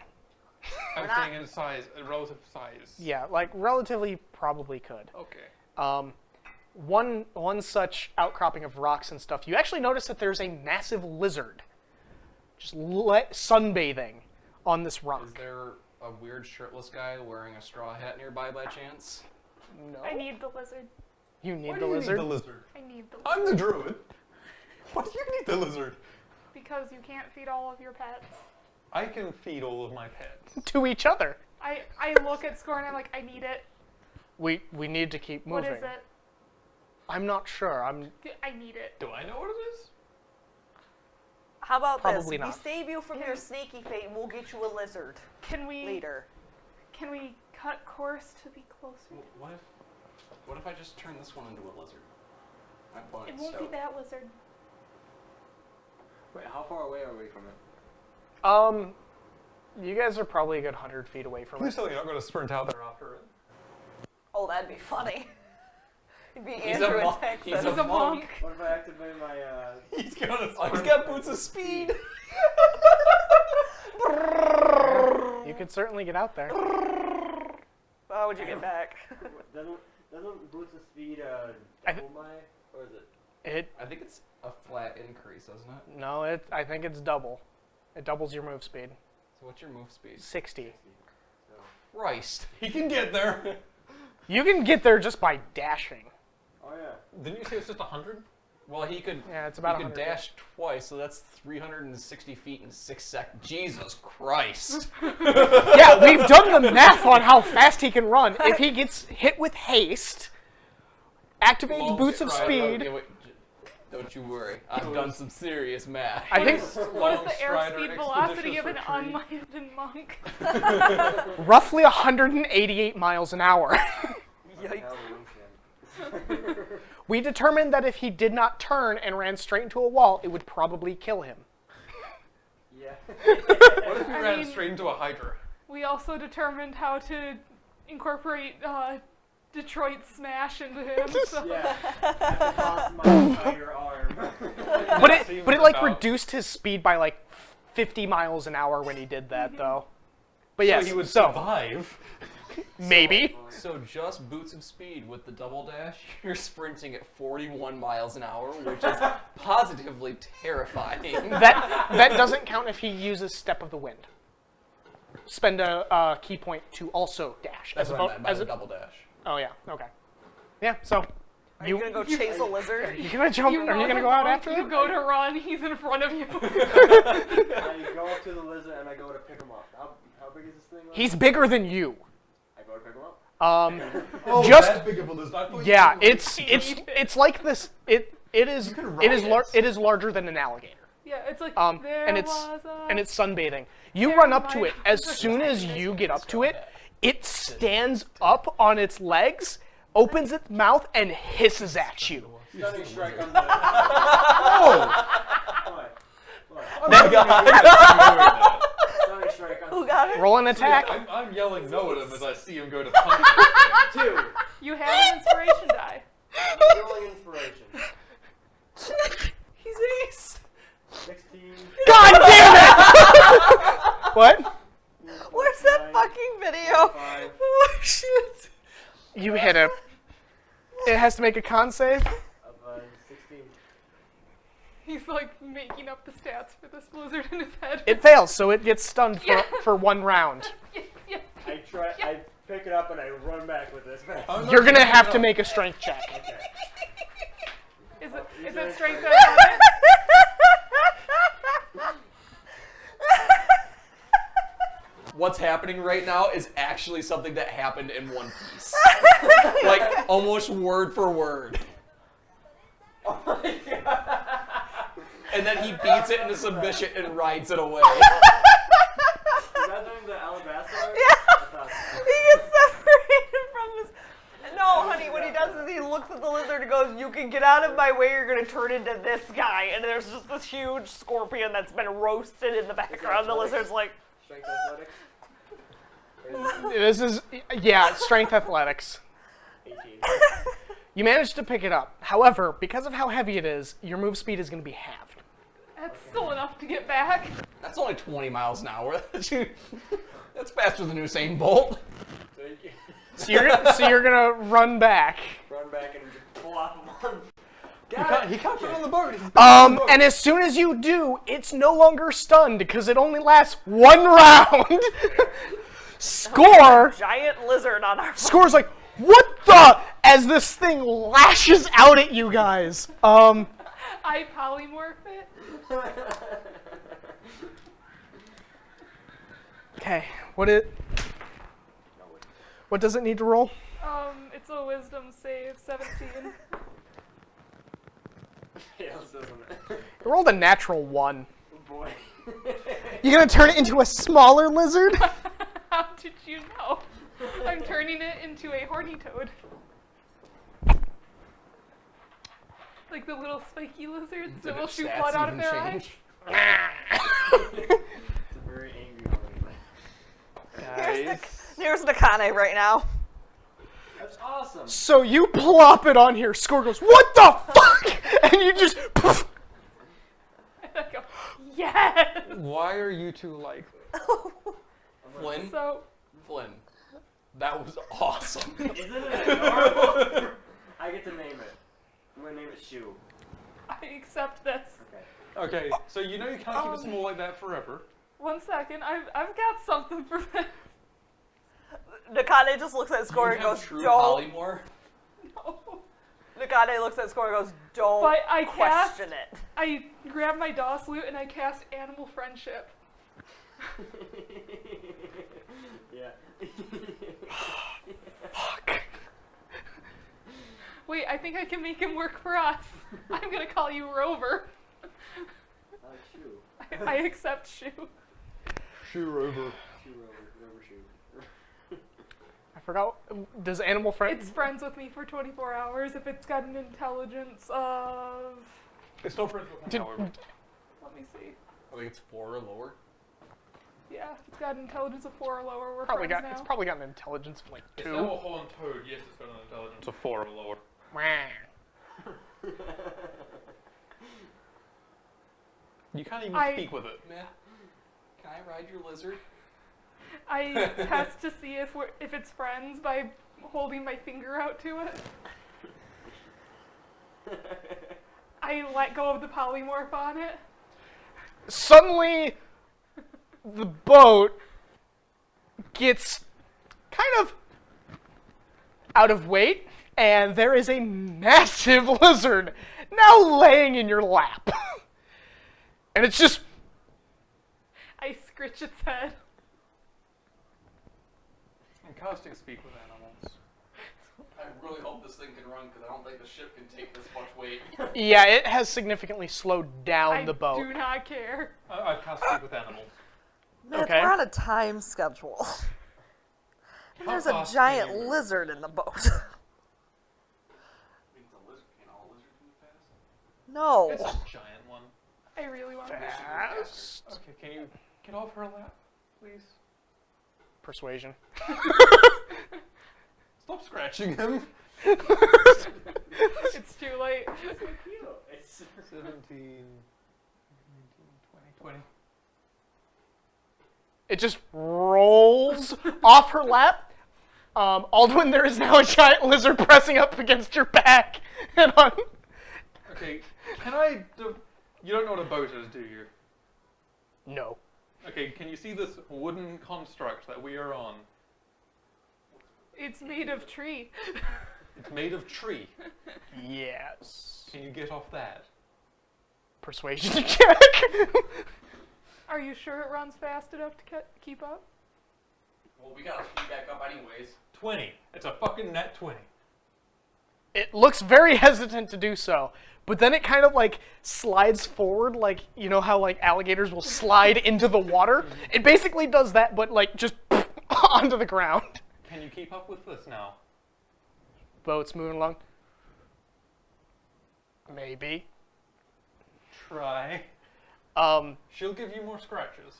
[SPEAKER 5] I'm saying in size, relative size.
[SPEAKER 2] Yeah, like relatively probably could.
[SPEAKER 5] Okay.
[SPEAKER 2] One such outcropping of rocks and stuff, you actually notice that there's a massive lizard just sunbathing on this rock.
[SPEAKER 3] Is there a weird shirtless guy wearing a straw hat nearby by chance?
[SPEAKER 2] No.
[SPEAKER 1] I need the lizard.
[SPEAKER 2] You need
[SPEAKER 5] Why
[SPEAKER 2] the
[SPEAKER 5] do you
[SPEAKER 2] lizard?
[SPEAKER 5] need the lizard?
[SPEAKER 1] I need the lizard.
[SPEAKER 5] I'm the druid. Why do you need the lizard?
[SPEAKER 1] Because you can't feed all of your pets.
[SPEAKER 5] I can feed all of my pets.
[SPEAKER 2] To each other.
[SPEAKER 1] I look at Score and I'm like, I need it.
[SPEAKER 2] We need to keep moving.
[SPEAKER 1] What is it?
[SPEAKER 2] I'm not sure.
[SPEAKER 1] I need it.
[SPEAKER 5] Do I know what it is?
[SPEAKER 4] How about
[SPEAKER 2] Probably
[SPEAKER 4] this?
[SPEAKER 2] not.
[SPEAKER 4] We save you from your snaky fate and we'll get you a lizard
[SPEAKER 1] Can we
[SPEAKER 4] later.
[SPEAKER 1] Can we cut course to be closer?
[SPEAKER 3] What if I just turn this one into a lizard? My point
[SPEAKER 1] It
[SPEAKER 3] is
[SPEAKER 1] won't be
[SPEAKER 3] so.
[SPEAKER 1] that lizard.
[SPEAKER 6] Wait, how far away are we from it?
[SPEAKER 2] You guys are probably a good 100 feet away from
[SPEAKER 5] Please
[SPEAKER 2] it.
[SPEAKER 5] tell me you're not going to sprint out there after it.
[SPEAKER 4] Oh, that'd be funny. It'd be
[SPEAKER 3] He's
[SPEAKER 4] Andrew
[SPEAKER 3] a
[SPEAKER 4] in
[SPEAKER 3] monk.
[SPEAKER 4] Texas.
[SPEAKER 3] He's
[SPEAKER 1] He's a monk.
[SPEAKER 6] What if I activate my,
[SPEAKER 5] He's going to
[SPEAKER 3] Oh, he's got boots of speed.
[SPEAKER 2] You could certainly get out there.
[SPEAKER 4] How would you get back?
[SPEAKER 6] doesn't Boots of Speed,
[SPEAKER 2] I thi-
[SPEAKER 6] double my, or is it?
[SPEAKER 2] It
[SPEAKER 3] I think it's a flat increase, isn't it?
[SPEAKER 2] no, I think it's double. It doubles your move speed.
[SPEAKER 3] So what's your move speed?
[SPEAKER 2] 60.
[SPEAKER 3] Christ.
[SPEAKER 5] He can get there.
[SPEAKER 2] You can get there just by dashing.
[SPEAKER 6] Oh yeah.
[SPEAKER 5] Didn't you say it's just 100?
[SPEAKER 3] Well, he could.
[SPEAKER 2] Yeah, it's about
[SPEAKER 3] He could
[SPEAKER 2] 100.
[SPEAKER 3] dash twice, so that's 360 feet in 6 seconds. Jesus Christ.
[SPEAKER 2] Yeah, we've done the math on how fast he can run. If he gets hit with haste, activates
[SPEAKER 5] Long
[SPEAKER 2] Boots of
[SPEAKER 3] Right,
[SPEAKER 2] Speed.
[SPEAKER 3] okay, wait, don't you worry. I've done some serious math.
[SPEAKER 2] I think
[SPEAKER 1] What is the airspeed velocity of an unlicensed monk?
[SPEAKER 2] roughly 188 miles an hour.
[SPEAKER 6] Evolution.
[SPEAKER 2] We determined that if he did not turn and ran straight into a wall, it would probably kill him.
[SPEAKER 6] Yeah.
[SPEAKER 5] What if we
[SPEAKER 1] I
[SPEAKER 5] ran
[SPEAKER 1] mean-
[SPEAKER 5] straight into a hydra?
[SPEAKER 1] We also determined how to incorporate Detroit Smash into him. So.
[SPEAKER 6] Yeah. I have to toss my entire arm.
[SPEAKER 2] But
[SPEAKER 5] Seems
[SPEAKER 2] it like
[SPEAKER 5] about-
[SPEAKER 2] reduced his speed by like 50 miles an hour when he did that, though. But yes,
[SPEAKER 5] So he would
[SPEAKER 2] so
[SPEAKER 5] survive.
[SPEAKER 2] maybe.
[SPEAKER 3] So just Boots of Speed with the double dash, you're sprinting at 41 miles an hour, which is positively terrifying.
[SPEAKER 2] That doesn't count if he uses Step of the Wind. Spend a key point to also dash.
[SPEAKER 3] That's
[SPEAKER 2] as a
[SPEAKER 3] what I
[SPEAKER 2] bo-
[SPEAKER 3] meant by
[SPEAKER 2] as
[SPEAKER 3] the
[SPEAKER 2] a-
[SPEAKER 3] double dash.
[SPEAKER 2] Oh yeah, okay. Yeah, so
[SPEAKER 4] Are you gonna go chase a
[SPEAKER 2] Are
[SPEAKER 4] lizard?
[SPEAKER 2] you gonna jump? Are you gonna go out after
[SPEAKER 1] You
[SPEAKER 2] him?
[SPEAKER 1] go to run, he's in front of you.
[SPEAKER 6] I go up to the lizard and I go to pick him up. How big is this thing?
[SPEAKER 2] He's bigger than you.
[SPEAKER 6] I go to pick him up.
[SPEAKER 8] Oh,
[SPEAKER 2] Just-
[SPEAKER 8] that big of a lizard. I thought you
[SPEAKER 2] Yeah,
[SPEAKER 8] were
[SPEAKER 2] it's like this. It is
[SPEAKER 8] can
[SPEAKER 2] it is
[SPEAKER 8] ride it.
[SPEAKER 2] it is larger than an alligator.
[SPEAKER 1] Yeah, it's like there
[SPEAKER 2] and it's
[SPEAKER 1] was a...
[SPEAKER 2] and it's sunbathing. You
[SPEAKER 1] There
[SPEAKER 2] run up to
[SPEAKER 1] might
[SPEAKER 2] it. As
[SPEAKER 1] was a
[SPEAKER 2] soon as
[SPEAKER 1] dragon.
[SPEAKER 2] you get up to it, it stands up on its legs, opens its mouth, and hisses at you.
[SPEAKER 6] Stunning strike on the. What?
[SPEAKER 8] Oh my god.
[SPEAKER 6] Stunning strike on
[SPEAKER 4] Who got it?
[SPEAKER 2] Roll an attack.
[SPEAKER 5] I'm yelling no at him as I see him go to punch him.
[SPEAKER 6] 2.
[SPEAKER 1] You have an inspiration die.
[SPEAKER 6] Rolling inspiration.
[SPEAKER 4] He's ace.
[SPEAKER 6] 16.
[SPEAKER 2] God damn it! What?
[SPEAKER 4] Where's that fucking video?
[SPEAKER 6] 5.
[SPEAKER 4] Oh shit.
[SPEAKER 2] You hit it. It has to make a con save.
[SPEAKER 6] Of 16.
[SPEAKER 1] He's like making up the stats for this blizzard in his head.
[SPEAKER 2] It fails, so it gets stunned for 1 round.
[SPEAKER 1] Yes, yes.
[SPEAKER 6] I try. I pick it up and I run back with this.
[SPEAKER 2] You're gonna have to make a strength check.
[SPEAKER 6] Okay.
[SPEAKER 1] Is it strength athletics?
[SPEAKER 3] What's happening right now is actually something that happened in One Piece. Like, almost word for word.
[SPEAKER 6] Oh my god.
[SPEAKER 3] And then he beats it into submission and rides it away.
[SPEAKER 6] Is that doing the alabaster? Yeah.
[SPEAKER 4] He gets separated from this. No, honey, what he does is he looks at the lizard and goes, "You can get out of my way, you're gonna turn into this guy." And there's just this huge scorpion that's been roasted in the background. The lizard's like,
[SPEAKER 6] Strength athletics.
[SPEAKER 2] This is strength athletics.
[SPEAKER 6] 18.
[SPEAKER 2] You managed to pick it up. However, because of how heavy it is, your move speed is going to be halved.
[SPEAKER 1] That's still enough to get back.
[SPEAKER 3] That's only 20 miles an hour. That's faster than Usain Bolt.
[SPEAKER 6] So you
[SPEAKER 2] So you're gonna run back.
[SPEAKER 6] run back and just pull off one.
[SPEAKER 8] He caught you on the boat.
[SPEAKER 2] And as soon as you do, it's no longer stunned because it only lasts 1 round. Score.
[SPEAKER 4] giant lizard on our
[SPEAKER 2] Score's like, what the? As this thing lashes out at you guys.
[SPEAKER 1] I polymorph it.
[SPEAKER 2] Okay. What does it need to roll?
[SPEAKER 1] It's a wisdom save, 17.
[SPEAKER 6] Fails, doesn't it?
[SPEAKER 2] It rolled a natural 1.
[SPEAKER 6] Boy.
[SPEAKER 2] You gonna turn it into a smaller lizard?
[SPEAKER 1] How did you know? I'm turning it into a horny toad. Like the little spiky lizards that will shoot blood out of their eyes.
[SPEAKER 6] It's a very angry one.
[SPEAKER 4] There's Nakane right now.
[SPEAKER 6] That's awesome.
[SPEAKER 2] So you plop it on here. Score goes, what the fuck? And you just poof.
[SPEAKER 1] And I go, yes!
[SPEAKER 5] Why are you two like?
[SPEAKER 3] Flynn?
[SPEAKER 1] So,
[SPEAKER 3] Flynn. That was awesome.
[SPEAKER 6] Isn't it adorable? I get to name it. I'm gonna name it Shoe.
[SPEAKER 1] I accept this.
[SPEAKER 6] Okay.
[SPEAKER 5] Okay, so you know you can't keep it small like that forever.
[SPEAKER 1] 1 second, I've got something for this.
[SPEAKER 4] Nakane just looks at Score
[SPEAKER 3] You
[SPEAKER 4] and
[SPEAKER 3] have
[SPEAKER 4] goes,
[SPEAKER 3] true
[SPEAKER 4] "Don't."
[SPEAKER 3] polymorph?
[SPEAKER 1] No.
[SPEAKER 4] Nakane looks at Score and goes, "Don't
[SPEAKER 1] But I
[SPEAKER 4] question it."
[SPEAKER 1] I grab my DOS loot and I cast Animal Friendship.
[SPEAKER 6] Yeah.
[SPEAKER 2] Fuck.
[SPEAKER 1] Wait, I think I can make him work for us. I'm gonna call you Rover.
[SPEAKER 6] Shoe.
[SPEAKER 1] I accept Shoe.
[SPEAKER 5] Shoe rover.
[SPEAKER 6] Shoe Rover Shoe.
[SPEAKER 2] I forgot. Does animal friend?
[SPEAKER 1] It's friends with me for 24 hours if it's got an intelligence of...
[SPEAKER 5] It's still friends with me, however.
[SPEAKER 1] Let me see.
[SPEAKER 3] I think it's 4 or lower.
[SPEAKER 1] Yeah, if it's got an intelligence of 4 or lower, we're
[SPEAKER 2] Probably
[SPEAKER 1] friends
[SPEAKER 2] got.
[SPEAKER 1] now.
[SPEAKER 2] It's probably got an intelligence of like
[SPEAKER 5] It's
[SPEAKER 2] 2.
[SPEAKER 5] now a horned toad. Yes, it's got an intelligence of 4 or lower. You can't even
[SPEAKER 1] I-
[SPEAKER 5] speak with it.
[SPEAKER 3] Yeah. Can I ride your lizard?
[SPEAKER 1] I test to see if it's friends by holding my finger out to it. I let go of the polymorph on it.
[SPEAKER 2] Suddenly, the boat gets kind of out of weight and there is a massive lizard now laying in your lap. And it's just...
[SPEAKER 1] I scritch its head.
[SPEAKER 5] I'm casting speak with animals.
[SPEAKER 3] I really hope this thing can run because I don't think the ship can take this much weight.
[SPEAKER 2] Yeah, it has significantly slowed down
[SPEAKER 1] I
[SPEAKER 2] the boat.
[SPEAKER 1] do not care.
[SPEAKER 5] I've cast speak with animals.
[SPEAKER 4] Myth,
[SPEAKER 2] Okay.
[SPEAKER 4] we're on a time schedule. And
[SPEAKER 5] How
[SPEAKER 4] there's a
[SPEAKER 5] fast
[SPEAKER 4] giant
[SPEAKER 5] can you move?
[SPEAKER 4] lizard in the boat.
[SPEAKER 3] Means the lizard can't all lizards move fast?
[SPEAKER 4] No.
[SPEAKER 5] It's a giant one.
[SPEAKER 1] I really want to.
[SPEAKER 2] Fast.
[SPEAKER 5] Okay, can you get off her lap, please?
[SPEAKER 2] Persuasion.
[SPEAKER 5] Stop scratching him.
[SPEAKER 1] It's too late.
[SPEAKER 6] It's
[SPEAKER 5] 17, 19, 20.
[SPEAKER 2] It just rolls off her lap. Aldwin, there is now a giant lizard pressing up against your back. And on.
[SPEAKER 5] Okay, can I... You don't know what a boat is, do you?
[SPEAKER 2] No.
[SPEAKER 5] Okay, can you see this wooden construct that we are on?
[SPEAKER 1] It's made of tree.
[SPEAKER 5] It's made of tree.
[SPEAKER 2] Yes.
[SPEAKER 5] Can you get off that?
[SPEAKER 2] Persuasion check.
[SPEAKER 1] Are you sure it runs fast enough to keep up?
[SPEAKER 3] Well, we gotta speed back up anyways.
[SPEAKER 5] 20. It's a fucking net 20.
[SPEAKER 2] It looks very hesitant to do so, but then it kind of like slides forward, like, you know how like alligators will slide into the water? It basically does that, but like just onto the ground.
[SPEAKER 5] Can you keep up with this now?
[SPEAKER 2] Boat's moving along. Maybe.
[SPEAKER 5] Try. She'll give you more scratches.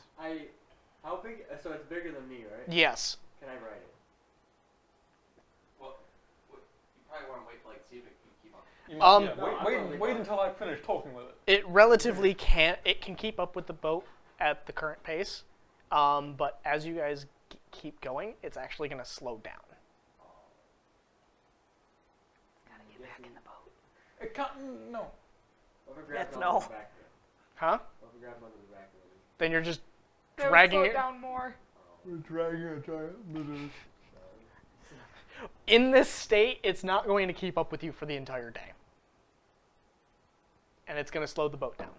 [SPEAKER 6] How big? So it's bigger than me, right?
[SPEAKER 2] Yes.
[SPEAKER 6] Can I ride it?
[SPEAKER 3] Well, you probably want to wait to like see if it can keep up.
[SPEAKER 5] You
[SPEAKER 2] Um,
[SPEAKER 5] wait until I finish talking with it.
[SPEAKER 2] It relatively can't. It can keep up with the boat at the current pace, but as you guys keep going, it's actually going to slow down.
[SPEAKER 1] Gotta get back in the boat.
[SPEAKER 5] It can't. No.
[SPEAKER 6] What if I grab
[SPEAKER 4] That's
[SPEAKER 6] it
[SPEAKER 4] no.
[SPEAKER 6] onto the back then?
[SPEAKER 2] Huh?
[SPEAKER 6] What if I grab it onto the back then?
[SPEAKER 2] Then you're just
[SPEAKER 1] That would
[SPEAKER 2] dragging
[SPEAKER 1] slow
[SPEAKER 2] it.
[SPEAKER 1] down more.
[SPEAKER 8] We're dragging a giant lizard.
[SPEAKER 2] In this state, it's not going to keep up with you for the entire day. And it's going to slow the boat down.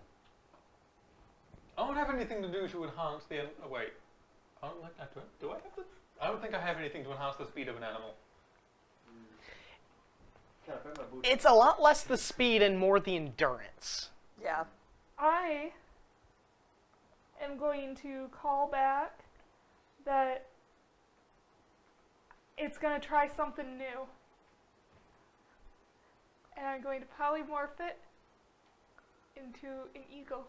[SPEAKER 5] I don't have anything to do to enhance the. Oh, wait. I don't like that. Do I have the? I don't think I have anything to enhance the speed of an animal.
[SPEAKER 6] Can I put my boots
[SPEAKER 2] It's a lot less the speed and more the endurance.
[SPEAKER 4] Yeah.
[SPEAKER 1] I am going to call back that it's going to try something new. And I'm going to polymorph it into an eagle.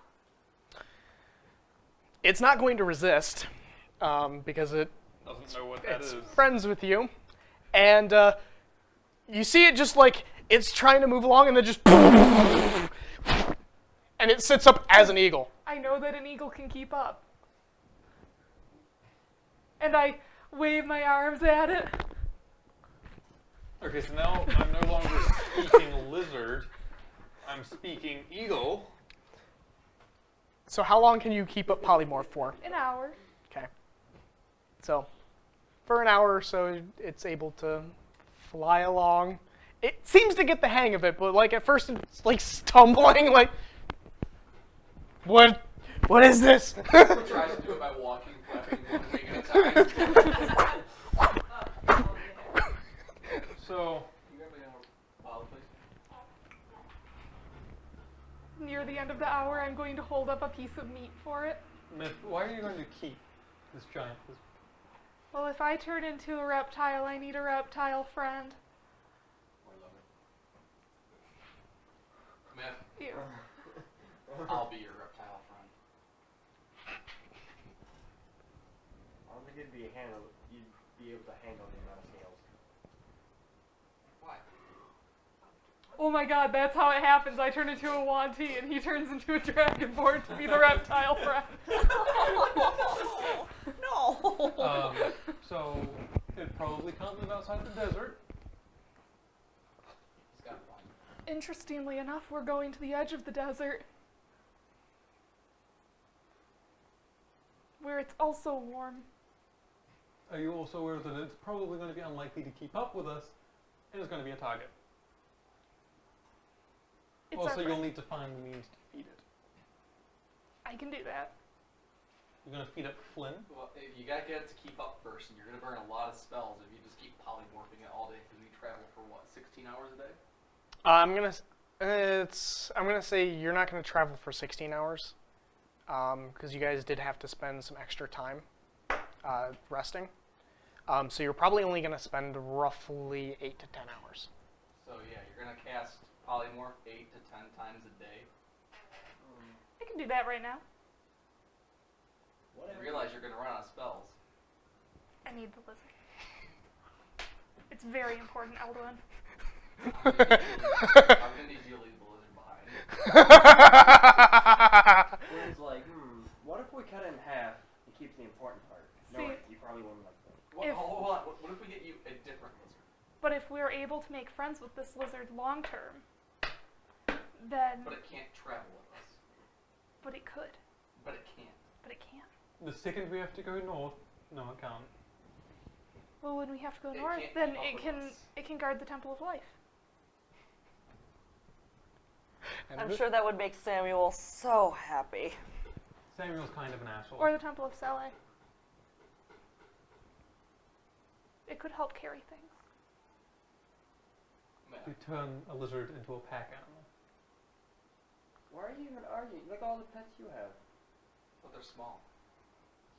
[SPEAKER 2] It's not going to resist because
[SPEAKER 5] Doesn't know what that
[SPEAKER 2] it's
[SPEAKER 5] is.
[SPEAKER 2] friends with you. And you see it just like it's trying to move along and then just and it sits up as an eagle.
[SPEAKER 1] I know that an eagle can keep up. And I wave my arms at it.
[SPEAKER 5] Okay, so now I'm no longer speaking lizard. I'm speaking eagle.
[SPEAKER 2] So how long can you keep up polymorph for?
[SPEAKER 1] An hour.
[SPEAKER 2] Okay. So for an hour or so, it's able to fly along. It seems to get the hang of it, but like at first it's like stumbling, like, what is this?
[SPEAKER 3] Tries to do it by walking, flapping one wing at a time.
[SPEAKER 5] So
[SPEAKER 3] You got me in a wild place?
[SPEAKER 1] Near the end of the hour, I'm going to hold up a piece of meat for it.
[SPEAKER 5] Myth, why are you going to keep this giant lizard?
[SPEAKER 1] Well, if I turn into a reptile, I need a reptile friend.
[SPEAKER 3] I love it. Myth,
[SPEAKER 1] Ew.
[SPEAKER 3] I'll be your reptile friend.
[SPEAKER 6] I don't think you'd be able to handle the amount of scales.
[SPEAKER 3] Why?
[SPEAKER 1] Oh my god, that's how it happens. I turn into a Wanty and he turns into a dragonborn to be the reptile friend.
[SPEAKER 4] No.
[SPEAKER 5] So it probably can't live outside the desert.
[SPEAKER 3] He's got one.
[SPEAKER 1] Interestingly enough, we're going to the edge of the desert. Where it's also warm.
[SPEAKER 5] Are you also aware that it's probably going to be unlikely to keep up with us, and it's going to be a target.
[SPEAKER 1] It's our
[SPEAKER 5] Also, you'll
[SPEAKER 1] friend.
[SPEAKER 5] need to find the means to feed it.
[SPEAKER 1] I can do that.
[SPEAKER 5] You're going to feed it Flynn?
[SPEAKER 3] Well, you gotta get it to keep up first, and you're gonna burn a lot of spells if you just keep polymorphing it all day. Because we travel for what, 16 hours a day?
[SPEAKER 2] I'm gonna say you're not gonna travel for 16 hours, because you guys did have to spend some extra time resting. So you're probably only gonna spend roughly 8 to 10 hours.
[SPEAKER 3] So yeah, you're gonna cast polymorph 8 to 10 times a day.
[SPEAKER 1] I can do that right now.
[SPEAKER 3] You realize you're gonna run out of spells.
[SPEAKER 1] I need the lizard. It's very important, Eldwin.
[SPEAKER 3] I'm gonna need you to leave the lizard behind.
[SPEAKER 6] Flynn's like, what if we cut it in half and keep the important part? No,
[SPEAKER 1] See-
[SPEAKER 6] you probably wouldn't like that.
[SPEAKER 3] Hold on. What if we get you a different lizard?
[SPEAKER 1] But if we're able to make friends with this lizard long term, then.
[SPEAKER 3] But it can't travel with us.
[SPEAKER 1] But it could.
[SPEAKER 3] But it can't.
[SPEAKER 1] But it can't.
[SPEAKER 5] The second we have to go north, no, it can't.
[SPEAKER 1] Well, when we have to go
[SPEAKER 3] It
[SPEAKER 1] north,
[SPEAKER 3] can't
[SPEAKER 1] then
[SPEAKER 3] keep up
[SPEAKER 1] it
[SPEAKER 3] with
[SPEAKER 1] can
[SPEAKER 3] us.
[SPEAKER 1] it can guard the Temple of Life.
[SPEAKER 2] And
[SPEAKER 4] I'm
[SPEAKER 2] thi-
[SPEAKER 4] sure that would make Samuel so happy.
[SPEAKER 5] Samuel's kind of an asshole.
[SPEAKER 1] Or the Temple of Sele. It could help carry things.
[SPEAKER 5] You turn a lizard into a pack animal.
[SPEAKER 6] Why are you even arguing? Look at all the pets you have.
[SPEAKER 3] But they're small.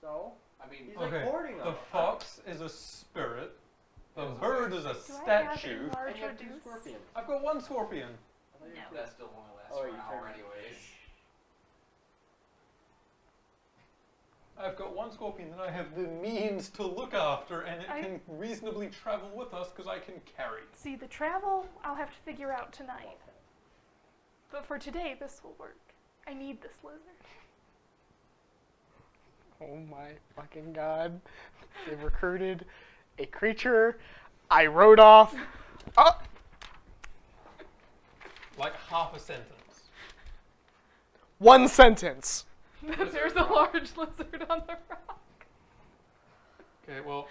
[SPEAKER 6] So?
[SPEAKER 3] I mean,
[SPEAKER 6] He's
[SPEAKER 5] Okay,
[SPEAKER 6] like hoarding them.
[SPEAKER 5] the fox is a spirit. The
[SPEAKER 3] Yeah, it's
[SPEAKER 5] bird is a
[SPEAKER 1] Do I have
[SPEAKER 5] statue.
[SPEAKER 1] a large
[SPEAKER 6] And you have 2
[SPEAKER 1] reduce?
[SPEAKER 6] scorpions.
[SPEAKER 5] I've got 1 scorpion.
[SPEAKER 6] I thought you
[SPEAKER 1] No.
[SPEAKER 6] were
[SPEAKER 3] that still only lasts
[SPEAKER 6] Oh,
[SPEAKER 3] for
[SPEAKER 6] you
[SPEAKER 3] an hour
[SPEAKER 6] turned-
[SPEAKER 3] anyways.
[SPEAKER 5] I've got 1 scorpion that I have the means to look after, and it
[SPEAKER 1] I-
[SPEAKER 5] can reasonably travel with us because I can carry.
[SPEAKER 1] See, the travel I'll have to figure out tonight. But for today, this will work. I need this lizard.
[SPEAKER 2] Oh my fucking god! They recruited a creature. I wrote off. Oh,
[SPEAKER 5] Like half a sentence.
[SPEAKER 2] 1 sentence.
[SPEAKER 1] There's a large lizard on the rock.
[SPEAKER 5] Okay, well,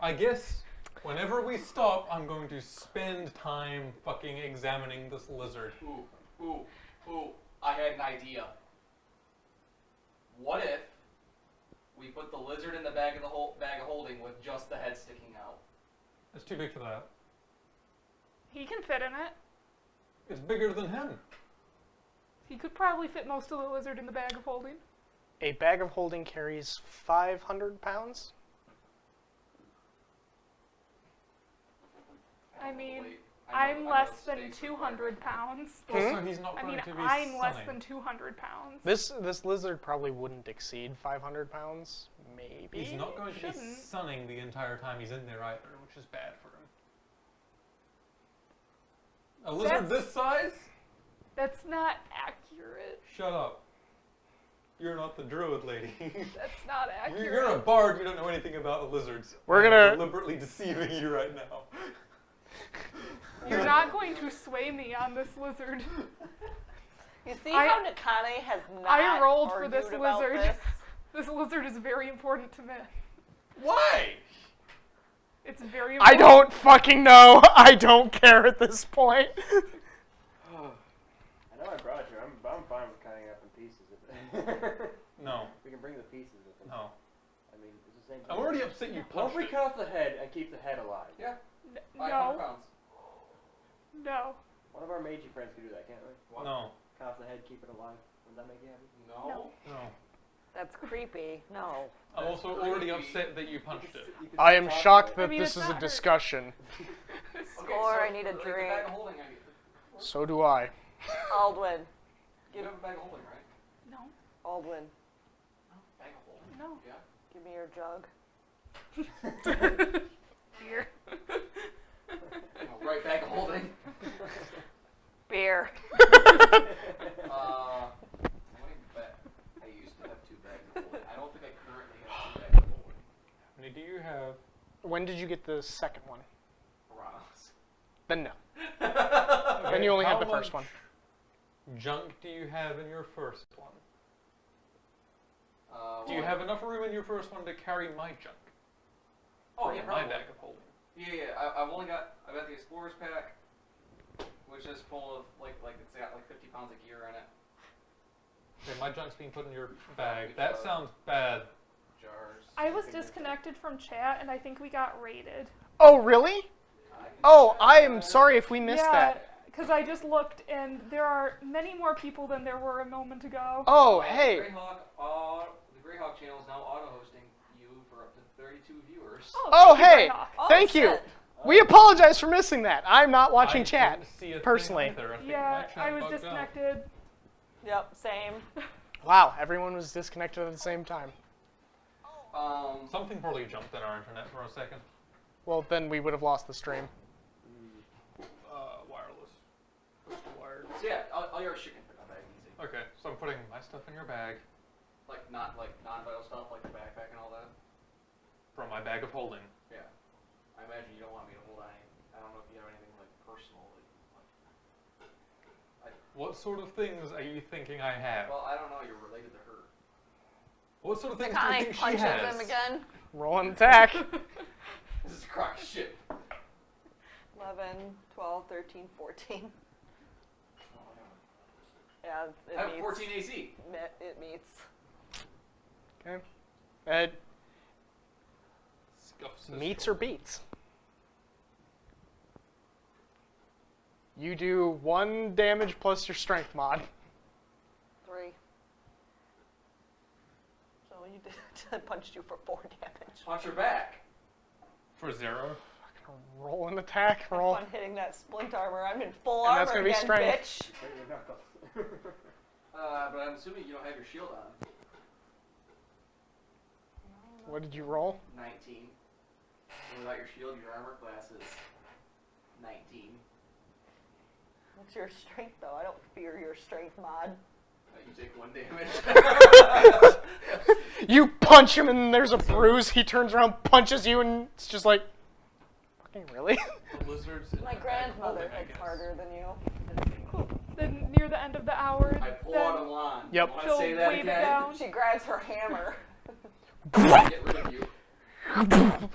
[SPEAKER 5] I guess whenever we stop, I'm going to spend time fucking examining this lizard.
[SPEAKER 3] Ooh. I had an idea. What if we put the lizard in the bag of holding with just the head sticking out?
[SPEAKER 5] It's too big for that.
[SPEAKER 1] He can fit in it.
[SPEAKER 5] It's bigger than him.
[SPEAKER 1] He could probably fit most of the lizard in the bag of holding.
[SPEAKER 2] A bag of holding carries 500 pounds.
[SPEAKER 1] I mean,
[SPEAKER 3] Wait,
[SPEAKER 1] I'm
[SPEAKER 3] I know
[SPEAKER 1] less
[SPEAKER 3] the
[SPEAKER 1] than
[SPEAKER 3] space
[SPEAKER 1] 200 pounds.
[SPEAKER 5] Also, he's not
[SPEAKER 1] I
[SPEAKER 5] going
[SPEAKER 1] mean,
[SPEAKER 5] to be
[SPEAKER 1] I'm less
[SPEAKER 5] sunning.
[SPEAKER 1] than 200 pounds.
[SPEAKER 2] This lizard probably wouldn't exceed 500 pounds. Maybe.
[SPEAKER 5] He's not going to be
[SPEAKER 1] Shouldn't.
[SPEAKER 5] sunning the entire time he's in there either, which is bad for him. A lizard
[SPEAKER 1] That's-
[SPEAKER 5] this size?
[SPEAKER 1] That's not accurate.
[SPEAKER 5] Shut up. You're not the druid lady.
[SPEAKER 1] That's not accurate.
[SPEAKER 5] You're a bard, you don't know anything about lizards.
[SPEAKER 2] We're
[SPEAKER 5] I'm
[SPEAKER 2] gonna-
[SPEAKER 5] deliberately deceiving you right now.
[SPEAKER 1] You're not going to sway me on this lizard.
[SPEAKER 4] You see
[SPEAKER 1] I-
[SPEAKER 4] how Nakane has not
[SPEAKER 1] I rolled for
[SPEAKER 4] argued
[SPEAKER 1] this
[SPEAKER 4] about
[SPEAKER 1] lizard.
[SPEAKER 4] this?
[SPEAKER 1] This lizard is very important to me.
[SPEAKER 5] Why?
[SPEAKER 1] It's very
[SPEAKER 2] I
[SPEAKER 1] important.
[SPEAKER 2] don't fucking know. I don't care at this point.
[SPEAKER 6] I know I brought you. I'm fine with cutting it up in pieces. If
[SPEAKER 5] No.
[SPEAKER 6] we can bring the pieces with us.
[SPEAKER 5] No.
[SPEAKER 6] I mean, it's the same
[SPEAKER 5] I'm
[SPEAKER 6] thing.
[SPEAKER 5] already upset you
[SPEAKER 6] What if
[SPEAKER 5] punched
[SPEAKER 6] we
[SPEAKER 5] it.
[SPEAKER 6] cut off the head and keep the head alive?
[SPEAKER 3] Yeah,
[SPEAKER 1] N-
[SPEAKER 3] 500
[SPEAKER 1] no,
[SPEAKER 3] pounds.
[SPEAKER 1] no.
[SPEAKER 6] One of our magey friends could do that, can't we?
[SPEAKER 3] What?
[SPEAKER 5] No.
[SPEAKER 6] Cut off the head, keep it alive. Would that make you happy?
[SPEAKER 3] No.
[SPEAKER 5] No.
[SPEAKER 4] That's creepy. No.
[SPEAKER 5] I'm
[SPEAKER 3] That's
[SPEAKER 5] also already
[SPEAKER 3] creepy.
[SPEAKER 5] upset that you punched it.
[SPEAKER 6] You could
[SPEAKER 2] I am
[SPEAKER 6] talk
[SPEAKER 2] shocked
[SPEAKER 6] about
[SPEAKER 2] that
[SPEAKER 1] I mean,
[SPEAKER 2] this
[SPEAKER 1] it's
[SPEAKER 2] is a
[SPEAKER 1] not hurt.
[SPEAKER 2] discussion.
[SPEAKER 3] Okay,
[SPEAKER 4] Score,
[SPEAKER 3] so
[SPEAKER 4] I need a
[SPEAKER 3] like
[SPEAKER 4] drink.
[SPEAKER 3] The bag of holding,
[SPEAKER 2] So do I.
[SPEAKER 4] Aldwin.
[SPEAKER 3] you have a bag of holding, right?
[SPEAKER 1] No,
[SPEAKER 4] Aldwin,
[SPEAKER 3] Bag of holding.
[SPEAKER 1] no.
[SPEAKER 3] Yeah.
[SPEAKER 4] give me your jug.
[SPEAKER 1] Here.
[SPEAKER 3] Oh, right, bag of holding.
[SPEAKER 4] Beer.
[SPEAKER 3] How many I used to have 2 bags of holding. I don't think I currently have 2 bags of holding.
[SPEAKER 5] How many do you have?
[SPEAKER 2] When did you get the second one?
[SPEAKER 3] Piranhas.
[SPEAKER 2] Then no.
[SPEAKER 5] Okay,
[SPEAKER 2] Then you only
[SPEAKER 5] how
[SPEAKER 2] had the first
[SPEAKER 5] much
[SPEAKER 2] one.
[SPEAKER 5] Junk do you have in your first one? Do you
[SPEAKER 3] Well,
[SPEAKER 5] have enough room in your first one to carry my junk?
[SPEAKER 3] Oh,
[SPEAKER 5] Or
[SPEAKER 3] yeah,
[SPEAKER 5] my
[SPEAKER 3] probably.
[SPEAKER 5] bag of holding?
[SPEAKER 3] I've got the Explorer's Pack, which is full of, it's got like 50 pounds of gear in it.
[SPEAKER 5] Okay, my junk's being put in your bag. That sounds bad.
[SPEAKER 3] Jars.
[SPEAKER 1] I was disconnected from chat, and I think we got raided.
[SPEAKER 2] Oh, really? Oh, I am sorry if we missed that.
[SPEAKER 1] Because I just looked, and there are many more people than there were a moment ago.
[SPEAKER 2] Oh,
[SPEAKER 3] The
[SPEAKER 2] hey.
[SPEAKER 3] Greyhawk channel is now auto-hosting you for up to 32 viewers.
[SPEAKER 2] Oh,
[SPEAKER 1] thank you,
[SPEAKER 2] hey.
[SPEAKER 1] Greyhawk.
[SPEAKER 4] Oh,
[SPEAKER 2] Thank you.
[SPEAKER 4] shit.
[SPEAKER 2] We apologize for missing that. I'm not watching
[SPEAKER 5] I
[SPEAKER 2] chat,
[SPEAKER 5] didn't see a thing
[SPEAKER 2] personally.
[SPEAKER 5] either. I think
[SPEAKER 1] Yeah,
[SPEAKER 5] my chat
[SPEAKER 1] I was
[SPEAKER 5] bugged out.
[SPEAKER 1] disconnected.
[SPEAKER 4] Yep, same.
[SPEAKER 2] Wow, everyone was disconnected at the same time.
[SPEAKER 5] Something probably jumped in our internet for a second.
[SPEAKER 2] Well, then we would have lost the stream.
[SPEAKER 5] Wireless. Push to wired.
[SPEAKER 3] So yeah, all your shit can fit in my bag easy.
[SPEAKER 5] Okay, so I'm putting my stuff in your bag
[SPEAKER 3] Not non-vital stuff like the backpack and all that.
[SPEAKER 5] from my bag of holding.
[SPEAKER 3] Yeah. I imagine you don't want me to hold any. I don't know if you have anything like personal.
[SPEAKER 5] What sort of things are you thinking I have?
[SPEAKER 3] Well, I don't know. You're related to her.
[SPEAKER 5] What sort of things do you
[SPEAKER 4] Connie
[SPEAKER 5] think she
[SPEAKER 4] punches
[SPEAKER 5] has?
[SPEAKER 4] him again.
[SPEAKER 2] Roll an attack.
[SPEAKER 3] This is crock shit.
[SPEAKER 4] 11, 12, 13, 14. Yeah, it
[SPEAKER 3] I have
[SPEAKER 4] meets.
[SPEAKER 3] 14 AC.
[SPEAKER 4] It meets.
[SPEAKER 2] Okay.
[SPEAKER 5] Scuffs his
[SPEAKER 2] Meets or
[SPEAKER 5] shoulder.
[SPEAKER 2] beats? You do 1 damage plus your strength mod.
[SPEAKER 4] 3. So you did. I punched you for 4 damage.
[SPEAKER 3] Punch her back.
[SPEAKER 5] For 0?
[SPEAKER 2] Roll an attack.
[SPEAKER 4] Have
[SPEAKER 2] Roll.
[SPEAKER 4] fun hitting that splint armor. I'm in full
[SPEAKER 2] And
[SPEAKER 4] armor
[SPEAKER 2] that's gonna be
[SPEAKER 4] again,
[SPEAKER 2] strength.
[SPEAKER 4] bitch.
[SPEAKER 3] But I'm assuming you don't have your shield on.
[SPEAKER 2] What did you roll?
[SPEAKER 3] 19. And without your shield, your armor class is 19.
[SPEAKER 4] What's your strength, though? I don't fear your strength mod.
[SPEAKER 3] You take 1 damage.
[SPEAKER 2] You punch him and there's a bruise. He turns around, punches you, and it's just like, fucking really?
[SPEAKER 5] The lizards in
[SPEAKER 4] My
[SPEAKER 5] bag of
[SPEAKER 4] grandmother
[SPEAKER 5] holding, I
[SPEAKER 4] hits
[SPEAKER 5] guess.
[SPEAKER 4] harder than you.
[SPEAKER 1] Cool. Then near the end of the hour,
[SPEAKER 3] I pull
[SPEAKER 1] then
[SPEAKER 3] out a wand.
[SPEAKER 2] Yep.
[SPEAKER 3] You want to
[SPEAKER 1] she'll
[SPEAKER 3] say that
[SPEAKER 1] wave it
[SPEAKER 3] again?
[SPEAKER 1] down.
[SPEAKER 4] She grabs her hammer.
[SPEAKER 3] Get rid of you.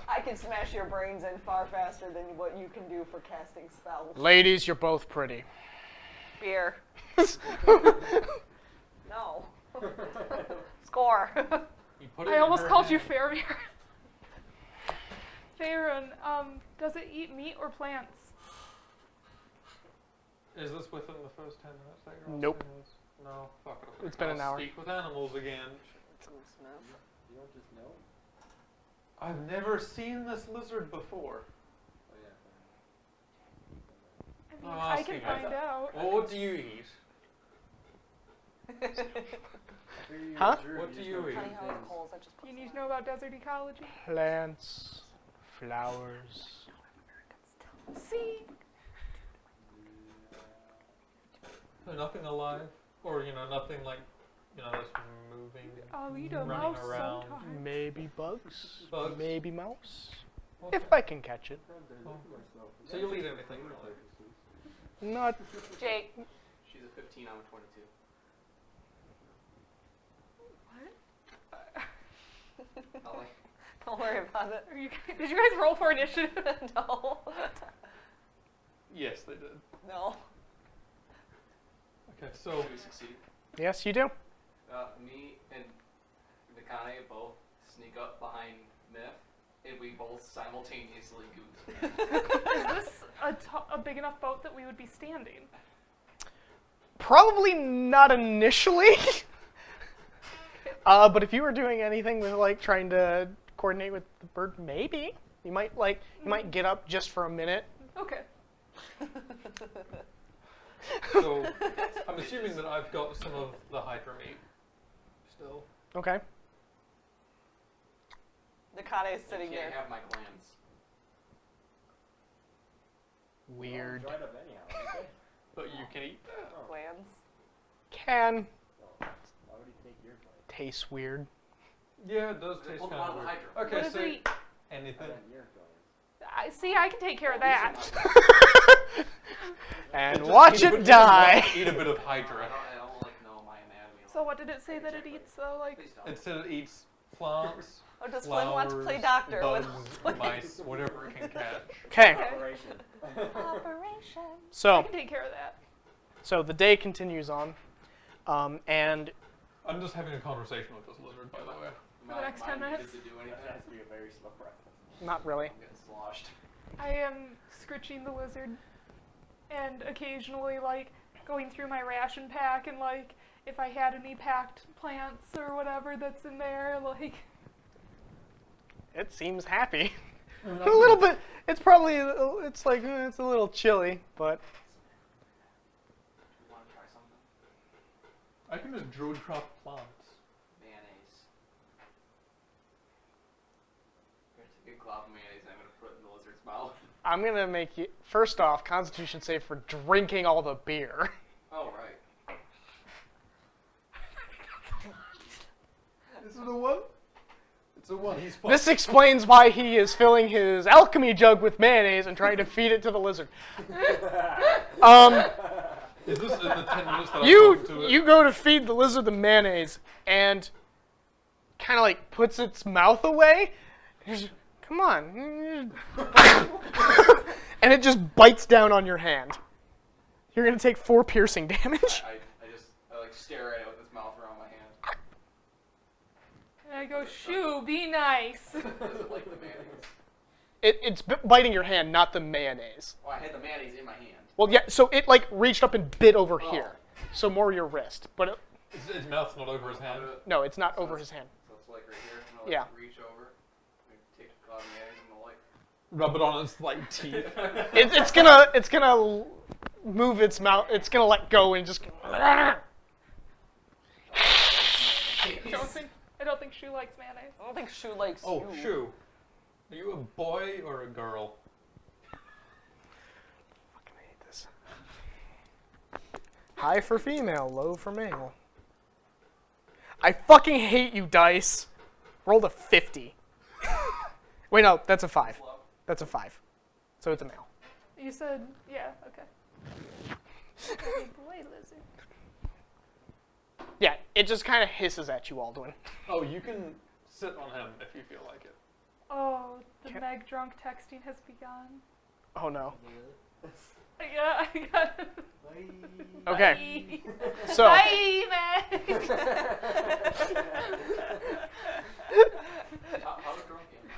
[SPEAKER 4] I can smash your brains in far faster than what you can do for casting spells.
[SPEAKER 2] Ladies, you're both pretty.
[SPEAKER 4] Beer. No. Score.
[SPEAKER 5] You put it
[SPEAKER 1] I
[SPEAKER 5] in
[SPEAKER 1] almost
[SPEAKER 5] her
[SPEAKER 1] called you
[SPEAKER 5] hand.
[SPEAKER 1] Faramir. Farron, does it eat meat or plants?
[SPEAKER 5] Is this within the first 10 minutes that you're on
[SPEAKER 2] Nope.
[SPEAKER 5] stream? No, fuck it.
[SPEAKER 2] It's been an hour.
[SPEAKER 5] Speak with animals again.
[SPEAKER 6] You don't just know?
[SPEAKER 5] I've never seen this lizard before.
[SPEAKER 1] I mean,
[SPEAKER 5] I'm
[SPEAKER 1] I
[SPEAKER 5] asking
[SPEAKER 1] can
[SPEAKER 5] you.
[SPEAKER 1] find out.
[SPEAKER 5] Well, what do you eat?
[SPEAKER 2] Huh?
[SPEAKER 5] What do you eat?
[SPEAKER 4] Honey, how it coals, I just put
[SPEAKER 1] You
[SPEAKER 4] some
[SPEAKER 1] need to
[SPEAKER 4] on.
[SPEAKER 1] know about desert ecology?
[SPEAKER 2] Plants, flowers.
[SPEAKER 1] See?
[SPEAKER 5] So nothing alive? Or, nothing like, that's moving?
[SPEAKER 1] I'll eat a
[SPEAKER 5] Running
[SPEAKER 1] mouse
[SPEAKER 5] around.
[SPEAKER 1] sometime.
[SPEAKER 2] Maybe bugs.
[SPEAKER 5] Bugs?
[SPEAKER 2] Maybe mouse.
[SPEAKER 5] Okay.
[SPEAKER 2] If I can catch it.
[SPEAKER 5] So you'll eat anything, really?
[SPEAKER 2] Not.
[SPEAKER 4] Jake,
[SPEAKER 3] She's a 15, I'm a 22. Ollie.
[SPEAKER 4] don't worry about it.
[SPEAKER 1] Did you guys roll for initiative?
[SPEAKER 4] No.
[SPEAKER 5] Yes, they did.
[SPEAKER 4] No.
[SPEAKER 5] Okay, so
[SPEAKER 3] We succeed.
[SPEAKER 2] Yes, you do.
[SPEAKER 3] Me and Nakane both sneak up behind Myth, and we both simultaneously goose.
[SPEAKER 1] Is this a big enough boat that we would be standing?
[SPEAKER 2] Probably not initially. But if you were doing anything with like trying to coordinate with the bird, maybe you might get up just for a minute.
[SPEAKER 1] Okay.
[SPEAKER 5] So, I'm assuming that I've got some of the Hydra meat still.
[SPEAKER 2] Okay.
[SPEAKER 4] Nakane is
[SPEAKER 3] You
[SPEAKER 4] sitting
[SPEAKER 3] can't
[SPEAKER 4] there.
[SPEAKER 3] have my glands.
[SPEAKER 2] Weird.
[SPEAKER 6] Dried up anyhow, okay?
[SPEAKER 5] But you can eat that.
[SPEAKER 4] Glands.
[SPEAKER 2] Can
[SPEAKER 6] Why would he take your place?
[SPEAKER 2] taste weird.
[SPEAKER 5] Yeah, it does
[SPEAKER 3] They
[SPEAKER 5] taste
[SPEAKER 3] pulled
[SPEAKER 5] kind
[SPEAKER 3] them
[SPEAKER 5] of
[SPEAKER 3] out of
[SPEAKER 5] weird.
[SPEAKER 3] the Hydra.
[SPEAKER 5] Okay,
[SPEAKER 1] What does
[SPEAKER 5] so
[SPEAKER 1] it eat?
[SPEAKER 5] anything.
[SPEAKER 6] Your place.
[SPEAKER 1] I can take care of that.
[SPEAKER 2] And
[SPEAKER 5] Just
[SPEAKER 2] watch
[SPEAKER 5] eat a
[SPEAKER 2] it
[SPEAKER 5] bit-
[SPEAKER 2] die.
[SPEAKER 5] Eat a bit of
[SPEAKER 3] I
[SPEAKER 5] Hydra.
[SPEAKER 3] don't know my anatomy.
[SPEAKER 1] So what did it say that it eats though? Like,
[SPEAKER 3] Please don't.
[SPEAKER 5] It said it eats plants,
[SPEAKER 4] Oh, does Flynn want to play
[SPEAKER 5] flowers,
[SPEAKER 4] doctor
[SPEAKER 5] bugs,
[SPEAKER 4] with
[SPEAKER 5] mice, whatever it can catch.
[SPEAKER 2] Okay.
[SPEAKER 6] Operation.
[SPEAKER 4] Operation.
[SPEAKER 1] I
[SPEAKER 2] So,
[SPEAKER 1] can take care of that.
[SPEAKER 2] so the day continues on, and
[SPEAKER 5] I'm just having a conversation with this lizard, by the way.
[SPEAKER 1] For the next 10 minutes.
[SPEAKER 3] To do anything.
[SPEAKER 6] That has to be a very slow process.
[SPEAKER 2] not really.
[SPEAKER 3] I'm getting sloshed.
[SPEAKER 1] I am scritching the lizard and occasionally like going through my ration pack and like if I had any packed plants or whatever that's in there, like
[SPEAKER 2] It seems happy. A little bit. It's probably. It's like it's a little chilly, but
[SPEAKER 3] You want to try something?
[SPEAKER 5] I can just druid crop plants.
[SPEAKER 3] Mayonnaise. I'm going to take a glob of mayonnaise and I'm going to put it in the lizard's mouth.
[SPEAKER 2] I'm gonna make you. First off, Constitution save for drinking all the beer.
[SPEAKER 3] Oh, right.
[SPEAKER 5] Is it a 1? It's a 1. He's fucked.
[SPEAKER 2] This explains why he is filling his alchemy jug with mayonnaise and trying to feed it to the lizard.
[SPEAKER 5] Is this in the 10 minutes that I've
[SPEAKER 2] You
[SPEAKER 5] talked to it?
[SPEAKER 2] you go to feed the lizard the mayonnaise and kind of like puts its mouth away. Just, come on, and it just bites down on your hand. You're gonna take 4 piercing damage.
[SPEAKER 3] I like stare at it with its mouth around my hand.
[SPEAKER 1] and I go, shoo, be nice.
[SPEAKER 3] Does it like the mayonnaise?
[SPEAKER 2] It's biting your hand, not the mayonnaise.
[SPEAKER 3] Oh, I had the mayonnaise in my hand.
[SPEAKER 2] Well, yeah. So it like reached up and bit over
[SPEAKER 3] Oh.
[SPEAKER 2] here. So more your wrist, but it,
[SPEAKER 5] His mouth's not over his hand.
[SPEAKER 2] no, it's not over his hand.
[SPEAKER 3] So it's like right here. And I'll like
[SPEAKER 2] Yeah.
[SPEAKER 3] reach over. And take the glob of mayonnaise and I'll like.
[SPEAKER 5] Rub it on its like teeth.
[SPEAKER 2] It's gonna move its mouth. It's gonna let go and just.
[SPEAKER 1] I don't think Shu likes mayonnaise.
[SPEAKER 4] I don't think Shu likes
[SPEAKER 5] Oh,
[SPEAKER 4] you.
[SPEAKER 5] Shu. Are you a boy or a girl?
[SPEAKER 2] Fucking hate this. High for female, low for male. I fucking hate you, dice. Rolled a 50. Wait, no, that's a 5. That's a 5. So it's a male.
[SPEAKER 1] You said, yeah, okay. Hey, boy lizard.
[SPEAKER 2] Yeah, it just kind of hisses at you, Alduin.
[SPEAKER 5] Oh, you can sit on him if you feel like it.
[SPEAKER 1] Oh, the
[SPEAKER 2] Can't-
[SPEAKER 1] Meg drunk texting has begun.
[SPEAKER 2] Oh no.
[SPEAKER 1] I got it.
[SPEAKER 2] Okay,
[SPEAKER 1] Bye.
[SPEAKER 2] so
[SPEAKER 1] Bye, Meg.
[SPEAKER 3] How drunk am I?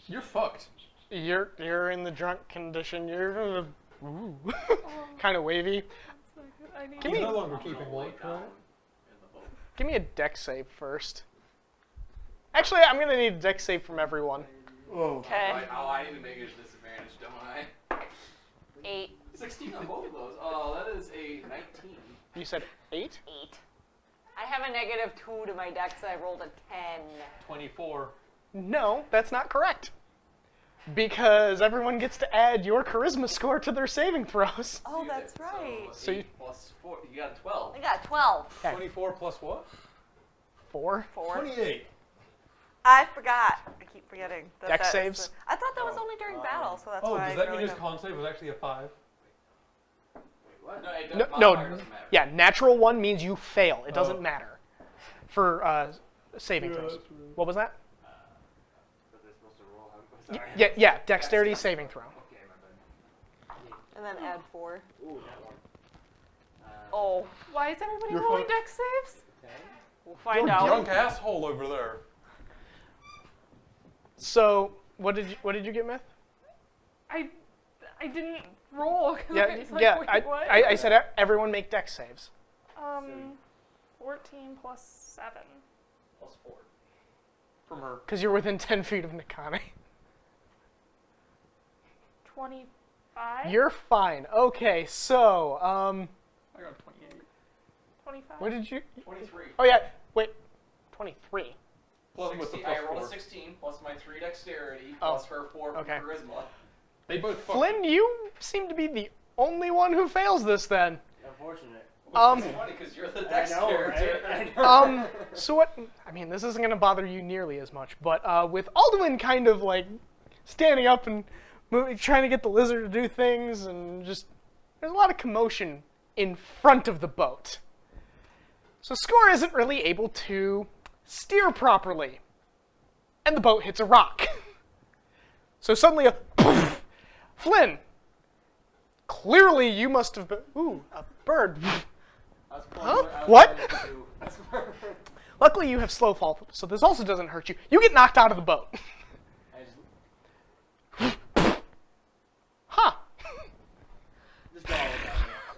[SPEAKER 5] You're fucked.
[SPEAKER 2] you're in the drunk condition. You're kind of wavy.
[SPEAKER 1] I need
[SPEAKER 2] Give
[SPEAKER 5] He's
[SPEAKER 2] me-
[SPEAKER 5] no longer
[SPEAKER 3] I'm
[SPEAKER 5] keeping
[SPEAKER 3] gonna lay
[SPEAKER 5] watch,
[SPEAKER 3] down
[SPEAKER 5] right?
[SPEAKER 3] in the boat.
[SPEAKER 2] Give me a dex save first. Actually, I'm gonna need a dex save from everyone.
[SPEAKER 4] Okay.
[SPEAKER 3] I need to make it a disadvantage, don't I?
[SPEAKER 4] 8.
[SPEAKER 3] 16 on both of those. Oh, that is a 19.
[SPEAKER 2] You said 8?
[SPEAKER 4] 8. I have a -2 to my dex. I rolled a 10.
[SPEAKER 5] 24.
[SPEAKER 2] No, that's not correct. Because everyone gets to add your charisma score to their saving throws.
[SPEAKER 4] Oh,
[SPEAKER 3] You get-
[SPEAKER 4] that's right.
[SPEAKER 3] So,
[SPEAKER 2] So you-
[SPEAKER 3] 8 plus 4. You got a 12.
[SPEAKER 4] I got 12.
[SPEAKER 2] Okay.
[SPEAKER 5] 24 plus what?
[SPEAKER 2] 4.
[SPEAKER 4] 4.
[SPEAKER 5] 28.
[SPEAKER 4] I forgot. I keep forgetting.
[SPEAKER 2] Dex
[SPEAKER 4] that is
[SPEAKER 2] saves?
[SPEAKER 4] the- I thought that was only during battle, so that's
[SPEAKER 5] Oh,
[SPEAKER 4] why
[SPEAKER 5] does
[SPEAKER 4] I
[SPEAKER 5] that
[SPEAKER 4] really
[SPEAKER 5] mean his
[SPEAKER 4] don't-
[SPEAKER 5] con save was actually a 5?
[SPEAKER 3] What? No, it
[SPEAKER 2] No,
[SPEAKER 3] doesn't,
[SPEAKER 2] no,
[SPEAKER 3] modifier doesn't matter.
[SPEAKER 2] yeah, natural 1 means you fail. It doesn't
[SPEAKER 5] Oh.
[SPEAKER 2] matter for saving
[SPEAKER 8] Yeah,
[SPEAKER 2] throws.
[SPEAKER 8] that's right.
[SPEAKER 2] What was that?
[SPEAKER 6] But they're supposed to roll. Sorry.
[SPEAKER 2] Yeah, dexterity saving throw.
[SPEAKER 6] Okay, my bad.
[SPEAKER 4] And then add 4.
[SPEAKER 6] Ooh, that one.
[SPEAKER 4] Oh,
[SPEAKER 1] Why is everybody
[SPEAKER 5] You're
[SPEAKER 1] rolling
[SPEAKER 5] fucked.
[SPEAKER 1] dex saves?
[SPEAKER 4] we'll find
[SPEAKER 5] You're a
[SPEAKER 4] out.
[SPEAKER 5] drunk asshole over there.
[SPEAKER 2] So, what did you get, Myth?
[SPEAKER 1] I didn't roll. 'cause I
[SPEAKER 2] Yeah,
[SPEAKER 1] was like,
[SPEAKER 2] yeah.
[SPEAKER 1] wait, what?
[SPEAKER 2] I said everyone make dex saves.
[SPEAKER 1] 14 plus 7.
[SPEAKER 3] Plus 4.
[SPEAKER 5] From her.
[SPEAKER 2] Because you're within 10 feet of Nikane.
[SPEAKER 1] 25?
[SPEAKER 2] You're fine. Okay, so,
[SPEAKER 5] I got 28.
[SPEAKER 1] 25?
[SPEAKER 2] what did you...
[SPEAKER 3] 23.
[SPEAKER 2] Oh, yeah, wait. 23.
[SPEAKER 5] Plus with the
[SPEAKER 3] 16,
[SPEAKER 5] plus
[SPEAKER 3] I rolled
[SPEAKER 5] 4.
[SPEAKER 3] a 16 plus my 3 dexterity
[SPEAKER 2] Oh,
[SPEAKER 3] plus her 4
[SPEAKER 2] okay.
[SPEAKER 3] charisma.
[SPEAKER 5] They both fucked.
[SPEAKER 2] Flynn, you seem to be the only one who fails this, then.
[SPEAKER 6] Unfortunate.
[SPEAKER 3] Which is funny because you're the
[SPEAKER 6] I
[SPEAKER 3] dex
[SPEAKER 6] know,
[SPEAKER 3] character.
[SPEAKER 6] right? I know.
[SPEAKER 2] So what... I mean, this isn't going to bother you nearly as much, but with Alduin kind of, like, standing up and moving, trying to get the lizard to do things, and just... There's a lot of commotion in front of the boat. So Score isn't really able to steer properly. and the boat hits a rock. So suddenly a poof. Flynn, clearly you must have been, ooh, a bird. Huh? What? Luckily you have slow fall, so this also doesn't hurt you. You get knocked out of the boat. Huh.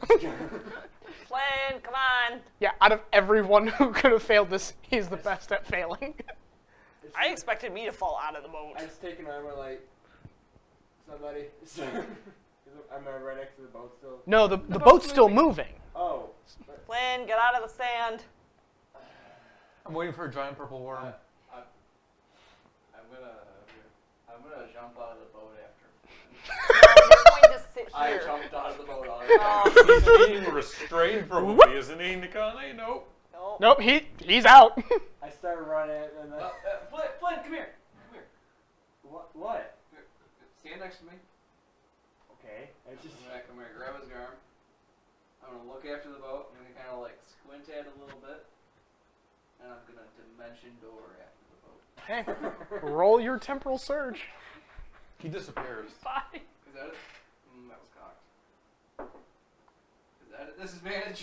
[SPEAKER 4] Flynn, come on.
[SPEAKER 2] Yeah, out of everyone who could have failed this, he's the best at failing.
[SPEAKER 4] I expected me to fall out of the boat.
[SPEAKER 6] I just take an armor like somebody. I'm right next to the boat still.
[SPEAKER 2] No, the boat's still moving.
[SPEAKER 6] Oh.
[SPEAKER 4] Flynn, get out of the sand.
[SPEAKER 5] I'm waiting for a giant purple worm.
[SPEAKER 3] I'm gonna jump out of the boat after.
[SPEAKER 4] No, you're going to sit
[SPEAKER 3] I
[SPEAKER 4] here.
[SPEAKER 3] jumped out of the boat on
[SPEAKER 4] Oh,
[SPEAKER 5] He's being restrained probably, isn't he, Nikane? Nope.
[SPEAKER 4] no.
[SPEAKER 2] Nope, he's out.
[SPEAKER 6] I start running and then.
[SPEAKER 3] Flynn, come here. Come here.
[SPEAKER 6] What?
[SPEAKER 3] Stand next to me.
[SPEAKER 6] Okay. I just.
[SPEAKER 3] Come here. Grab his arm. I'm gonna look after the boat. I'm gonna kind of like squint at it a little bit, and I'm gonna dimension door after the boat.
[SPEAKER 2] Hey, roll your temporal surge.
[SPEAKER 5] He disappears.
[SPEAKER 1] Bye.
[SPEAKER 3] Is that it? That was cocked. Is that it? Disadvantage?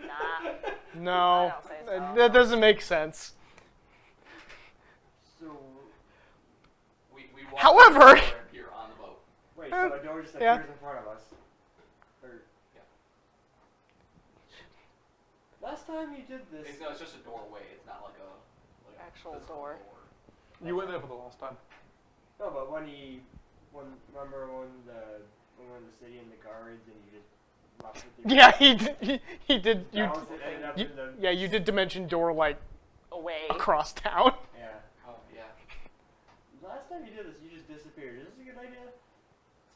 [SPEAKER 4] Nah.
[SPEAKER 2] No,
[SPEAKER 4] I don't say so.
[SPEAKER 2] that doesn't make sense.
[SPEAKER 6] So.
[SPEAKER 3] We walk
[SPEAKER 2] However-
[SPEAKER 3] over here on the boat.
[SPEAKER 6] Wait, so a door just appears
[SPEAKER 2] Yeah.
[SPEAKER 6] in front of us. Or.
[SPEAKER 3] Yeah.
[SPEAKER 6] Last time you did this.
[SPEAKER 3] It's just a doorway. It's not like a
[SPEAKER 4] Actual
[SPEAKER 3] physical
[SPEAKER 4] door.
[SPEAKER 5] You went there for the last time.
[SPEAKER 6] No, but remember when we were in the city and the guards and you just left with your.
[SPEAKER 2] Yeah, he did. You,
[SPEAKER 6] Bounced it, ended up
[SPEAKER 2] you,
[SPEAKER 6] in the.
[SPEAKER 2] yeah, you did dimension door like
[SPEAKER 4] Away.
[SPEAKER 2] across town.
[SPEAKER 6] Yeah.
[SPEAKER 3] Oh yeah.
[SPEAKER 6] Last time you did this, you just disappeared. Is this a good idea?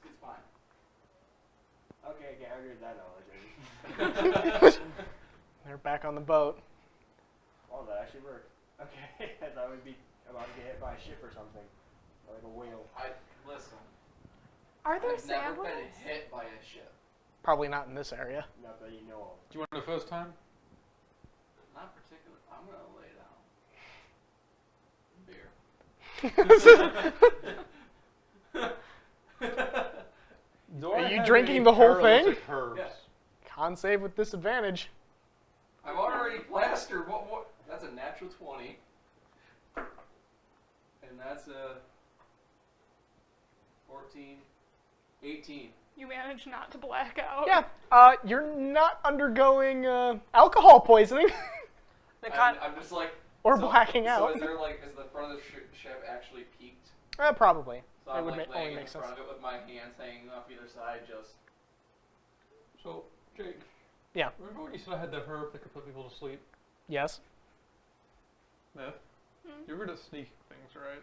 [SPEAKER 3] It's fine.
[SPEAKER 6] Okay, I agree with that knowledge.
[SPEAKER 2] They're back on the boat.
[SPEAKER 6] Oh, that actually worked. Okay, I thought we'd be about to get hit by a ship or something. Or like a whale.
[SPEAKER 3] Listen.
[SPEAKER 1] Are there
[SPEAKER 3] I've never been
[SPEAKER 1] sandwiches?
[SPEAKER 3] hit by a ship.
[SPEAKER 2] Probably not in this area.
[SPEAKER 6] Not that you know of.
[SPEAKER 5] Do you want the first time?
[SPEAKER 3] Not particular. I'm gonna lay down.
[SPEAKER 5] Do
[SPEAKER 2] Are
[SPEAKER 5] I
[SPEAKER 2] you
[SPEAKER 5] have
[SPEAKER 2] drinking
[SPEAKER 5] any
[SPEAKER 2] the whole thing?
[SPEAKER 5] paralytic herbs?
[SPEAKER 3] Yes.
[SPEAKER 2] Con save with disadvantage.
[SPEAKER 3] I've already plastered. What? That's a natural 20. And that's a 14, 18.
[SPEAKER 1] You manage not to black out.
[SPEAKER 2] Yeah, you're not undergoing alcohol poisoning
[SPEAKER 3] I'm just like.
[SPEAKER 2] or
[SPEAKER 3] so,
[SPEAKER 2] blacking
[SPEAKER 3] So
[SPEAKER 2] out.
[SPEAKER 3] is the front of the ship actually peaked?
[SPEAKER 2] Probably.
[SPEAKER 3] So
[SPEAKER 2] It
[SPEAKER 3] I'm
[SPEAKER 2] would
[SPEAKER 3] like
[SPEAKER 2] only
[SPEAKER 3] laying
[SPEAKER 2] make
[SPEAKER 3] in
[SPEAKER 2] sense.
[SPEAKER 3] front of it with my hands hanging off either side, just.
[SPEAKER 5] So, Jake.
[SPEAKER 2] Yeah.
[SPEAKER 5] Remember when you said I had that herb that could put people to sleep?
[SPEAKER 2] Yes.
[SPEAKER 5] Myth? You're good at sneaking things, right?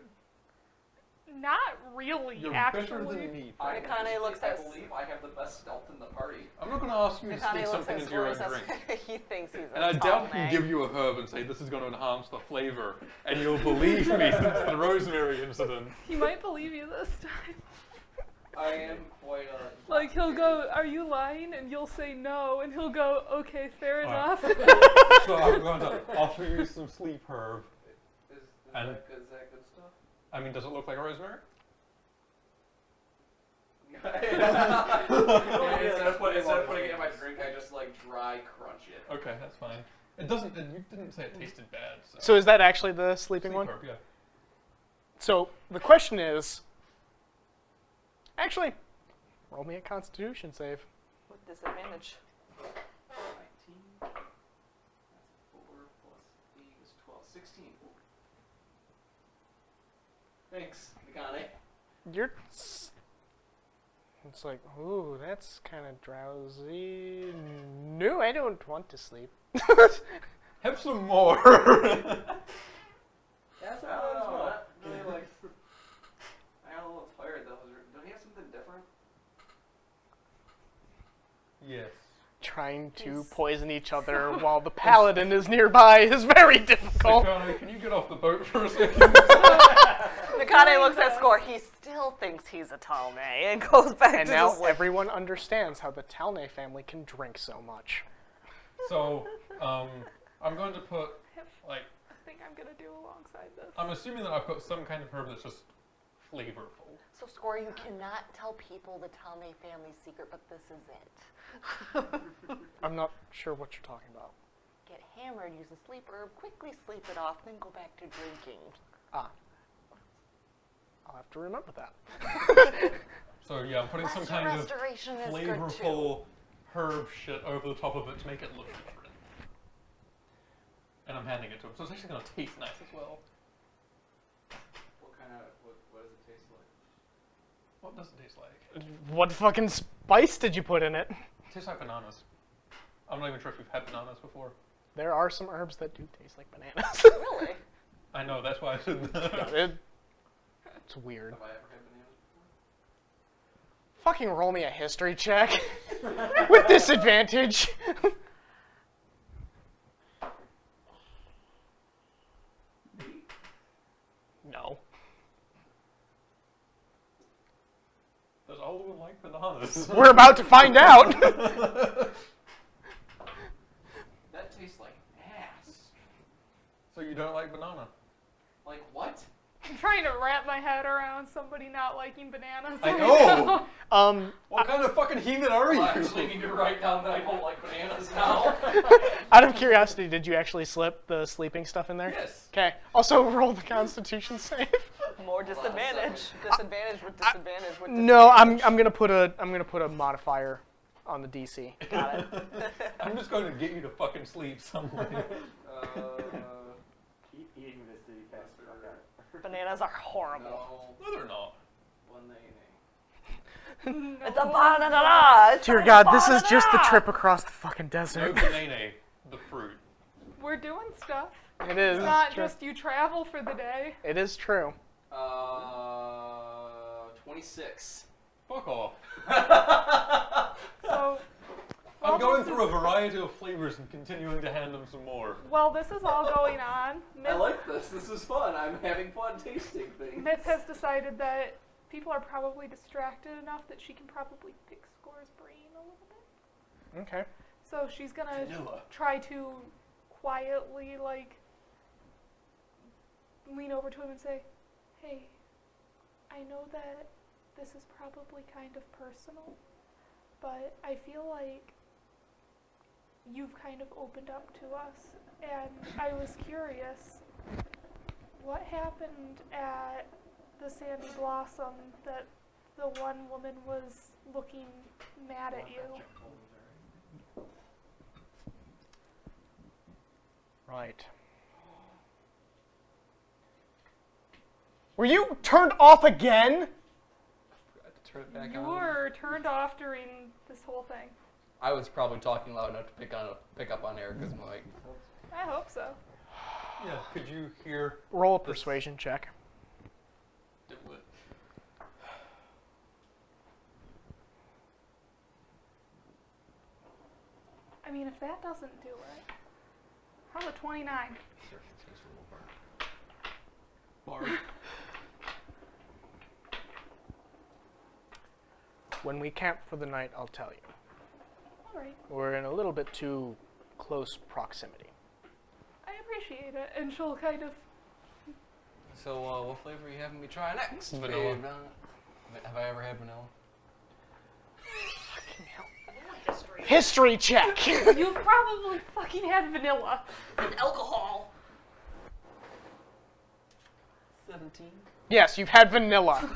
[SPEAKER 1] Not really,
[SPEAKER 5] You're
[SPEAKER 1] actually.
[SPEAKER 5] better than me.
[SPEAKER 3] I
[SPEAKER 4] Nikane looks
[SPEAKER 3] I
[SPEAKER 4] at-
[SPEAKER 3] believe I have the best stealth in the party.
[SPEAKER 5] I'm not going to ask you to
[SPEAKER 4] Nikane
[SPEAKER 5] sneak
[SPEAKER 4] looks
[SPEAKER 5] something
[SPEAKER 4] at
[SPEAKER 5] into your
[SPEAKER 4] Score
[SPEAKER 5] own
[SPEAKER 4] and
[SPEAKER 5] drink.
[SPEAKER 4] says he thinks he's
[SPEAKER 5] And
[SPEAKER 4] a
[SPEAKER 5] I doubt he
[SPEAKER 4] tall
[SPEAKER 5] can give you a herb and say this is going to enhance the flavor, and you'll believe me since the rosemary incident.
[SPEAKER 1] He might believe you this time.
[SPEAKER 3] I am quite a.
[SPEAKER 1] Like, he'll go, "Are you lying?" And you'll say no, and he'll go, "Okay, fair
[SPEAKER 5] Alright.
[SPEAKER 1] enough."
[SPEAKER 5] So I'm going to offer you some sleep herb.
[SPEAKER 3] Is
[SPEAKER 5] And-
[SPEAKER 3] that good stuff?
[SPEAKER 5] I mean, does it look like rosemary?
[SPEAKER 3] Instead of putting it in my drink, I just like dry crunch it.
[SPEAKER 5] Okay, that's fine. It doesn't. You didn't say it tasted bad.
[SPEAKER 2] So is that actually the sleeping
[SPEAKER 5] sleep
[SPEAKER 2] one?
[SPEAKER 5] herb, yeah.
[SPEAKER 2] So the question is, actually, roll me a Constitution save.
[SPEAKER 4] with disadvantage.
[SPEAKER 3] 19. That's 4 plus 8 is 12. 16. Thanks, Nikane.
[SPEAKER 2] You're. It's like, ooh, that's kind of drowsy. No, I don't want to sleep.
[SPEAKER 5] Have some more.
[SPEAKER 6] That's
[SPEAKER 3] I don't know. Not really like. I got a little tired though. Don't you have something different?
[SPEAKER 5] Yes.
[SPEAKER 2] Trying to
[SPEAKER 4] He's-
[SPEAKER 2] poison each other while the paladin is nearby is very difficult.
[SPEAKER 5] Nikane, can you get off the boat for a second?
[SPEAKER 4] Nikane looks at Score. He still thinks he's a Talne and goes back
[SPEAKER 2] And
[SPEAKER 4] to
[SPEAKER 2] now
[SPEAKER 4] just like,
[SPEAKER 2] everyone understands how the Talne family can drink so much.
[SPEAKER 5] So, I'm going to put like
[SPEAKER 1] think I'm gonna do alongside this.
[SPEAKER 5] I'm assuming that I've got some kind of herb that's just flavorful.
[SPEAKER 4] So, Score, you cannot tell people the Tame family secret, but this is it.
[SPEAKER 2] I'm not sure what you're talking about.
[SPEAKER 4] Get hammered, use a sleep herb, quickly sleep it off, then go back to drinking.
[SPEAKER 2] Ah. I'll have to remember that.
[SPEAKER 5] So yeah, I'm putting some
[SPEAKER 4] Lesser
[SPEAKER 5] kind of
[SPEAKER 4] restoration is good too.
[SPEAKER 5] flavorful herb shit over the top of it to make it look different. And I'm handing it to him, so it's actually going to taste nice as well.
[SPEAKER 3] What does it taste like?
[SPEAKER 5] What does it taste like?
[SPEAKER 2] What fucking spice did you put in it?
[SPEAKER 5] It tastes like bananas. I'm not even sure if we've had bananas before.
[SPEAKER 2] There are some herbs that do taste like bananas.
[SPEAKER 4] Really?
[SPEAKER 5] I know, that's why I said
[SPEAKER 2] It's weird.
[SPEAKER 3] Have I ever had bananas before?
[SPEAKER 2] Fucking roll me a history check. With disadvantage. No.
[SPEAKER 5] Does Alduin like bananas?
[SPEAKER 2] We're about to find out.
[SPEAKER 3] That tastes like ass.
[SPEAKER 5] So you don't like banana?
[SPEAKER 3] Like what?
[SPEAKER 1] I'm trying to wrap my head around somebody not liking bananas.
[SPEAKER 5] I
[SPEAKER 1] right
[SPEAKER 5] know!
[SPEAKER 1] now.
[SPEAKER 5] What kind of fucking heathen are you?
[SPEAKER 3] I actually need to write down that I don't like bananas now.
[SPEAKER 2] Out of curiosity, did you actually slip the sleeping stuff in there?
[SPEAKER 3] Yes.
[SPEAKER 2] Okay. Also, roll the Constitution save.
[SPEAKER 4] More disadvantage. Disadvantage with disadvantage with disadvantage.
[SPEAKER 2] No, I'm gonna put a modifier on the DC.
[SPEAKER 4] Got it.
[SPEAKER 5] I'm just going to get you to fucking sleep somewhere.
[SPEAKER 6] Keep eating this till you pass the fuck out.
[SPEAKER 4] Bananas are horrible.
[SPEAKER 3] No.
[SPEAKER 5] No, they're not.
[SPEAKER 3] Banana.
[SPEAKER 4] It's a banana. It's
[SPEAKER 2] Dear
[SPEAKER 4] a
[SPEAKER 2] God, this is just the
[SPEAKER 4] banana.
[SPEAKER 2] trip across the fucking
[SPEAKER 5] No
[SPEAKER 2] desert.
[SPEAKER 5] banana, the fruit.
[SPEAKER 1] We're doing stuff.
[SPEAKER 2] It is.
[SPEAKER 1] It's not
[SPEAKER 2] true.
[SPEAKER 1] just you travel for the day.
[SPEAKER 2] It is true.
[SPEAKER 3] 26.
[SPEAKER 5] Fuck off.
[SPEAKER 1] So,
[SPEAKER 5] I'm
[SPEAKER 1] while
[SPEAKER 5] going
[SPEAKER 1] this
[SPEAKER 5] through a
[SPEAKER 1] is-
[SPEAKER 5] variety of flavors and continuing to hand them some more.
[SPEAKER 1] While this is all going on,
[SPEAKER 3] I like this. This is fun. I'm having fun tasting things.
[SPEAKER 1] Myth has decided that people are probably distracted enough that she can probably pick Score's brain a little bit.
[SPEAKER 2] Okay.
[SPEAKER 1] So she's gonna
[SPEAKER 5] Vanilla.
[SPEAKER 1] try to quietly, lean over to him and say, "Hey, I know that this is probably kind of personal, but I feel like you've kind of opened up to us, and I was curious, what happened at the Sandy Blossom that the one woman was looking mad at you?"
[SPEAKER 2] Right. Were you turned off again?
[SPEAKER 3] Forgot to turn it back
[SPEAKER 1] You
[SPEAKER 3] on.
[SPEAKER 1] were turned off during this whole thing.
[SPEAKER 3] I was probably talking loud enough to pick up on Erica's mic.
[SPEAKER 1] I hope so.
[SPEAKER 5] Yeah, could you hear
[SPEAKER 2] Roll a persuasion check.
[SPEAKER 5] do it?
[SPEAKER 1] I mean, if that doesn't do it, how about 29?
[SPEAKER 5] Bard.
[SPEAKER 2] When we camp for the night, I'll tell you.
[SPEAKER 1] All right,
[SPEAKER 2] We're in a little bit too close proximity.
[SPEAKER 1] I appreciate it. And she'll kind of,
[SPEAKER 3] So, what flavor are you having me try next?
[SPEAKER 5] Vanilla.
[SPEAKER 3] Have I ever had vanilla?
[SPEAKER 2] History check!
[SPEAKER 1] you've probably fucking had vanilla.
[SPEAKER 4] And alcohol.
[SPEAKER 3] 17.
[SPEAKER 2] Yes, you've had vanilla.
[SPEAKER 1] Was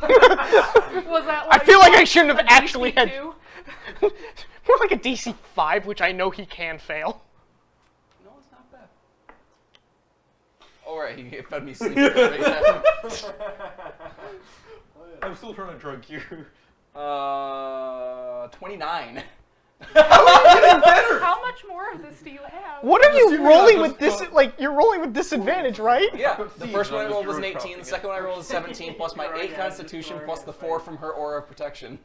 [SPEAKER 1] that
[SPEAKER 2] I
[SPEAKER 1] like
[SPEAKER 2] feel like I shouldn't have
[SPEAKER 1] a
[SPEAKER 2] actually had...
[SPEAKER 1] DC2?
[SPEAKER 2] More like a DC 5, which I know he can fail.
[SPEAKER 3] No, it's not bad. Alright, he fed me sleeping right now.
[SPEAKER 5] I'm still trying to drug you.
[SPEAKER 3] 29.
[SPEAKER 1] How much more of this do you have?
[SPEAKER 2] What are you
[SPEAKER 5] assuming
[SPEAKER 2] rolling
[SPEAKER 5] I
[SPEAKER 2] with
[SPEAKER 5] just
[SPEAKER 2] this? Like, you're rolling with disadvantage, right?
[SPEAKER 3] Yeah, the
[SPEAKER 5] Seeds,
[SPEAKER 3] first one I
[SPEAKER 5] I'm
[SPEAKER 3] rolled
[SPEAKER 5] just
[SPEAKER 3] was an
[SPEAKER 5] druid
[SPEAKER 3] 18, the
[SPEAKER 5] crafting
[SPEAKER 3] second one I rolled was 17, plus my 8 constitution, plus the 4 from her aura of protection.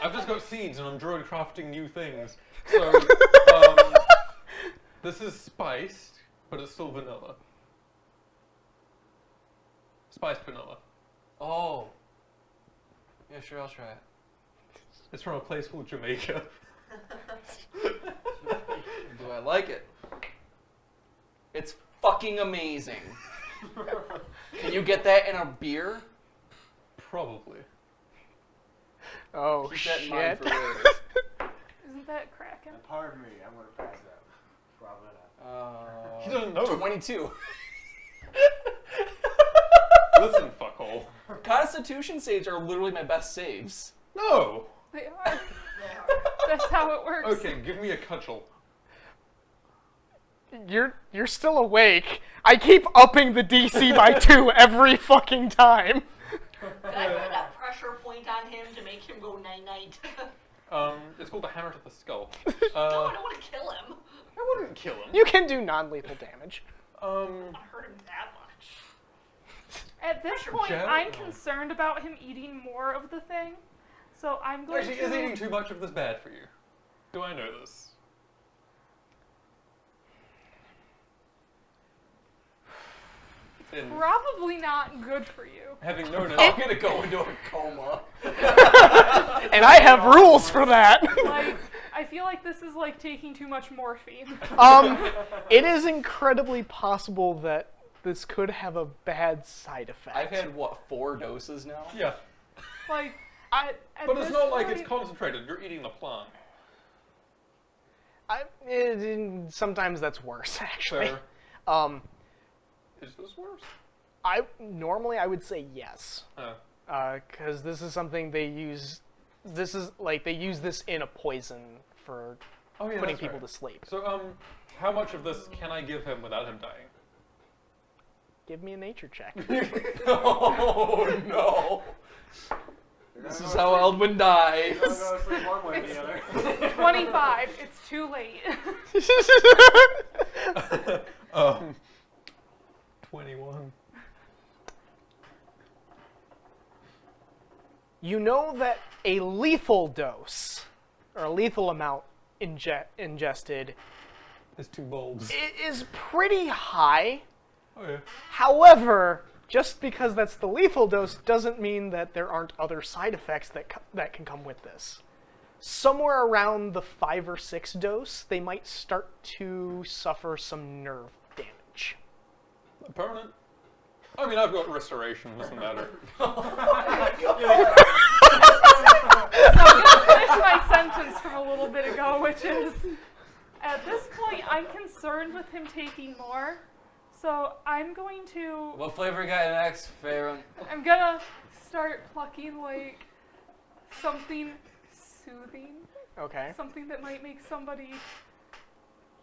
[SPEAKER 5] I've just got seeds and I'm druid crafting new things. So, this is spiced, but it's still vanilla. Spiced vanilla.
[SPEAKER 3] Oh. Yeah, sure, I'll try it.
[SPEAKER 5] It's from a place called Jamaica.
[SPEAKER 3] Do I like it? It's fucking fucking amazing. Can you get that in a beer?
[SPEAKER 5] Probably.
[SPEAKER 2] Oh
[SPEAKER 3] Keep that in mind
[SPEAKER 2] shit.
[SPEAKER 3] for later.
[SPEAKER 1] Isn't that Kraken?
[SPEAKER 6] Pardon me, I'm gonna pass that. Probably not.
[SPEAKER 5] He doesn't know.
[SPEAKER 3] 22.
[SPEAKER 5] Listen, fuckhole.
[SPEAKER 3] Constitution saves are literally my best saves.
[SPEAKER 5] No.
[SPEAKER 1] They are. That's how it works.
[SPEAKER 5] Okay, give me a cudgel.
[SPEAKER 2] You're still awake. I keep upping the DC by 2 every fucking time.
[SPEAKER 9] Could I put a pressure point on him to make him go night-night?
[SPEAKER 5] It's called the hammer to the skull.
[SPEAKER 9] No, I don't want to kill him.
[SPEAKER 5] I wouldn't kill him.
[SPEAKER 2] You can do non-lethal damage.
[SPEAKER 9] I don't want to hurt him that much.
[SPEAKER 1] At this point,
[SPEAKER 5] Joe?
[SPEAKER 1] I'm concerned about him eating more of the thing. So I'm going
[SPEAKER 5] Actually,
[SPEAKER 1] to...
[SPEAKER 5] is eating too much of this bad for you? Do I know this? In
[SPEAKER 1] Probably not good for you.
[SPEAKER 5] having known it,
[SPEAKER 3] I'm gonna go into a coma.
[SPEAKER 2] And I have rules for that.
[SPEAKER 1] Like, I feel like this is like taking too much morphine.
[SPEAKER 2] It is incredibly possible that this could have a bad side effect.
[SPEAKER 3] I've had, what, 4 doses now?
[SPEAKER 5] yeah.
[SPEAKER 1] Like, at
[SPEAKER 5] But it's
[SPEAKER 1] this
[SPEAKER 5] not like it's
[SPEAKER 1] point-
[SPEAKER 5] concentrated. You're eating the plant.
[SPEAKER 2] Sometimes that's worse, actually.
[SPEAKER 5] Fair. Is this worse?
[SPEAKER 2] Normally I would say yes,
[SPEAKER 5] Oh.
[SPEAKER 2] because this is something they use. This is like they use this in a poison for
[SPEAKER 5] Oh yeah,
[SPEAKER 2] putting
[SPEAKER 5] that's
[SPEAKER 2] people
[SPEAKER 5] right.
[SPEAKER 2] to sleep.
[SPEAKER 5] So how much of this can I give him without him dying?
[SPEAKER 2] Give me a nature check.
[SPEAKER 3] Oh no. This is how Eldwin dies.
[SPEAKER 6] I'm gonna sleep one way or the other.
[SPEAKER 1] 25. It's too late.
[SPEAKER 5] 21.
[SPEAKER 2] You know that a lethal dose, or a lethal amount ingested,
[SPEAKER 5] It's 2 bulbs.
[SPEAKER 2] is pretty high.
[SPEAKER 5] Oh yeah.
[SPEAKER 2] However, just because that's the lethal dose doesn't mean that there aren't other side effects that can come with this. Somewhere around the 5 or 6 dose, they might start to suffer some nerve damage.
[SPEAKER 5] Permanent? I mean, I've got restoration. Doesn't matter.
[SPEAKER 1] So I'm going to finish my sentence from a little bit ago, which is, at this point, I'm concerned with him taking more. So I'm going to...
[SPEAKER 3] What flavor you got next, Farron?
[SPEAKER 1] I'm going to start plucking, like, something soothing.
[SPEAKER 2] Okay.
[SPEAKER 1] Something that might make somebody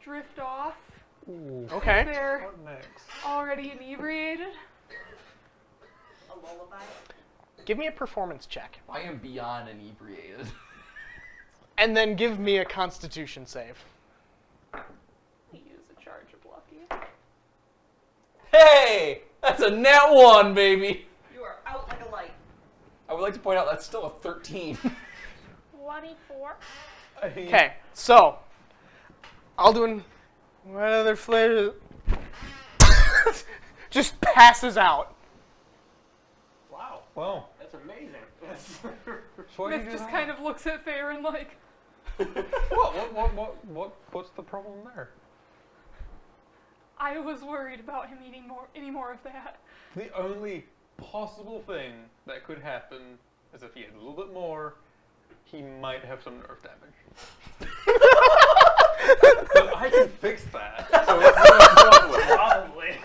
[SPEAKER 1] drift off.
[SPEAKER 5] Ooh.
[SPEAKER 2] Okay.
[SPEAKER 1] If they're
[SPEAKER 5] What next?
[SPEAKER 1] already inebriated.
[SPEAKER 9] A lullaby?
[SPEAKER 2] Give me a performance check.
[SPEAKER 3] I am beyond inebriated.
[SPEAKER 2] And then give me a constitution save.
[SPEAKER 1] Use a charge of lucky.
[SPEAKER 3] Hey! That's a nat 1, baby!
[SPEAKER 9] You are out like a light.
[SPEAKER 3] I would like to point out that's still a 13.
[SPEAKER 1] 24.
[SPEAKER 2] Okay, so Alduin, what other flavor? Just passes out.
[SPEAKER 6] Wow,
[SPEAKER 5] Well,
[SPEAKER 6] that's amazing.
[SPEAKER 5] so
[SPEAKER 1] Myth just kind of looks at Farron like,
[SPEAKER 5] What's the problem there?
[SPEAKER 1] I was worried about him eating any more of that.
[SPEAKER 5] The only possible thing that could happen is if he had a little bit more, he might have some nerve damage. But I can fix that. So it's not a problem.
[SPEAKER 6] Probably.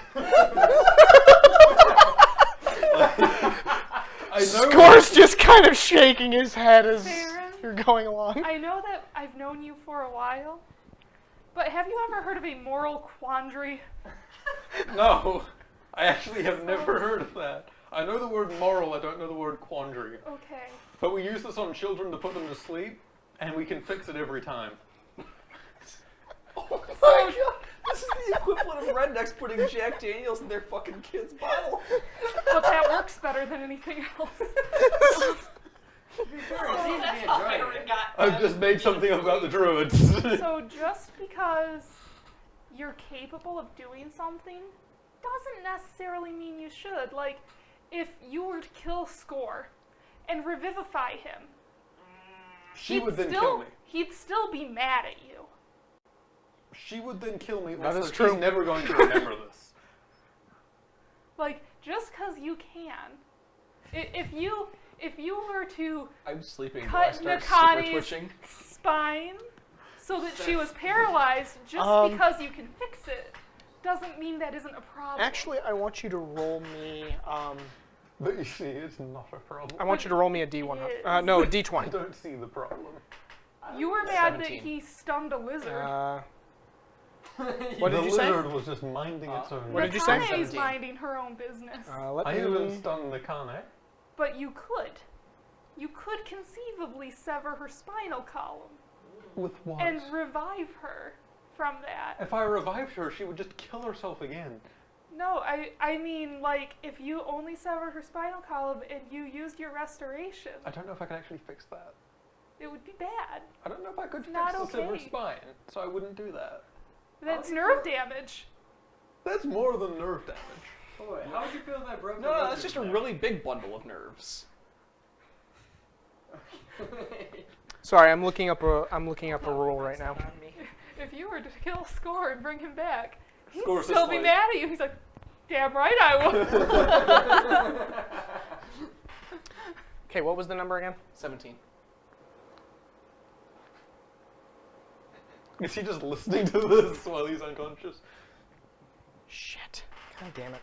[SPEAKER 5] I know.
[SPEAKER 2] Score's just kind of shaking his head as
[SPEAKER 1] Farron?
[SPEAKER 2] you're going along.
[SPEAKER 1] I know that I've known you for a while, but have you ever heard of a moral quandary?
[SPEAKER 5] No, I actually have never heard of that. I know the word moral, I don't know the word quandary.
[SPEAKER 1] Okay.
[SPEAKER 5] But we use this on children to put them to sleep, and we can fix it every time.
[SPEAKER 3] Oh my god! This is the equivalent of rednecks putting Jack Daniels in their fucking kid's bottle.
[SPEAKER 1] But that works better than anything else.
[SPEAKER 9] That's how Farron got.
[SPEAKER 5] I've just made something about the druids.
[SPEAKER 1] So just because you're capable of doing something doesn't necessarily mean you should. Like, if you were to kill Score and revivify him,
[SPEAKER 5] She would then kill me.
[SPEAKER 1] He'd still be mad at you.
[SPEAKER 5] She would then kill me.
[SPEAKER 2] That is
[SPEAKER 5] so
[SPEAKER 2] true.
[SPEAKER 5] She's never going to remember this.
[SPEAKER 1] Like, just because you can. If you were to
[SPEAKER 3] I'm sleeping. Do I
[SPEAKER 1] cut
[SPEAKER 3] start super
[SPEAKER 1] Nakani's
[SPEAKER 3] twitching?
[SPEAKER 1] spine so that she was paralyzed, just because you can fix it, doesn't mean that isn't a problem.
[SPEAKER 2] Actually, I want you to roll me.
[SPEAKER 5] But you see, it's not a problem.
[SPEAKER 2] I want you to roll me a D1.
[SPEAKER 1] It
[SPEAKER 2] No, a
[SPEAKER 1] is.
[SPEAKER 5] I
[SPEAKER 2] D20.
[SPEAKER 5] don't see the problem.
[SPEAKER 1] You were mad
[SPEAKER 3] 17.
[SPEAKER 1] that he stunned a lizard.
[SPEAKER 2] What did
[SPEAKER 5] the
[SPEAKER 2] you say?
[SPEAKER 5] lizard was just minding its own.
[SPEAKER 2] What did you say?
[SPEAKER 1] Nakane's
[SPEAKER 3] 17.
[SPEAKER 1] minding her own business.
[SPEAKER 2] Let
[SPEAKER 5] I
[SPEAKER 2] me.
[SPEAKER 5] haven't stunned the Kane.
[SPEAKER 1] But you could. You could conceivably sever her spinal column
[SPEAKER 5] With what?
[SPEAKER 1] and revive her from that.
[SPEAKER 5] If I revived her, she would just kill herself again.
[SPEAKER 1] No, I mean, like, if you only severed her spinal column and you used your restoration,
[SPEAKER 5] I don't know if I can actually fix that.
[SPEAKER 1] it would be bad.
[SPEAKER 5] I don't know if I could
[SPEAKER 1] It's
[SPEAKER 5] fix
[SPEAKER 1] not
[SPEAKER 5] the severed
[SPEAKER 1] okay.
[SPEAKER 5] spine, so I wouldn't do that.
[SPEAKER 1] That's nerve damage.
[SPEAKER 5] That's more than nerve damage.
[SPEAKER 6] Oh, wait, how would you feel if I broke
[SPEAKER 3] No, that's just a really big bundle of nerves.
[SPEAKER 2] Sorry, I'm looking up a rule right now.
[SPEAKER 1] If you were to kill Score and bring him back, he'd
[SPEAKER 3] Score's
[SPEAKER 1] still
[SPEAKER 3] just
[SPEAKER 1] be
[SPEAKER 3] like-
[SPEAKER 1] mad at you. He's like, damn right I would.
[SPEAKER 2] Okay, what was the number again?
[SPEAKER 3] 17.
[SPEAKER 5] Is he just listening to this while he's unconscious?
[SPEAKER 2] Shit. God damn it.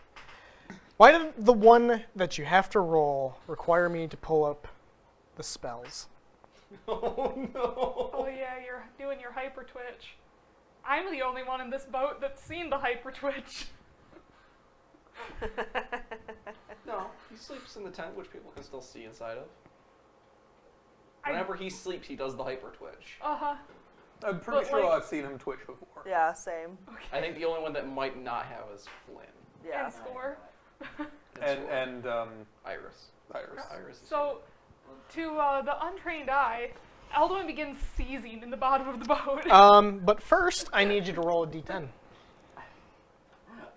[SPEAKER 2] Why did the one that you have to roll require me to pull up the spells?
[SPEAKER 3] Oh no.
[SPEAKER 1] Oh yeah, you're doing your hyper twitch. I'm the only one in this boat that's seen the hyper twitch.
[SPEAKER 3] No, he sleeps in the tent, which people can still see inside of.
[SPEAKER 1] I-
[SPEAKER 3] Whenever he sleeps, he does the hyper twitch.
[SPEAKER 1] Uh-huh.
[SPEAKER 5] I'm pretty
[SPEAKER 1] But,
[SPEAKER 5] sure
[SPEAKER 1] like-
[SPEAKER 5] I've seen him twitch before.
[SPEAKER 4] Yeah, same.
[SPEAKER 3] I think the only one that might not have is Flynn.
[SPEAKER 4] Yeah.
[SPEAKER 1] And Score.
[SPEAKER 5] And
[SPEAKER 3] Iris.
[SPEAKER 5] Iris.
[SPEAKER 3] Iris is
[SPEAKER 1] So, to the untrained eye, Alduin begins seizing in the bottom of the boat.
[SPEAKER 2] But first, I need you to roll a d10.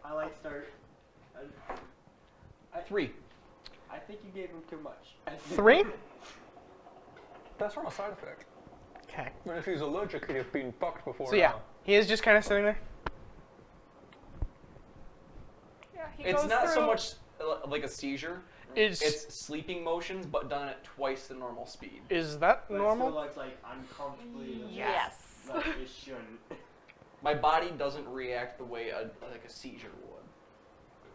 [SPEAKER 6] I like start.
[SPEAKER 3] 3.
[SPEAKER 6] I think you gave him too much.
[SPEAKER 2] 3?
[SPEAKER 5] That's not a side effect.
[SPEAKER 2] Okay.
[SPEAKER 5] And if he's allergic, he'd have been fucked before
[SPEAKER 2] So yeah,
[SPEAKER 5] now.
[SPEAKER 2] he is just kind of sitting there.
[SPEAKER 1] Yeah, he
[SPEAKER 3] It's
[SPEAKER 1] goes
[SPEAKER 3] not so
[SPEAKER 1] through-
[SPEAKER 3] much like a seizure.
[SPEAKER 2] Is
[SPEAKER 3] Sleeping motions, but done at twice the normal speed.
[SPEAKER 2] is that
[SPEAKER 6] But it
[SPEAKER 2] normal?
[SPEAKER 6] still looks like uncomfortably.
[SPEAKER 1] Yes.
[SPEAKER 6] Like it shouldn't.
[SPEAKER 3] My body doesn't react the way a seizure would.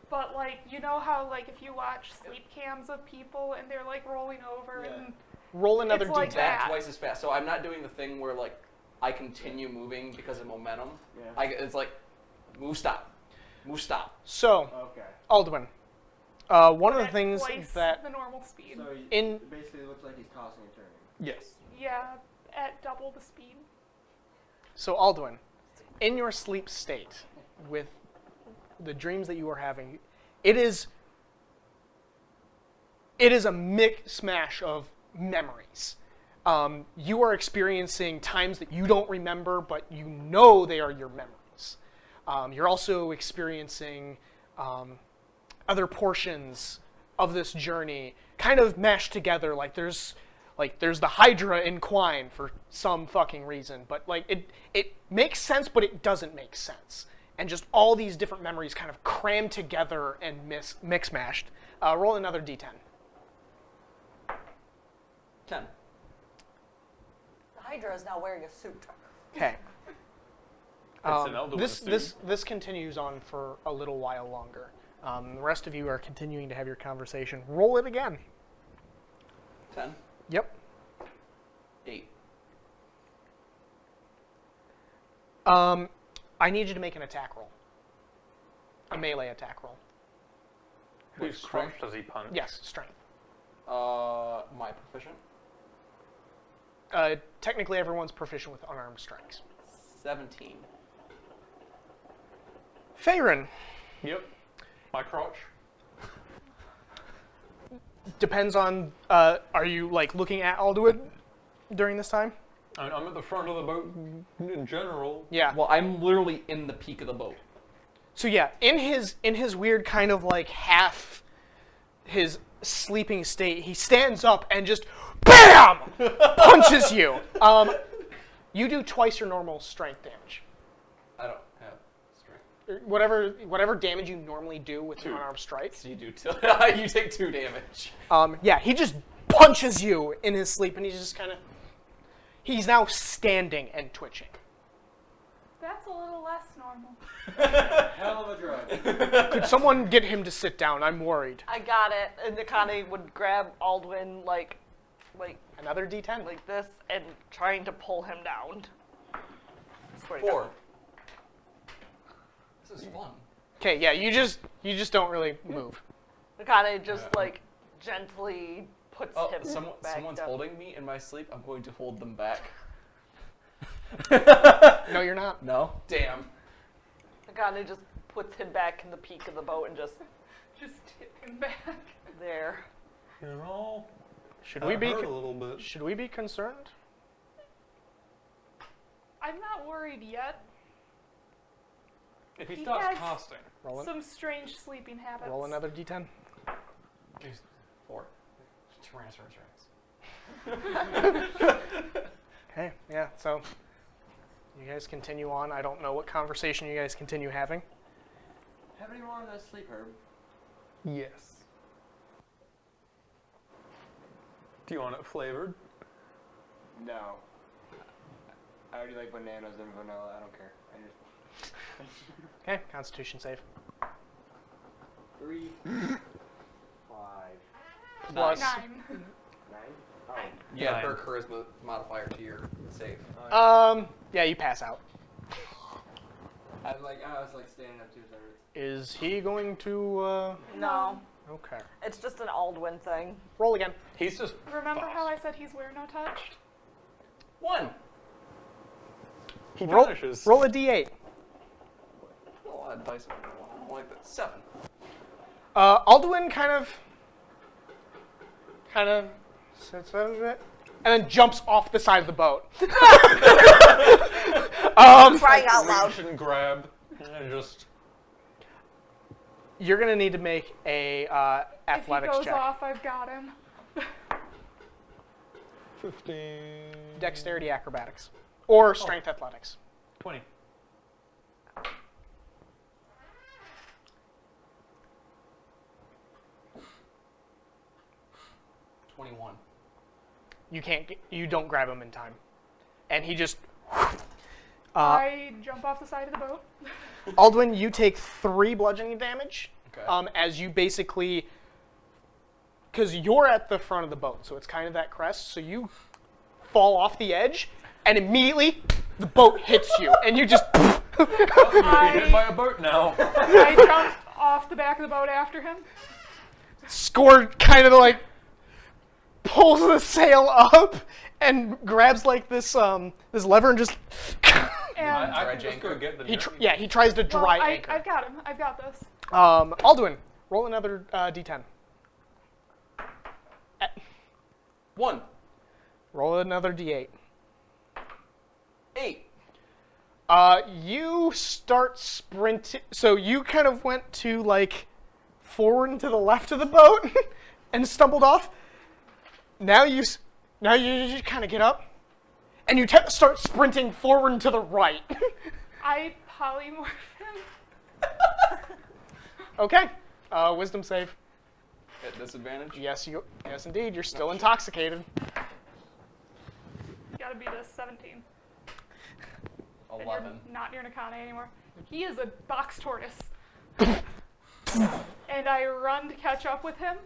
[SPEAKER 1] But, like, you know how, like, if you watch sleep cams of people and they're, like, rolling over
[SPEAKER 6] Yeah.
[SPEAKER 1] and...
[SPEAKER 2] Roll another
[SPEAKER 1] It's like
[SPEAKER 2] d10.
[SPEAKER 1] that.
[SPEAKER 3] That twice as fast. So I'm not doing the thing where like I continue moving because of momentum.
[SPEAKER 6] Yeah.
[SPEAKER 3] It's like move, stop, move, stop.
[SPEAKER 2] So,
[SPEAKER 6] Okay.
[SPEAKER 2] Alduin, one of the
[SPEAKER 1] at
[SPEAKER 2] things
[SPEAKER 1] twice
[SPEAKER 2] that
[SPEAKER 1] the normal speed.
[SPEAKER 6] So he,
[SPEAKER 2] in
[SPEAKER 6] it basically looks like he's tossing and turning.
[SPEAKER 5] Yes.
[SPEAKER 1] Yeah, at double the speed.
[SPEAKER 2] So Alduin, in your sleep state, with the dreams that you are having, it is a mix smash of memories. You are experiencing times that you don't remember, but you know they are your memories. You're also experiencing other portions of this journey kind of mashed together. Like there's the Hydra in Quine for some fucking reason, but like it makes sense, but it doesn't make sense. And just all these different memories kind of crammed together and mix mashed. Roll another d10.
[SPEAKER 3] 10.
[SPEAKER 4] The Hydra is now wearing a suit.
[SPEAKER 2] Okay.
[SPEAKER 5] It's an Alduin
[SPEAKER 2] This continues on for a little while longer. The rest of you are continuing to have your conversation. Roll it again.
[SPEAKER 3] 10.
[SPEAKER 2] Yep.
[SPEAKER 3] 8.
[SPEAKER 2] I need you to make an attack roll. A melee attack roll.
[SPEAKER 5] Whose strength does he punch?
[SPEAKER 2] Yes, strength.
[SPEAKER 3] My proficient.
[SPEAKER 2] Technically, everyone's proficient with unarmed strikes.
[SPEAKER 3] 17.
[SPEAKER 2] Faerun,
[SPEAKER 5] Yep. My crotch.
[SPEAKER 2] depends on, are you like looking at Alduin during this time?
[SPEAKER 5] I mean, I'm at the front of the boat in general.
[SPEAKER 2] Yeah.
[SPEAKER 3] Well, I'm literally in the peak of the boat.
[SPEAKER 2] So yeah, in his weird kind of like half his sleeping state, he stands up and just BAM! Punches you. You do twice your normal strength damage.
[SPEAKER 3] I don't have strength.
[SPEAKER 2] whatever damage you normally do with an unarmed strike.
[SPEAKER 3] So you do you take 2 damage.
[SPEAKER 2] Yeah, he just punches you in his sleep, and he's just kind of. He's now standing and twitching.
[SPEAKER 1] That's a little less normal.
[SPEAKER 6] Hell of a drug.
[SPEAKER 2] Could someone get him to sit down? I'm worried.
[SPEAKER 4] I got it. And Nakane would grab Aldwin like
[SPEAKER 2] Another D10.
[SPEAKER 4] like this and trying to pull him down. Swear to
[SPEAKER 3] 4.
[SPEAKER 4] God.
[SPEAKER 3] This is fun.
[SPEAKER 2] Okay, yeah, you just don't really move.
[SPEAKER 4] Nakane just like gently puts
[SPEAKER 3] Oh,
[SPEAKER 4] him back
[SPEAKER 3] someone's
[SPEAKER 4] down.
[SPEAKER 3] holding me in my sleep. I'm going to hold them back.
[SPEAKER 2] No, you're not.
[SPEAKER 3] No? Damn.
[SPEAKER 4] Nakane just puts him back in the peak of the boat and just
[SPEAKER 1] Just tip him back.
[SPEAKER 4] there.
[SPEAKER 5] You know,
[SPEAKER 2] Should we be?
[SPEAKER 5] hurt a little bit.
[SPEAKER 2] Should we be concerned?
[SPEAKER 1] I'm not worried yet.
[SPEAKER 5] If he
[SPEAKER 1] He
[SPEAKER 5] starts
[SPEAKER 1] has-
[SPEAKER 5] casting,
[SPEAKER 1] Some strange sleeping habits.
[SPEAKER 2] Roll another D10.
[SPEAKER 3] 4. Tyrannosaurus.
[SPEAKER 2] Okay, yeah. So you guys continue on. I don't know what conversation you guys continue having.
[SPEAKER 6] Have any more of that sleep herb?
[SPEAKER 5] yes. Do you want it flavored?
[SPEAKER 6] No. I already like bananas and vanilla. I don't care. I just.
[SPEAKER 2] Okay, Constitution save.
[SPEAKER 6] 3, 5,
[SPEAKER 2] Plus.
[SPEAKER 1] 9.
[SPEAKER 6] 9. Oh.
[SPEAKER 3] You add
[SPEAKER 5] 9.
[SPEAKER 3] her charisma modifier to your save.
[SPEAKER 2] Yeah, you pass out.
[SPEAKER 6] I was like standing up too. So
[SPEAKER 2] Is he going to?
[SPEAKER 4] No,
[SPEAKER 2] Okay.
[SPEAKER 4] it's just an Aldwin thing.
[SPEAKER 2] Roll again.
[SPEAKER 5] He's just.
[SPEAKER 1] Remember
[SPEAKER 5] fast.
[SPEAKER 1] how I said he's wear no touched?
[SPEAKER 3] 1.
[SPEAKER 5] He
[SPEAKER 2] Roll.
[SPEAKER 5] vanishes.
[SPEAKER 2] Roll a D8.
[SPEAKER 3] I'll add dice. I like that. 7.
[SPEAKER 2] Alduin kind of sits out of it, and then jumps off the side of the boat.
[SPEAKER 4] Crying out loud.
[SPEAKER 5] Reach and grab and just.
[SPEAKER 2] You're gonna need to make a athletics
[SPEAKER 1] if he goes
[SPEAKER 2] check.
[SPEAKER 1] off, I've got him.
[SPEAKER 5] 15.
[SPEAKER 2] Dexterity acrobatics, or strength athletics.
[SPEAKER 5] 20.
[SPEAKER 2] You don't grab him in time, and he just.
[SPEAKER 1] I jump off the side of the boat.
[SPEAKER 2] Aldwin, you take 3 bludgeoning damage.
[SPEAKER 3] Okay.
[SPEAKER 2] As you basically, because you're at the front of the boat, so it's kind of that crest. So you fall off the edge, and immediately the boat hits you, and you just.
[SPEAKER 5] You're hit by a boat now.
[SPEAKER 1] I jumped off the back of the boat after him.
[SPEAKER 2] Scored kind of like pulls the sail up and grabs like this this lever and just.
[SPEAKER 1] And
[SPEAKER 5] I
[SPEAKER 3] Dry
[SPEAKER 5] can just go
[SPEAKER 3] anchor.
[SPEAKER 5] get the.
[SPEAKER 2] He tries to
[SPEAKER 1] well,
[SPEAKER 2] dry anchor.
[SPEAKER 1] I've got him. I've got this.
[SPEAKER 2] Alduin, roll another D10.
[SPEAKER 3] 1.
[SPEAKER 2] Roll another D8.
[SPEAKER 3] 8.
[SPEAKER 2] You start sprinting. So you kind of went to like forward and to the left of the boat and stumbled off. Now you just kind of get up, and you start sprinting forward and to the right.
[SPEAKER 1] I polymorph him.
[SPEAKER 2] Okay. Wisdom save.
[SPEAKER 3] At disadvantage?
[SPEAKER 2] Yes, indeed. You're still intoxicated.
[SPEAKER 1] Gotta beat a 17. And
[SPEAKER 3] 11.
[SPEAKER 1] you're not near Nakane anymore. He is a box tortoise. And I run to catch up with him,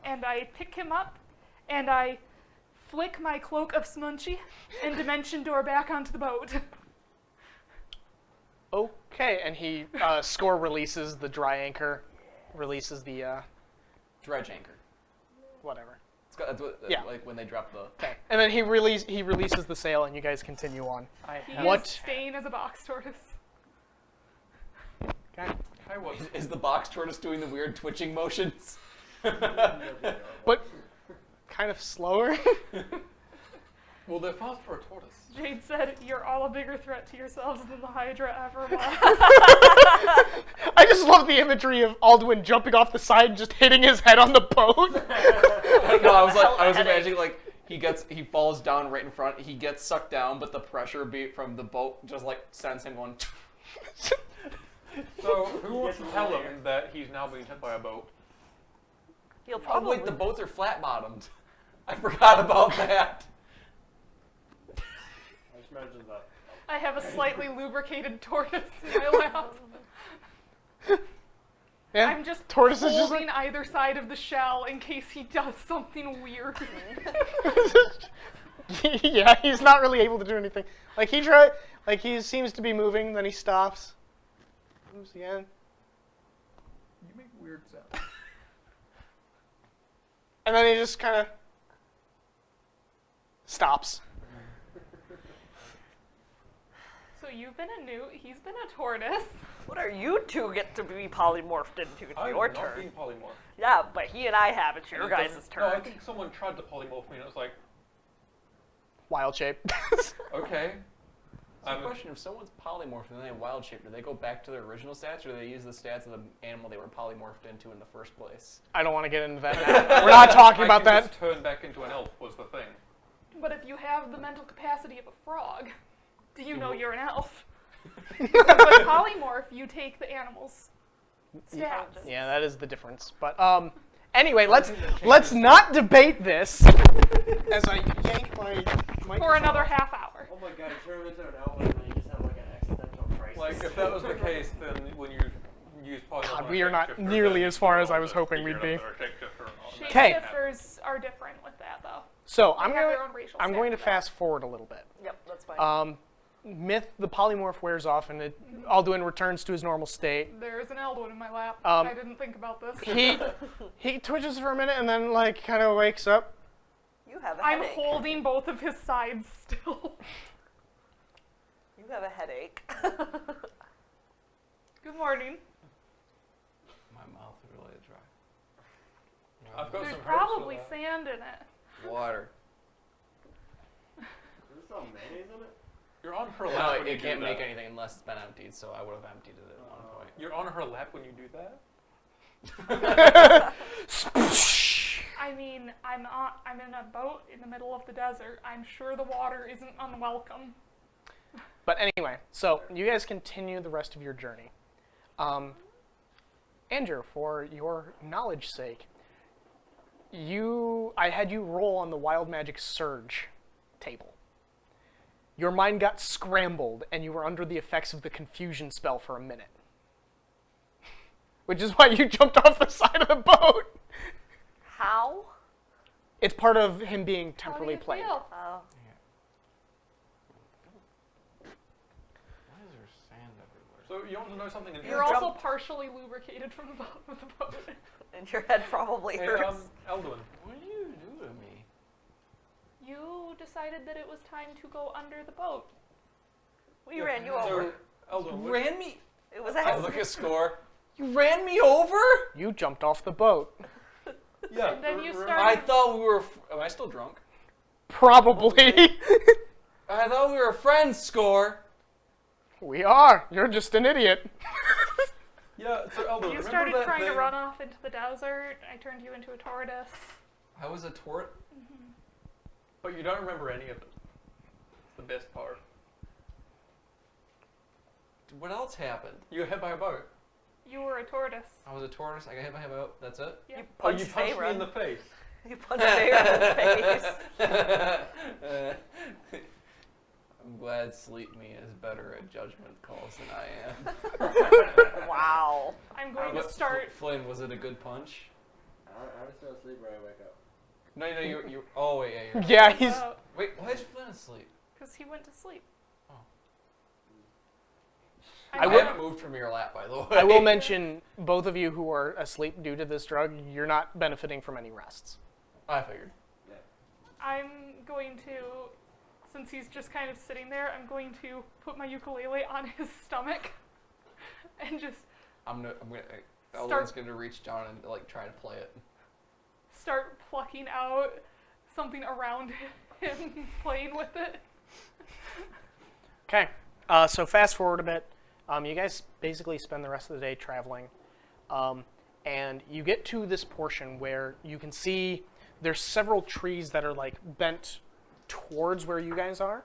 [SPEAKER 1] and I pick him up, and I flick my cloak of smunchy and dimension door back onto the boat.
[SPEAKER 2] Okay, and he score releases the dry anchor, releases the
[SPEAKER 3] Dredge anchor.
[SPEAKER 2] whatever.
[SPEAKER 3] That's what,
[SPEAKER 2] Yeah.
[SPEAKER 3] like when they drop the.
[SPEAKER 2] Okay, and then he releases the sail, and you guys continue on.
[SPEAKER 1] He
[SPEAKER 2] What?
[SPEAKER 1] is staying as a box tortoise.
[SPEAKER 2] Okay,
[SPEAKER 3] Is the box tortoise doing the weird twitching motions?
[SPEAKER 2] but kind of slower.
[SPEAKER 5] Well, they're fast for a tortoise.
[SPEAKER 1] Jade said, "You're all a bigger threat to yourselves than the Hydra ever was."
[SPEAKER 2] I just love the imagery of Alduin jumping off the side and just hitting his head on the boat.
[SPEAKER 3] No, I was imagining like he falls down right in front. He gets sucked down, but the pressure beat from the boat just like sends him going.
[SPEAKER 5] So, who wants to tell him that he's now being hit by a boat?
[SPEAKER 4] He'll
[SPEAKER 3] Oh
[SPEAKER 4] probably.
[SPEAKER 3] wait, the boats are flat-bottomed. I forgot about that.
[SPEAKER 6] I just mentioned that.
[SPEAKER 1] I have a slightly lubricated tortoise in my lap.
[SPEAKER 2] Yeah.
[SPEAKER 1] I'm just
[SPEAKER 2] Tortoise is just
[SPEAKER 1] holding either side of the shell in case he does something weird.
[SPEAKER 2] Yeah, he's not really able to do anything. Like he seems to be moving, then he stops. Moves again.
[SPEAKER 5] You make weird sounds.
[SPEAKER 2] And then he just kind of stops.
[SPEAKER 1] So you've been a newt, he's been a tortoise.
[SPEAKER 4] What are you two get to be polymorphed into? It's
[SPEAKER 5] I'm
[SPEAKER 4] your
[SPEAKER 5] not
[SPEAKER 4] turn.
[SPEAKER 5] being polymorphed.
[SPEAKER 4] Yeah, but he and I have. It's your
[SPEAKER 5] And it
[SPEAKER 4] guys'
[SPEAKER 5] doesn't-
[SPEAKER 4] turn.
[SPEAKER 5] No, I think someone tried to polymorph me and it was like,
[SPEAKER 2] Wild shape.
[SPEAKER 5] okay.
[SPEAKER 3] So question, if someone's polymorphed and they have wild shape, do they go back to their original stats, or do they use the stats of the animal they were polymorphed into in the first place?
[SPEAKER 2] I don't want to get into that now. We're not talking about
[SPEAKER 5] I
[SPEAKER 2] that.
[SPEAKER 5] can just turn back into an elf was the thing.
[SPEAKER 1] But if you have the mental capacity of a frog, do you know you're an elf? With polymorph, you take the animal's stats.
[SPEAKER 2] Yeah, that is the difference. But anyway, let's not debate this. As I yank my microphone
[SPEAKER 1] For another
[SPEAKER 2] off.
[SPEAKER 1] half hour.
[SPEAKER 6] Oh my god, you turn him into an elf and then you just have like an existential crisis.
[SPEAKER 5] Like, if that was the case, then when you use polymorph
[SPEAKER 2] God,
[SPEAKER 5] on
[SPEAKER 2] we
[SPEAKER 5] a
[SPEAKER 2] are not
[SPEAKER 5] shapeshifter,
[SPEAKER 2] nearly
[SPEAKER 5] then
[SPEAKER 2] as far
[SPEAKER 5] you
[SPEAKER 2] as I
[SPEAKER 5] roll
[SPEAKER 2] was
[SPEAKER 5] to
[SPEAKER 2] hoping
[SPEAKER 5] figure
[SPEAKER 2] we'd
[SPEAKER 5] out
[SPEAKER 2] be.
[SPEAKER 5] if they're a shapeshifter or not.
[SPEAKER 2] Okay.
[SPEAKER 1] Shapeshifters are different with that, though.
[SPEAKER 2] So
[SPEAKER 1] They
[SPEAKER 2] I'm
[SPEAKER 1] have
[SPEAKER 2] going
[SPEAKER 1] their own racial
[SPEAKER 2] I'm going to
[SPEAKER 1] stats.
[SPEAKER 2] fast forward a little bit.
[SPEAKER 4] Yep, that's fine.
[SPEAKER 2] Myth, the polymorph wears off, and Alduin returns to his normal state.
[SPEAKER 1] There's an Eldwin in my lap.
[SPEAKER 2] Um,
[SPEAKER 1] I didn't think about this.
[SPEAKER 2] He twitches for a minute and then like kind of wakes up.
[SPEAKER 4] You have a
[SPEAKER 1] I'm
[SPEAKER 4] headache.
[SPEAKER 1] holding both of his sides still.
[SPEAKER 4] You have a headache.
[SPEAKER 1] Good morning.
[SPEAKER 3] My mouth is really dry.
[SPEAKER 5] I've got
[SPEAKER 1] There's
[SPEAKER 5] some
[SPEAKER 1] probably
[SPEAKER 5] herbs for that.
[SPEAKER 1] sand in it.
[SPEAKER 3] Water.
[SPEAKER 6] Is there some mayonnaise in it?
[SPEAKER 5] You're on her
[SPEAKER 3] No,
[SPEAKER 5] lap when you
[SPEAKER 3] it can't
[SPEAKER 5] do
[SPEAKER 3] make
[SPEAKER 5] that.
[SPEAKER 3] anything unless it's been emptied, so I would have emptied it at one point.
[SPEAKER 5] You're on her lap when you do that?
[SPEAKER 1] I mean, I'm in a boat in the middle of the desert. I'm sure the water isn't unwelcome.
[SPEAKER 2] But anyway, so you guys continue the rest of your journey. Andrew, for your knowledge sake, I had you roll on the Wild Magic Surge table. Your mind got scrambled, and you were under the effects of the confusion spell for a minute. Which is why you jumped off the side of the boat.
[SPEAKER 4] How?
[SPEAKER 2] It's part of him being
[SPEAKER 1] How do
[SPEAKER 2] temporarily
[SPEAKER 1] you
[SPEAKER 2] plagued.
[SPEAKER 1] feel?
[SPEAKER 4] Oh.
[SPEAKER 3] Why is there sand everywhere?
[SPEAKER 5] So you want to know something interesting?
[SPEAKER 1] You're also partially lubricated from the bottom of the boat.
[SPEAKER 4] And your head probably
[SPEAKER 5] Hey,
[SPEAKER 4] hurts.
[SPEAKER 5] Elduin.
[SPEAKER 3] What do you do to me?
[SPEAKER 1] You decided that it was time to go under the boat.
[SPEAKER 4] We ran you over.
[SPEAKER 5] So, Elduin, what-
[SPEAKER 3] Ran me?
[SPEAKER 4] It was
[SPEAKER 3] I
[SPEAKER 4] a
[SPEAKER 3] look at score. You ran me over?
[SPEAKER 2] You jumped off the boat.
[SPEAKER 5] yeah.
[SPEAKER 1] And then you
[SPEAKER 5] re-
[SPEAKER 1] started-
[SPEAKER 3] I thought we were. Am I still drunk?
[SPEAKER 2] Probably.
[SPEAKER 3] I thought we were friends, score.
[SPEAKER 2] We are. You're just an idiot.
[SPEAKER 5] Yeah, so Elduin,
[SPEAKER 1] You
[SPEAKER 5] remember
[SPEAKER 1] started
[SPEAKER 5] that
[SPEAKER 1] trying to
[SPEAKER 5] thing-
[SPEAKER 1] run off into the desert. I turned you into a tortoise.
[SPEAKER 3] I was a tort.
[SPEAKER 5] But you don't remember any of it. It's the best part.
[SPEAKER 3] What else happened?
[SPEAKER 5] You got hit by a boat.
[SPEAKER 1] You were a tortoise.
[SPEAKER 3] I was a tortoise. I got hit by a boat. That's it.
[SPEAKER 1] Yeah.
[SPEAKER 4] You
[SPEAKER 5] Oh,
[SPEAKER 4] punched
[SPEAKER 5] you punched me
[SPEAKER 4] Feyre.
[SPEAKER 5] in the face.
[SPEAKER 4] You punched Feyre in the face.
[SPEAKER 3] I'm glad Sleep Me is better at judgment calls than I am.
[SPEAKER 4] Wow.
[SPEAKER 1] I'm going to
[SPEAKER 3] What-
[SPEAKER 1] start.
[SPEAKER 3] Flynn, was it a good punch?
[SPEAKER 6] I was still asleep when I wake up.
[SPEAKER 3] No, you. Oh wait, yeah.
[SPEAKER 2] Yeah, he's.
[SPEAKER 3] Wait, why is Flynn asleep?
[SPEAKER 1] Because he went to sleep.
[SPEAKER 3] Oh.
[SPEAKER 2] I
[SPEAKER 3] I
[SPEAKER 2] will-
[SPEAKER 3] haven't moved from your lap, by the way.
[SPEAKER 2] I will mention, both of you who are asleep due to this drug, you're not benefiting from any rests.
[SPEAKER 3] I figured.
[SPEAKER 1] I'm going to, since he's just kind of sitting there, I'm going to put my ukulele on his stomach and just
[SPEAKER 3] Elwin's gonna reach down and like try to play it.
[SPEAKER 1] start plucking out something around him, playing with it.
[SPEAKER 2] Okay, so fast forward a bit. You guys basically spend the rest of the day traveling, and you get to this portion where you can see there's several trees that are like bent towards where you guys are,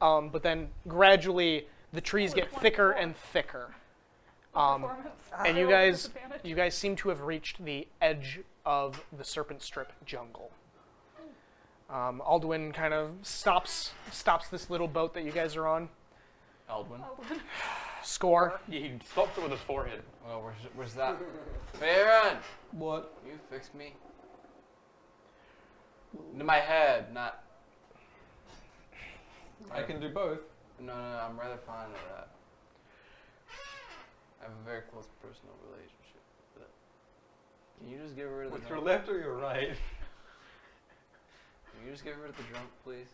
[SPEAKER 2] but then gradually the trees get thicker and thicker.
[SPEAKER 1] Performance.
[SPEAKER 2] And
[SPEAKER 1] I
[SPEAKER 2] you
[SPEAKER 1] roll with
[SPEAKER 2] guys,
[SPEAKER 1] disadvantage.
[SPEAKER 2] you guys seem to have reached the edge of the Serpent Strip jungle. Alduin kind of stops this little boat that you guys are on.
[SPEAKER 3] Aldwin.
[SPEAKER 1] Alduin.
[SPEAKER 2] Score.
[SPEAKER 5] He stops it with his forehead.
[SPEAKER 3] Well, where's that? Farron!
[SPEAKER 5] What?
[SPEAKER 3] You fix me. In my head, not.
[SPEAKER 5] I can do both.
[SPEAKER 3] No, I'm rather fond of that. I have a very close personal relationship with it. Can you just get rid of the
[SPEAKER 5] With your
[SPEAKER 3] drunk?
[SPEAKER 5] left or your right?
[SPEAKER 3] Can you just get rid of the drunk, please?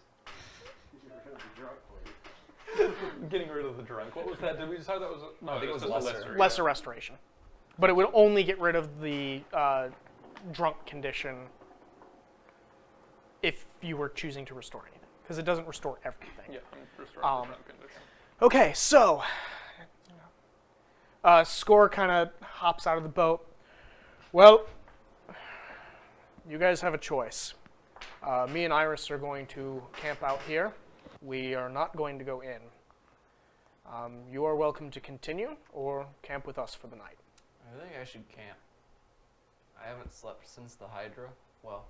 [SPEAKER 5] Getting rid of the drunk. What was that? Did we decide that was a... No,
[SPEAKER 3] I think it was
[SPEAKER 5] just a
[SPEAKER 3] lesser.
[SPEAKER 2] Lesser restoration. But it would only get rid of the drunk condition if you were choosing to restore anything. Because it doesn't restore everything.
[SPEAKER 5] Yeah, I'm restoring the drunk condition.
[SPEAKER 2] Okay, so Score kind of hops out of the boat. Well, you guys have a choice. Me and Iris are going to camp out here. We are not going to go in. You are welcome to continue or camp with us for the night.
[SPEAKER 3] I think I should camp. I haven't slept since the Hydra. Well,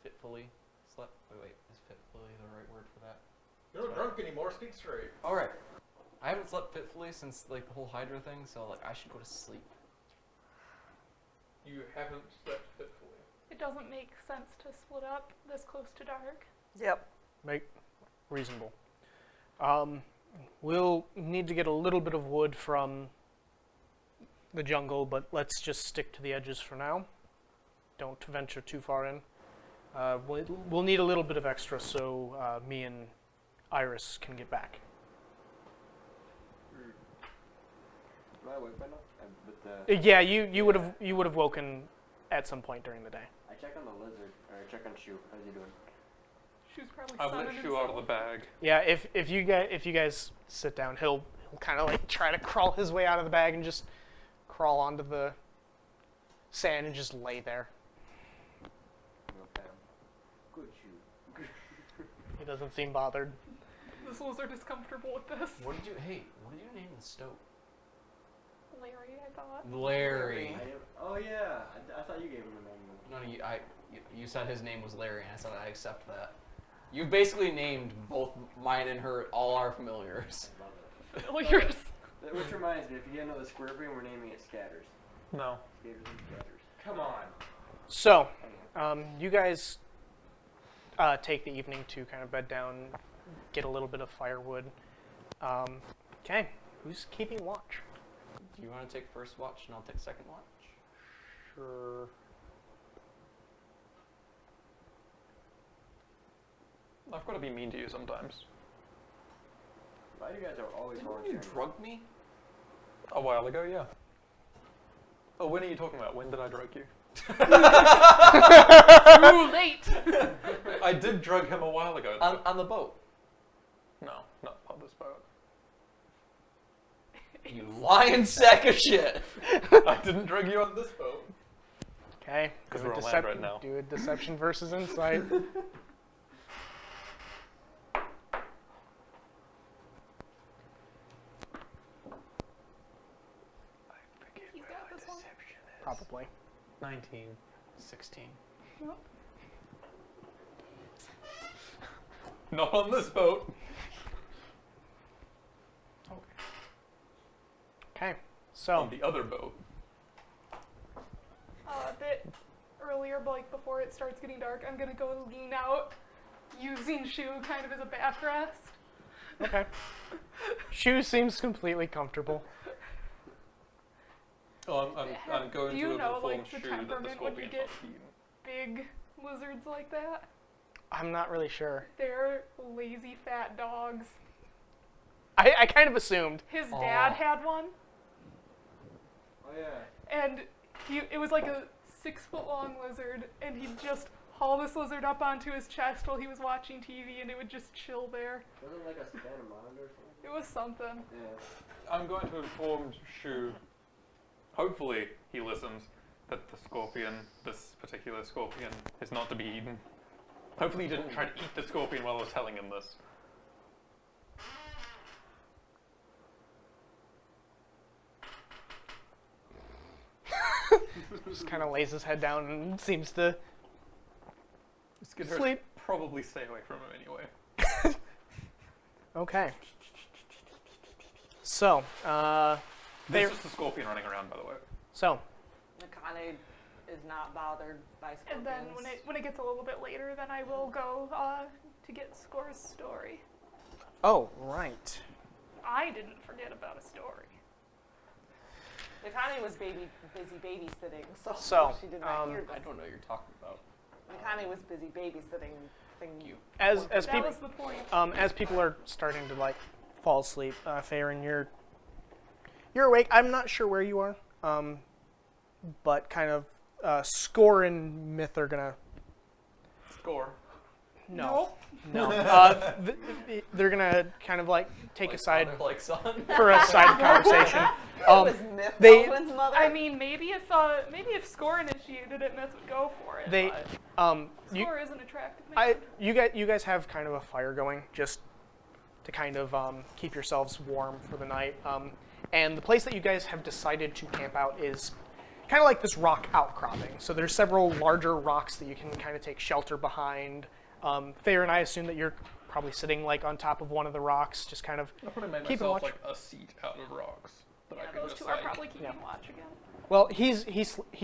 [SPEAKER 3] fitfully slept. Wait, is fitfully the right word for that?
[SPEAKER 5] You're not drunk anymore, speak straight.
[SPEAKER 3] Alright. I haven't slept fitfully since like the whole Hydra thing, so like I should go to sleep.
[SPEAKER 5] You haven't slept fitfully.
[SPEAKER 1] It doesn't make sense to split up this close to dark.
[SPEAKER 4] Yep.
[SPEAKER 2] Make reasonable. We'll need to get a little bit of wood from the jungle, but let's just stick to the edges for now. Don't venture too far in. We'll need a little bit of extra so me and Iris can get back.
[SPEAKER 6] Am I awake by now?
[SPEAKER 2] Yeah, you would have woken at some point during the day.
[SPEAKER 6] I check on the lizard, or I check on Shu. How's he doing?
[SPEAKER 1] She was probably
[SPEAKER 5] I've let
[SPEAKER 1] sunning
[SPEAKER 5] Shu out of the
[SPEAKER 1] himself.
[SPEAKER 5] bag.
[SPEAKER 2] Yeah, if you guys sit down, he'll kind of like try to crawl his way out of the bag and just crawl onto the sand and just lay there.
[SPEAKER 6] Good Shu.
[SPEAKER 2] He doesn't seem bothered.
[SPEAKER 1] This lizard is comfortable with this.
[SPEAKER 3] What did you name the stoat?
[SPEAKER 1] Larry, I thought.
[SPEAKER 3] Larry.
[SPEAKER 6] Oh yeah, I thought you gave him a name.
[SPEAKER 3] No, you said his name was Larry, and I said I accept that. You basically named both mine and her all our familiars.
[SPEAKER 6] I love it.
[SPEAKER 1] Familiars.
[SPEAKER 6] Which reminds me, if you get another scorpion, we're naming it Scatters.
[SPEAKER 5] No.
[SPEAKER 6] Scatters and Scatters. Come on.
[SPEAKER 2] So, you guys take the evening to kind of bed down, get a little bit of firewood. Okay, who's keeping watch?
[SPEAKER 3] Do you want to take first watch, and I'll take second watch?
[SPEAKER 5] Sure. I've got to be mean to you sometimes.
[SPEAKER 6] Why do you guys are always
[SPEAKER 3] Didn't you
[SPEAKER 6] volunteering?
[SPEAKER 3] drug me?
[SPEAKER 5] A while ago, yeah. Oh, when are you talking about? When did I drug you?
[SPEAKER 1] Too late.
[SPEAKER 5] I did drug him a while ago.
[SPEAKER 3] On the boat.
[SPEAKER 5] No, not on this boat.
[SPEAKER 3] You lying sack of shit.
[SPEAKER 5] I didn't drug you on this boat.
[SPEAKER 2] Okay,
[SPEAKER 5] 'Cause
[SPEAKER 2] do a
[SPEAKER 5] we're on land right now.
[SPEAKER 2] Do a deception versus insight.
[SPEAKER 1] You got this one.
[SPEAKER 2] Probably.
[SPEAKER 5] 19.
[SPEAKER 3] 16.
[SPEAKER 1] Nope.
[SPEAKER 5] Not on this boat.
[SPEAKER 2] Okay,
[SPEAKER 5] On
[SPEAKER 2] so
[SPEAKER 5] the other boat.
[SPEAKER 1] A bit earlier, but like before it starts getting dark, I'm gonna go lean out, using Shu kind of as a backrest.
[SPEAKER 2] okay. Shu seems completely comfortable.
[SPEAKER 5] Oh, I'm going
[SPEAKER 1] Do you
[SPEAKER 5] to
[SPEAKER 1] know,
[SPEAKER 5] inform
[SPEAKER 1] like, the
[SPEAKER 5] Shu that the
[SPEAKER 1] temperament when you
[SPEAKER 5] scorpion's
[SPEAKER 1] get-
[SPEAKER 5] not eaten.
[SPEAKER 1] Big lizards like that.
[SPEAKER 2] I'm not really sure.
[SPEAKER 1] They're lazy fat dogs.
[SPEAKER 2] I kind of assumed.
[SPEAKER 1] His dad
[SPEAKER 3] Aw.
[SPEAKER 1] had one,
[SPEAKER 6] Oh yeah.
[SPEAKER 1] and it was like a 6-foot-long lizard, and he'd just haul this lizard up onto his chest while he was watching TV, and it would just chill there.
[SPEAKER 6] Wasn't it like a Spanamond or something?
[SPEAKER 1] It was something.
[SPEAKER 6] Yeah.
[SPEAKER 5] I'm going to inform Shu, hopefully he listens, that the scorpion, this particular scorpion, is not to be eaten. Hopefully he didn't try to eat the scorpion while I was telling him this.
[SPEAKER 2] just kind of lays his head down and seems to
[SPEAKER 5] Skidhurst
[SPEAKER 2] sleep.
[SPEAKER 5] probably stay away from him anyway.
[SPEAKER 2] Okay. So,
[SPEAKER 5] This is just the scorpion running around, by the way.
[SPEAKER 2] so
[SPEAKER 4] Nakane is not bothered by scorpions.
[SPEAKER 1] And then when it gets a little bit later, then I will go to get Score's story.
[SPEAKER 2] oh right.
[SPEAKER 1] I didn't forget about a story.
[SPEAKER 4] Nakane was busy babysitting,
[SPEAKER 2] So,
[SPEAKER 4] she did not hear
[SPEAKER 3] I
[SPEAKER 4] this.
[SPEAKER 3] don't know what you're talking about.
[SPEAKER 4] Nakane was busy babysitting.
[SPEAKER 2] As
[SPEAKER 1] That
[SPEAKER 2] people
[SPEAKER 1] was the point.
[SPEAKER 2] as people are starting to like fall asleep, Farron, you're awake. I'm not sure where you are, but kind of Score and Myth are gonna
[SPEAKER 5] Score.
[SPEAKER 2] no. They're gonna kind of like take a side
[SPEAKER 3] Father, like son.
[SPEAKER 2] for a side conversation.
[SPEAKER 4] That was Myth
[SPEAKER 2] they-
[SPEAKER 4] Melvin's mother.
[SPEAKER 1] I mean, maybe if Score initiated it, Myth would go for it.
[SPEAKER 2] They
[SPEAKER 1] but
[SPEAKER 2] you
[SPEAKER 1] Score is an attractive man.
[SPEAKER 2] you guys have kind of a fire going just to kind of keep yourselves warm for the night. And the place that you guys have decided to camp out is kind of like this rock outcropping. So there's several larger rocks that you can kind of take shelter behind. Thayer and I assume that you're probably sitting like on top of one of the rocks, just kind of
[SPEAKER 5] I probably made
[SPEAKER 2] keeping
[SPEAKER 5] myself
[SPEAKER 2] watch.
[SPEAKER 5] like a seat out of rocks that I
[SPEAKER 1] Yeah,
[SPEAKER 5] could
[SPEAKER 1] those
[SPEAKER 5] just
[SPEAKER 1] two are
[SPEAKER 5] like.
[SPEAKER 1] probably keeping watch again.
[SPEAKER 2] Well, he's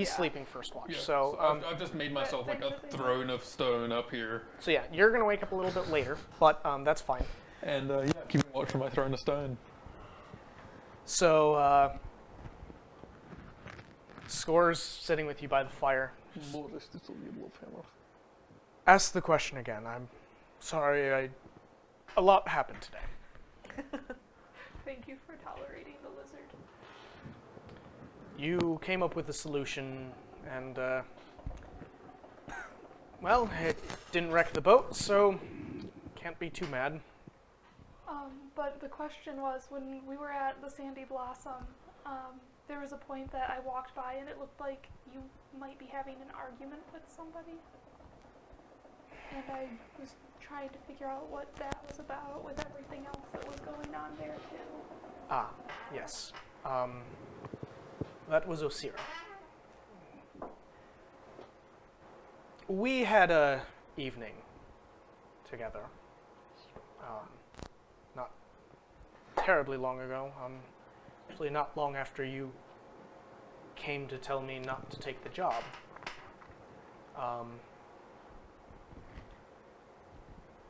[SPEAKER 2] sleeping first watch.
[SPEAKER 5] Yeah,
[SPEAKER 2] So
[SPEAKER 5] I've just made myself like a throne of stone up here,
[SPEAKER 2] so yeah, you're gonna wake up a little bit later, but that's fine.
[SPEAKER 5] and keeping watch for my throne of stone.
[SPEAKER 2] So Score's sitting with you by the fire. Ask the question again. I'm sorry. A lot happened today.
[SPEAKER 1] Thank you for tolerating the lizard.
[SPEAKER 2] You came up with a solution, and well, it didn't wreck the boat, so can't be too mad.
[SPEAKER 1] But the question was, when we were at the Sandy Blossom, there was a point that I walked by and it looked like you might be having an argument with somebody. And I was trying to figure out what that was about with everything else that was going on there too.
[SPEAKER 2] Ah, yes. That was Osira. We had a evening together. Not terribly long ago. Actually, not long after you came to tell me not to take the job.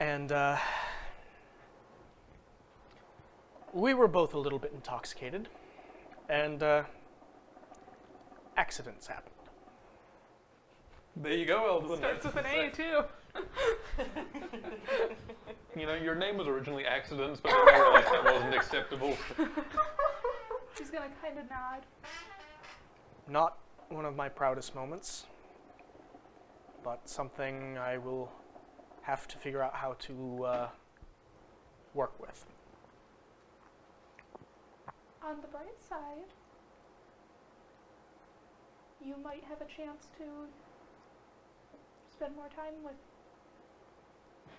[SPEAKER 2] And we were both a little bit intoxicated, and accidents happened.
[SPEAKER 5] There you go, Eldwin.
[SPEAKER 1] Starts with an A too.
[SPEAKER 5] You know, your name was originally Accidents, but I realized that wasn't acceptable.
[SPEAKER 1] She's gonna kind of nod.
[SPEAKER 2] Not one of my proudest moments, but something I will have to figure out how to work with.
[SPEAKER 1] On the bright side, you might have a chance to spend more time with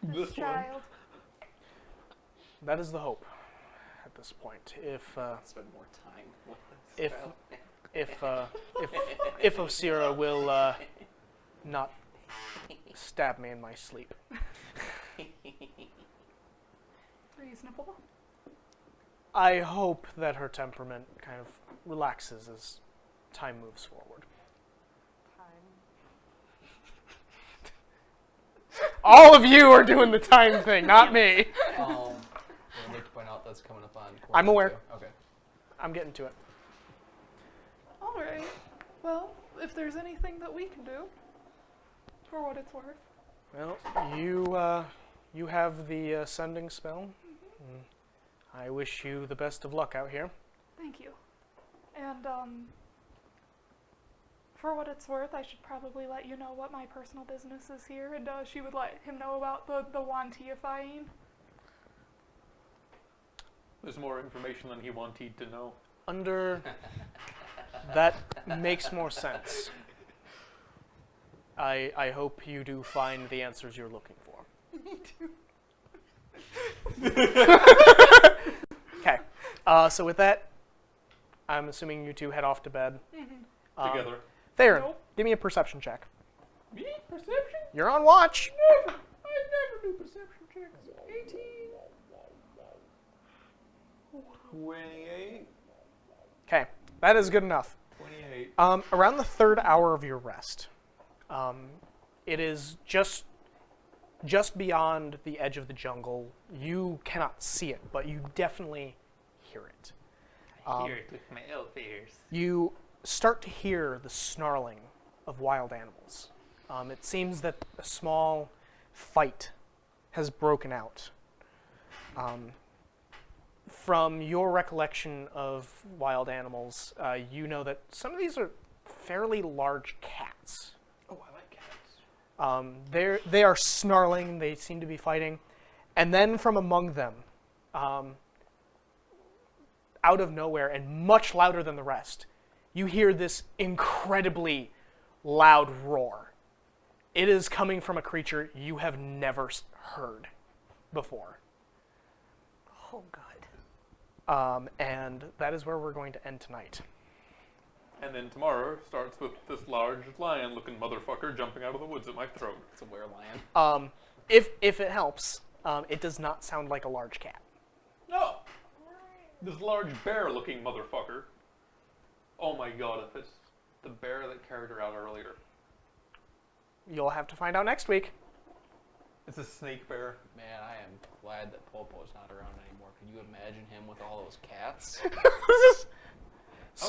[SPEAKER 1] this
[SPEAKER 5] This one.
[SPEAKER 1] child.
[SPEAKER 2] That is the hope at this point. If
[SPEAKER 3] Spend more time with this
[SPEAKER 2] if
[SPEAKER 3] child.
[SPEAKER 2] if Osira will not stab me in my sleep.
[SPEAKER 1] Reasonable.
[SPEAKER 2] I hope that her temperament kind of relaxes as time moves forward. All of you are doing the time thing, not me.
[SPEAKER 3] I'd like to point out that's coming up on.
[SPEAKER 2] I'm aware.
[SPEAKER 3] too. Okay.
[SPEAKER 2] I'm getting to it.
[SPEAKER 1] All right. Well, if there's anything that we can do, for what it's worth.
[SPEAKER 2] Well, you have the sending spell. I wish you the best of luck out here.
[SPEAKER 1] Thank you. And for what it's worth, I should probably let you know what my personal business is here, and she would let him know about the Wantiifying.
[SPEAKER 5] There's more information than he wanted to know.
[SPEAKER 2] That makes more sense. I hope you do find the answers you're looking for.
[SPEAKER 1] Me too.
[SPEAKER 2] Okay. So with that, I'm assuming you two head off to bed.
[SPEAKER 1] Mm-hmm.
[SPEAKER 5] Together.
[SPEAKER 2] Theron,
[SPEAKER 1] Nope.
[SPEAKER 2] give me a perception check.
[SPEAKER 5] Me? Perception?
[SPEAKER 2] You're on watch.
[SPEAKER 5] I never do perception checks. 18.
[SPEAKER 8] 28.
[SPEAKER 2] Okay, that is good enough.
[SPEAKER 8] 28.
[SPEAKER 2] Around the third hour of your rest, it is just beyond the edge of the jungle. You cannot see it, but you definitely hear it.
[SPEAKER 5] I hear it with my elf ears.
[SPEAKER 2] You start to hear the snarling of wild animals. It seems that a small fight has broken out. From your recollection of wild animals, you know that some of these are fairly large cats.
[SPEAKER 5] Oh, I like cats.
[SPEAKER 2] They are snarling. They seem to be fighting, and then from among them, out of nowhere and much louder than the rest, you hear this incredibly loud roar. It is coming from a creature you have never heard before.
[SPEAKER 4] Oh, God.
[SPEAKER 2] And that is where we're going to end tonight.
[SPEAKER 5] And then tomorrow starts with this large lion-looking motherfucker jumping out of the woods at my throat.
[SPEAKER 3] It's a were-lion.
[SPEAKER 2] If it helps, it does not sound like a large cat.
[SPEAKER 5] No! This large bear-looking motherfucker. Oh my god, if it's the bear that carried her out earlier.
[SPEAKER 2] You'll have to find out next week.
[SPEAKER 5] It's a snake bear.
[SPEAKER 3] Man, I am glad that Popo's not around anymore. Can you imagine him with all those cats?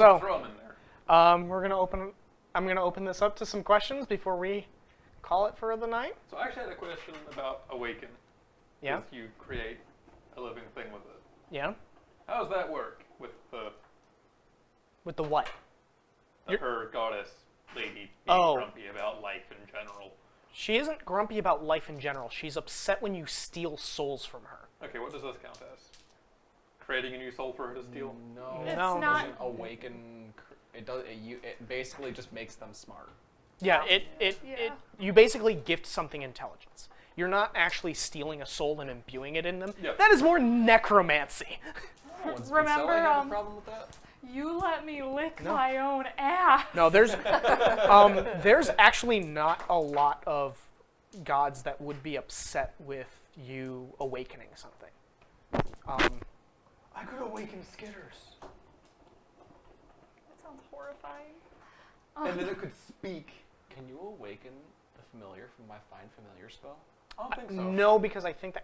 [SPEAKER 5] I'll throw him in there.
[SPEAKER 2] I'm gonna open this up to some questions before we call it for the night.
[SPEAKER 5] So I actually had a question about Awaken.
[SPEAKER 2] Yeah.
[SPEAKER 5] If you create a living thing with it.
[SPEAKER 2] Yeah.
[SPEAKER 5] How does that work with
[SPEAKER 2] With the what?
[SPEAKER 5] her goddess lady being
[SPEAKER 2] Oh.
[SPEAKER 5] grumpy about life in general?
[SPEAKER 2] She isn't grumpy about life in general. She's upset when you steal souls from her.
[SPEAKER 5] Okay, what does this count as? Creating a new soul for her to steal?
[SPEAKER 3] No.
[SPEAKER 1] It's
[SPEAKER 2] No.
[SPEAKER 1] not.
[SPEAKER 3] Doesn't awaken. It does. It basically just makes them smart.
[SPEAKER 2] Yeah,
[SPEAKER 1] Yeah.
[SPEAKER 2] you basically gift something intelligence. You're not actually stealing a soul and imbuing it in them.
[SPEAKER 5] Yep.
[SPEAKER 2] That is more necromancy.
[SPEAKER 1] Remember,
[SPEAKER 3] Would Sally have a problem with that?
[SPEAKER 1] You let me lick my own ass.
[SPEAKER 2] No, there's actually not a lot of gods that would be upset with you awakening something.
[SPEAKER 5] I could awaken Skitters.
[SPEAKER 1] That sounds horrifying.
[SPEAKER 5] And then it could speak.
[SPEAKER 3] Can you awaken the familiar from my find familiar spell?
[SPEAKER 5] I don't think so.
[SPEAKER 2] No, because I think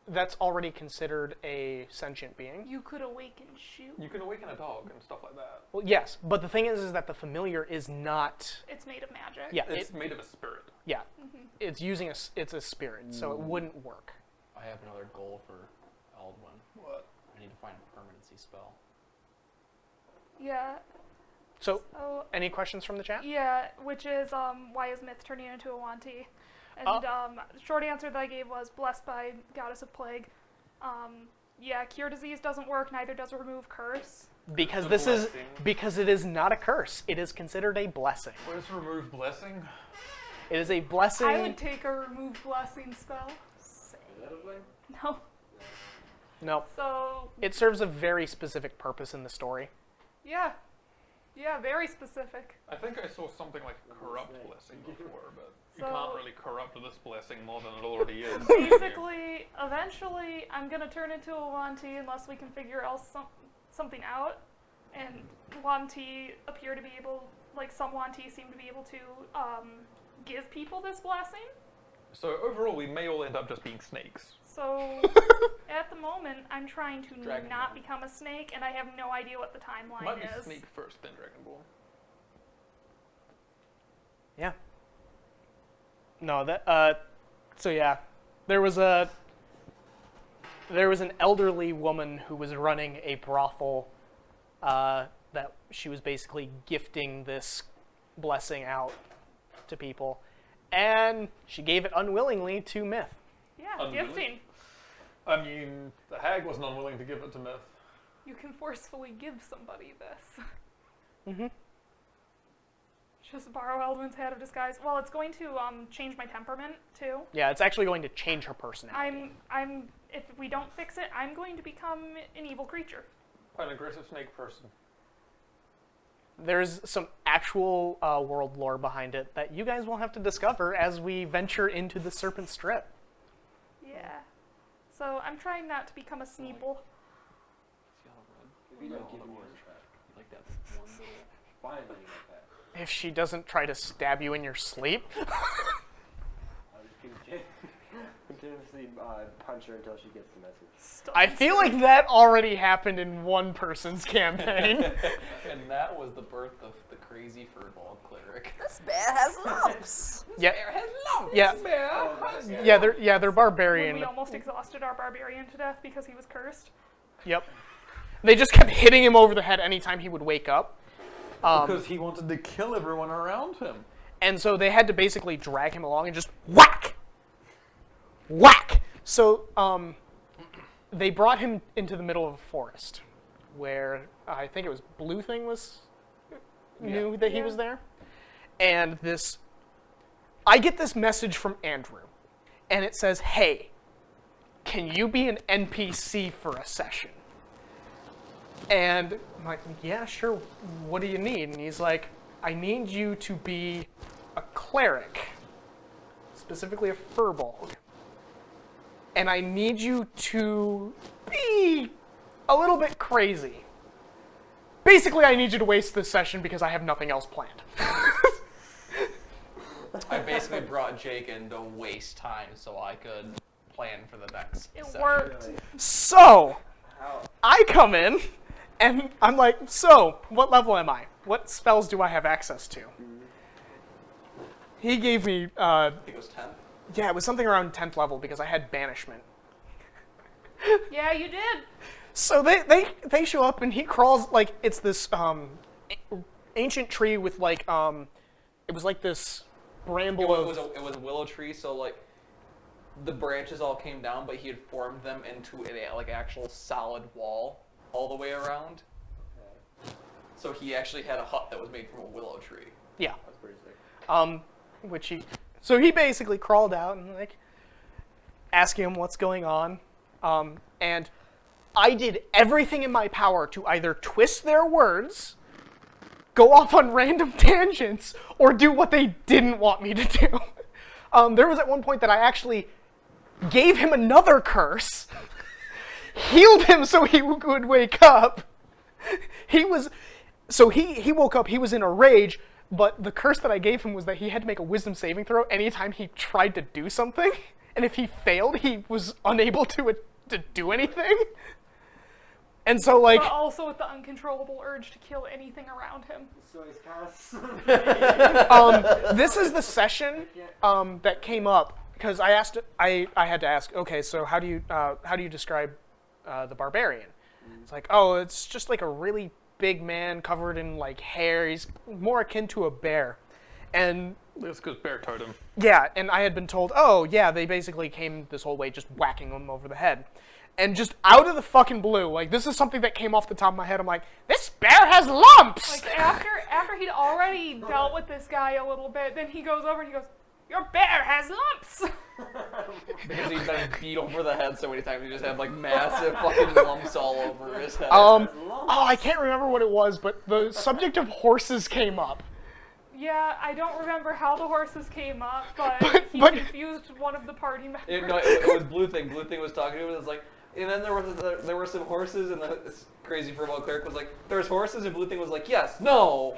[SPEAKER 2] that's already considered a sentient being.
[SPEAKER 1] You could awaken shoot.
[SPEAKER 5] You can awaken a dog and stuff like that.
[SPEAKER 2] Well, yes, but the thing is that the familiar is not.
[SPEAKER 1] It's made of magic.
[SPEAKER 2] Yeah,
[SPEAKER 5] It's made of a spirit.
[SPEAKER 2] yeah, it's using it's a spirit, so it wouldn't work.
[SPEAKER 3] I have another goal for Aldwin.
[SPEAKER 5] What?
[SPEAKER 3] I need to find a permanency spell.
[SPEAKER 1] Yeah.
[SPEAKER 2] So,
[SPEAKER 1] Oh,
[SPEAKER 2] any questions from the chat?
[SPEAKER 1] yeah. Which is why is Myth turning into a Wanti? And the short answer that I gave was blessed by Goddess of Plague. Yeah, cure disease doesn't work. Neither does remove curse.
[SPEAKER 2] Because
[SPEAKER 5] A
[SPEAKER 2] this is
[SPEAKER 5] blessing.
[SPEAKER 2] because it is not a curse. It is considered a blessing.
[SPEAKER 5] What is remove blessing?
[SPEAKER 2] It is a blessing.
[SPEAKER 1] I would take a remove blessing spell. No.
[SPEAKER 2] No,
[SPEAKER 1] So
[SPEAKER 2] it serves a very specific purpose in the story.
[SPEAKER 1] yeah, yeah, very specific.
[SPEAKER 5] I think I saw something like corrupt blessing before, but you
[SPEAKER 1] So-
[SPEAKER 5] can't really corrupt this blessing more than it already is.
[SPEAKER 1] Basically, eventually, I'm gonna turn into a Wanti unless we can figure else something out. And Wanti appear to be able, like some Wanti seem to be able to give people this blessing.
[SPEAKER 5] So overall, we may all end up just being snakes.
[SPEAKER 1] So at the moment, I'm trying to
[SPEAKER 3] Dragonborn.
[SPEAKER 1] not become a snake, and I have no idea what the timeline
[SPEAKER 5] Might be
[SPEAKER 1] is.
[SPEAKER 5] snake first, then dragonborn.
[SPEAKER 2] Yeah. No, that so yeah. There was an elderly woman who was running a brothel that she was basically gifting this blessing out to people, and she gave it unwillingly to Myth.
[SPEAKER 1] Yeah,
[SPEAKER 5] Unwilling?
[SPEAKER 1] gifting.
[SPEAKER 5] I mean, the hag wasn't unwilling to give it to Myth.
[SPEAKER 1] You can forcefully give somebody this.
[SPEAKER 2] Mhm.
[SPEAKER 1] Just borrow Eldwin's Hat of Disguise. Well, it's going to change my temperament too.
[SPEAKER 2] Yeah, it's actually going to change her personality.
[SPEAKER 1] If we don't fix it, I'm going to become an evil creature.
[SPEAKER 5] Quite an aggressive snake person.
[SPEAKER 2] there's some actual world lore behind it that you guys will have to discover as we venture into the Serpent Strip.
[SPEAKER 1] Yeah. So I'm trying not to become a Sneeple.
[SPEAKER 2] If she doesn't try to stab you in your sleep.
[SPEAKER 6] I'll just continuously punch her until she gets the message.
[SPEAKER 2] I feel like that already happened in one person's campaign.
[SPEAKER 3] And that was the birth of the crazy furball cleric.
[SPEAKER 4] This bear has lumps.
[SPEAKER 2] Yeah.
[SPEAKER 3] Has lumps.
[SPEAKER 2] Yeah. They're
[SPEAKER 1] When
[SPEAKER 2] barbarian.
[SPEAKER 1] we almost exhausted our barbarian to death because he was cursed.
[SPEAKER 2] Yep. They just kept hitting him over the head anytime he would wake up.
[SPEAKER 8] Because he wanted to kill everyone around him.
[SPEAKER 2] And so they had to basically drag him along and just whack! Whack! So they brought him into the middle of a forest where I think it was Blue Thing knew that he was there. And I get this message from Andrew. And it says, hey, can you be an NPC for a session? And I'm like, yeah, sure, what do you need? And he's like, I need you to be a cleric, specifically a furbolg. And I need you to be a little bit crazy. Basically, I need you to waste this session because I have nothing else planned.
[SPEAKER 3] I basically brought Jake in to waste time so I could plan for the next
[SPEAKER 1] It
[SPEAKER 3] session.
[SPEAKER 1] worked.
[SPEAKER 2] So, I come in, and I'm like, so, what level am I? What spells do I have access to? He gave me,
[SPEAKER 3] I think it was 10.
[SPEAKER 2] yeah, it was something around 10th level because I had banishment.
[SPEAKER 1] Yeah, you did.
[SPEAKER 2] So they show up and he crawls, like, it's this ancient tree with, like, it was like this bramble
[SPEAKER 3] It was a willow tree, so like the branches all came down, but he had formed them into a like actual solid wall all the way around. So he actually had a hut that was made from a willow tree.
[SPEAKER 2] Yeah.
[SPEAKER 6] That's pretty sick.
[SPEAKER 2] So he basically crawled out and like asking him what's going on, and I did everything in my power to either twist their words, go off on random tangents, or do what they didn't want me to do. There was at one point that I actually gave him another curse, healed him so he would wake up. He woke up, he was in a rage, but the curse that I gave him was that he had to make a wisdom saving throw anytime he tried to do something, and if he failed, he was unable to do anything. And so, like...
[SPEAKER 1] But also with the uncontrollable urge to kill anything around him.
[SPEAKER 6] So he's
[SPEAKER 2] this is the session that came up, because I had to ask, okay, so how do you describe the barbarian? It's like, oh, it's just like a really big man covered in like hair. He's more akin to a bear. And
[SPEAKER 5] That's because Bear totem.
[SPEAKER 2] yeah, and I had been told, oh yeah, they basically came this whole way just whacking him over the head. And just out of the fucking blue, like this is something that came off the top of my head. I'm like, this bear has lumps!
[SPEAKER 1] Like after he'd already dealt with this guy a little bit, then he goes over and he goes, your bear has lumps!
[SPEAKER 3] Because he'd been beat over the head so many times, he just had like massive fucking lumps all over his head.
[SPEAKER 2] Oh, I can't remember what it was, but the subject of horses came up.
[SPEAKER 1] Yeah, I don't remember how the horses came up, but he
[SPEAKER 2] but-
[SPEAKER 1] confused one of the party members.
[SPEAKER 3] It was Blue Thing. Blue Thing was talking to him, and it was like, and then there were some horses, and this crazy furball cleric was like, "There's horses," and Blue Thing was like, "Yes, no."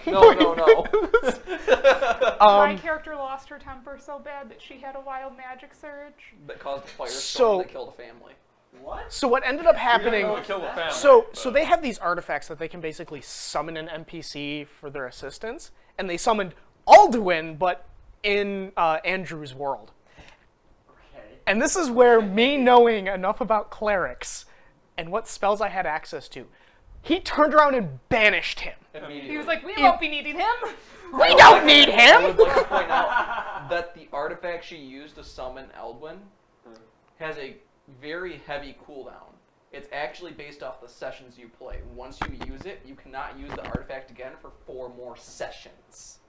[SPEAKER 1] My character lost her temper so bad that she had a wild magic surge.
[SPEAKER 3] That caused a firestorm
[SPEAKER 2] So-
[SPEAKER 3] that killed a family.
[SPEAKER 2] So what ended up happening...
[SPEAKER 5] Kill the family,
[SPEAKER 2] So they have these artifacts that they can basically summon an NPC for their assistance, and they summoned Alduin, but in Andrew's world.
[SPEAKER 6] Okay.
[SPEAKER 2] And this is where me knowing enough about clerics and what spells I had access to, he turned around and banished him.
[SPEAKER 1] He was like, we won't be needing him.
[SPEAKER 2] We don't need
[SPEAKER 3] I
[SPEAKER 2] him!
[SPEAKER 3] would like to point out that the artifact she used to summon Eldwin has a very heavy cooldown. It's actually based off the sessions you play. Once you use it, you cannot use the artifact again for 4 more sessions.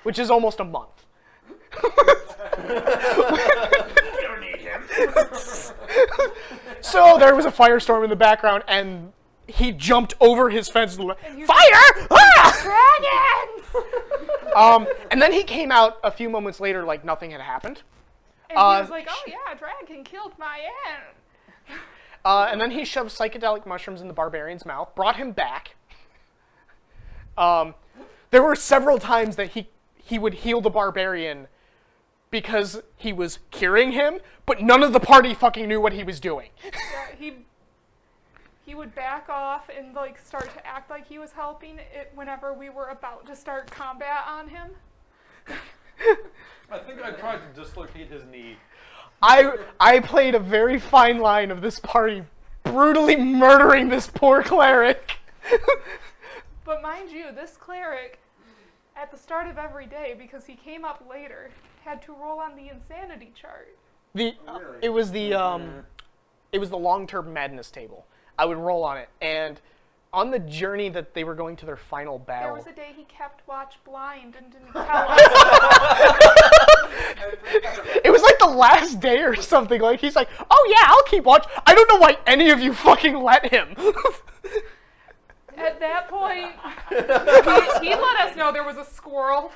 [SPEAKER 2] Which is almost a month. So there was a firestorm in the background, and he jumped over his fence.
[SPEAKER 1] And he was
[SPEAKER 2] Fire! Ah!
[SPEAKER 1] Dragons!
[SPEAKER 2] And then he came out a few moments later like nothing had happened.
[SPEAKER 1] And he was like, oh yeah, a dragon killed my aunt.
[SPEAKER 2] And then he shoved psychedelic mushrooms in the barbarian's mouth, brought him back. There were several times that he would heal the barbarian because he was curing him, but none of the party fucking knew what he was doing.
[SPEAKER 1] Yeah, he would back off and like start to act like he was helping it whenever we were about to start combat on him.
[SPEAKER 8] I think I tried to dislocate his knee.
[SPEAKER 2] I played a very fine line of this party brutally murdering this poor cleric.
[SPEAKER 1] But mind you, this cleric, at the start of every day, because he came up later, had to roll on the insanity chart.
[SPEAKER 2] It was the long-term madness table. I would roll on it, and on the journey that they were going to their final battle.
[SPEAKER 1] There was a day he kept watch blind and didn't tell us.
[SPEAKER 2] It was like the last day or something. Like he's like, "Oh yeah, I'll keep watch." I don't know why any of you fucking let him.
[SPEAKER 1] At that point, he let us know there was a squirrel.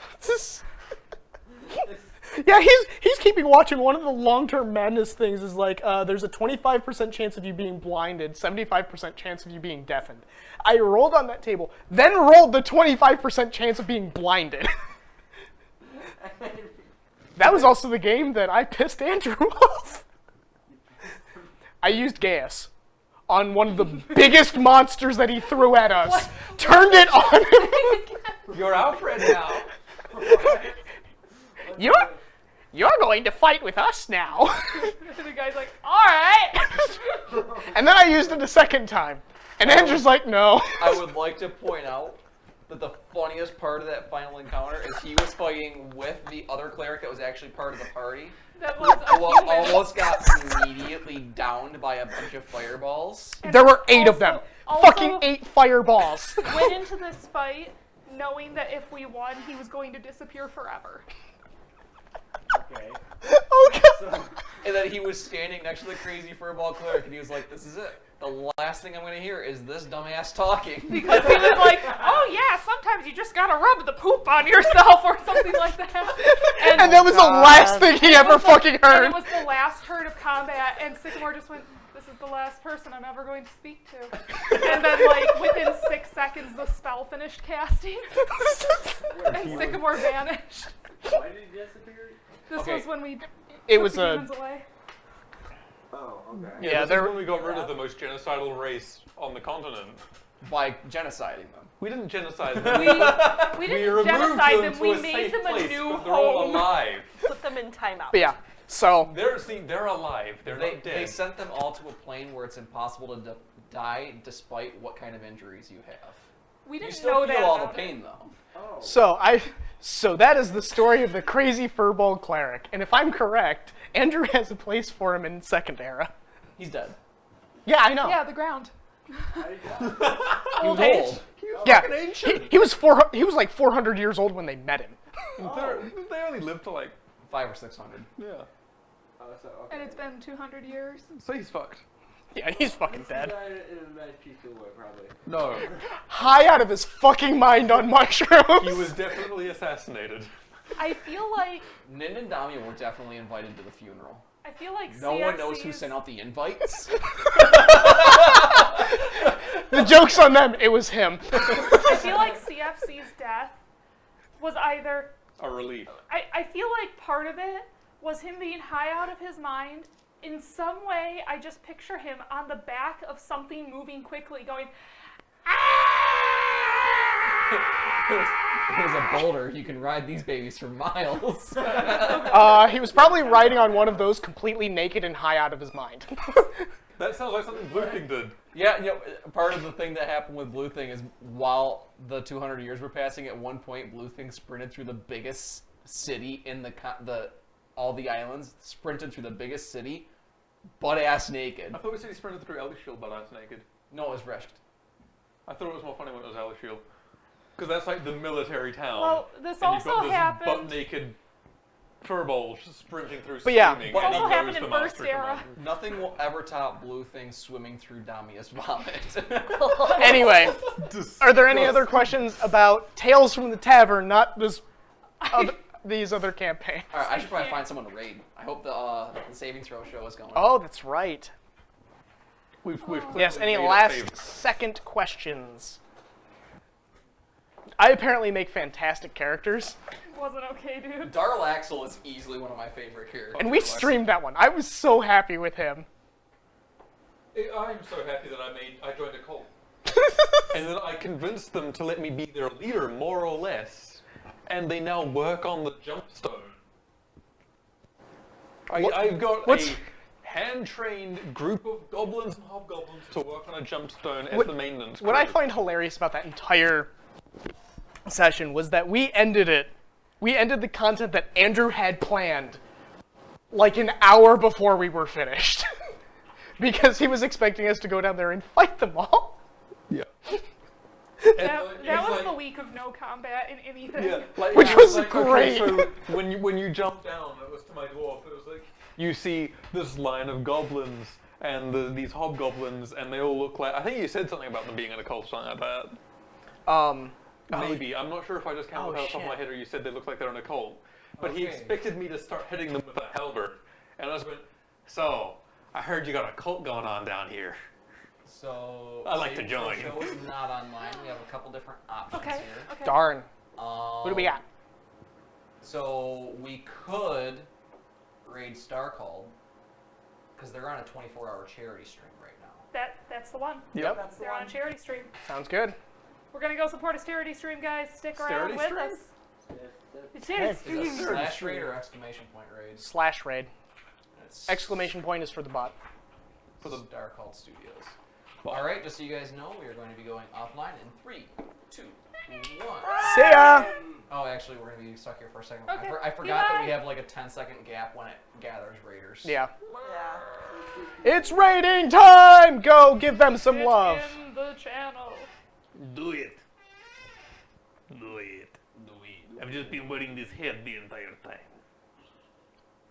[SPEAKER 2] Yeah, he's keeping watch, and one of the long-term madness things is like, there's a 25% chance of you being blinded, 75% chance of you being deafened. I rolled on that table, then rolled the 25% chance of being blinded. That was also the game that I pissed Andrew off. I used gas on one of the biggest monsters that he threw at us. Turned it on him.
[SPEAKER 5] You're Alfred now.
[SPEAKER 2] You're going to fight with us now.
[SPEAKER 1] The guy's like, all right.
[SPEAKER 2] And then I used it a second time. And Andrew's like, no.
[SPEAKER 3] I would like to point out that the funniest part of that final encounter is he was fighting with the other cleric that was actually part of the party.
[SPEAKER 1] That was a
[SPEAKER 3] Well,
[SPEAKER 1] human.
[SPEAKER 3] almost got immediately downed by a bunch of fireballs.
[SPEAKER 2] There were 8 of them.
[SPEAKER 1] Also-
[SPEAKER 2] Fucking 8 fireballs.
[SPEAKER 1] Went into this fight knowing that if we won, he was going to disappear forever.
[SPEAKER 6] Okay.
[SPEAKER 2] Okay.
[SPEAKER 3] And then he was standing next to the crazy furball cleric, and he was like, "This is it. The last thing I'm going to hear is this dumbass talking."
[SPEAKER 1] Because he was like, oh yeah, sometimes you just gotta rub the poop on yourself or something like that.
[SPEAKER 2] And that was the last thing he ever fucking
[SPEAKER 1] And
[SPEAKER 2] heard.
[SPEAKER 1] it was the last turn of combat, and Sycamore just went, this is the last person I'm ever going to speak to. And then, like, within 6 seconds, the spell finished casting. And Sycamore vanished.
[SPEAKER 6] Why did he disappear?
[SPEAKER 1] This
[SPEAKER 3] Okay.
[SPEAKER 1] was when we
[SPEAKER 2] It
[SPEAKER 1] took
[SPEAKER 2] was
[SPEAKER 1] the
[SPEAKER 2] a-
[SPEAKER 1] humans away.
[SPEAKER 6] Oh, okay.
[SPEAKER 2] Yeah,
[SPEAKER 5] this
[SPEAKER 2] there-
[SPEAKER 5] is when we got rid of the most genocidal race on the continent.
[SPEAKER 3] By genociding them.
[SPEAKER 5] We didn't genocide them.
[SPEAKER 1] We didn't
[SPEAKER 5] removed
[SPEAKER 1] genocide
[SPEAKER 5] them
[SPEAKER 1] them,
[SPEAKER 5] to
[SPEAKER 1] we
[SPEAKER 5] a
[SPEAKER 1] made
[SPEAKER 5] safe
[SPEAKER 1] them a
[SPEAKER 5] place,
[SPEAKER 1] new
[SPEAKER 5] but they're all
[SPEAKER 1] home.
[SPEAKER 5] alive.
[SPEAKER 4] Put them in timeout.
[SPEAKER 2] But yeah, so
[SPEAKER 5] They're alive. They're
[SPEAKER 3] They
[SPEAKER 5] not dead.
[SPEAKER 3] sent them all to a plane where it's impossible to die despite what kind of injuries you have.
[SPEAKER 1] We
[SPEAKER 3] You
[SPEAKER 1] didn't
[SPEAKER 3] still
[SPEAKER 1] know
[SPEAKER 3] feel
[SPEAKER 1] that
[SPEAKER 3] all the
[SPEAKER 1] about it.
[SPEAKER 3] pain, though.
[SPEAKER 6] Oh.
[SPEAKER 2] so that is the story of the crazy furball cleric. And if I'm correct, Andrew has a place for him in Second Era.
[SPEAKER 3] He's dead.
[SPEAKER 2] Yeah, I know.
[SPEAKER 1] Yeah, the ground.
[SPEAKER 6] How did he die?
[SPEAKER 1] Old
[SPEAKER 3] He was
[SPEAKER 1] age.
[SPEAKER 3] old.
[SPEAKER 2] Yeah,
[SPEAKER 5] fucking ancient.
[SPEAKER 2] he was like 400 years old when they met him.
[SPEAKER 5] They only lived to like
[SPEAKER 3] 500 or 600.
[SPEAKER 5] yeah.
[SPEAKER 6] Oh, so, okay.
[SPEAKER 1] And it's been 200 years.
[SPEAKER 5] So he's fucked.
[SPEAKER 2] Yeah, he's fucking
[SPEAKER 6] He
[SPEAKER 2] dead.
[SPEAKER 6] died in a nice peaceful way, probably.
[SPEAKER 5] No,
[SPEAKER 2] High out of his fucking mind on mushrooms.
[SPEAKER 5] he was definitely assassinated.
[SPEAKER 1] I feel like
[SPEAKER 3] Nin and Dami were definitely invited to the funeral.
[SPEAKER 1] I feel like
[SPEAKER 3] No one knows who
[SPEAKER 1] CFCs
[SPEAKER 3] sent out the invites.
[SPEAKER 2] The joke's on them. It was him.
[SPEAKER 1] I feel like CFC's death was either
[SPEAKER 5] A relief.
[SPEAKER 1] I feel like part of it was him being high out of his mind. In some way, I just picture him on the back of something moving quickly, going,
[SPEAKER 3] It was a boulder. You can ride these babies for miles.
[SPEAKER 2] He was probably riding on one of those completely naked and high out of his mind.
[SPEAKER 5] That sounds like something Blue Thing did.
[SPEAKER 3] Yeah, part of the thing that happened with Blue Thing is while the 200 years were passing, at one point Blue Thing sprinted through the biggest city in all the islands, sprinted through the biggest city, butt-ass naked.
[SPEAKER 5] I thought we said he sprinted through Elishil butt ass naked.
[SPEAKER 3] No, it was Resht.
[SPEAKER 5] I thought it was more funny when it was Elishil. Because that's like the military town.
[SPEAKER 1] well, this
[SPEAKER 5] and you've
[SPEAKER 1] also
[SPEAKER 5] got this
[SPEAKER 1] happened.
[SPEAKER 5] butt naked furballs sprinting through
[SPEAKER 2] But yeah.
[SPEAKER 5] screaming,
[SPEAKER 3] But
[SPEAKER 5] and he
[SPEAKER 1] also
[SPEAKER 5] knows
[SPEAKER 1] happened
[SPEAKER 5] the
[SPEAKER 1] in
[SPEAKER 5] monster
[SPEAKER 1] First Era.
[SPEAKER 5] commander.
[SPEAKER 3] Nothing will ever top blue things swimming through Damia's vomit.
[SPEAKER 2] Anyway, are there any other questions about Tales from the Tavern, not this these other campaigns?
[SPEAKER 3] All right, I should probably find someone to raid. I hope the saving throw show is going.
[SPEAKER 2] Oh, that's right.
[SPEAKER 5] We've
[SPEAKER 2] Yes,
[SPEAKER 5] clearly
[SPEAKER 2] any
[SPEAKER 5] made a
[SPEAKER 2] last
[SPEAKER 5] favor.
[SPEAKER 2] second questions? I apparently make fantastic characters,
[SPEAKER 1] Wasn't okay, dude.
[SPEAKER 3] Darl Axel is easily one of my favorite characters.
[SPEAKER 2] and we streamed that one. I was so happy with him.
[SPEAKER 5] I'm so happy that I joined a cult. And then I convinced them to let me be their leader, more or less. And they now work on the jumpstone. I've got
[SPEAKER 2] what's-
[SPEAKER 5] a hand-trained group of goblins and hobgoblins to work on a jumpstone as
[SPEAKER 2] What-
[SPEAKER 5] the maintenance
[SPEAKER 2] What I
[SPEAKER 5] crew.
[SPEAKER 2] find hilarious about that entire session was that we ended the content that Andrew had planned like an hour before we were finished. Because he was expecting us to go down there and fight them all.
[SPEAKER 5] Yeah.
[SPEAKER 1] That was the week of no combat in anything.
[SPEAKER 5] Yeah, like,
[SPEAKER 2] Which
[SPEAKER 5] it
[SPEAKER 2] was
[SPEAKER 5] like,
[SPEAKER 2] great.
[SPEAKER 5] Okay, so when you jump down, it was to my dwarf. It was like you see this line of goblins and these hobgoblins, and they all look like. I think you said something about them being in a cult, something like that. Maybe I'm not sure if I just came
[SPEAKER 2] Oh,
[SPEAKER 5] off the top of my
[SPEAKER 2] shit.
[SPEAKER 5] head or you said they look like they're in a cult. But he
[SPEAKER 3] Okay.
[SPEAKER 5] expected me to start hitting them with a halberd, and I just went. So I heard you got a cult going on down here.
[SPEAKER 3] So
[SPEAKER 5] I'd like to
[SPEAKER 3] saving throw
[SPEAKER 5] join.
[SPEAKER 3] show is not online. We have a couple different options
[SPEAKER 1] Okay.
[SPEAKER 3] here.
[SPEAKER 1] Okay.
[SPEAKER 2] Darn. Who do we
[SPEAKER 3] Um,
[SPEAKER 2] got?
[SPEAKER 3] So we could raid Starcalled because they're on a 24-hour charity stream right now.
[SPEAKER 1] That's the one.
[SPEAKER 2] Yep.
[SPEAKER 4] That's the
[SPEAKER 1] They're on a
[SPEAKER 4] one.
[SPEAKER 1] charity stream.
[SPEAKER 2] Sounds good.
[SPEAKER 1] We're gonna go support a charity stream, guys. Stick around
[SPEAKER 5] Starity
[SPEAKER 1] with
[SPEAKER 5] stream?
[SPEAKER 1] us. The charity
[SPEAKER 3] Is
[SPEAKER 1] stream.
[SPEAKER 3] it a slash raid or exclamation point raid?
[SPEAKER 2] Slash raid.
[SPEAKER 3] It's
[SPEAKER 2] Exclamation point is for the bot.
[SPEAKER 3] for the Starcalled Studios. All right, just so you guys know, we are going to be going offline in 3, 2, 1.
[SPEAKER 2] See ya!
[SPEAKER 3] Oh, actually, we're going to be stuck here for a second.
[SPEAKER 1] Okay.
[SPEAKER 3] I forgot that we
[SPEAKER 1] Bye.
[SPEAKER 3] have like a 10-second gap when it gathers raiders.
[SPEAKER 2] Yeah.
[SPEAKER 4] Yeah.
[SPEAKER 2] It's raiding time! Go give them some
[SPEAKER 1] Get
[SPEAKER 2] love.
[SPEAKER 1] in the channel.
[SPEAKER 10] Do it. Do it. I've just been wearing this head the entire time.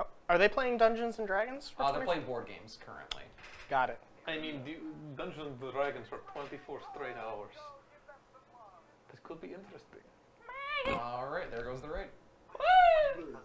[SPEAKER 2] Oh, are they playing Dungeons and Dragons? for
[SPEAKER 3] They're
[SPEAKER 2] 20?
[SPEAKER 3] playing board games currently.
[SPEAKER 2] Got it.
[SPEAKER 5] I mean, Dungeons and Dragons for 24 straight hours. This could be interesting.
[SPEAKER 3] All right, there goes the raid.
[SPEAKER 1] Woo!